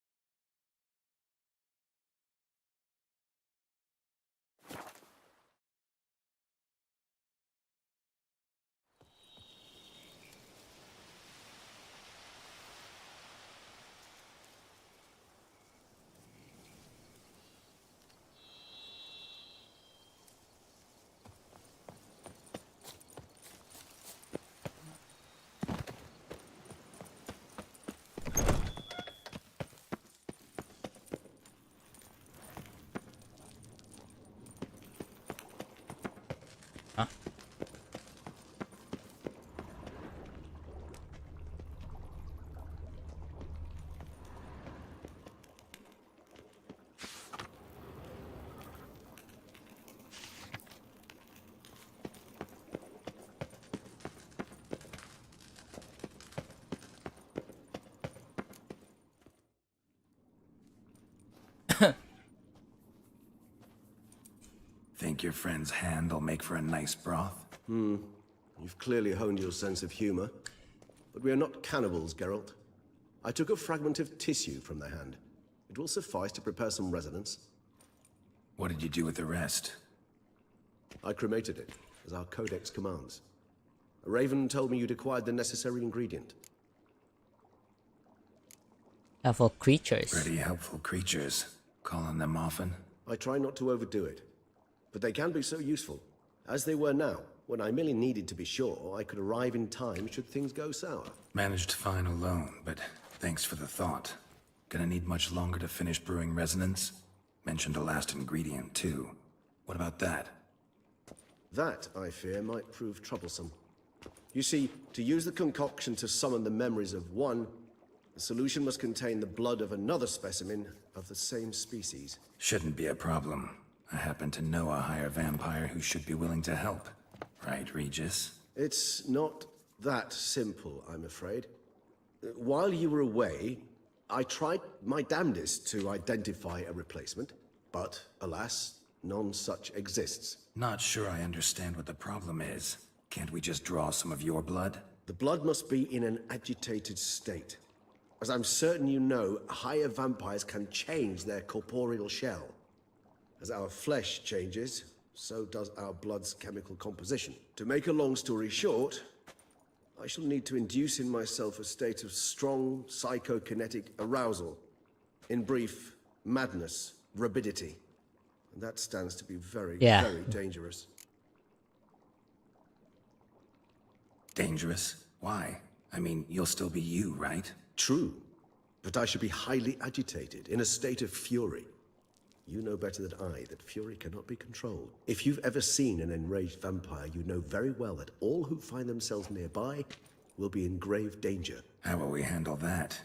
Think your friend's hand will make for a nice broth? You've clearly honed your sense of humor. But we are not cannibals, Geralt. I took a fragment of tissue from their hand. It will suffice to prepare some resonance. What did you do with the rest? I cremated it, as our codex commands. A raven told me you'd acquired the necessary ingredient. Helpful creatures. Pretty helpful creatures. Calling them often? I try not to overdo it. But they can be so useful, as they were now, when I merely needed to be sure I could arrive in time should things go sour. Managed fine alone, but thanks for the thought. Gonna need much longer to finish brewing resonance? Mentioned a last ingredient, too. What about that? That, I fear, might prove troublesome. You see, to use the concoction to summon the memories of one, the solution must contain the blood of another specimen of the same species. Shouldn't be a problem. I happen to know a higher vampire who should be willing to help. Right, Regis? It's not that simple, I'm afraid. While you were away, I tried my damnedest to identify a replacement, but alas, none such exists. Not sure I understand what the problem is. Can't we just draw some of your blood? The blood must be in an agitated state. As I'm certain you know, higher vampires can change their corporeal shell. As our flesh changes, so does our blood's chemical composition. To make a long story short, I shall need to induce in myself a state of strong psychokinetic arousal. In brief, madness, rabidity. And that stands to be very, very dangerous. Dangerous? Why? I mean, you'll still be you, right? True. But I should be highly agitated, in a state of fury. You know better than I that fury cannot be controlled. If you've ever seen an enraged vampire, you know very well that all who find themselves nearby will be in grave danger. How will we handle that?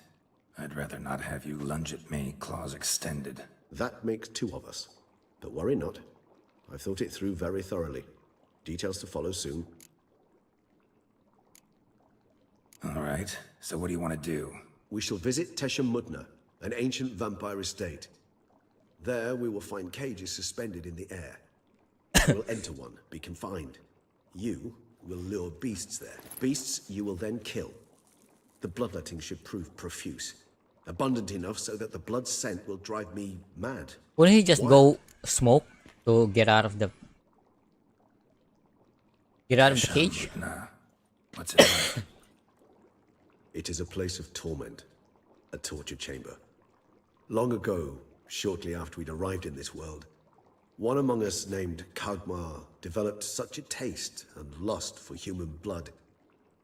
I'd rather not have you lunge at me, claws extended. That makes 2 of us. But worry not. I've thought it through very thoroughly. Details to follow soon. All right, so what do you want to do? We shall visit Teshem Mutna, an ancient vampire estate. There we will find cages suspended in the air. We'll enter one, be confined. You will lure beasts there. Beasts you will then kill. The bloodletting should prove profuse. Abundant enough so that the blood scent will drive me mad. Wouldn't he just go smoke to get out of the cage? Nah. What's it like? It is a place of torment, a torture chamber. Long ago, shortly after we'd arrived in this world, one among us named Kagmar developed such a taste and lust for human blood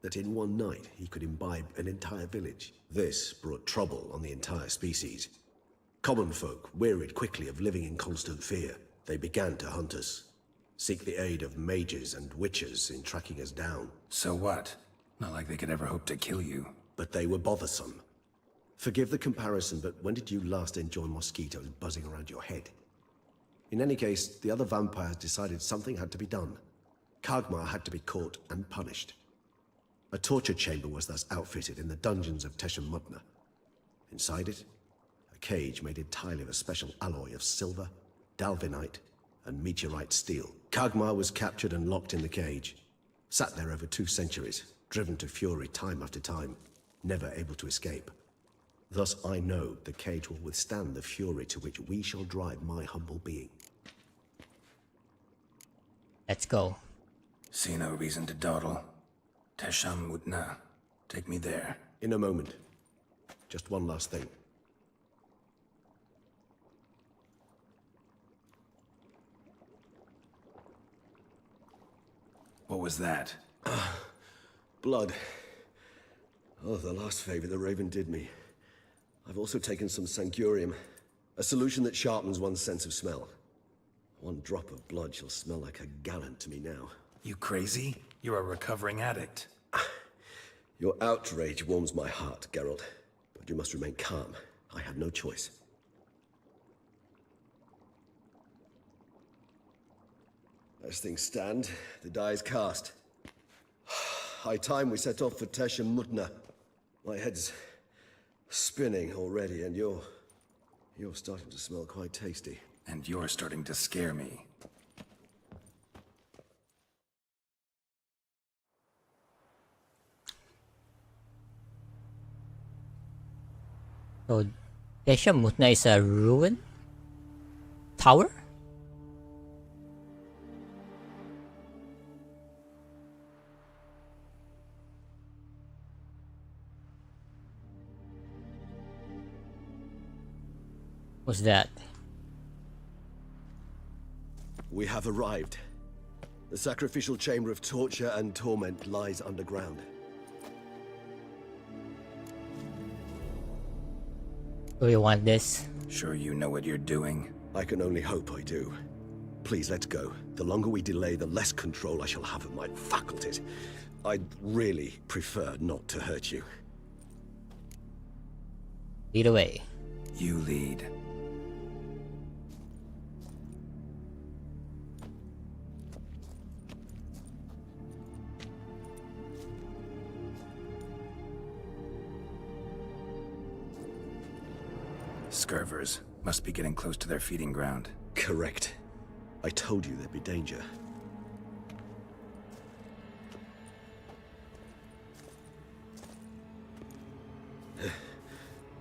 that in one night he could imbibe an entire village. This brought trouble on the entire species. Common folk wearied quickly of living in constant fear. They began to hunt us, seek the aid of mages and witches in tracking us down. So what? Not like they could ever hope to kill you. But they were bothersome. Forgive the comparison, but when did you last enjoy mosquitoes buzzing around your head? In any case, the other vampires decided something had to be done. Kagmar had to be caught and punished. A torture chamber was thus outfitted in the dungeons of Teshem Mutna. Inside it, a cage made entirely of a special alloy of silver, dalvinite, and meteorite steel. Kagmar was captured and locked in the cage. Sat there over 2 centuries, driven to fury time after time, never able to escape. Thus I know the cage will withstand the fury to which we shall drive my humble being. Let's go. See no reason to dawdle. Teshem Mutna. Take me there. In a moment. Just one last thing. What was that? Blood. Oh, the last favor the Raven did me. I've also taken some Sancurium, a solution that sharpens one's sense of smell. 1 drop of blood shall smell like a gallon to me now. You crazy? You're a recovering addict. Your outrage warms my heart, Geralt. But you must remain calm. I have no choice. As things stand, the die is cast. High time we set off for Teshem Mutna. My head's spinning already, and you're starting to smell quite tasty. And you're starting to scare me. So, Teshem Mutna is a ruin tower? What's that? We have arrived. The sacrificial chamber of torture and torment lies underground. Do you want this? Sure you know what you're doing? I can only hope I do. Please, let's go. The longer we delay, the less control I shall have of my faculties. I'd really prefer not to hurt you. Lead away. You lead. Scurvers must be getting close to their feeding ground. Correct. I told you there'd be danger.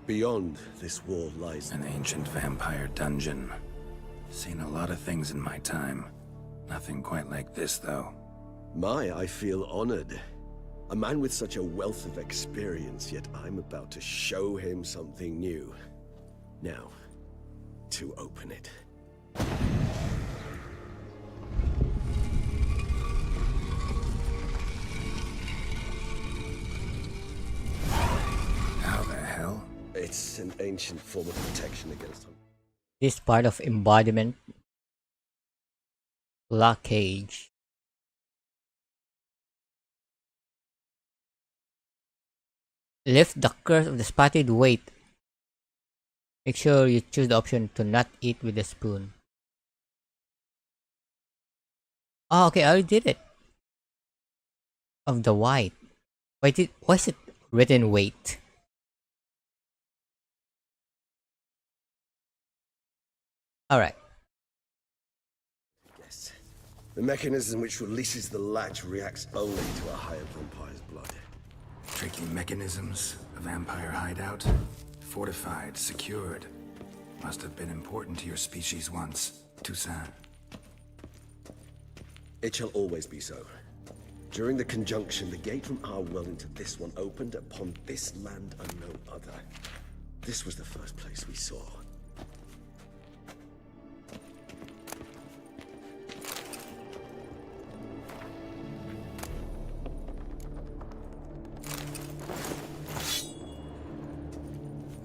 Beyond this wall lies an ancient vampire dungeon. Seen a lot of things in my time. Nothing quite like this, though. I feel honored. A man with such a wealth of experience, yet I'm about to show him something new. Now, to open it. How the hell? It's an ancient form of protection against him. This part of embodiment. Lock cage. Lift the curse of the spotted weight. Make sure you choose the option to not eat with a spoon. Oh, okay, I already did it. Of the white. Why is it written weight? Alright. Yes. The mechanism which releases the latch reacts only to a higher vampire's blood. Tricky mechanisms, a vampire hideout. Fortified, secured. Must have been important to your species once, Toussaint. It shall always be so. During the conjunction, the gate from our well into this one opened upon this land and no other. This was the first place we saw.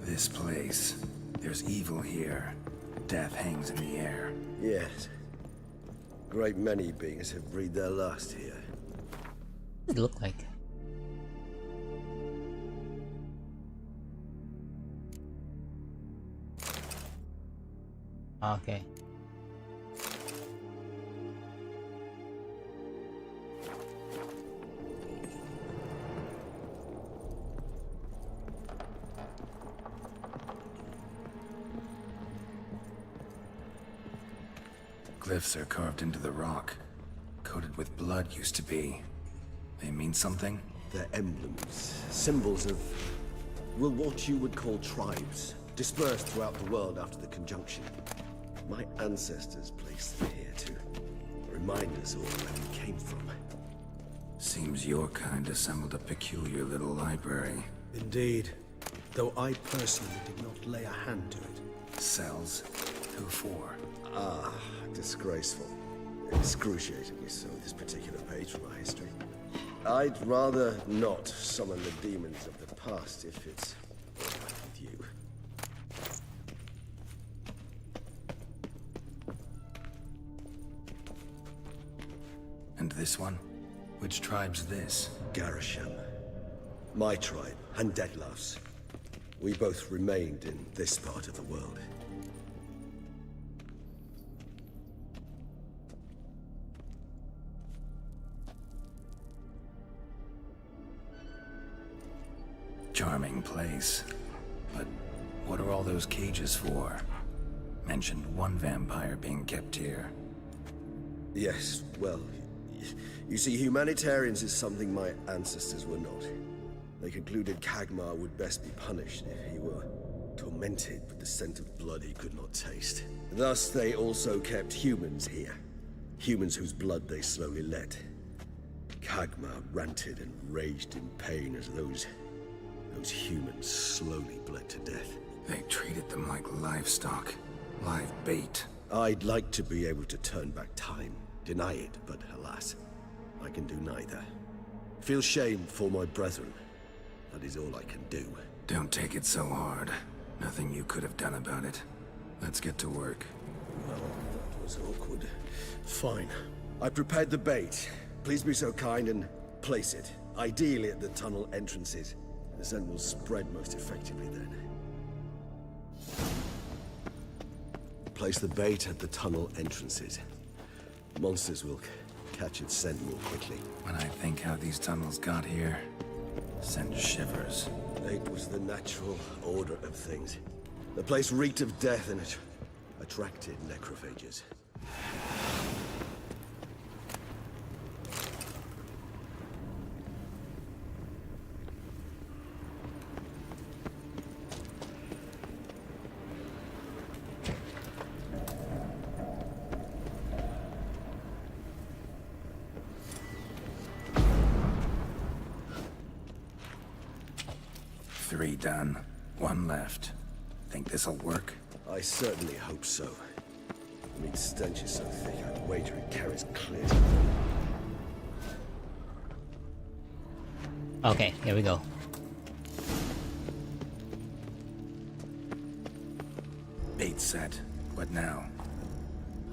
This place. There's evil here. Death hangs in the air. Yes. Great many beings have breathed their last here. What does it look like? Okay. Glyphs are carved into the rock. Coated with blood used to be. They mean something? They're emblems, symbols of, well, what you would call tribes, dispersed throughout the world after the conjunction. My ancestors placed them here to remind us all where we came from. Seems your kind assembled a peculiar little library. Indeed. Though I personally did not lay a hand to it. Cells? Who for? Ah, disgraceful. Excruciatingly so, this particular page from our history. I'd rather not summon the demons of the past if it's all right with you. And this one? Which tribe's this? Garisham. My tribe, and Deadlough's. We both remained in this part of the world. Charming place. But what are all those cages for? Mentioned one vampire being kept here. Yes, well, you see, humanitarians is something my ancestors were not. They concluded Kagmar would best be punished if he were tormented with the scent of blood he could not taste. Thus, they also kept humans here. Humans whose blood they slowly let. Kagmar ranted and raged in pain as those humans slowly bled to death. They treated them like livestock. Live bait. I'd like to be able to turn back time, deny it, but alas, I can do neither. Feel shame for my brethren. That is all I can do. Don't take it so hard. Nothing you could have done about it. Let's get to work. Well, that was awkward. Fine. I prepared the bait. Please be so kind and place it. Ideally at the tunnel entrances. The scent will spread most effectively then. Place the bait at the tunnel entrances. Monsters will catch its scent more quickly. When I think how these tunnels got here, sends shivers. It was the natural order of things. The place reeked of death and it attracted necrophages. Three done. One left. Think this'll work? I certainly hope so. The meat stench is so thick, I'd wager it carries clear. Okay, here we go. Bait set. What now?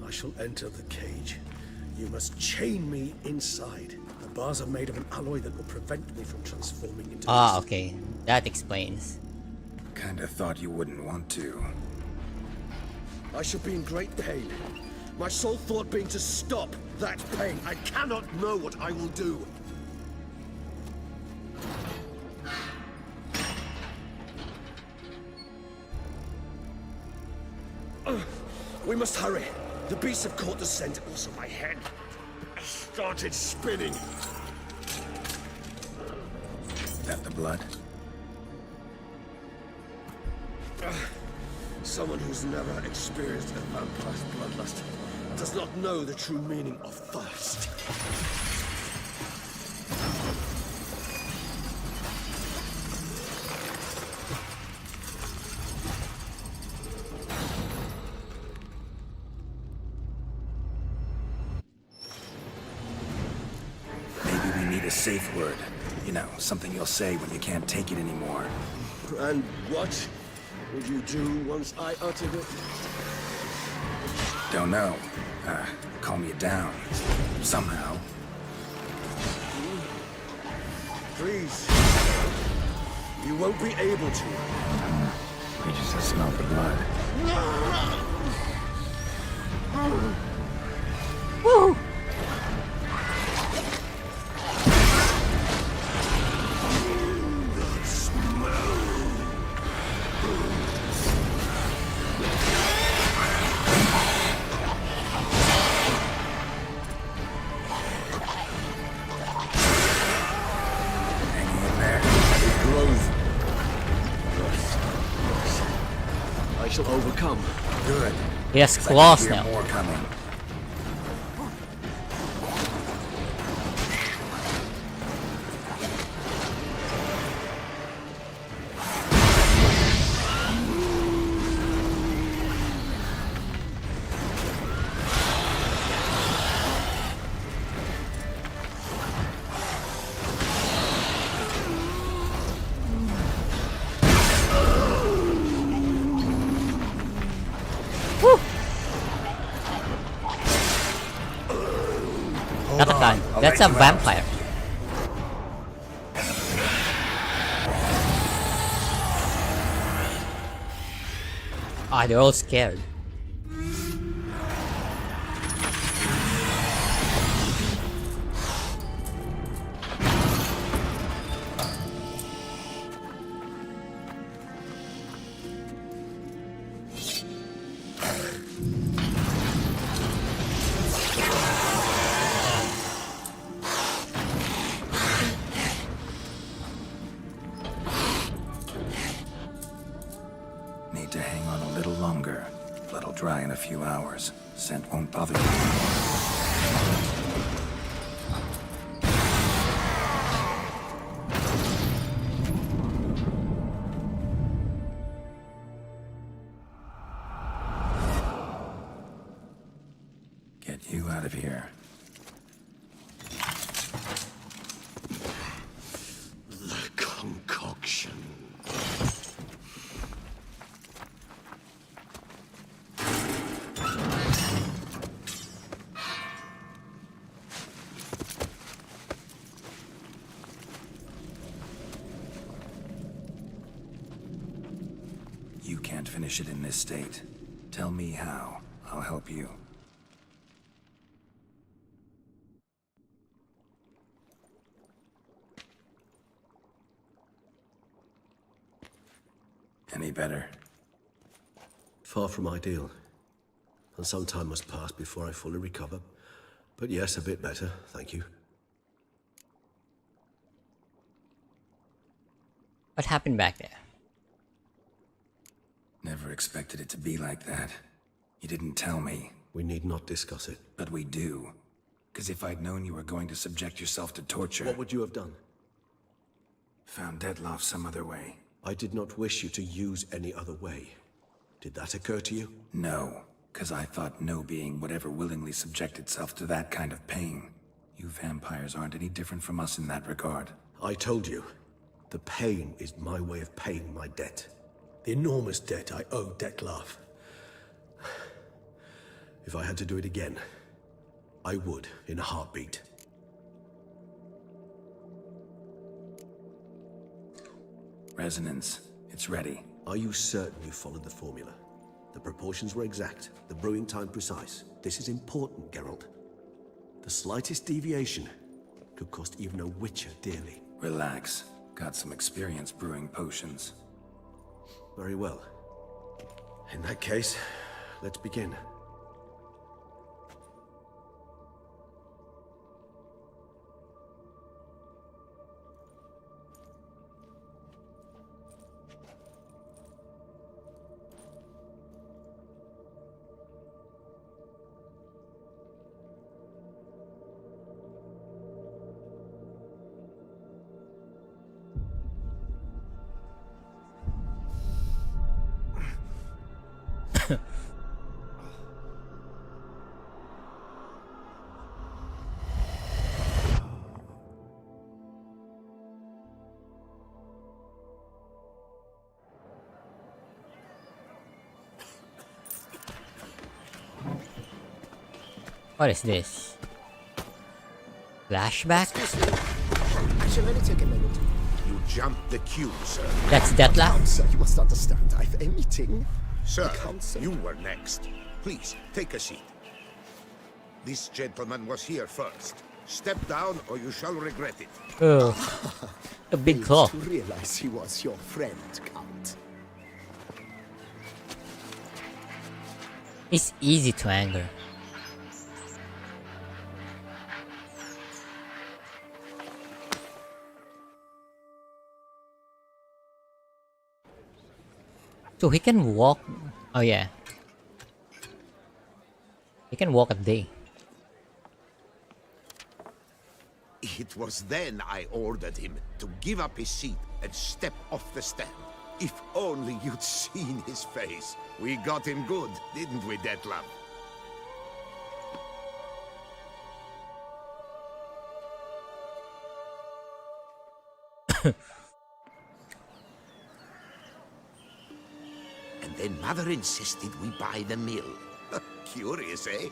I shall enter the cage. You must chain me inside. The bars are made of an alloy that will prevent me from transforming into Ah, okay. That explains. Kinda thought you wouldn't want to. I should be in great pain. My sole thought being to stop that pain. I cannot know what I will do. We must hurry. The beasts have caught the scent. Also, my head started spinning. That the blood? Someone who's never experienced a vampire's bloodlust does not know the true meaning of thirst. Maybe we need a safe word. You know, something you'll say when you can't take it anymore. And what would you do once I uttered it? Don't know. Calm you down. Somehow. Please. You won't be able to. We just smell the blood. Woo! I shall overcome. Good. He has claws now. More coming. Not a guy. That's a vampire. Ah, they're all scared. Need to hang on a little longer. Blood'll dry in a few hours. Scent won't bother you anymore. Get you out of here. The concoction. You can't finish it in this state. Tell me how. I'll help you. Any better? Far from ideal. And some time must pass before I fully recover. But yes, a bit better, thank you. What happened back there? Never expected it to be like that. You didn't tell me. We need not discuss it. But we do. Because if I'd known you were going to subject yourself to torture... What would you have done? Found Dettlaff some other way. I did not wish you to use any other way. Did that occur to you? No, because I thought no being would ever willingly subject itself to that kind of pain. You vampires aren't any different from us in that regard. I told you, the pain is my way of paying my debt. The enormous debt I owe Dettlaff. If I had to do it again, I would in a heartbeat. Resonance. It's ready. Are you certain you followed the formula? The proportions were exact, the brewing time precise. This is important, Geralt. The slightest deviation could cost even a Witcher dearly. Relax. Got some experience brewing potions. Very well. In that case, let's begin. What is this? Flashback? I shall only take a minute. You jumped the queue, sir. That's Dettlaff? Come, sir, you must understand. I've a meeting. Sir, The council. you were next. Please, take a seat. This gentleman was here first. Step down or you shall regret it. Oh, a big claw. To realize he was your friend, Count. It's easy to anger. So he can walk. Oh yeah. He can walk a day. It was then I ordered him to give up his seat and step off the stand. If only you'd seen his face. We got him good, didn't we, Dettlaff? And then Mother insisted we buy the mill. Curious, eh?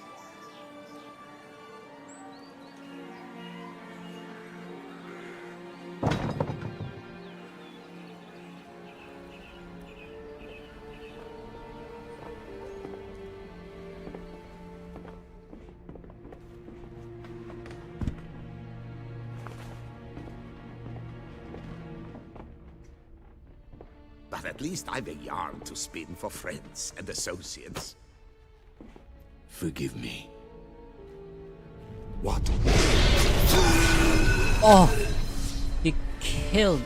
But at least I've a yarn to spin for friends and associates. Forgive me. What? Oh, he killed.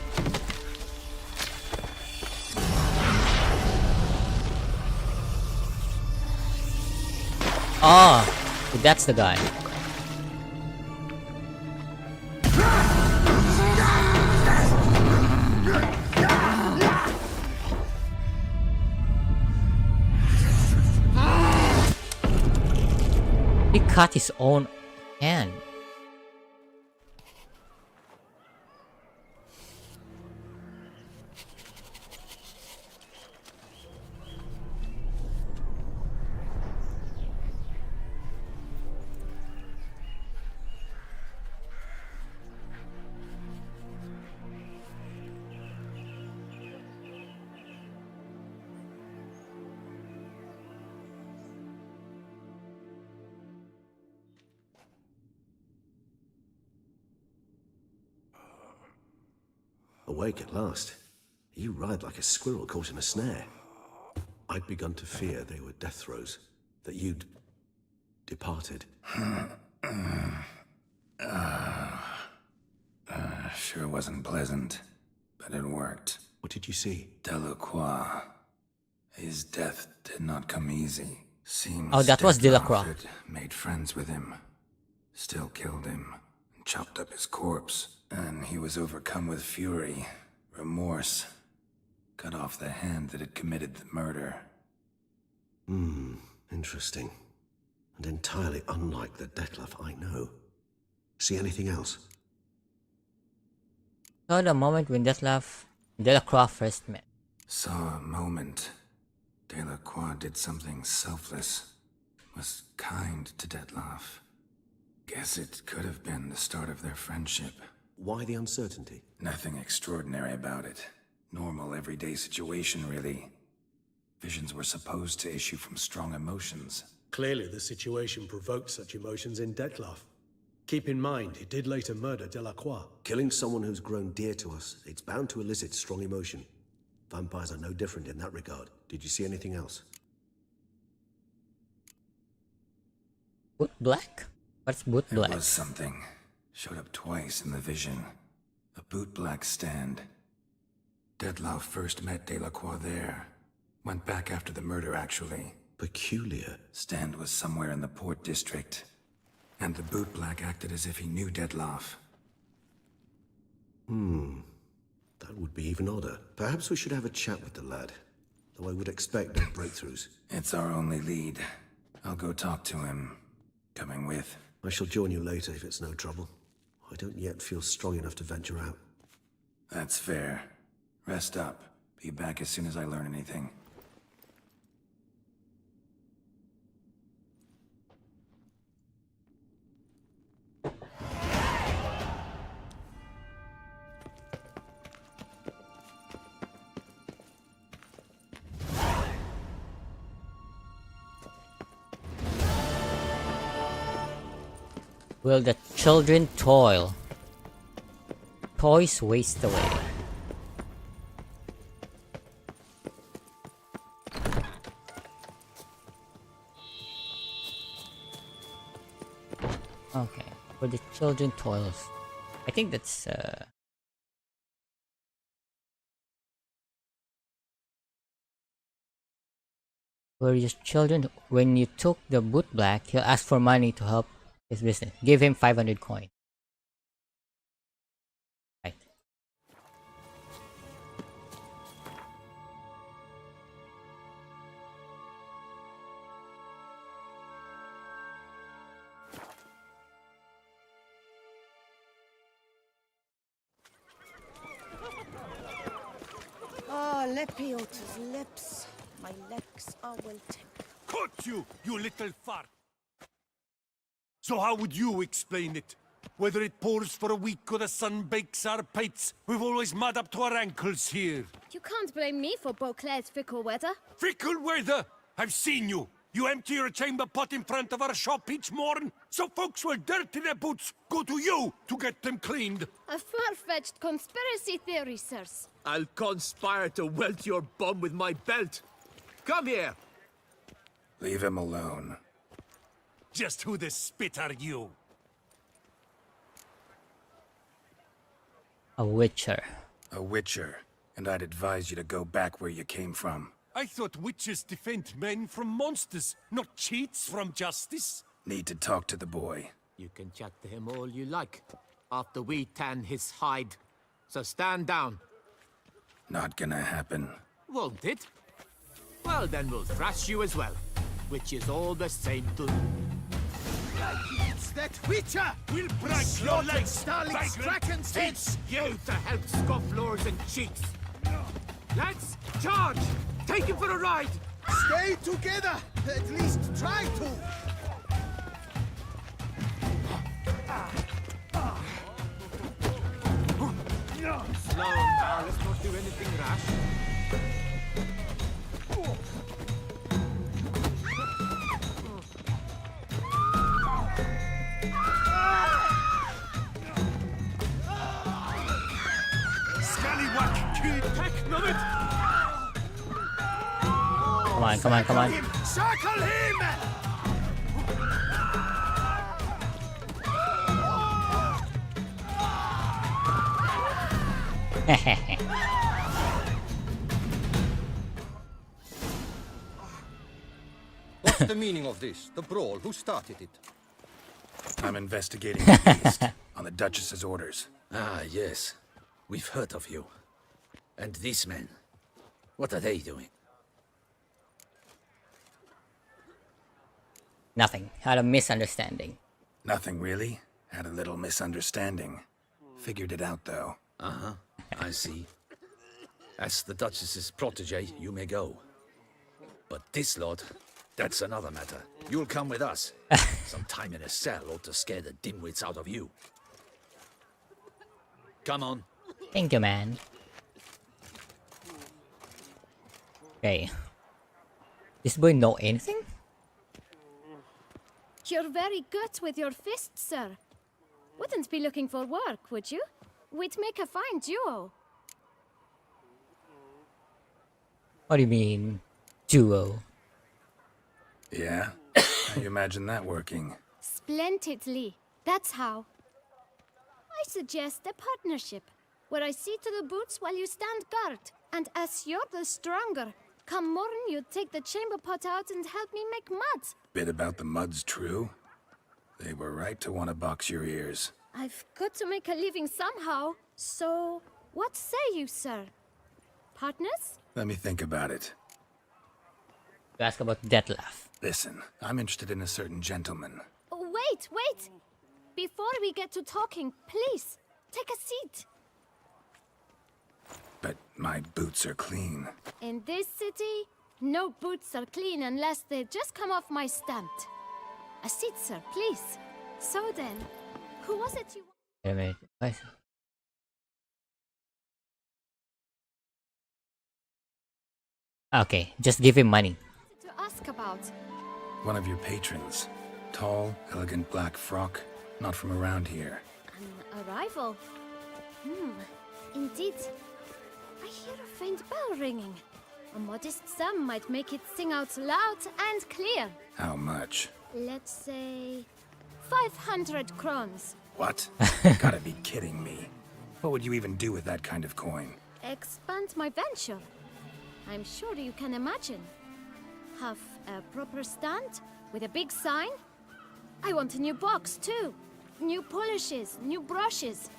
Ah, that's the guy. He cut his own hand. Awake at last. You ride like a squirrel caught in a snare. I'd begun to fear they were death throes, that you'd departed. Sure wasn't pleasant, but it worked. What did you see? Delacroix. His death did not come easy. Seems Oh, that was Delacroix. Dettlaff had made friends with him. Still killed him. Chopped up his corpse. And he was overcome with fury, remorse. Cut off the hand that had committed the murder. Interesting. And entirely unlike the Dettlaff I know. See anything else? Saw the moment when Delacroix first met. Saw a moment. Delacroix did something selfless. Was kind to Dettlaff. Guess it could have been the start of their friendship. Why the uncertainty? Nothing extraordinary about it. Normal, everyday situation, really. Visions were supposed to issue from strong emotions. Clearly, the situation provoked such emotions in Dettlaff. Keep in mind, he did later murder Delacroix. Killing someone who's grown dear to us, it's bound to elicit strong emotion. Vampires are no different in that regard. Did you see anything else? Boot black? What's boot black? There was something. Showed up twice in the vision. A boot black stand. Dettlaff first met Delacroix there. Went back after the murder, actually. Peculiar. Stand was somewhere in the Port District. And the boot black acted as if he knew Dettlaff. That would be even odder. Perhaps we should have a chat with the lad. Though I would expect no breakthroughs. It's our only lead. I'll go talk to him. Coming with. I shall join you later if it's no trouble. I don't yet feel strong enough to venture out. That's fair. Rest up. Be back as soon as I learn anything. Will the children toil? Toys waste away. Okay, for the children toils. I think that's where your children, when you took the boot black, he'll ask for money to help his business. Give him 500 coin. Right. Ah, Lepiota's lips. My legs are wilting. Cut you, you little fart! So how would you explain it? Whether it pours for a week or the sun bakes our pates, we've always mud up to our ankles here. You can't blame me for Beauclair's fickle weather. Fickle weather! I've seen you! You empty your chamber pot in front of our shop each morn, so folks will dirty their boots go to you to get them cleaned. A far-fetched conspiracy theory, sirs. I'll conspire to welt your bum with my belt. Come here! Leave him alone. Just who the spit are you? A witcher. A witcher. And I'd advise you to go back where you came from. I thought witches defend men from monsters, not cheats from justice. Need to talk to the boy. You can chat to him all you like, after we tan his hide. So stand down. Not gonna happen. Won't it? Well, then we'll thrash you as well, which is all the same to... It's that witcher! We'll break your legs, Starling's Kraken's heads! You to help scofflaws and cheats! Lads, charge! Take him for a ride! Stay together! At least try to! Slow now, let's not do anything rash. Scallywag, kid! Heck, numb it! Come on, come on, come on. Circle him! What's the meaning of this? The brawl? Who started it? I'm investigating the beast on the Duchess's orders. Ah, yes. We've heard of you. And these men, what are they doing? Nothing. Had a misunderstanding. Nothing really. Had a little misunderstanding. Figured it out though. Uh-huh. I see. As the Duchess's protege, you may go. But this lot, that's another matter. You'll come with us. Some time in a cell ought to scare the dimwits out of you. Come on. Thank you, man. Okay. This boy know anything? You're very good with your fists, sir. Wouldn't be looking for work, would you? We'd make a fine duo. What do you mean, duo? Yeah? How you imagine that working? Splendidly. That's how. I suggest a partnership, where I see to the boots while you stand guard. And as you're the stronger, come morn you take the chamber pot out and help me make mud. Bit about the mud's true? They were right to want to box your ears. I've got to make a living somehow, so what say you, sir? Partners? Let me think about it. You ask about Detlef. Listen, I'm interested in a certain gentleman. Oh, wait! Before we get to talking, please, take a seat. But my boots are clean. In this city, no boots are clean unless they just come off my stamp. A seat, sir, please. So then, who was it you... Wait a minute. What? Okay, just give him money. ...to ask about? One of your patrons. Tall, elegant black frock. Not from around here. An arrival? Indeed. I hear a faint bell ringing. A modest sum might make it sing out loud and clear. How much? Let's say... 500 crowns. What? Gotta be kidding me. What would you even do with that kind of coin? Expand my venture. I'm sure you can imagine. Have a proper stand with a big sign. I want a new box too. New polishes, new brushes.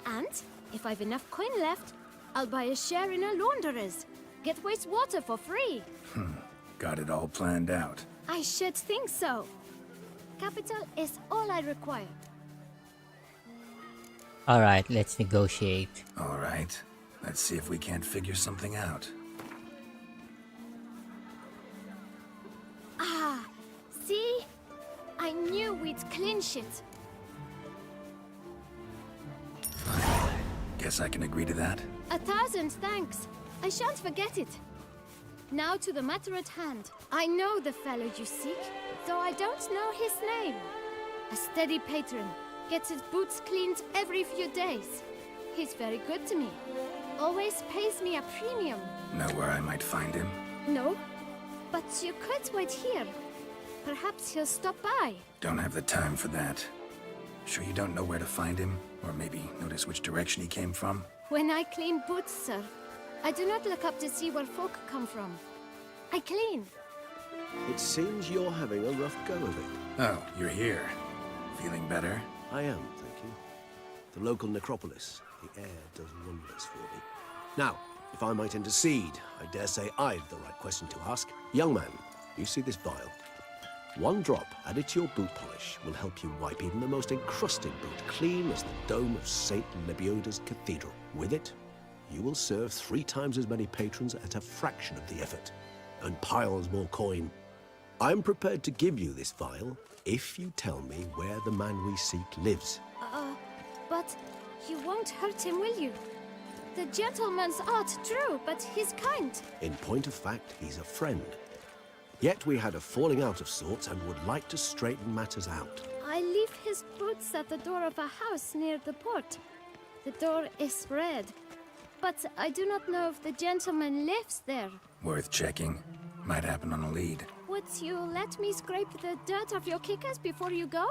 And if I've enough coin left, I'll buy a share in a launderer's. Get wastewater for free. Got it all planned out. I should think so. Capital is all I require. Alright, let's negotiate. Alright. Let's see if we can't figure something out. Ah, see? I knew we'd clinch it. Guess I can agree to that. 1,000 thanks. I shan't forget it. Now to the matter at hand. I know the fellow you seek, though I don't know his name. A steady patron, gets his boots cleaned every few days. He's very good to me. Always pays me a premium. Know where I might find him? No, but you could wait here. Perhaps he'll stop by. Don't have the time for that. Sure you don't know where to find him? Or maybe notice which direction he came from? When I clean boots, sir, I do not look up to see where folk come from. I clean. It seems you're having a rough go of it. Oh, you're here. Feeling better? I am, thank you. The local necropolis. The air does wonders for me. Now, if I might intercede, I dare say I've the right question to ask. Young man, you see this vial? One drop added to your boot polish will help you wipe even the most encrusted boot clean as the dome of St. Lebioda's cathedral. With it, you will serve 3 times as many patrons at a fraction of the effort, and piles more coin. I'm prepared to give you this vial if you tell me where the man we seek lives. But you won't hurt him, will you? The gentleman's art true, but he's kind. In point of fact, he's a friend. Yet we had a falling out of sorts and would like to straighten matters out. I leave his boots at the door of a house near the port. The door is red, but I do not know if the gentleman lives there. Worth checking. Might happen on a lead. Would you let me scrape the dirt off your kickers before you go?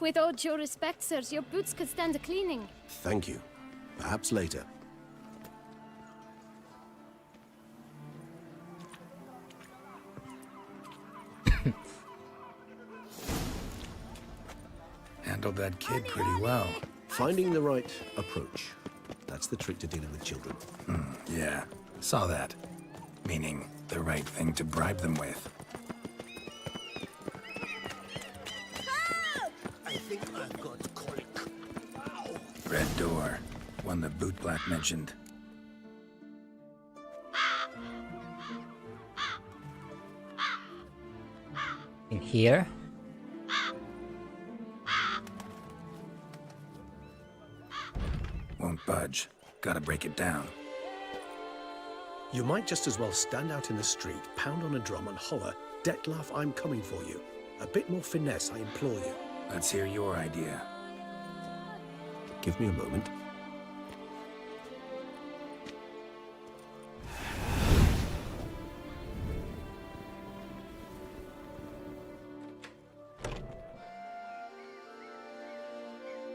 With all due respect, sirs, your boots could stand a cleaning. Thank you. Perhaps later. Handled that kid pretty well. Finding the right approach. That's the trick to dealing with children. Yeah, saw that. Meaning, the right thing to bribe them with. I think I've got colic. Red door. One the boot black mentioned. In here? Won't budge. Gotta break it down. You might just as well stand out in the street, pound on a drum and holler, "Dettlaff, I'm coming for you." A bit more finesse, I implore you. Let's hear your idea. Give me a moment.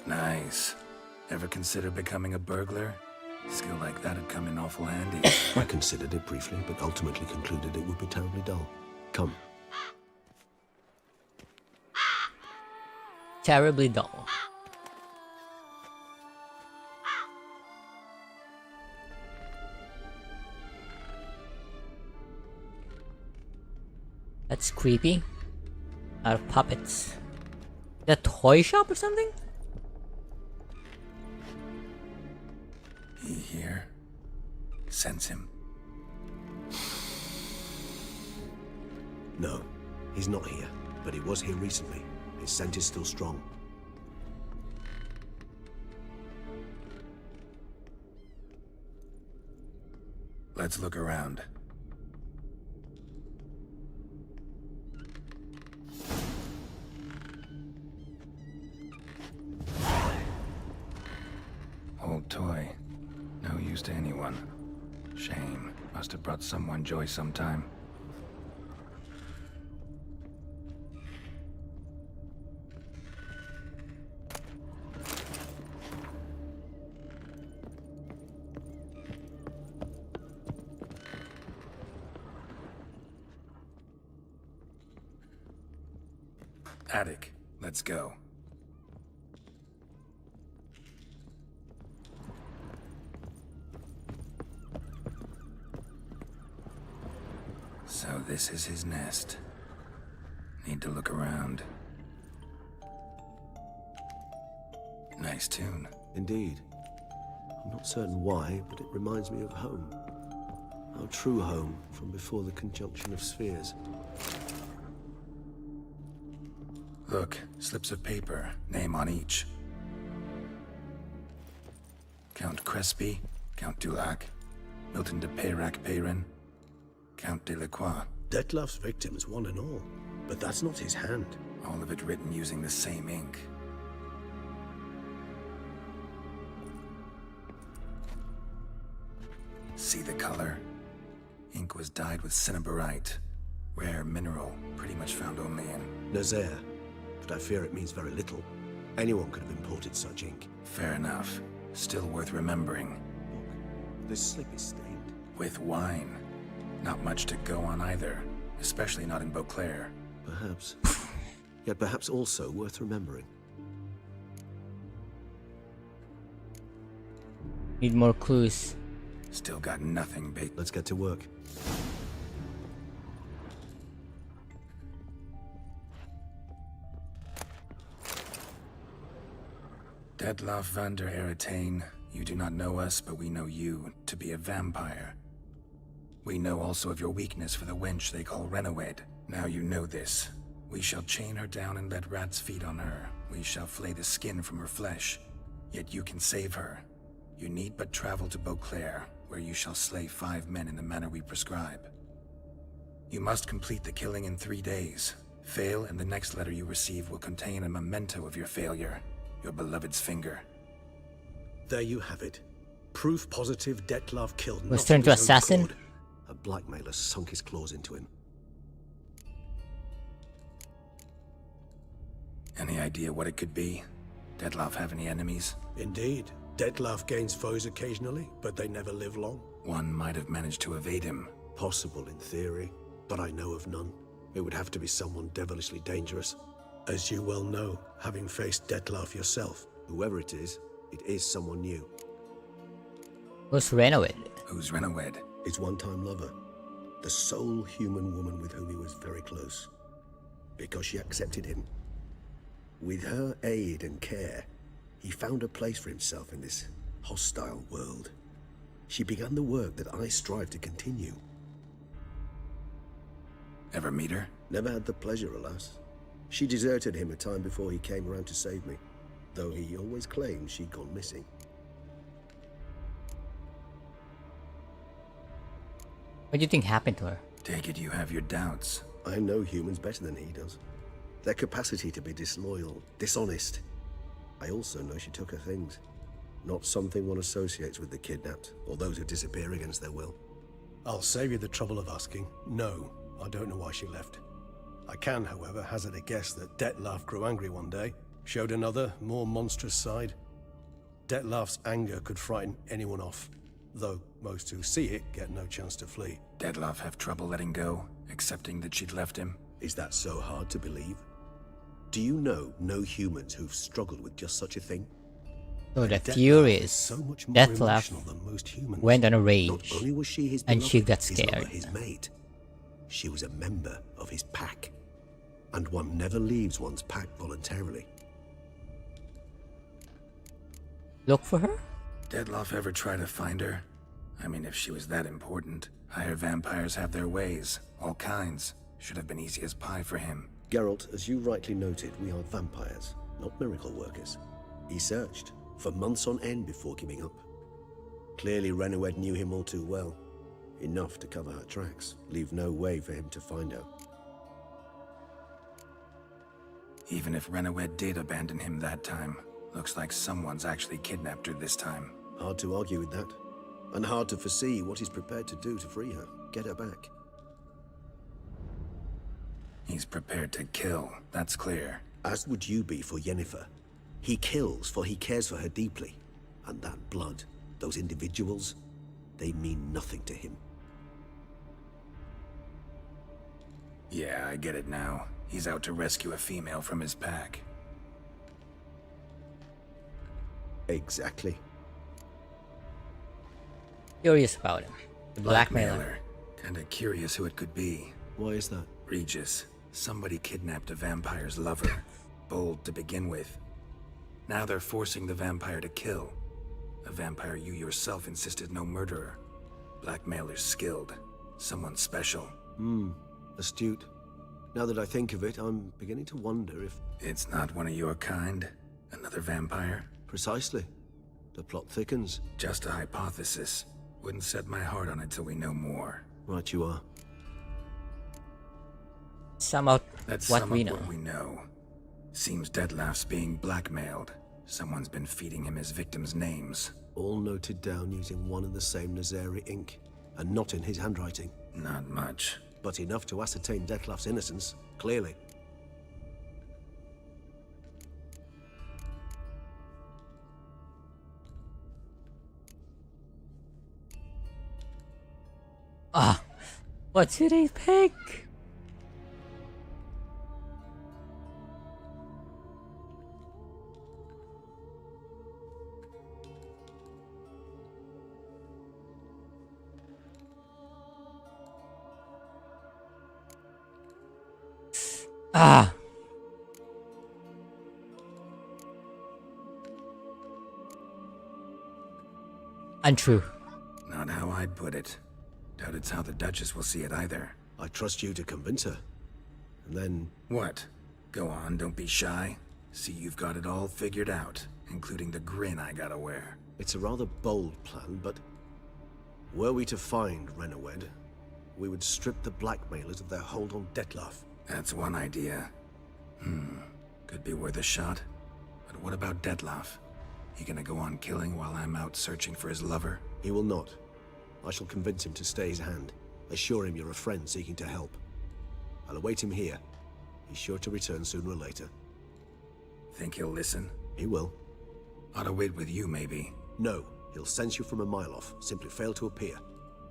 Nice. Ever consider becoming a burglar? Skill like that'd come in awful handy. I considered it briefly, but ultimately concluded it would be terribly dull. Come. Terribly dull. That's creepy. Out of puppets. The toy shop or something? He here? Sense him. No, he's not here, but he was here recently. His scent is still strong. Let's look around. Old toy. No use to anyone. Shame. Must have brought someone joy sometime. Attic. Let's go. So this is his nest. Need to look around. Nice tune. Indeed. I'm not certain why, but it reminds me of home. Our true home from before the conjunction of spheres. Look, slips of paper, name on each. Count Crespi, Count Dulac, Milton de Peyrac-Peyrin, Count Delacroix. Dettlaff's victims, one and all. But that's not his hand. All of it written using the same ink. See the color? Ink was dyed with cinnabarite. Rare mineral, pretty much found only in Nazaire. But I fear it means very little. Anyone could have imported such ink. Fair enough. Still worth remembering. Look, this slip is stained. With wine. Not much to go on either, especially not in Beauclair. Perhaps. Yet perhaps also worth remembering. Need more clues. Still got nothing, big. Let's get to work. Dettlaff van der Eretain, you do not know us, but we know you to be a vampire. We know also of your weakness for the wench they call Renawed. Now you know this. We shall chain her down and let rats feed on her. We shall flay the skin from her flesh. Yet you can save her. You need but travel to Beauclair, where you shall slay 5 men in the manner we prescribe. You must complete the killing in 3 days. Fail, and the next letter you receive will contain a memento of your failure. Your beloved's finger. There you have it. Proof positive Dettlaff killed. Was turned to assassin? A blackmailer sunk his claws into him. Any idea what it could be? Dettlaff have any enemies? Indeed. Dettlaff gains foes occasionally, but they never live long. One might have managed to evade him. Possible in theory, but I know of none. It would have to be someone devilishly dangerous. As you well know, having faced Dettlaff yourself. Whoever it is someone new. Who's Renawed? Who's Renawed? His one-time lover. The sole human woman with whom he was very close. Because she accepted him. With her aid and care, he found a place for himself in this hostile world. She began the work that I strive to continue. Ever meet her? Never had the pleasure, alas. She deserted him a time before he came around to save me, though he always claimed she'd gone missing. What do you think happened to her? Take it you have your doubts. I know humans better than he does. Their capacity to be disloyal, dishonest. I also know she took her things. Not something one associates with the kidnapped, or those who disappear against their will. I'll save you the trouble of asking. No, I don't know why she left. I can, however, hazard a guess that Dettlaff grew angry one day, showed another, more monstrous side. Dettlaff's anger could frighten anyone off, though most who see it get no chance to flee. Dettlaff have trouble letting go, accepting that she'd left him? Is that so hard to believe? Do you know no humans who've struggled with just such a thing? So the Dettlaff furious is so much more Dettlaff emotional than most humans. went on a Not rage, only was she his and she beloved, got his lover, scared. his mate, she was a member of his pack. And one never leaves one's pack voluntarily. Look for her? Dettlaff ever try to find her? I mean, if she was that important. Higher vampires have their ways, all kinds. Should have been easy as pie for him. Geralt, as you rightly noted, we are vampires, not miracle workers. He searched for months on end before giving up. Clearly Renoed knew him all too well. Enough to cover her tracks, leave no way for him to find her. Even if Renoed did abandon him that time, looks like someone's actually kidnapped her this time. Hard to argue with that. And hard to foresee what he's prepared to do to free her, get her back. He's prepared to kill, that's clear. As would you be for Yennefer. He kills for he cares for her deeply. And that blood, those individuals, they mean nothing to him. Yeah, I get it now. He's out to rescue a female from his pack. Exactly. Curious about him. The blackmailer. Kinda curious who it could be. Why is that? Regis. Somebody kidnapped a vampire's lover. Bold to begin with. Now they're forcing the vampire to kill. A vampire you yourself insisted no murderer. Blackmailer's skilled. Someone special. Astute. Now that I think of it, I'm beginning to wonder if... It's not one of your kind? Another vampire? Precisely. The plot thickens. Just a hypothesis. Wouldn't set my heart on it till we know more. Right you are. Sum up Let's what sum we up know. what we know. Seems Dettlaff's being blackmailed. Someone's been feeding him his victims' names. All noted down using one and the same Nazeri ink, and not in his handwriting. Not much. But enough to ascertain Dettlaff's innocence, clearly. Ah, what's today's pick? Ah. Untrue. Not how I'd put it. Doubt it's how the Duchess will see it either. I trust you to convince her. And then... What? Go on, don't be shy. See you've got it all figured out, including the grin I gotta wear. It's a rather bold plan, but... Were we to find Renoed, we would strip the blackmailers of their hold on Dettlaff. That's one idea. Could be worth a shot. But what about Dettlaff? He gonna go on killing while I'm out searching for his lover? He will not. I shall convince him to stay his hand. Assure him you're a friend seeking to help. I'll await him here. He's sure to return sooner or later. Think he'll listen? He will. Ought to wait with you, maybe. No, he'll sense you from a mile off. Simply fail to appear.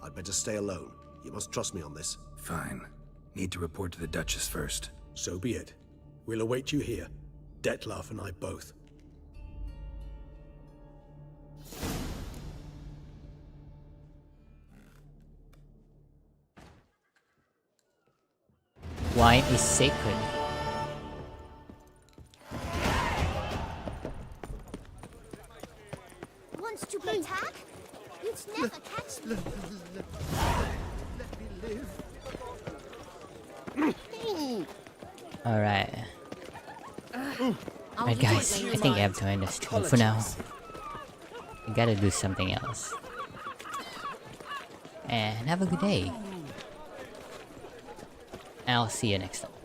I'd better stay alone. You must trust me on this. Fine. Need to report to the Duchess first. So be it. We'll await you here. Dettlaff and I both. Wine is sacred. Wants to attack? You'd never catch me. Alright. Alright guys, I think I have to end this stream for now. I gotta do something else. And have a good day. I'll see you next time.